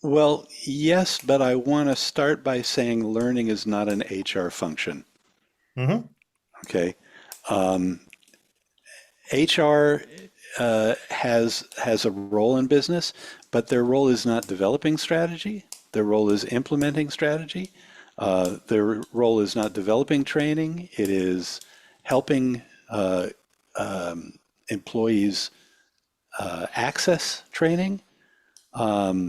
Well, yes, but I want to start by saying learning is not an HR function. Okay. HR has a role in business, but their role is not developing strategy. Their role is implementing strategy. Their role is not developing training. It is helping employees access training. But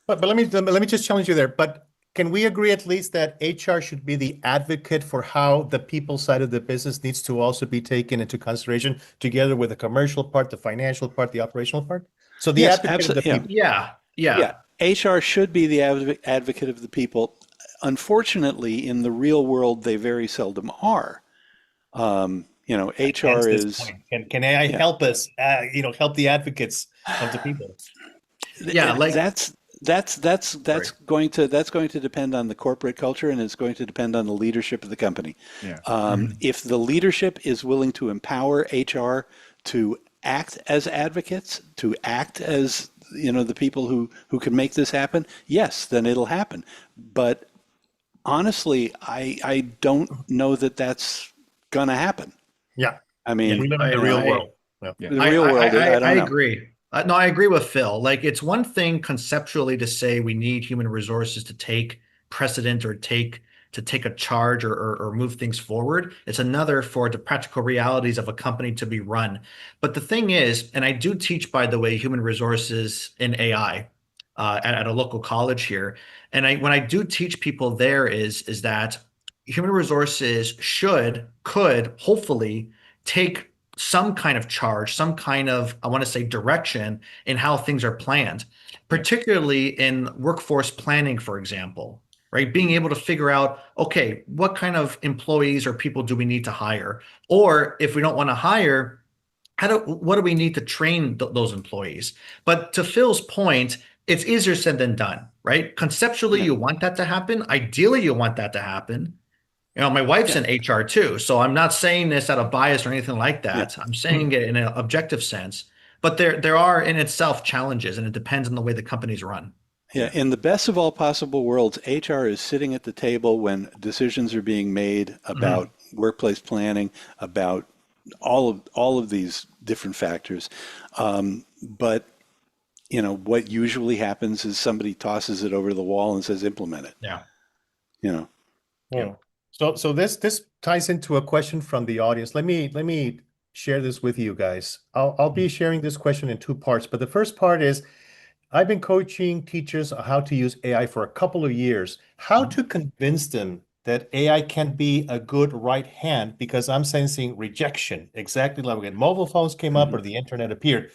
let me just challenge you there. But can we agree at least that HR should be the advocate for how the people side of the business needs to also be taken into consideration, together with the commercial part, the financial part, the operational part? So the advocate of the people. Yeah. HR should be the advocate of the people. Unfortunately, in the real world, they very seldom are. HR is. Can AI help us? Help the advocates of the people. Yeah, like that's going to depend on the corporate culture, and it's going to depend on the leadership of the company. If the leadership is willing to empower HR to act as advocates, to act as the people who can make this happen, yes, then it'll happen. But honestly, I don't know that that's gonna happen. Yeah, I mean, we live in the real world. The real world. I don't know. Agree. No, I agree with Phil. Like, it's one thing conceptually to say we need human resources to take precedent or take a charge or move things forward. It's another for the practical realities of a company to be run. But the thing is, and I do teach, by the way, human resources in AI at a local college here. And when I do teach people there is that human resources could hopefully take some kind of charge, some kind of, I want to say, direction in how things are planned, particularly in workforce planning, for example, right? Being able to figure out, okay, what kind of employees or people do we need to hire? Or if we don't want to hire, what do we need to train those employees? But to Phil's point, it's easier said than done, right? Conceptually, you want that to happen. Ideally, you want that to happen. You know, my wife's in HR too, so I'm not saying this out of bias or anything like that. I'm saying it in an objective sense. But there are in itself challenges, and it depends on the way the company's run. Yeah, in the best of all possible worlds, HR is sitting at the table when decisions are being made about workplace planning, about all of these different factors. But you know, what usually happens is somebody tosses it over the wall and says, implement it. Yeah. You know. Yeah. So this ties into a question from the audience. Let me share this with you guys. I'll be sharing this question in two parts, but the first part is I've been coaching teachers on how to use AI for a couple of years, how to convince them that AI can be a good right hand, because I'm sensing rejection, exactly like when mobile phones came up or the internet appeared.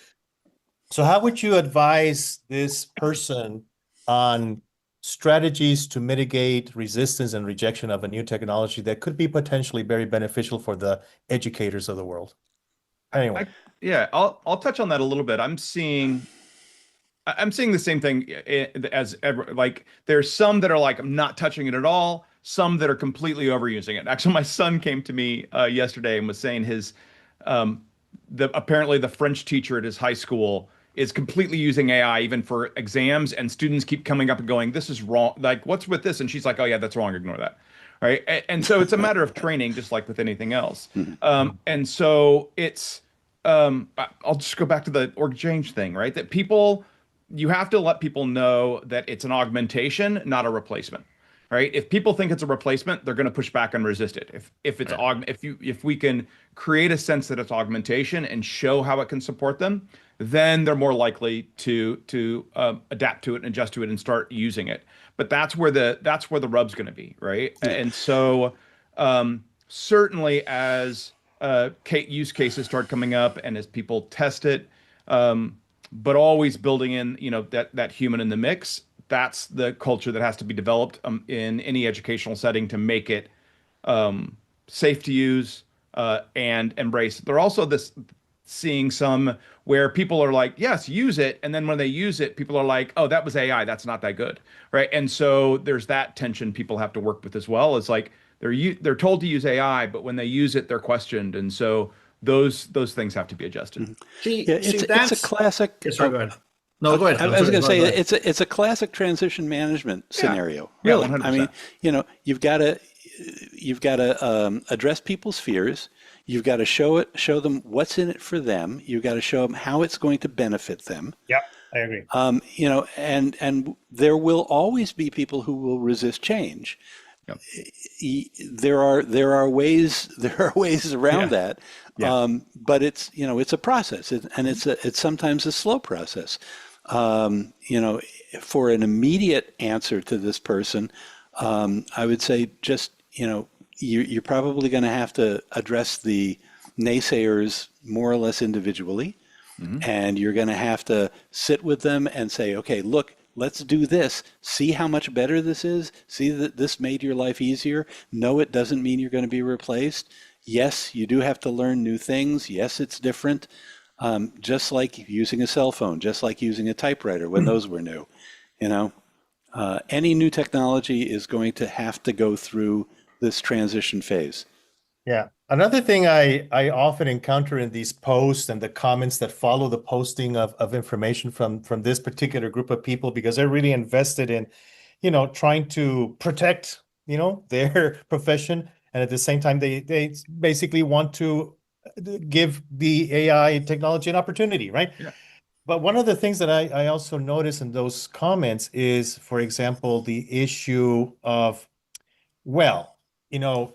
So how would you advise this person on strategies to mitigate resistance and rejection of a new technology that could be potentially very beneficial for the educators of the world? Anyway. I'll touch on that a little bit. I'm seeing the same thing as like there's some that are like, I'm not touching it at all. Some that are completely overusing it. Actually, my son came to me yesterday and was saying apparently the French teacher at his high school is completely using AI even for exams, and students keep coming up and going, this is wrong. Like, what's with this? And she's like, oh yeah, that's wrong. Ignore that. Right. And so it's a matter of training, just like with anything else. And so it's, I'll just go back to the org change thing, right? That you have to let people know that it's an augmentation, not a replacement. Right? If people think it's a replacement, they're going to push back and resist it. If we can create a sense that it's augmentation and show how it can support them, then they're more likely to adapt to it and adjust to it and start using it. But that's where the rub's going to be, right? And so certainly as use cases start coming up and as people test it, but always building in that human in the mix. That's the culture that has to be developed in any educational setting to make it safe to use and embrace. They're also seeing some where people are like, yes, use it. And then when they use it, people are like, oh, that was AI. That's not that good. Right. And so there's that tension people have to work with as well. It's like they're told to use AI, but when they use it, they're questioned. And so those things have to be adjusted. It's a classic. Sorry, go ahead. No, go ahead. I was going to say it's a classic transition management scenario. Really, I mean, you've got to address people's fears. You've got to show them what's in it for them. You've got to show them how it's going to benefit them. Yeah, I agree. And there will always be people who will resist change. Yep. There are ways around that. But it's a process, and it's sometimes a slow process. For an immediate answer to this person, I would say just, you're probably going to have to address the naysayers more or less individually, and you're going to have to sit with them and say, okay, look, let's do this. See how much better this is. See that this made your life easier. No, it doesn't mean you're going to be replaced. Yes, you do have to learn new things. Yes, it's different. Just like using a cell phone, just like using a typewriter when those were new. Any new technology is going to have to go through this transition phase. Yeah. Another thing I often encounter in these posts and the comments that follow the posting of information from this particular group of people, because they're really invested in, trying to protect, their profession. And at the same time, they basically want to give the AI technology an opportunity, right? Yeah. But one of the things that I also notice in those comments is, for example, the issue of, well,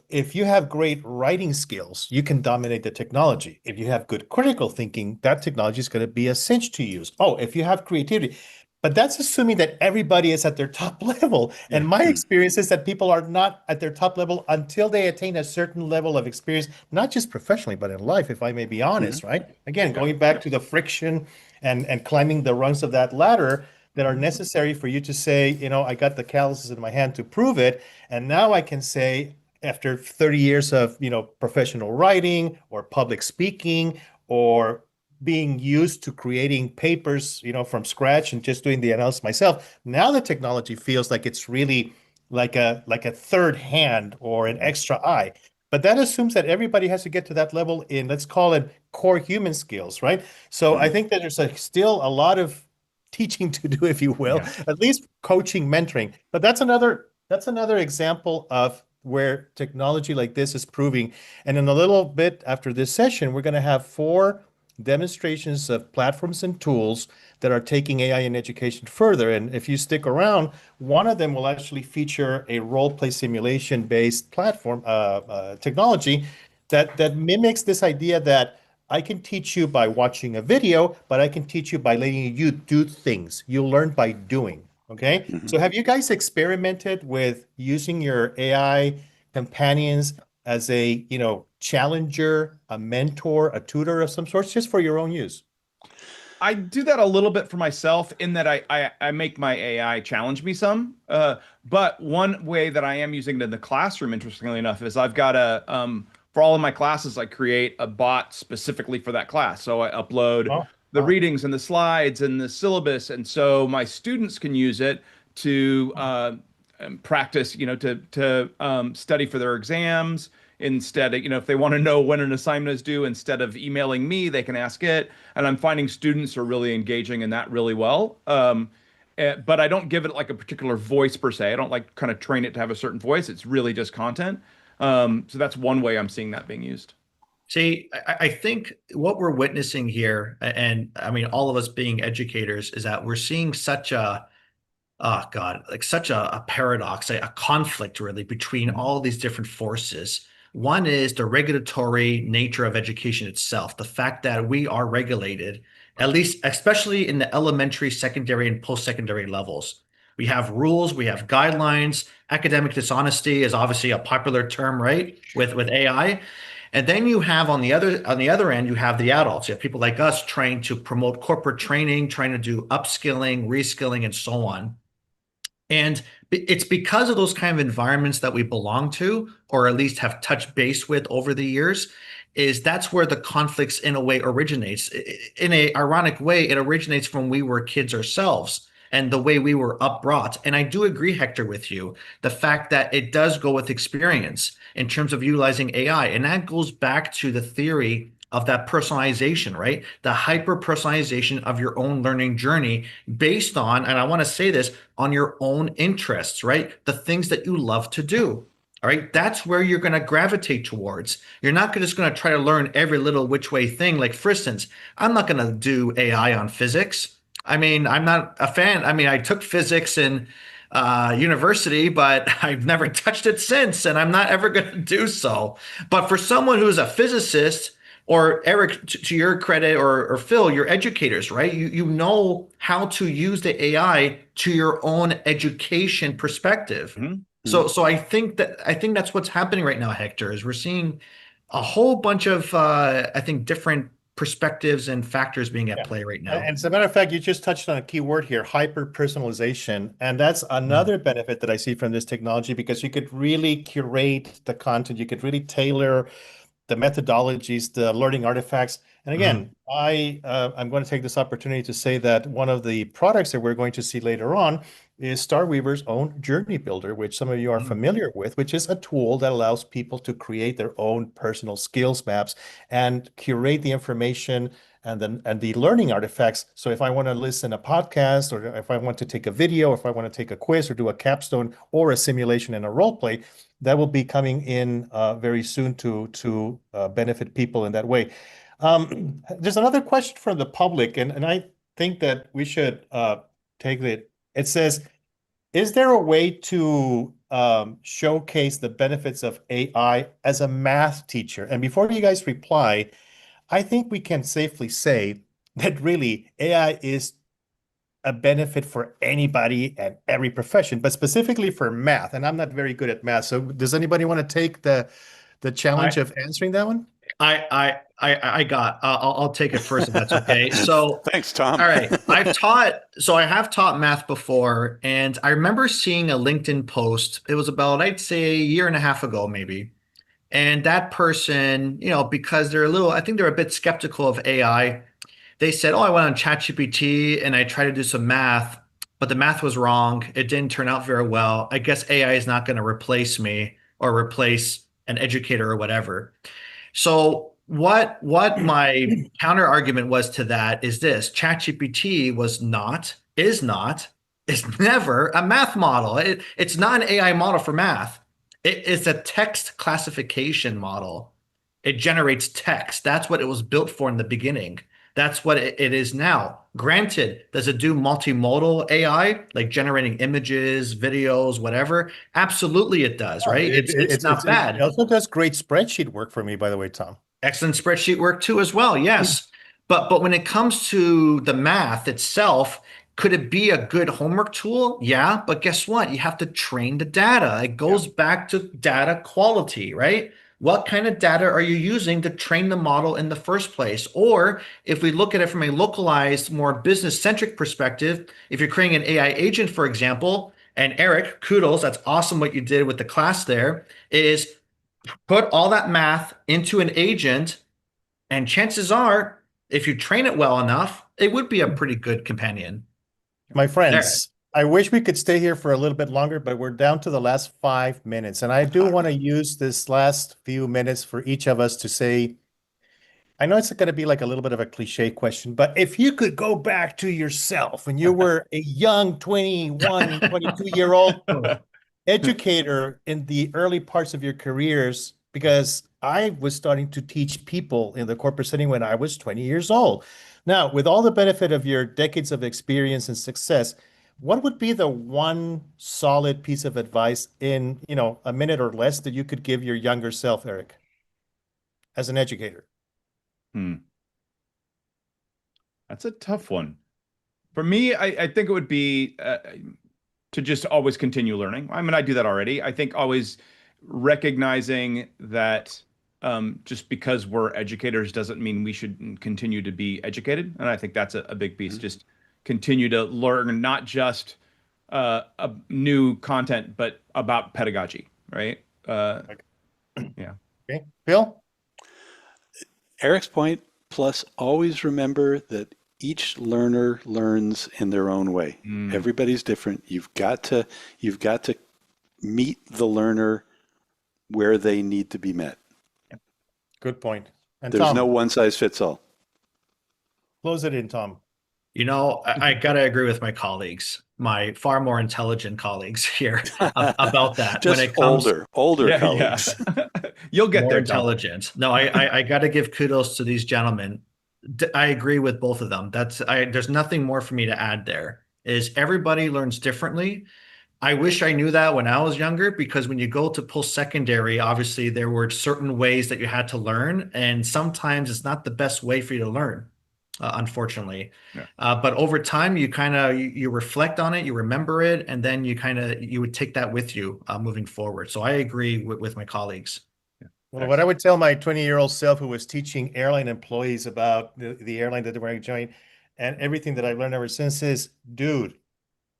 if you have great writing skills, you can dominate the technology. If you have good critical thinking, that technology is going to be a cinch to use. Oh, if you have creativity. But that's assuming that everybody is at their top level. And my experience is that people are not at their top level until they attain a certain level of experience, not just professionally, but in life, if I may be honest, right? Again, going back to the friction and climbing the rungs of that ladder that are necessary for you to say, I got the calluses in my hand to prove it. And now I can say, after 30 years of, professional writing or public speaking or being used to creating papers, from scratch and just doing the analysis myself, now the technology feels like it's really like a third hand or an extra eye. But that assumes that everybody has to get to that level in, let's call it core human skills, right? So I think that there's still a lot of teaching to do, if you will, at least coaching, mentoring. But that's another example of where technology like this is proving. And in a little bit after this session, we're going to have 4 demonstrations of platforms and tools that are taking AI in education further. And if you stick around, one of them will actually feature a role play simulation based platform technology that mimics this idea that I can teach you by watching a video, but I can teach you by letting you do things. You learn by doing. Okay. So have you guys experimented with using your AI companions as a, challenger, a mentor, a tutor of some sort, just for your own use? I do that a little bit for myself in that I make my AI challenge me some. But one way that I am using it in the classroom, interestingly enough, is I've got for all of my classes, I create a bot specifically for that class. So I upload the readings and the slides and the syllabus. And so my students can use it to practice, to study for their exams. Instead of, if they want to know when an assignment is due, instead of emailing me, they can ask it. And I'm finding students are really engaging in that really well. But I don't give it like a particular voice per se. I don't like kind of train it to have a certain voice. It's really just content. So that's one way I'm seeing that being used. See, I think what we're witnessing here, and I mean, all of us being educators, is that we're seeing such a, oh God, like such a paradox, a conflict really between all these different forces. One is the regulatory nature of education itself, the fact that we are regulated, at least, especially in the elementary, secondary, and post-secondary levels. We have rules, we have guidelines. Academic dishonesty is obviously a popular term, right? With AI. And then you have on the other end, you have the adults. You have people like us trying to promote corporate training, trying to do upskilling, reskilling, and so on. And it's because of those kind of environments that we belong to, or at least have touched base with over the years, that's where the conflicts in a way originates. In a ironic way, it originates from when we were kids ourselves and the way we were upbrought. And I do agree, Hector, with you, the fact that it does go with experience in terms of utilizing AI. And that goes back to the theory of that personalization, right? The hyper personalization of your own learning journey based on, and I want to say this, on your own interests, right? The things that you love to do. All right, that's where you're going to gravitate towards. You're not just going to try to learn every little which way thing. Like, for instance, I'm not going to do AI on physics. I mean, I'm not a fan. I mean, I took physics in university, but I've never touched it since, and I'm not ever going to do so. But for someone who's a physicist, or Eric, to your credit, or Phil, you're educators, right? You know how to use the AI to your own education perspective. So I think that's what's happening right now, Hector, is we're seeing a whole bunch of I think different perspectives and factors being at play right now. And as a matter of fact, you just touched on a key word here, hyper personalization. And that's another benefit that I see from this technology, because you could really curate the content, you could really tailor the methodologies, the learning artifacts. And again, I'm going to take this opportunity to say that one of the products that we're going to see later on is Starweaver's own Journey Builder, which some of you are familiar with, which is a tool that allows people to create their own personal skills maps and curate the information and the learning artifacts. So if I want to listen a podcast, or if I want to take a video, if I want to take a quiz or do a capstone or a simulation and a role play, that will be coming in very soon to benefit people in that way. There's another question from the public, and I think that we should take it. It says, is there a way to showcase the benefits of AI as a math teacher? And before you guys reply, I think we can safely say that really AI is a benefit for anybody and every profession, but specifically for math. And I'm not very good at math. So does anybody want to take the challenge of answering that one? I'll take it first if that's okay. So thanks, Tom. All right. I have taught math before, and I remember seeing a LinkedIn post. It was about, I'd say, a year and a half ago, maybe. And that person, because I think they're a bit skeptical of AI. They said, oh, I went on ChatGPT and I tried to do some math, but the math was wrong. It didn't turn out very well. I guess AI is not going to replace me or replace an educator or whatever. So what my counter argument was to that is this: ChatGPT is never a math model. It's not an AI model for math. It's a text classification model. It generates text. That's what it was built for in the beginning. That's what it is now. Granted, does it do multimodal AI, like generating images, videos, whatever? Absolutely it does, right? It's not bad. It also does great spreadsheet work for me, by the way, Tom. Excellent spreadsheet work too as well, yes. But when it comes to the math itself, could it be a good homework tool? Yeah, but guess what? You have to train the data. It goes back to data quality, right? What kind of data are you using to train the model in the first place? Or if we look at it from a localized, more business-centric perspective, if you're creating an AI agent, for example, and Eric, kudos, that's awesome what you did with the class there, is put all that math into an agent, and chances are, if you train it well enough, it would be a pretty good companion. My friends, I wish we could stay here for a little bit longer, but we're down to the last 5 minutes. And I do want to use this last few minutes for each of us to say, I know it's going to be like a little bit of a cliche question, but if you could go back to yourself when you were a young 21, 22-year-old educator in the early parts of your careers, because I was starting to teach people in the corporate setting when I was 20 years old. Now, with all the benefit of your decades of experience and success, what would be the one solid piece of advice in, a minute or less that you could give your younger self, Eric, as an educator? That's a tough one. For me, I think it would be to just always continue learning. I mean, I do that already. I think always recognizing that just because we're educators doesn't mean we should continue to be educated. And I think that's a big piece. Just continue to learn, not just a new content, but about pedagogy, right? Yeah. Okay. Bill? Eric's point, plus always remember that each learner learns in their own way. Everybody's different. You've got to meet the learner where they need to be met. Good point. And there's Tom, no one size fits all. Close it in, Tom. I got to agree with my colleagues, my far more intelligent colleagues here about that. Just when it comes, older colleagues. Yeah. You'll get more there, intelligent. No, I got to give kudos to these gentlemen. I agree with both of them. There's nothing more for me to add there. Is everybody learns differently. I wish I knew that when I was younger, because when you go to post-secondary, obviously there were certain ways that you had to learn, and sometimes it's not the best way for you to learn, unfortunately. Yeah. But over time, you reflect on it, you remember it, and then you would take that with you moving forward. So I agree with my colleagues. Well, what I would tell my 20-year-old self who was teaching airline employees about the airline that they were going to join, and everything that I've learned ever since is, dude,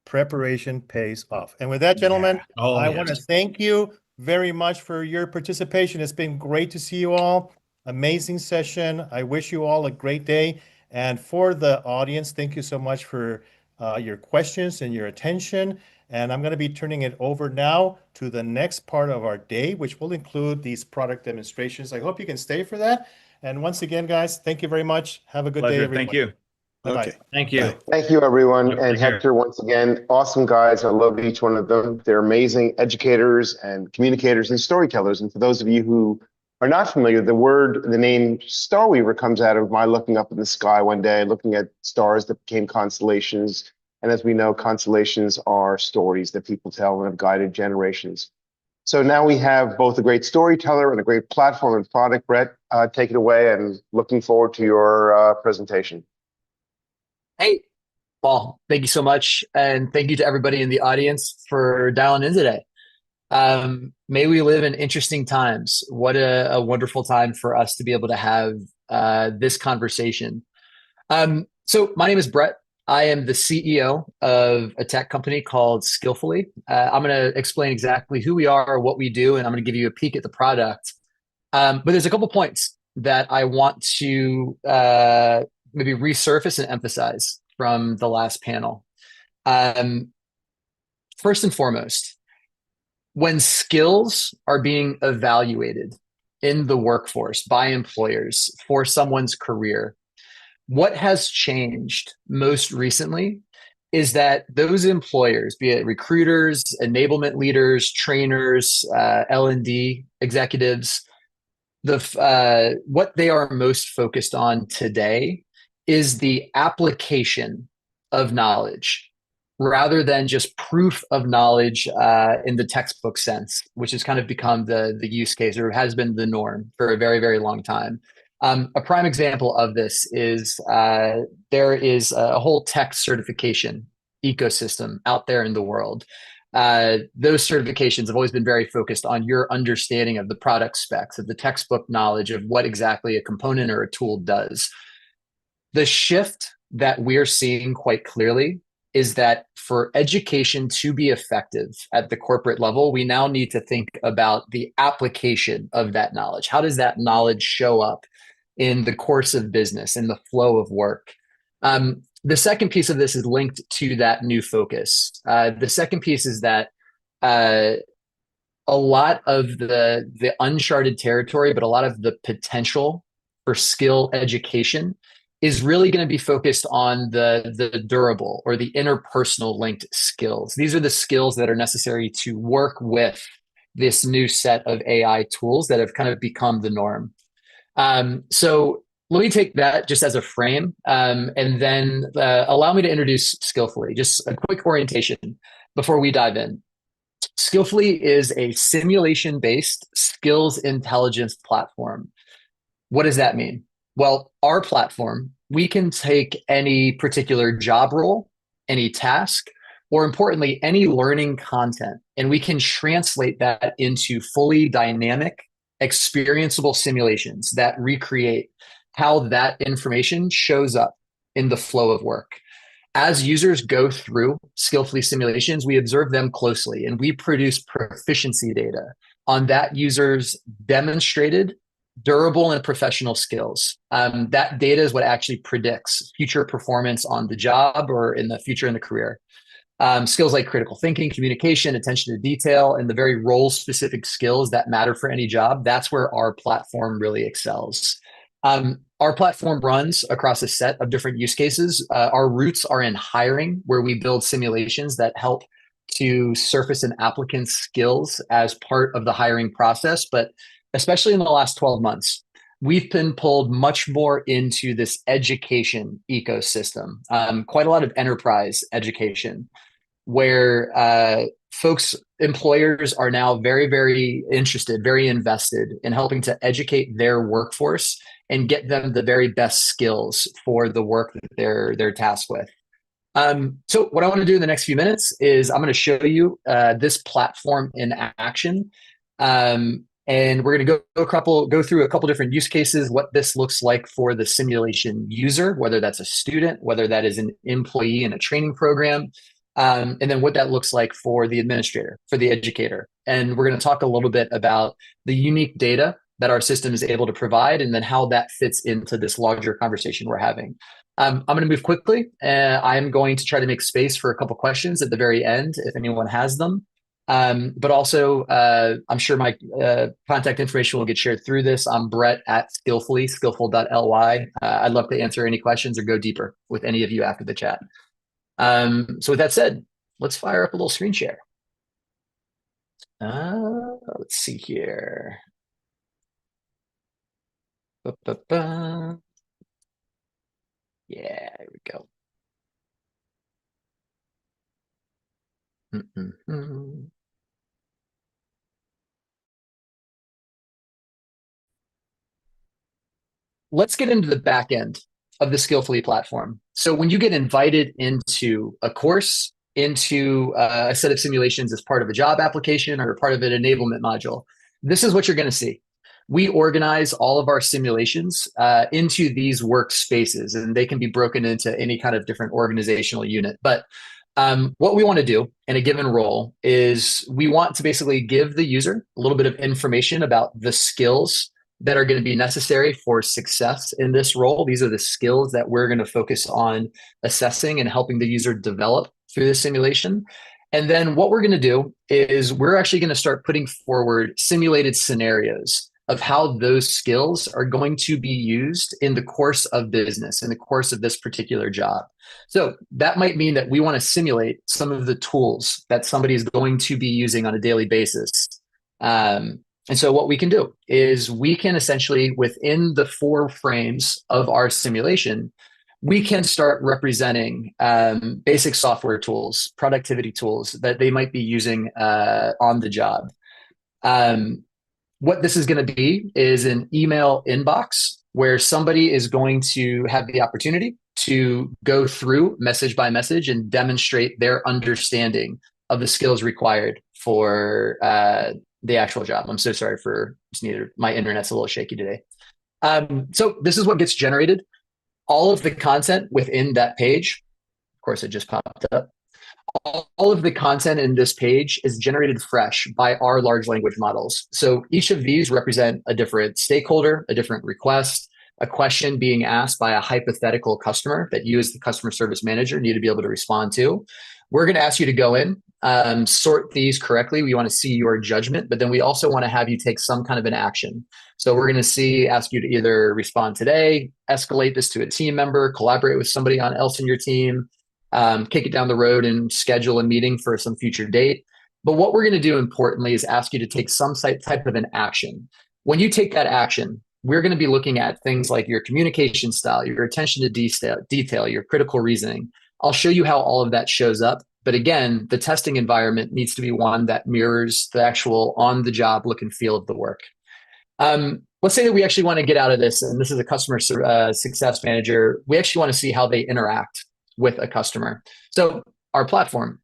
preparation pays off. And with that, gentlemen, I want to thank you very much for your participation. It's been great to see you all. Amazing session. I wish you all a great day. And for the audience, thank you so much for your questions and your attention. And I'm going to be turning it over now to the next part of our day, which will include these product demonstrations. I hope you can stay for that. And once again, guys, thank you very much. Have a good day, everyone. Thank you. Bye-bye. Okay. Thank you. Thank you, everyone. And Hector, once again, awesome guys. I love each one of them. They're amazing educators and communicators and storytellers. And for those of you who are not familiar, the name Starweaver comes out of my looking up in the sky one day, looking at stars that became constellations. And as we know, constellations are stories that people tell and have guided generations. So now we have both a great storyteller and a great platform and product. Brett, take it away, and looking forward to your presentation. Hey, Paul, thank you so much. And thank you to everybody in the audience for dialing in today. May we live in interesting times. What a wonderful time for us to be able to have this conversation. So my name is Brett. I am the CEO of a tech company called Skillfully. I'm going to explain exactly who we are, what we do, and I'm going to give you a peek at the product. But there's a couple points that I want to maybe resurface and emphasize from the last panel. First and foremost, when skills are being evaluated in the workforce by employers for someone's career, what has changed most recently is that those employers, be it recruiters, enablement leaders, trainers, L&D executives, what they are most focused on today is the application of knowledge rather than just proof of knowledge in the textbook sense, which has kind of become the use case, or has been the norm for a very, very long time. A prime example of this is there is a whole tech certification ecosystem out there in the world. Those certifications have always been very focused on your understanding of the product specs, of the textbook knowledge of what exactly a component or a tool does. The shift that we're seeing quite clearly is that for education to be effective at the corporate level, we now need to think about the application of that knowledge. How does that knowledge show up in the course of business, in the flow of work? The second piece of this is linked to that new focus. The second piece is that a lot of the uncharted territory, but a lot of the potential for skill education is really going to be focused on the durable or the interpersonal linked skills. These are the skills that are necessary to work with this new set of AI tools that have kind of become the norm. So let me take that just as a frame, and then allow me to introduce Skillfully. Just a quick orientation before we dive in. Skillfully is a simulation-based skills intelligence platform. What does that mean? Well, our platform, we can take any particular job role, any task, or importantly, any learning content, and we can translate that into fully dynamic, experienceable simulations that recreate how that information shows up in the flow of work. As users go through Skillfully simulations, we observe them closely, and we produce proficiency data on that user's demonstrated durable and professional skills. That data is what actually predicts future performance on the job or in the future in the career. Skills like critical thinking, communication, attention to detail, and the very role-specific skills that matter for any job, that's where our platform really excels. Our platform runs across a set of different use cases. Our roots are in hiring, where we build simulations that help to surface an applicant's skills as part of the hiring process. But especially in the last 12 months, we've been pulled much more into this education ecosystem, quite a lot of enterprise education, where employers are now very, very interested, very invested in helping to educate their workforce and get them the very best skills for the work that they're tasked with. So what I want to do in the next few minutes is I'm going to show you this platform in action. And we're going to go through a couple different use cases, what this looks like for the simulation user, whether that's a student, whether that is an employee in a training program, and then what that looks like for the administrator, for the educator. And we're going to talk a little bit about the unique data that our system is able to provide, and then how that fits into this larger conversation we're having. I'm going to move quickly. I'm going to try to make space for a couple questions at the very end, if anyone has them. But also, I'm sure my contact information will get shared through this. I'm Brett at Skillfully, skillful.ly. I'd love to answer any questions or go deeper with any of you after the chat. So with that said, let's fire up a little screen share. Let's see here. Ba-ba-ba. Yeah, here we go. Mm-mm-mm. Let's get into the back end of the Skillfully platform. So when you get invited into a course, into a set of simulations as part of a job application or part of an enablement module, this is what you're going to see. We organize all of our simulations into these workspaces, and they can be broken into any kind of different organizational unit. But what we want to do in a given role is we want to basically give the user a little bit of information about the skills that are going to be necessary for success in this role. These are the skills that we're going to focus on assessing and helping the user develop through the simulation. And then what we're going to do is we're actually going to start putting forward simulated scenarios of how those skills are going to be used in the course of business, in the course of this particular job. So that might mean that we want to simulate some of the tools that somebody is going to be using on a daily basis. And so what we can do is we can essentially, within the 4 frames of our simulation, we can start representing basic software tools, productivity tools that they might be using on the job. What this is going to be is an email inbox where somebody is going to have the opportunity to go through message by message and demonstrate their understanding of the skills required for the actual job. I'm so sorry for my internet's a little shaky today. So this is what gets generated. All of the content within that page, of course, it just popped up. All of the content in this page is generated fresh by our large language models. So each of these represent a different stakeholder, a different request, a question being asked by a hypothetical customer that you as the customer service manager need to be able to respond to. We're going to ask you to go in, sort these correctly. We want to see your judgment, but then we also want to have you take some kind of an action. So we're going to ask you to either respond today, escalate this to a team member, collaborate with somebody else in your team, kick it down the road and schedule a meeting for some future date. But what we're going to do importantly is ask you to take some type of an action. When you take that action, we're going to be looking at things like your communication style, your attention to detail, your critical reasoning. I'll show you how all of that shows up. But again, the testing environment needs to be one that mirrors the actual on-the-job look and feel of the work. Let's say that we actually want to get out of this, and this is a customer success manager. We actually want to see how they interact with a customer. So our platform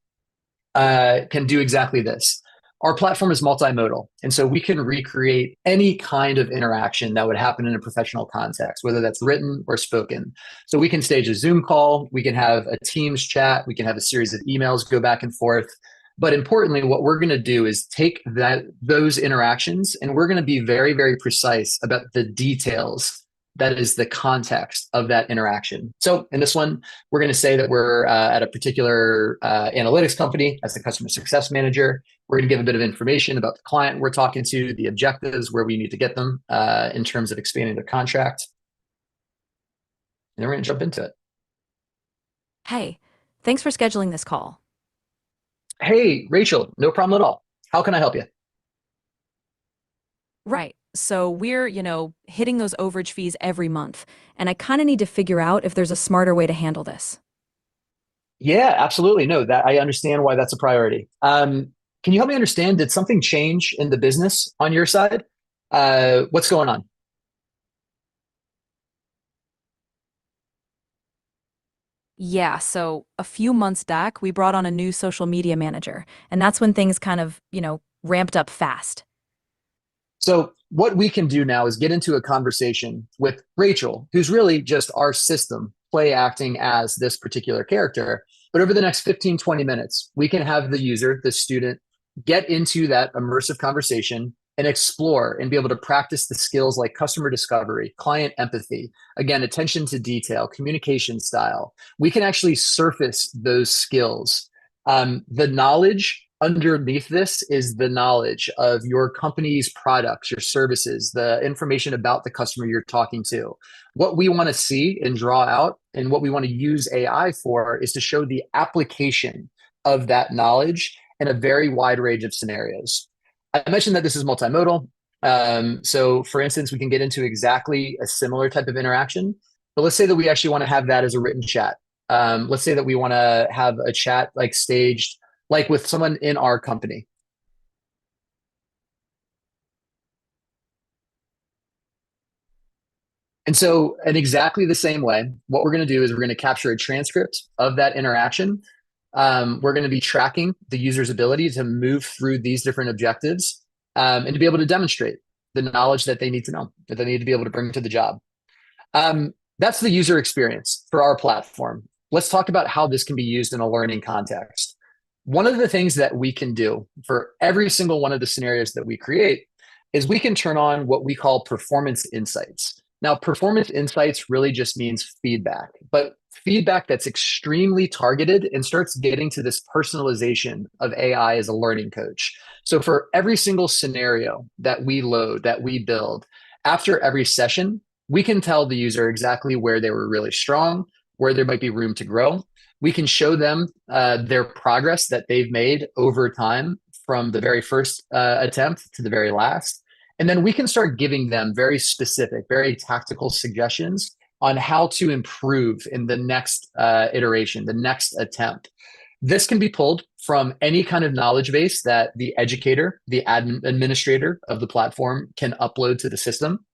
can do exactly this. Our platform is multimodal, and so we can recreate any kind of interaction that would happen in a professional context, whether that's written or spoken. So we can stage a Zoom call, we can have a Teams chat, we can have a series of emails go back and forth. But importantly, what we're going to do is take those interactions, and we're going to be very, very precise about the details that is the context of that interaction. So in this one, we're going to say that we're at a particular analytics company as the customer success manager. We're going to give a bit of information about the client we're talking to, the objectives, where we need to get them in terms of expanding their contract. And then we're going to jump into it. Hey, thanks for scheduling this call. Hey, Rachel, no problem at all. How can I help you? Right. So we're, hitting those overage fees every month, and I kind of need to figure out if there's a smarter way to handle this. Yeah, absolutely. No, that I understand why that's a priority. Can you help me understand, did something change in the business on your side? What's going on? Yeah, so a few months back, we brought on a new social media manager, and that's when things kind of, ramped up fast. So what we can do now is get into a conversation with Rachel, who's really just our system play acting as this particular character. But over the next 15, 20 minutes, we can have the user, the student, get into that immersive conversation and explore and be able to practice the skills like customer discovery, client empathy, again, attention to detail, communication style. We can actually surface those skills. The knowledge underneath this is the knowledge of your company's products, your services, the information about the customer you're talking to. What we want to see and draw out, and what we want to use AI for, is to show the application of that knowledge in a very wide range of scenarios. I mentioned that this is multimodal. So for instance, we can get into exactly a similar type of interaction, but let's say that we actually want to have that as a written chat. Let's say that we want to have a chat like staged, like with someone in our company. And so in exactly the same way, what we're going to do is we're going to capture a transcript of that interaction. We're going to be tracking the user's ability to move through these different objectives and to be able to demonstrate the knowledge that they need to know, that they need to be able to bring to the job. That's the user experience for our platform. Let's talk about how this can be used in a learning context. One of the things that we can do for every single one of the scenarios that we create is we can turn on what we call performance insights. Now, performance insights really just means feedback, but feedback that's extremely targeted and starts getting to this personalization of AI as a learning coach. So for every single scenario that we load, that we build, after every session, we can tell the user exactly where they were really strong, where there might be room to grow. We can show them their progress that they've made over time from the very first attempt to the very last. And then we can start giving them very specific, very tactical suggestions on how to improve in the next iteration, the next attempt. This can be pulled from any kind of knowledge base that the educator, the administrator of the platform can upload to the system.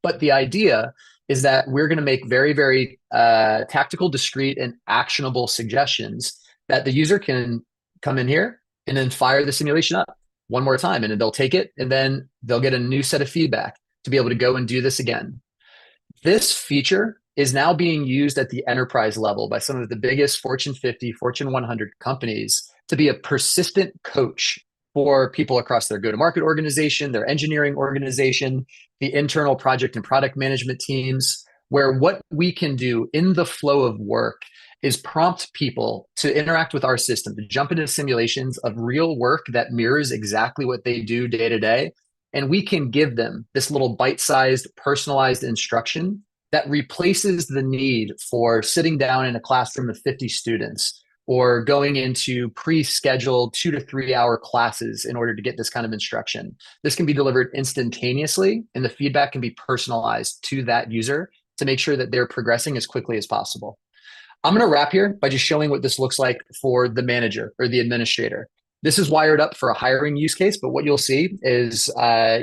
But the idea is that we're going to make very, very tactical, discrete, and actionable suggestions that the user can come in here and then fire the simulation up one more time, and then they'll take it, and then they'll get a new set of feedback to be able to go and do this again. This feature is now being used at the enterprise level by some of the biggest Fortune 50, Fortune 100 companies to be a persistent coach for people across their go-to-market organization, their engineering organization, the internal project and product management teams, where what we can do in the flow of work is prompt people to interact with our system, to jump into simulations of real work that mirrors exactly what they do day to day. And we can give them this little bite-sized, personalized instruction that replaces the need for sitting down in a classroom of 50 students or going into pre-scheduled 2 to 3 hour classes in order to get this kind of instruction. This can be delivered instantaneously, and the feedback can be personalized to that user to make sure that they're progressing as quickly as possible. I'm going to wrap here by just showing what this looks like for the manager or the administrator. This is wired up for a hiring use case, but what you'll see is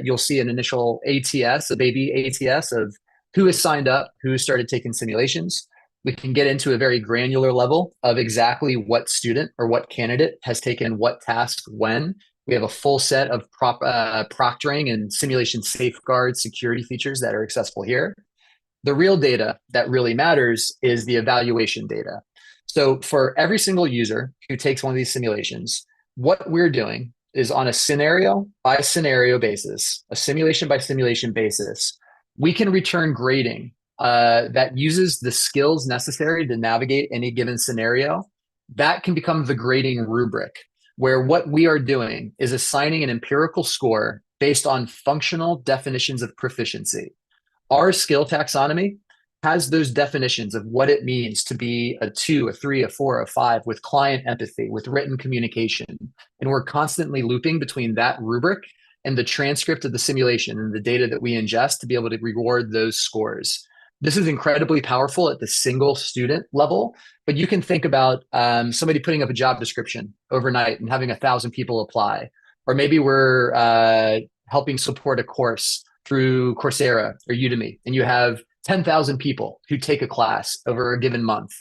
you'll see an initial ATS, a baby ATS of who has signed up, who has started taking simulations. We can get into a very granular level of exactly what student or what candidate has taken what task when. We have a full set of proctoring and simulation safeguard security features that are accessible here. The real data that really matters is the evaluation data. So for every single user who takes one of these simulations, what we're doing is on a scenario by scenario basis, a simulation by simulation basis, we can return grading that uses the skills necessary to navigate any given scenario. That can become the grading rubric, where what we are doing is assigning an empirical score based on functional definitions of proficiency. Our skill taxonomy has those definitions of what it means to be a 2, a 3, a 4, a 5 with client empathy, with written communication. And we're constantly looping between that rubric and the transcript of the simulation and the data that we ingest to be able to reward those scores. This is incredibly powerful at the single student level, but you can think about somebody putting up a job description overnight and having 1,000 people apply. Or maybe we're helping support a course through Coursera or Udemy, and you have 10,000 people who take a class over a given month.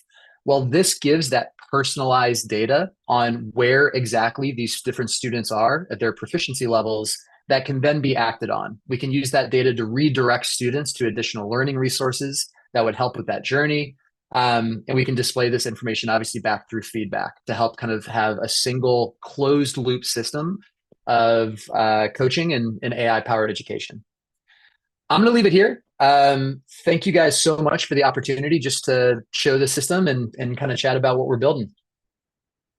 Well, this gives that personalized data on where exactly these different students are at their proficiency levels that can then be acted on. We can use that data to redirect students to additional learning resources that would help with that journey. And we can display this information obviously back through feedback to help kind of have a single closed loop system of coaching and AI-powered education. I'm going to leave it here. Thank you guys so much for the opportunity just to show the system and kind of chat about what we're building.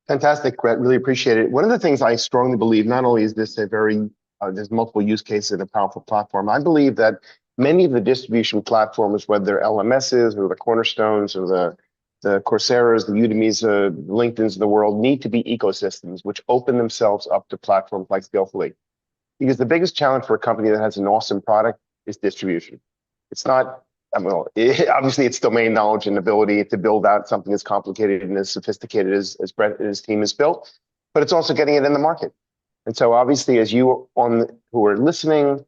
Fantastic, Brett. Really appreciate it. One of the things I strongly believe, not only is this a very, there's multiple use cases in a powerful platform, I believe that many of the distribution platforms, whether they're LMSs or the Cornerstones or the Coursera's, the Udemy's, LinkedIn's of the world, need to be ecosystems which open themselves up to platforms like Skillfully. because the biggest challenge for a company that has an awesome product is distribution. It's not, obviously it's domain knowledge and ability to build out something as complicated and as sophisticated as Brett and his team has built, but it's also getting it in the market. And so obviously, as you who are listening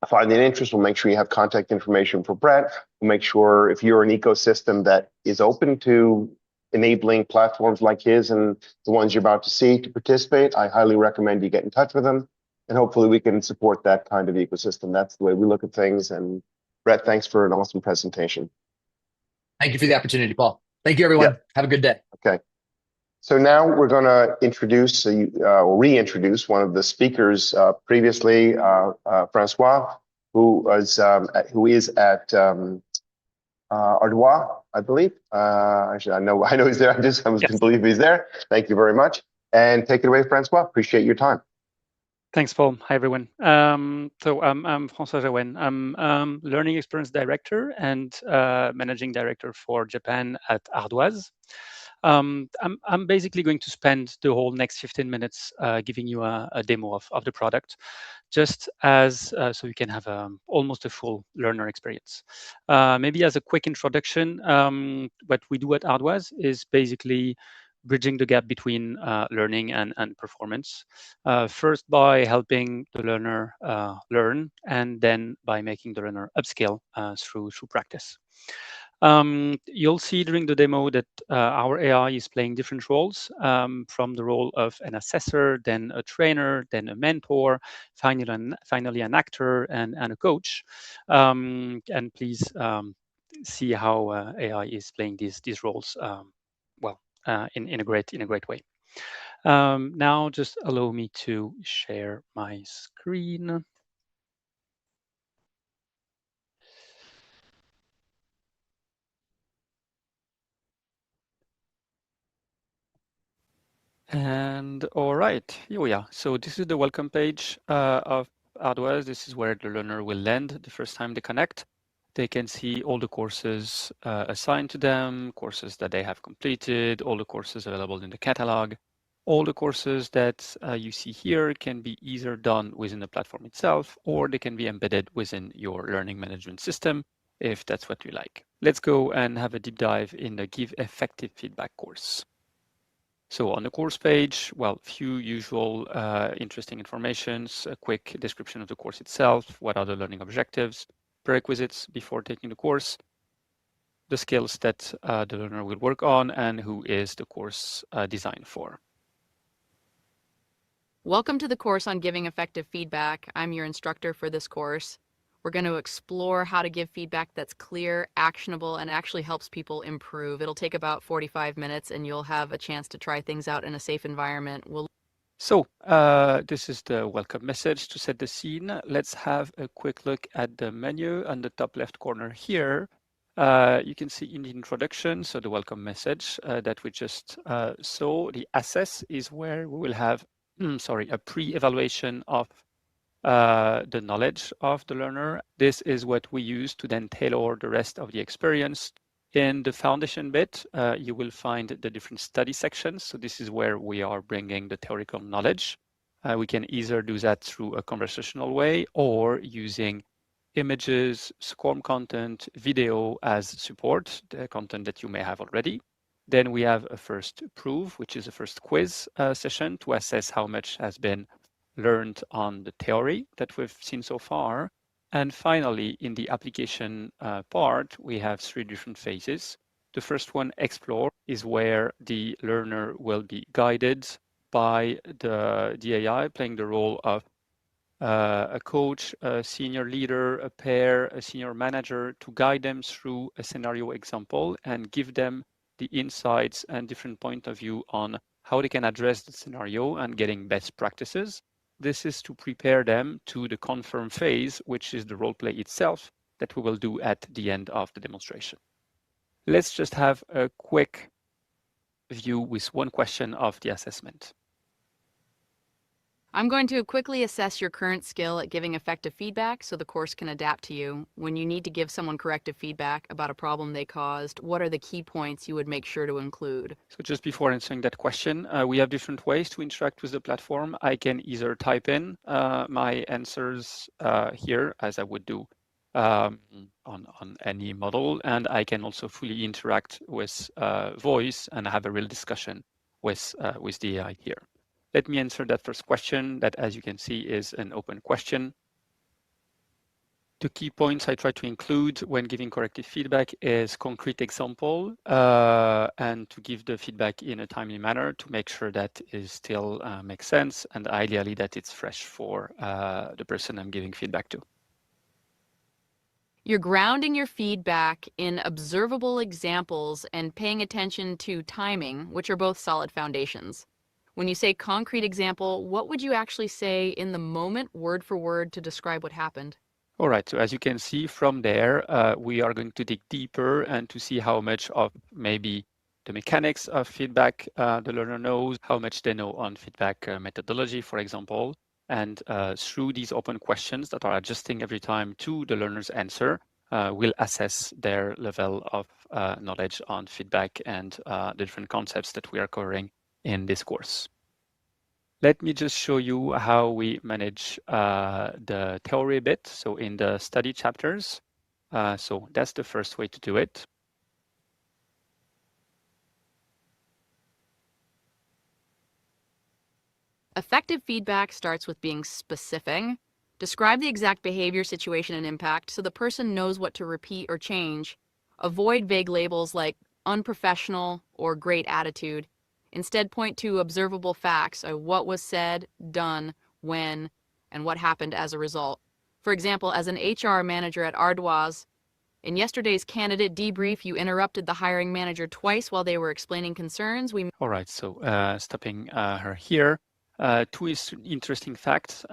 find an interest, we'll make sure you have contact information for Brett. We'll make sure if you're an ecosystem that is open to enabling platforms like his and the ones you're about to see to participate, I highly recommend you get in touch with them. And hopefully we can support that kind of ecosystem. That's the way we look at things. And Brett, thanks for an awesome presentation. Thank you for the opportunity, Paul. Thank you, everyone. Have a good day. Okay. So now we're going to introduce or reintroduce one of the speakers previously, Francois, who is at Ardois, I believe. Actually, I know he's there. I just didn't believe he's there. Thank you very much. And take it away, Francois. Appreciate your time. Thanks, Paul. Hi, everyone. So I'm François Jaouen. I'm Learning Experience Director and Managing Director for Japan at Ardoise. I'm basically going to spend the whole next 15 minutes giving you a demo of the product, just as so you can have almost a full learner experience. Maybe as a quick introduction, what we do at Ardoise is basically bridging the gap between learning and performance. First by helping the learner learn, and then by making the learner upskill through practice. You'll see during the demo that our AI is playing different roles, from the role of an assessor, then a trainer, then a mentor, finally an actor and a coach. And please see how AI is playing these roles well in a great way. Now just allow me to share my screen. And all right, here we are. So this is the welcome page of Ardoise. This is where the learner will land the first time they connect. They can see all the courses assigned to them, courses that they have completed, all the courses available in the catalog. All the courses that you see here can be either done within the platform itself, or they can be embedded within your learning management system, if that's what you like. Let's go and have a deep dive in the Give Effective Feedback course. So on the course page, well, few usual interesting informations, a quick description of the course itself, what are the learning objectives, prerequisites before taking the course, the skills that the learner will work on, and who is the course designed for. Welcome to the course on giving effective feedback. I'm your instructor for this course. We're going to explore how to give feedback that's clear, actionable, and actually helps people improve. It'll take about 45 minutes, and you'll have a chance to try things out in a safe environment. So this is the welcome message to set the scene. Let's have a quick look at the menu on the top left corner here. You can see in the introduction, so the welcome message that we just saw. The assess is where we will have, a pre-evaluation of the knowledge of the learner. This is what we use to then tailor the rest of the experience. In the foundation bit, you will find the different study sections. So this is where we are bringing the theoretical knowledge. We can either do that through a conversational way or using images, SCORM content, video as support, the content that you may have already. Then we have a first proof, which is a first quiz session to assess how much has been learned on the theory that we've seen so far. And finally, in the application part, we have 3 different phases. The first one, explore, is where the learner will be guided by the AI, playing the role of a coach, a senior leader, a peer, a senior manager, to guide them through a scenario example and give them the insights and different point of view on how they can address the scenario and getting best practices. This is to prepare them to the confirm phase, which is the role play itself that we will do at the end of the demonstration. Let's just have a quick view with one question of the assessment. I'm going to quickly assess your current skill at giving effective feedback so the course can adapt to you. When you need to give someone corrective feedback about a problem they caused, what are the key points you would make sure to include? So just before answering that question, we have different ways to interact with the platform. I can either type in my answers here, as I would do on any model, and I can also fully interact with voice and have a real discussion with the AI here. Let me answer that first question that, as you can see, is an open question. The key points I try to include when giving corrective feedback is concrete example and to give the feedback in a timely manner to make sure that it still makes sense and ideally that it's fresh for the person I'm giving feedback to. You're grounding your feedback in observable examples and paying attention to timing, which are both solid foundations. When you say concrete example, what would you actually say in the moment, word for word, to describe what happened? All right, so as you can see from there, we are going to dig deeper and to see how much of maybe the mechanics of feedback the learner knows, how much they know on feedback methodology, for example. And through these open questions that are adjusting every time to the learner's answer, we'll assess their level of knowledge on feedback and the different concepts that we are covering in this course. Let me just show you how we manage the theory bit. So in the study chapters, so that's the first way to do it. Effective feedback starts with being specific. Describe the exact behavior, situation, and impact so the person knows what to repeat or change. Avoid vague labels like unprofessional or great attitude. Instead, point to observable facts of what was said, done, when, and what happened as a result. For example, as an HR manager at Ardoise, in yesterday's candidate debrief, you interrupted the hiring manager twice while they were explaining concerns. All right, so stopping her here. Two interesting facts.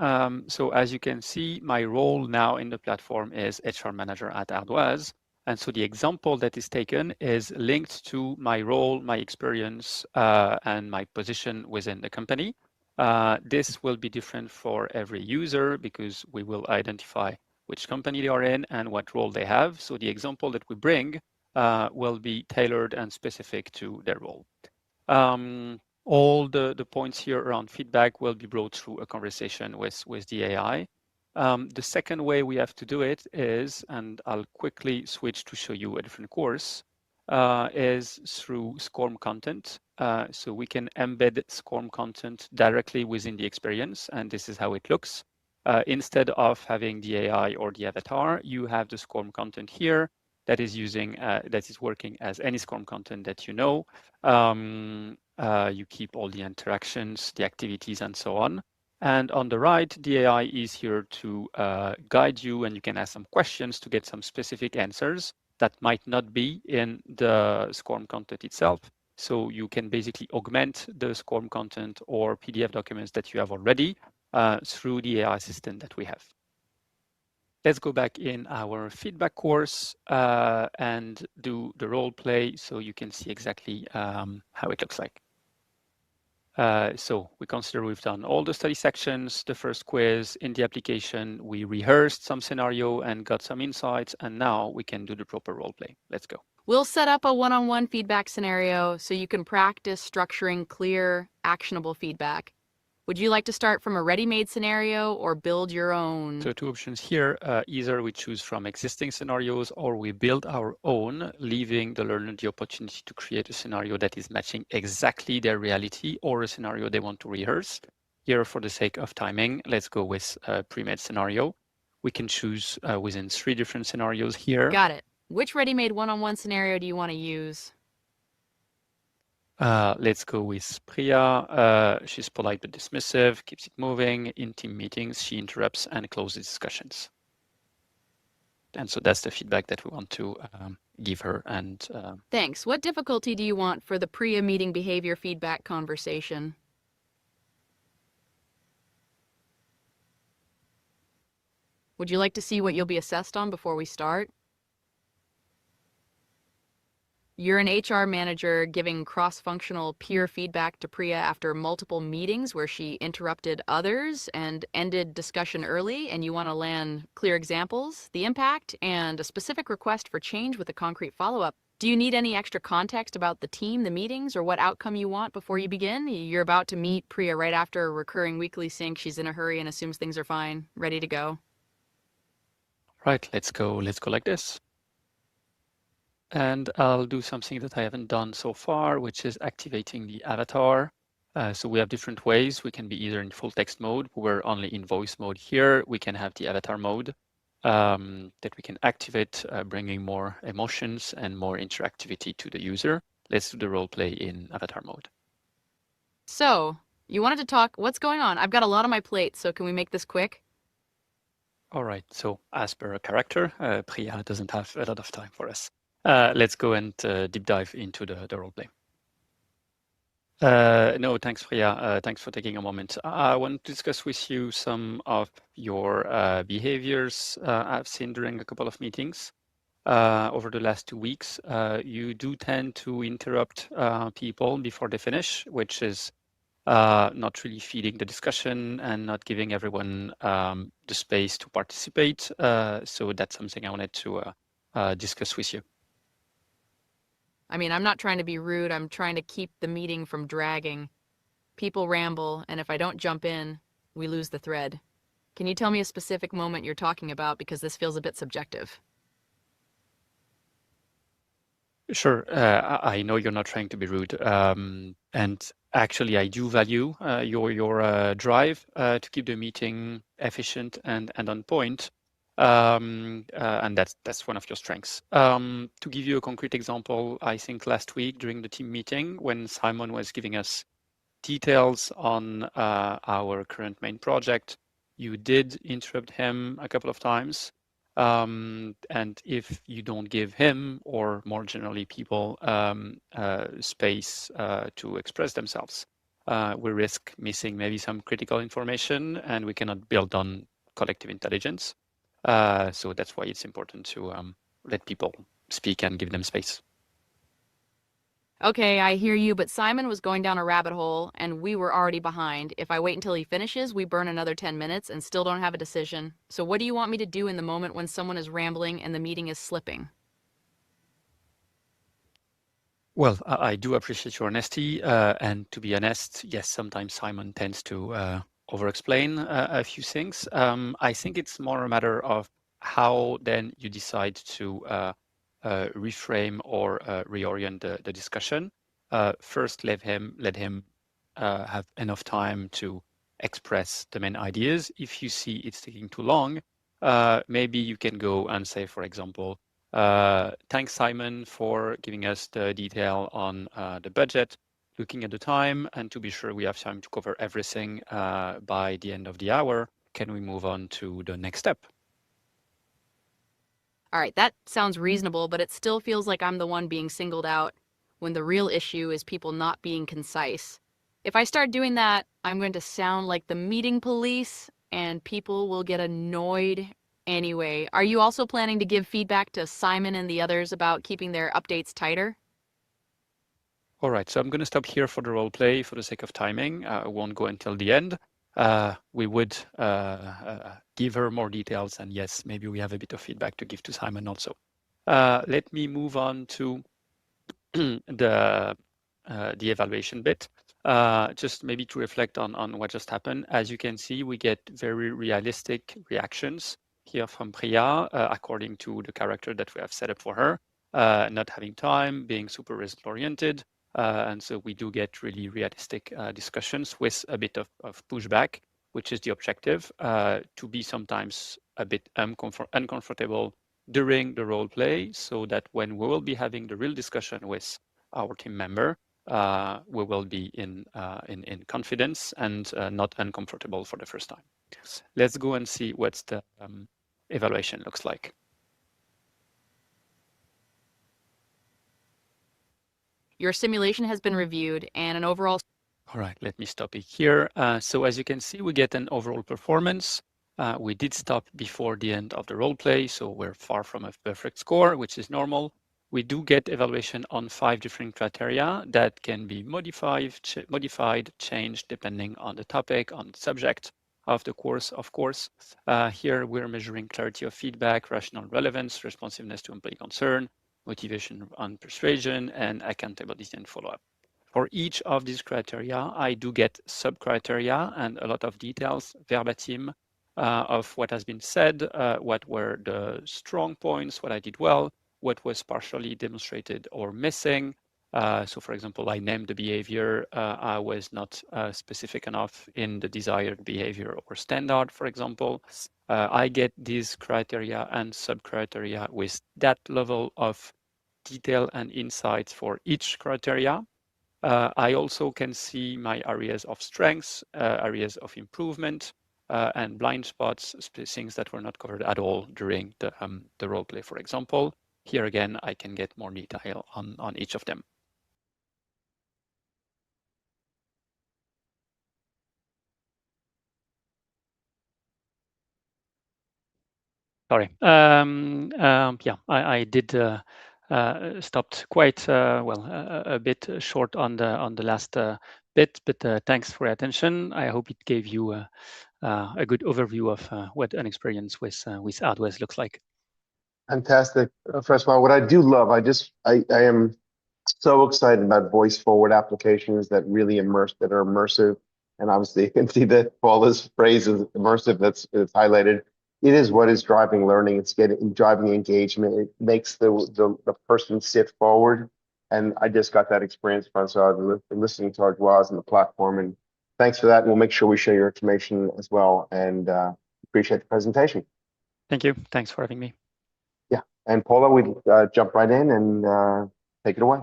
So as you can see, my role now in the platform is HR manager at Ardoise. And so the example that is taken is linked to my role, my experience, and my position within the company. This will be different for every user because we will identify which company they are in and what role they have. So the example that we bring will be tailored and specific to their role. All the points here around feedback will be brought through a conversation with the AI. The second way we have to do it is, and I'll quickly switch to show you a different course, is through SCORM content. So we can embed SCORM content directly within the experience, and this is how it looks. Instead of having the AI or the avatar, you have the SCORM content here that is using that is working as any SCORM content that you know. You keep all the interactions, the activities, and so on. And on the right, the AI is here to guide you, and you can ask some questions to get some specific answers that might not be in the SCORM content itself. So you can basically augment the SCORM content or PDF documents that you have already through the AI assistant that we have. Let's go back in our feedback course and do the role play so you can see exactly how it looks like. So we consider we've done all the study sections, the first quiz. In the application, we rehearsed some scenario and got some insights, and now we can do the proper role play. Let's go. We'll set up a one-on-one feedback scenario so you can practice structuring clear, actionable feedback. Would you like to start from a ready-made scenario or build your own? So two options here. Either we choose from existing scenarios or we build our own, leaving the learner the opportunity to create a scenario that is matching exactly their reality or a scenario they want to rehearse. Here, for the sake of timing, let's go with a pre-made scenario. We can choose within 3 different scenarios here. Got it. Which ready-made one-on-one scenario do you want to use? Let's go with Priya. She's polite but dismissive, keeps it moving. In team meetings, she interrupts and closes discussions. And so that's the feedback that we want to give her. And Thanks. What difficulty do you want for the Priya meeting behavior feedback conversation? Would you like to see what you'll be assessed on before we start? You're an HR manager giving cross-functional peer feedback to Priya after multiple meetings where she interrupted others and ended discussion early, and you want to land clear examples, the impact, and a specific request for change with a concrete follow-up. Do you need any extra context about the team, the meetings, or what outcome you want before you begin? You're about to meet Priya right after a recurring weekly sync. She's in a hurry and assumes things are fine, ready to go. Right, let's go like this. And I'll do something that I haven't done so far, which is activating the avatar. So we have different ways. We can be either in full text mode. We're only in voice mode here. We can have the avatar mode that we can activate, bringing more emotions and more interactivity to the user. Let's do the role play in avatar mode. So, you wanted to talk, what's going on? I've got a lot on my plate, so can we make this quick? All right, so as per a character, Priya doesn't have a lot of time for us. Let's go and deep dive into the roleplay. No, thanks, Priya. Thanks for taking a moment. I want to discuss with you some of your behaviors I've seen during a couple of meetings over the last 2 weeks. You do tend to interrupt people before they finish, which is not really feeding the discussion and not giving everyone the space to participate. So that's something I wanted to discuss with you. I mean, I'm not trying to be rude. I'm trying to keep the meeting from dragging. People ramble, and if I don't jump in, we lose the thread. Can you tell me a specific moment you're talking about, because this feels a bit subjective? Sure. I know you're not trying to be rude. And actually, I do value your drive to keep the meeting efficient and on point. And that's one of your strengths. To give you a concrete example, I think last week during the team meeting, when Simon was giving us details on our current main project, you did interrupt him a couple of times. And if you don't give him, or more generally people, space to express themselves, we risk missing maybe some critical information, and we cannot build on collective intelligence. So that's why it's important to let people speak and give them space. Okay, I hear you, but Simon was going down a rabbit hole and we were already behind. If I wait until he finishes, we burn another 10 minutes and still don't have a decision. So what do you want me to do in the moment when someone is rambling and the meeting is slipping? Well, I do appreciate your honesty. And to be honest, yes, sometimes Simon tends to over-explain a few things. I think it's more a matter of how then you decide to reframe or reorient the discussion. First, let him have enough time to express the main ideas. If you see it's taking too long, maybe you can go and say, for example, thanks, Simon, for giving us the detail on the budget, looking at the time, and to be sure we have time to cover everything by the end of the hour. Can we move on to the next step? All right, that sounds reasonable, but it still feels like I'm the one being singled out when the real issue is people not being concise. If I start doing that, I'm going to sound like the meeting police and people will get annoyed anyway. Are you also planning to give feedback to Simon and the others about keeping their updates tighter? All right, so I'm going to stop here for the role play for the sake of timing. I won't go until the end. We would give her more details, and yes, maybe we have a bit of feedback to give to Simon also. Let me move on to the evaluation bit. Just maybe to reflect on what just happened. As you can see, we get very realistic reactions here from Priya, according to the character that we have set up for her, not having time, being super result-oriented. And so we do get really realistic discussions with a bit of pushback, which is the objective, to be sometimes a bit uncomfortable during the role play, so that when we will be having the real discussion with our team member, we will be in confidence and not uncomfortable for the first time. Let's go and see what the evaluation looks like. Your simulation has been reviewed and an overall... All right, let me stop it here. So as you can see, we get an overall performance. We did stop before the end of the role play, so we're far from a perfect score, which is normal. we do get evaluation on 5 different criteria that can be modified, changed depending on the topic, on the subject of the course, of course. Here we're measuring clarity of feedback, rational relevance, responsiveness to employee concern, motivation and persuasion, and accountability and follow-up. For each of these criteria, I do get sub-criteria and a lot of details verbatim of what has been said, what were the strong points, what I did well, what was partially demonstrated or missing. So for example, I named the behavior, I was not specific enough in the desired behavior or standard, for example. I get these criteria and sub-criteria with that level of detail and insights for each criteria. I also can see my areas of strengths, areas of improvement, and blind spots, things that were not covered at all during the role play, for example. Here again, I can get more detail on each of them. Sorry. Yeah, I did stopped quite a bit short on the last bit, but thanks for your attention. I hope it gave you a good overview of what an experience with Outways looks like. Fantastic. First of all, what I do love, I am so excited about voice forward applications that really are immersive. And obviously you can see that Paula's phrase is immersive, that's highlighted. It is what is driving learning. It's driving engagement. It makes the person sit forward. And I just got that experience from, so I was listening to Ardoise and the platform. And thanks for that. And we'll make sure we share your information as well. And appreciate the presentation. Thank you. Thanks for having me. Yeah. And Paula, we jump right in and take it away.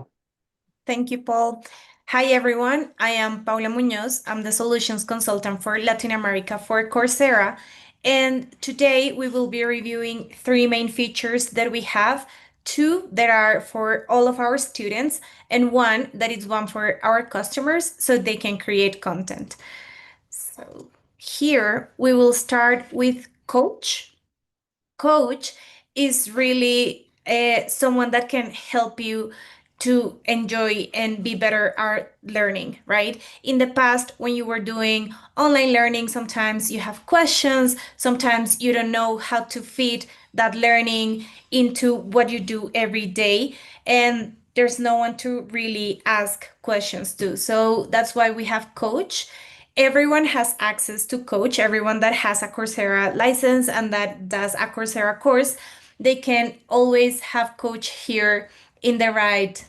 Thank you, Paul. Hi, everyone. I am Paula Muñoz. I'm the Solutions Consultant for Latin America for Coursera. And today we will be reviewing 3 main features that we have, 2 that are for all of our students, and 1 that is one for our customers so they can create content. So here we will start with Coach. Coach is really someone that can help you to enjoy and be better at learning, right? In the past, when you were doing online learning, sometimes you have questions, sometimes you don't know how to fit that learning into what you do every day, and there's no one to really ask questions to. So that's why we have Coach. Everyone has access to Coach. Everyone that has a Coursera license and that does a Coursera course, they can always have Coach here in the right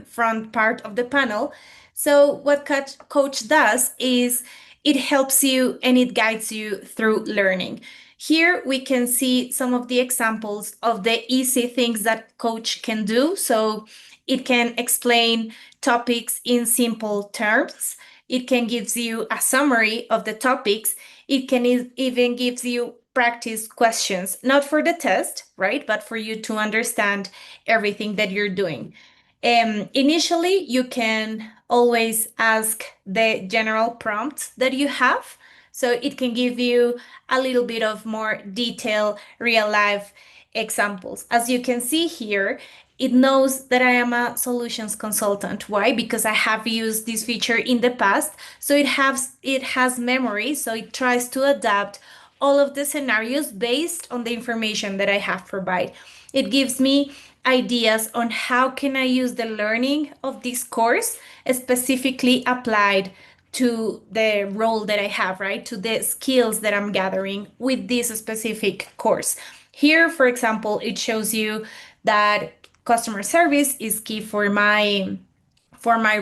front part of the panel. So what Coach does is it helps you and it guides you through learning. Here we can see some of the examples of the easy things that Coach can do. So it can explain topics in simple terms. It can give you a summary of the topics. It can even give you practice questions, not for the test, right? But for you to understand everything that you're doing. Initially, you can always ask the general prompts that you have. So it can give you a little bit of more detail, real life examples. As you can see here, it knows that I am a solutions consultant. Why? Because I have used this feature in the past. So it has memory. So it tries to adapt all of the scenarios based on the information that I have provided. It gives me ideas on how can I use the learning of this course specifically applied to the role that I have, right? To the skills that I'm gathering with this specific course. Here, for example, it shows you that customer service is key for my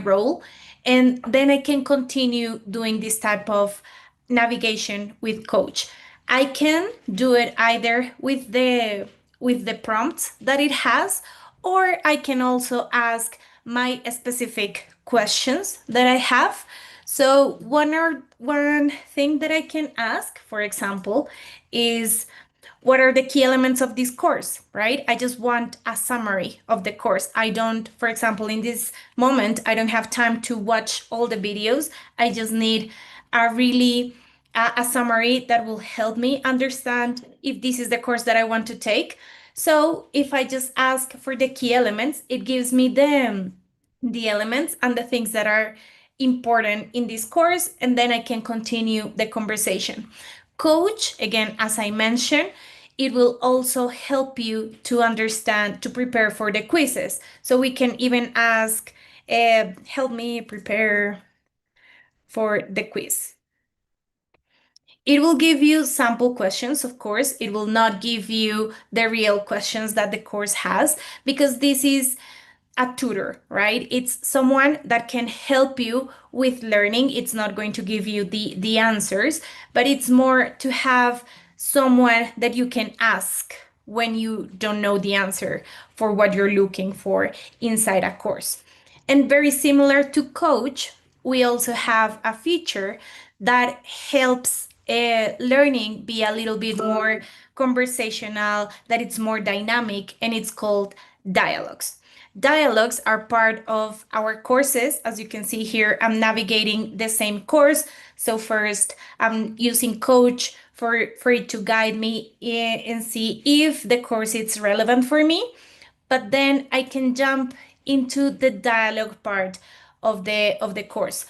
role. And then I can continue doing this type of navigation with Coach. I can do it either with the prompts that it has, or I can also ask my specific questions that I have. So one thing that I can ask, for example, is what are the key elements of this course, right? I just want a summary of the course. I don't, for example, in this moment, I don't have time to watch all the videos. I just need a summary that will help me understand if this is the course that I want to take. So if I just ask for the key elements, it gives me the elements and the things that are important in this course, and then I can continue the conversation. Coach, again, as I mentioned, it will also help you to understand, to prepare for the quizzes. So we can even ask, help me prepare for the quiz. It will give you sample questions, of course. It will not give you the real questions that the course has, because this is a tutor, right? It's someone that can help you with learning. It's not going to give you the answers, but it's more to have someone that you can ask when you don't know the answer for what you're looking for inside a course. And very similar to Coach, we also have a feature that helps learning be a little bit more conversational, that it's more dynamic, and it's called dialogues. Dialogues are part of our courses. As you can see here, I'm navigating the same course. So first, I'm using Coach for it to guide me and see if the course is relevant for me. But then I can jump into the dialogue part of the course.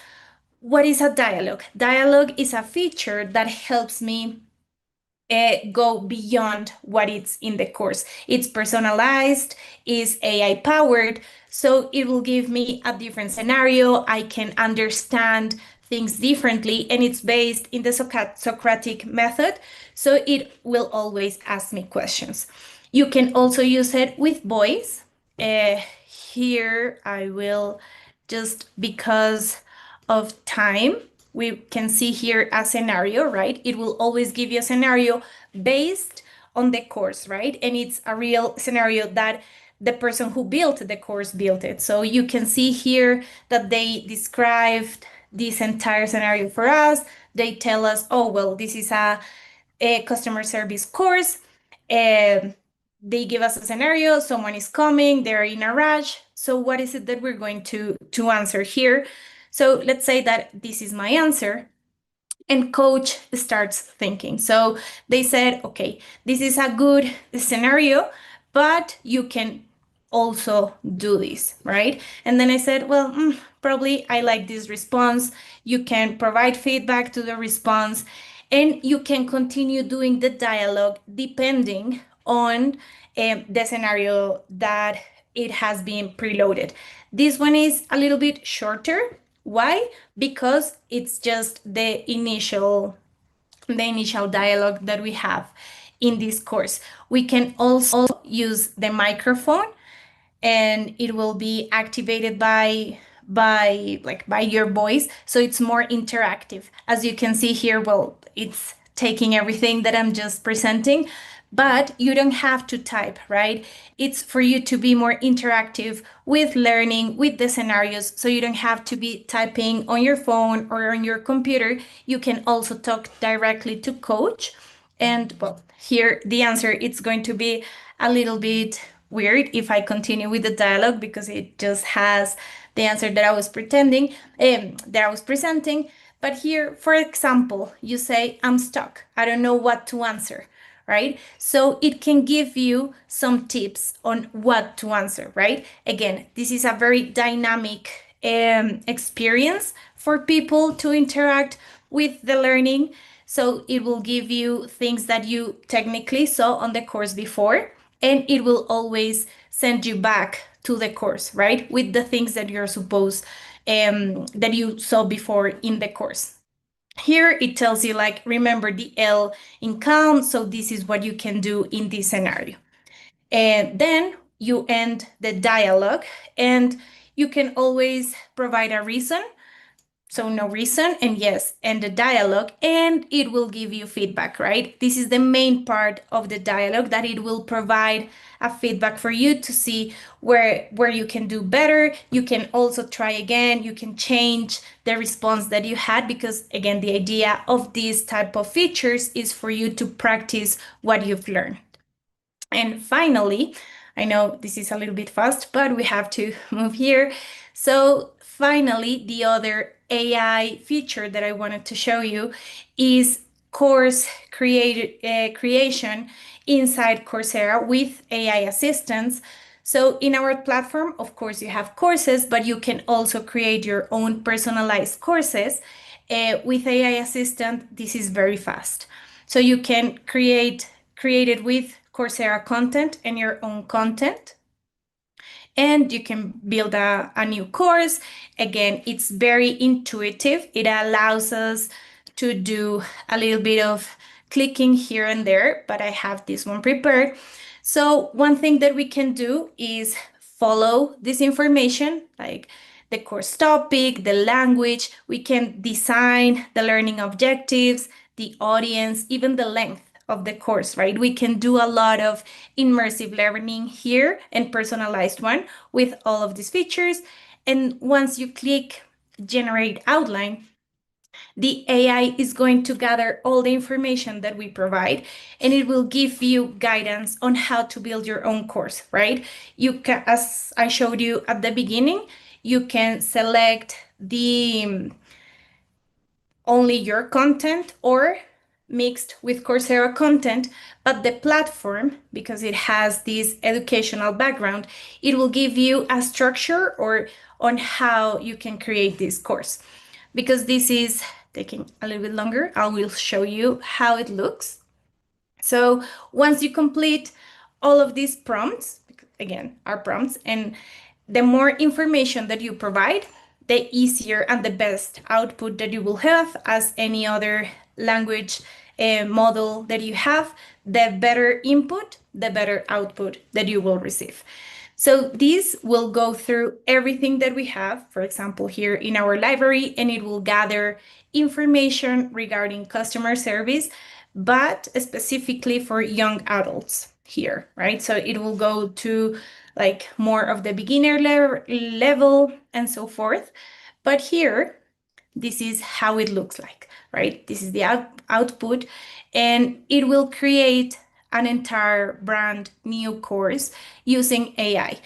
What is a dialogue? Dialogue is a feature that helps me go beyond what is in the course. It's personalized, is AI powered, so it will give me a different scenario. I can understand things differently, and it's based in the Socratic method, so it will always ask me questions. You can also use it with voice. Here I will, just because of time, we can see here a scenario, right? It will always give you a scenario based on the course, right? And it's a real scenario that the person who built the course built it. So you can see here that they described this entire scenario for us. They tell us, oh, well, this is a customer service course. They give us a scenario, someone is coming, they're in a rush. So what is it that we're going to answer here? So let's say that this is my answer, and Coach starts thinking. So they said, okay, this is a good scenario, but you can also do this, right? And then I said, well, probably I like this response. You can provide feedback to the response, and you can continue doing the dialogue depending on the scenario that it has been preloaded. This one is a little bit shorter. Why? Because it's just the initial dialogue that we have in this course. We can also use the microphone, and it will be activated by your voice, so it's more interactive. As you can see here, well, it's taking everything that I'm just presenting, but you don't have to type, right? It's for you to be more interactive with learning, with the scenarios, so you don't have to be typing on your phone or on your computer. You can also talk directly to Coach. And well, here the answer, it's going to be a little bit weird if I continue with the dialogue, because it just has the answer that I was presenting. But here, for example, you say, I'm stuck. I don't know what to answer, right? So it can give you some tips on what to answer, right? Again, this is a very dynamic experience for people to interact with the learning. So it will give you things that you technically saw on the course before, and it will always send you back to the course, right? With the things that you're supposed, that you saw before in the course. Here it tells you, like, remember the L in calm, so this is what you can do in this scenario. And then you end the dialogue, and you can always provide a reason. So no reason, and yes, end the dialogue, and it will give you feedback, right? This is the main part of the dialogue, that it will provide a feedback for you to see where you can do better. You can also try again. You can change the response that you had, because again, the idea of these type of features is for you to practice what you've learned. And finally, I know this is a little bit fast, but we have to move here. So finally, the other AI feature that I wanted to show you is course creation inside Coursera with AI assistants. So in our platform, of course, you have courses, but you can also create your own personalized courses. With AI assistant, this is very fast. So you can create it with Coursera content and your own content. And you can build a new course. Again, it's very intuitive. It allows us to do a little bit of clicking here and there, but I have this one prepared. So one thing that we can do is follow this information, like the course topic, the language. We can design the learning objectives, the audience, even the length of the course, right? We can do a lot of immersive learning here and personalized one with all of these features. And once you click generate outline, the AI is going to gather all the information that we provide, and it will give you guidance on how to build your own course, right? You can, as I showed you at the beginning, you can select the only your content or mixed with Coursera content, but the platform, because it has this educational background, it will give you a structure or on how you can create this course. Because this is taking a little bit longer, I will show you how it looks. So once you complete all of these prompts, again, are prompts, and the more information that you provide, the easier and the best output that you will have, as any other language model that you have. The better input, the better output that you will receive. So this will go through everything that we have, for example, here in our library, and it will gather information regarding customer service, but specifically for young adults here, right? So it will go to like more of the beginner level and so forth. But here, this is how it looks like, right? This is the output, and it will create an entire brand new course using AI.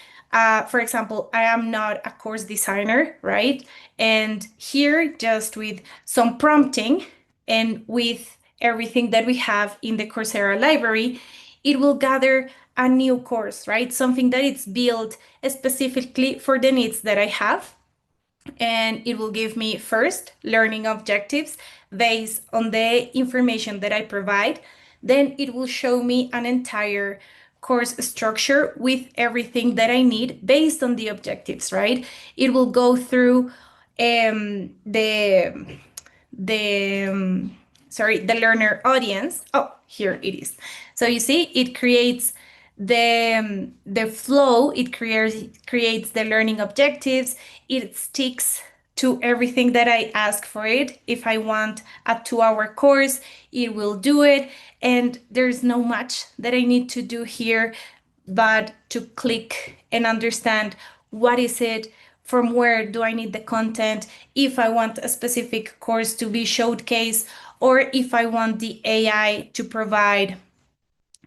For example, I am not a course designer, right? And here, just with some prompting and with everything that we have in the Coursera library, it will gather a new course, right? Something that it's built specifically for the needs that I have. And it will give me first learning objectives based on the information that I provide. Then it will show me an entire course structure with everything that I need based on the objectives, right? It will go through the learner audience. Oh, here it is. So you see, it creates the flow, it creates the learning objectives, it sticks to everything that I ask for it. If I want a 2-hour course, it will do it. And there's no much that I need to do here, but to click and understand what is it, from where do I need the content, if I want a specific course to be showcased, or if I want the AI to provide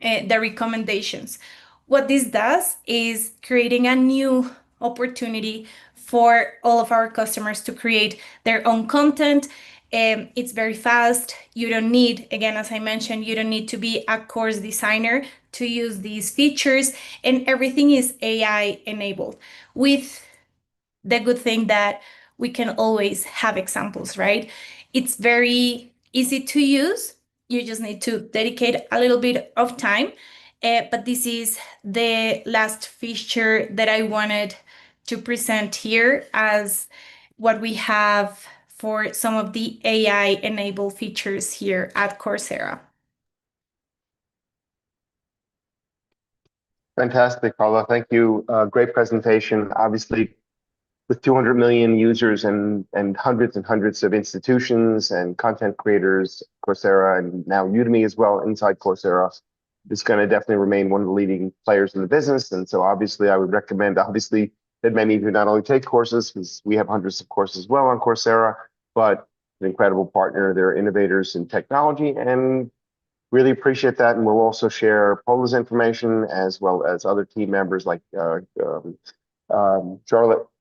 the recommendations. What this does is creating a new opportunity for all of our customers to create their own content. It's very fast. You don't need, again, as I mentioned, you don't need to be a course designer to use these features, and everything is AI enabled, with the good thing that we can always have examples, right? It's very easy to use. You just need to dedicate a little bit of time. But this is the last feature that I wanted to present here as what we have for some of the AI-enabled features here at Coursera. Fantastic, Paula. Thank you. Great presentation. Obviously, with 200 million users and hundreds and hundreds of institutions and content creators, Coursera, and now Udemy as well inside Coursera, it's going to definitely remain one of the leading players in the business. And so obviously I would recommend, obviously, that many of you not only take courses, because we have hundreds of courses as well on Coursera, but an incredible partner. They're innovators in technology, and really appreciate that. And we'll also share Paula's information as well as other team members like Charlotte,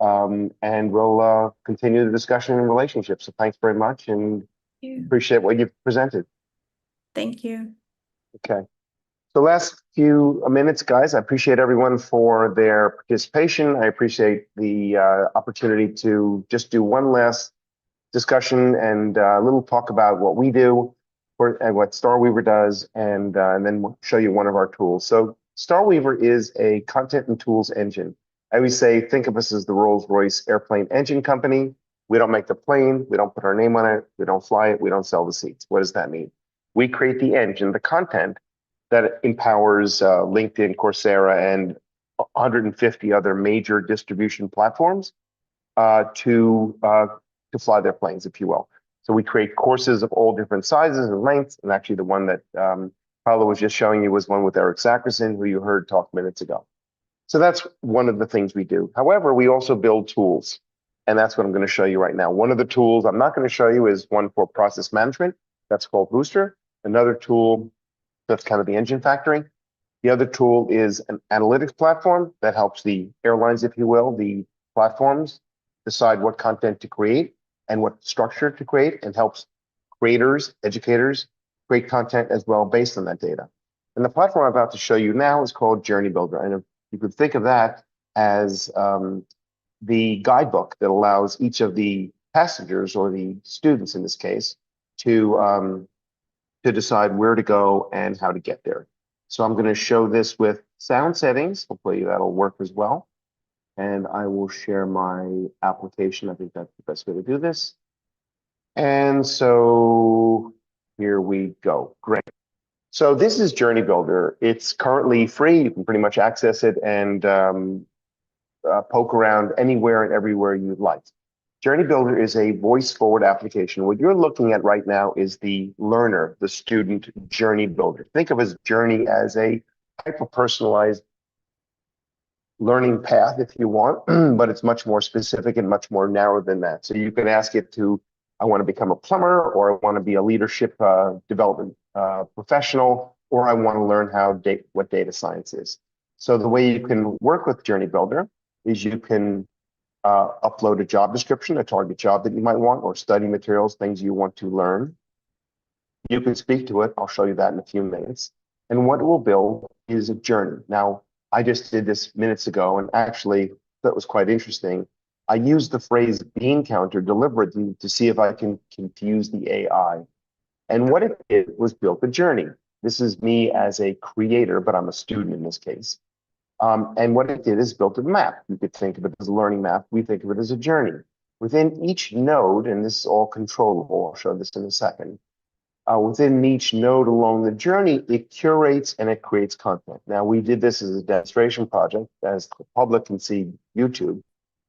and we'll continue the discussion and relationships. So thanks very much, and appreciate what you've presented. Thank you. Okay. So last few minutes, guys, I appreciate everyone for their participation. I appreciate the opportunity to just do one last discussion and a little talk about what we do and what Starweaver does, and then we'll show you one of our tools. So Starweaver is a content and tools engine. I always say, think of us as the Rolls-Royce airplane engine company. We don't make the plane. We don't put our name on it. We don't fly it. We don't sell the seats. What does that mean? We create the engine, the content that empowers LinkedIn, Coursera, and 150 other major distribution platforms to fly their planes, if you will. So we create courses of all different sizes and lengths, and actually the one that Paolo was just showing you was one with Eric Zackerson, who you heard talk minutes ago. So that's one of the things we do. However, we also build tools, and that's what I'm going to show you right now. One of the tools I'm not going to show you is one for process management. That's called Booster. Another tool, that's kind of the engine factory. The other tool is an analytics platform that helps the airlines, if you will, the platforms decide what content to create and what structure to create, and helps creators, educators create content as well based on that data. And the platform I'm about to show you now is called Journey Builder. And you could think of that as the guidebook that allows each of the passengers, or the students in this case, to decide where to go and how to get there. So I'm going to show this with sound settings. Hopefully that'll work as well. And I will share my application. I think that's the best way to do this. And so here we go. Great. So this is Journey Builder. It's currently free. You can pretty much access it and poke around anywhere and everywhere you'd like. Journey Builder is a voice-forward application. What you're looking at right now is the learner, the student Journey Builder. Think of his journey as a hyper-personalized learning path, if you want, but it's much more specific and much more narrow than that. So you can ask it to, I want to become a plumber, or I want to be a leadership development professional, or I want to learn what data science is. So the way you can work with Journey Builder is you can upload a job description, a target job that you might want, or study materials, things you want to learn. You can speak to it. I'll show you that in a few minutes. And what it will build is a journey. Now, I just did this minutes ago, and actually that was quite interesting. I used the phrase bean counter deliberately to see if I can confuse the AI. And what it did was built a journey. This is me as a creator, but I'm a student in this case. And what it did is built a map. You could think of it as a learning map. We think of it as a journey. Within each node, and this is all controllable, I'll show this in a second. Within each node along the journey, it curates and it creates content. Now, we did this as a demonstration project, as the public can see YouTube.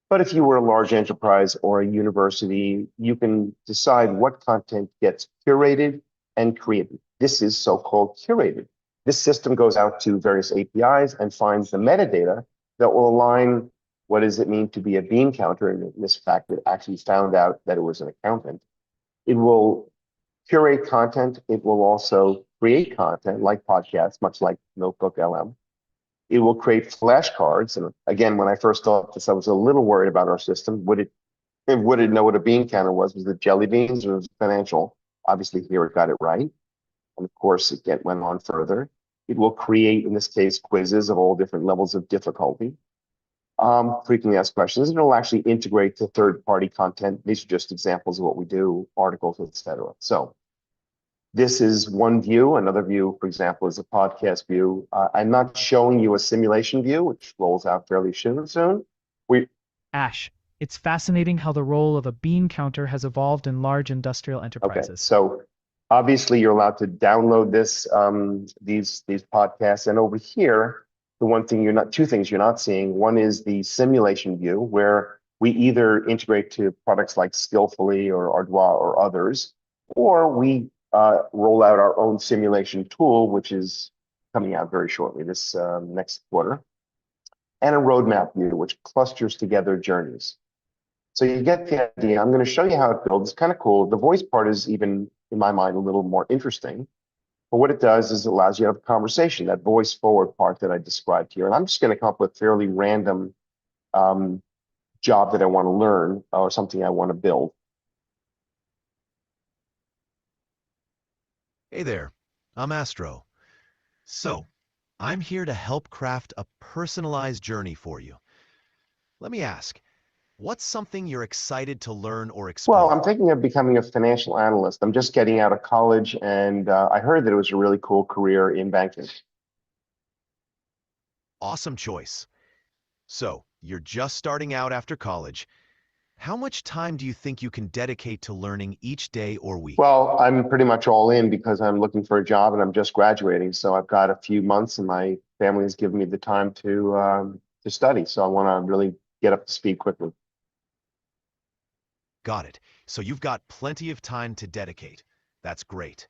But if you were a large enterprise or a university, you can decide what content gets curated and created. This is so-called curated. This system goes out to various APIs and finds the metadata that will align what does it mean to be a bean counter. And in this fact, it actually found out that it was an accountant. It will curate content. It will also create content like podcasts, much like Notebook LM. It will create flashcards. And again, when I first thought this, I was a little worried about our system. Would it know what a bean counter was? Was it jelly beans or was it financial? Obviously, here it got it right. And of course, it went on further. It will create, in this case, quizzes of all different levels of difficulty. Frequently asked questions. And it'll actually integrate to third-party content. These are just examples of what we do, articles, etc. So this is one view. Another view, for example, is a podcast view. I'm not showing you a simulation view, which rolls out fairly soon. Ash, it's fascinating how the role of a bean counter has evolved in large industrial enterprises. Okay, so obviously you're allowed to download this, these podcasts, and over here, two things you're not seeing. One is the simulation view, where we either integrate to products like Skillfully or Ardois or others, or we roll out our own simulation tool, which is coming out very shortly, this next quarter, and a roadmap view, which clusters together journeys. So you get the idea. I'm going to show you how it builds. It's kind of cool. The voice part is even, in my mind, a little more interesting. But what it does is it allows you to have a conversation, that voice forward part that I described here. And I'm just going to come up with fairly random job that I want to learn or something I want to build. Hey there. I'm Astro. So, I'm here to help craft a personalized journey for you. Let me ask, what's something you're excited to learn or Well, I'm explore? thinking of becoming a financial analyst. I'm just getting out of college, and I heard that it was a really cool career in banking. Awesome choice. So, you're just starting out after college. How much time do you think you can dedicate to learning each day or week? Well, I'm pretty much all in because I'm looking for a job and I'm just graduating. So I've got a few months, and my family has given me the time to study. So I want to really get up to speed quickly. Got it. So you've got plenty of time to dedicate. That's great.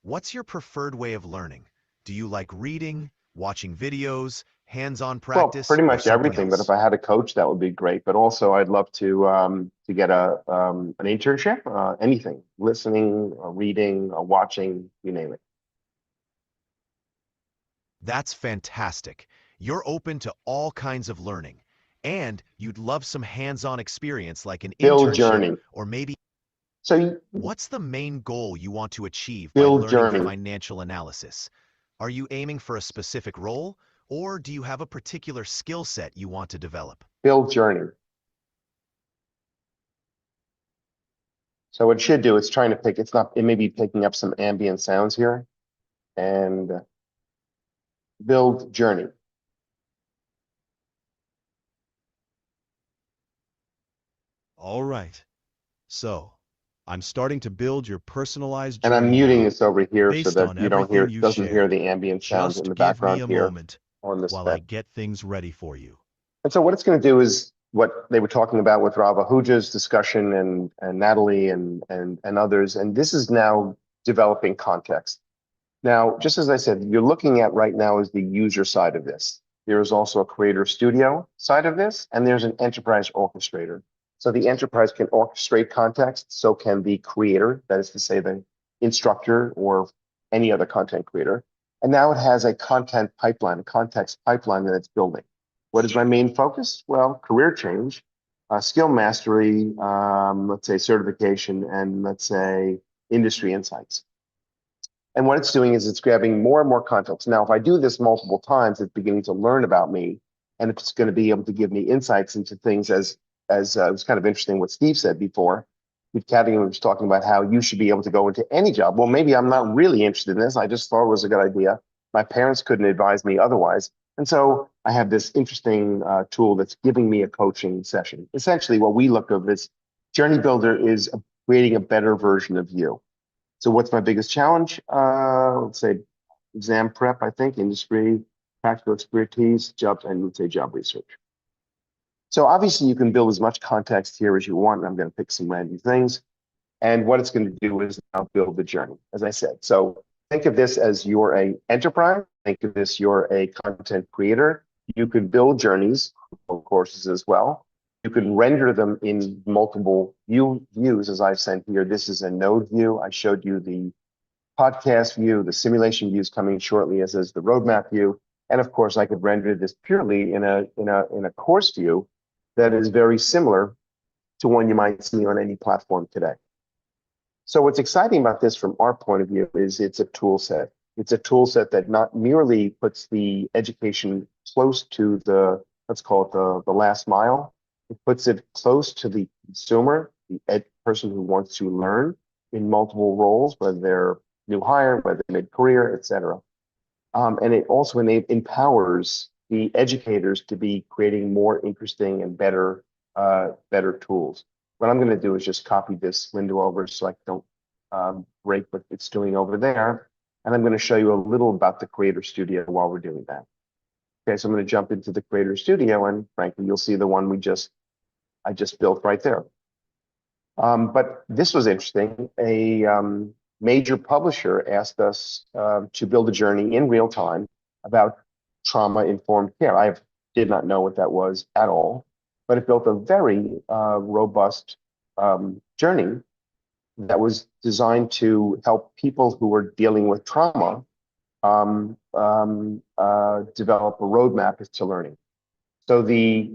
What's your preferred way of learning? Do you like reading, watching videos, hands-on Well, practice, pretty or much something everything. But if else? I had a coach, that would be great. But also, I'd love to get an internship. Anything, listening, reading, watching, you name it. That's fantastic. You're open to all kinds of learning, and you'd love some hands-on experience like an Build internship journey. or maybe. So What's the main goal you want to achieve by build learning journey. financial analysis? Are you aiming for a specific role, or do you have a particular skill set you want to develop? Build journey. So what it should do, it's trying to pick. It's not. It may be picking up some ambient sounds here, and build journey. All right. So, I'm starting to build your personalized And I'm journey muting now, this over here so based that on you don't hear, everything you doesn't hear shared. the ambient sounds in the Just give me background a here moment on this while I bed. get things ready for you. And so what it's going to do is what they were talking about with Rava Huja's discussion and Natalie and others. And this is now developing context. Now, just as I said, you're looking at right now is the user side of this. There is also a creator studio side of this, and there's an enterprise orchestrator. So the enterprise can orchestrate context, so can the creator, that is to say the instructor or any other content creator. And now it has a content pipeline, a context pipeline that it's building. What is my main focus? Well, career change, skill mastery, let's say certification, and let's say industry insights. And what it's doing is it's grabbing more and more context. Now, if I do this multiple times, it's beginning to learn about me, and it's going to be able to give me insights into things as it was kind of interesting what Steve said before. With Cadigan was talking about how you should be able to go into any job. Well, maybe I'm not really interested in this. I just thought it was a good idea. My parents couldn't advise me otherwise. And so I have this interesting tool that's giving me a coaching session. Essentially, what we look at is Journey Builder is creating a better version of you. So what's my biggest challenge? Let's say exam prep, I think, industry, practical expertise, jobs, and let's say job research. So obviously you can build as much context here as you want. I'm going to pick some random things. And what it's going to do is now build the journey, as I said. So think of this as you're a enterprise. Think of this, you're a content creator. You could build journeys, courses as well. You can render them in multiple views, as I've sent here. This is a node view. I showed you the podcast view, the simulation views coming shortly, as is the roadmap view. And of course, I could render this purely in a course view that is very similar to one you might see on any platform today. So what's exciting about this from our point of view is it's a tool set. It's a tool set that not merely puts the education close to the, let's call it the last mile. It puts it close to the consumer, the person who wants to learn in multiple roles, whether they're new hire, whether they're mid-career, et cetera. And it also empowers the educators to be creating more interesting and better tools. What I'm going to do is just copy this window over so I don't break what it's doing over there. And I'm going to show you a little about the Creator Studio while we're doing that. Okay, so I'm going to jump into the Creator Studio, and frankly, you'll see the one I just built right there. But this was interesting. A major publisher asked us to build a journey in real time about trauma-informed care. I did not know what that was at all, but it built a very robust journey that was designed to help people who were dealing with trauma develop a roadmap to learning. So the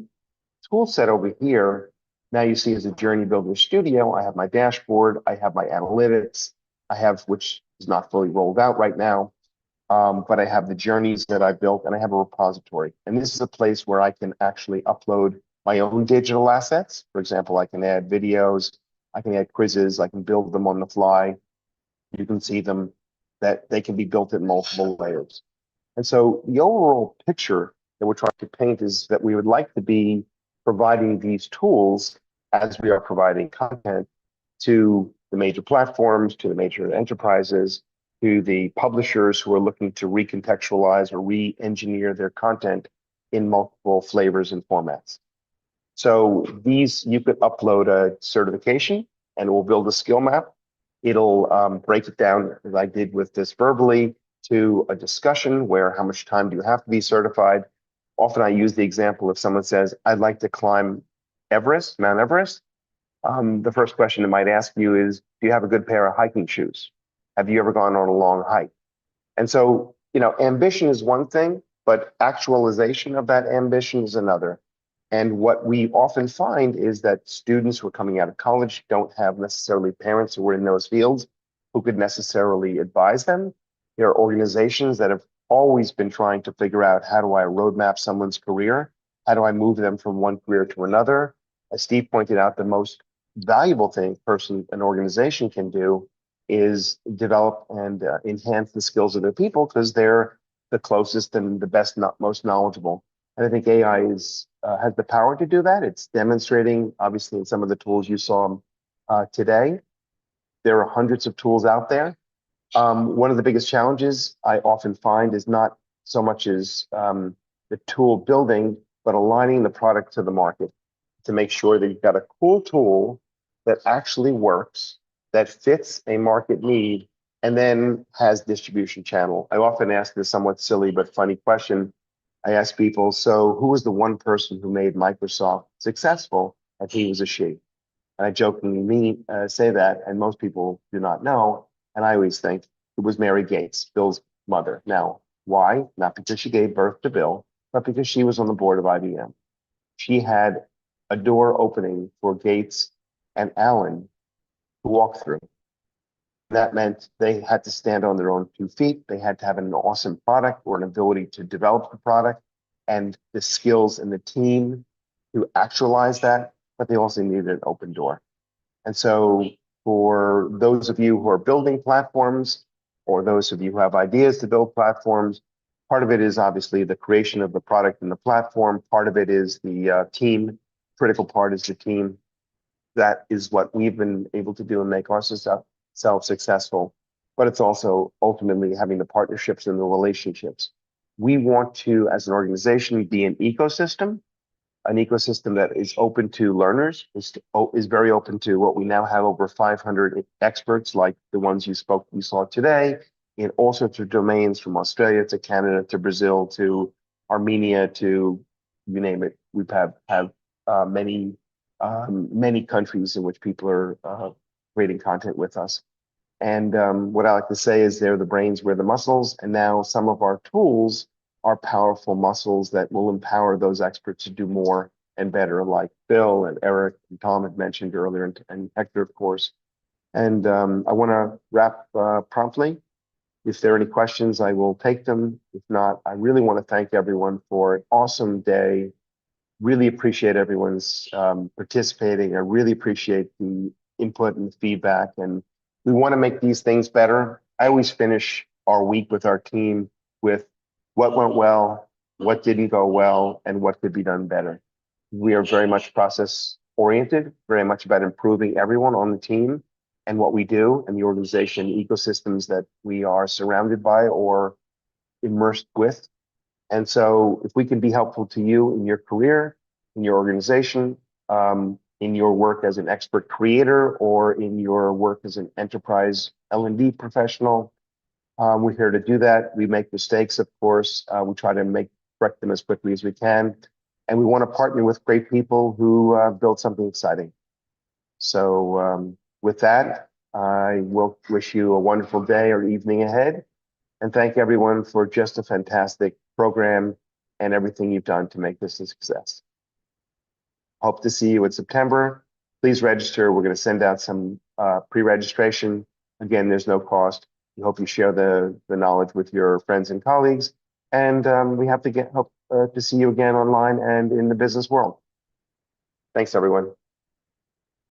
tool set over here, now you see as a Journey Builder Studio, I have my dashboard, I have my analytics, I have, which is not fully rolled out right now, but I have the journeys that I built, and I have a repository. And this is a place where I can actually upload my own digital assets. For example, I can add videos, I can add quizzes, I can build them on the fly. You can see them, that they can be built in multiple layers. And so the overall picture that we're trying to paint is that we would like to be providing these tools as we are providing content to the major platforms, to the major enterprises, to the publishers who are looking to recontextualize or re-engineer their content in multiple flavors and formats. So these, you could upload a certification and it will build a skill map. It'll break it down, as I did with this verbally, to a discussion where how much time do you have to be certified. Often I use the example if someone says, I'd like to climb Everest, Mount Everest. The first question it might ask you is, do you have a good pair of hiking shoes? Have you ever gone on a long hike? And so, ambition is one thing, but actualization of that ambition is another. And what we often find is that students who are coming out of college don't have necessarily parents who are in those fields who could necessarily advise them. There are organizations that have always been trying to figure out, how do I roadmap someone's career? How do I move them from one career to another? As Steve pointed out, the most valuable thing an organization can do is develop and enhance the skills of their people, because they're the closest and the best, most knowledgeable. And I think AI has the power to do that. It's demonstrating, obviously, in some of the tools you saw today. There are hundreds of tools out there. One of the biggest challenges I often find is not so much as the tool building, but aligning the product to the market to make sure that you've got a cool tool that actually works, that fits a market need, and then has distribution channel. I often ask this somewhat silly but funny question. I ask people, so who was the one person who made Microsoft successful? And he was a she. And I jokingly say that, and most people do not know. And I always think it was Mary Gates, Bill's mother. Now, why? Not because she gave birth to Bill, but because she was on the board of IBM. She had a door opening for Gates and Allen to walk through. That meant they had to stand on their own 2 feet. They had to have an awesome product or an ability to develop the product and the skills in the team to actualize that, but they also needed an open door. And so for those of you who are building platforms, or those of you who have ideas to build platforms, part of it is obviously the creation of the product and the platform. Part of it is the team. Critical part is the team. That is what we've been able to do and make ourselves successful. But it's also ultimately having the partnerships and the relationships. We want to, as an organization, be an ecosystem that is open to learners, is very open to what we now have over 500 experts like the ones you saw today in all sorts of domains, from Australia to Canada to Brazil to Armenia to you name it. We have many countries in which people are creating content with us. And what I like to say is they're the brains, we're the muscles, and now some of our tools are powerful muscles that will empower those experts to do more and better, like Bill and Eric and Tom had mentioned earlier, and Hector, of course. And I want to wrap promptly. If there are any questions, I will take them. If not, I really want to thank everyone for an awesome day. Really appreciate everyone's participating. I really appreciate the input and the feedback. And we want to make these things better. I always finish our week with our team with what went well, what didn't go well, and what could be done better. We are very much process oriented, very much about improving everyone on the team and what we do and the organization ecosystems that we are surrounded by or immersed with. And so if we can be helpful to you in your career, in your organization, in your work as an expert creator, or in your work as an enterprise L&D professional, we're here to do that. We make mistakes, of course. We try to correct them as quickly as we can. And we want to partner with great people who build something exciting. So with that, I will wish you a wonderful day or evening ahead. And thank everyone for just a fantastic program and everything you've done to make this a success. Hope to see you in September. Please register. We're going to send out some pre-registration. Again, there's no cost. We hope you share the knowledge with your friends and colleagues. And we hope to see you again online and in the business world. Thanks, everyone.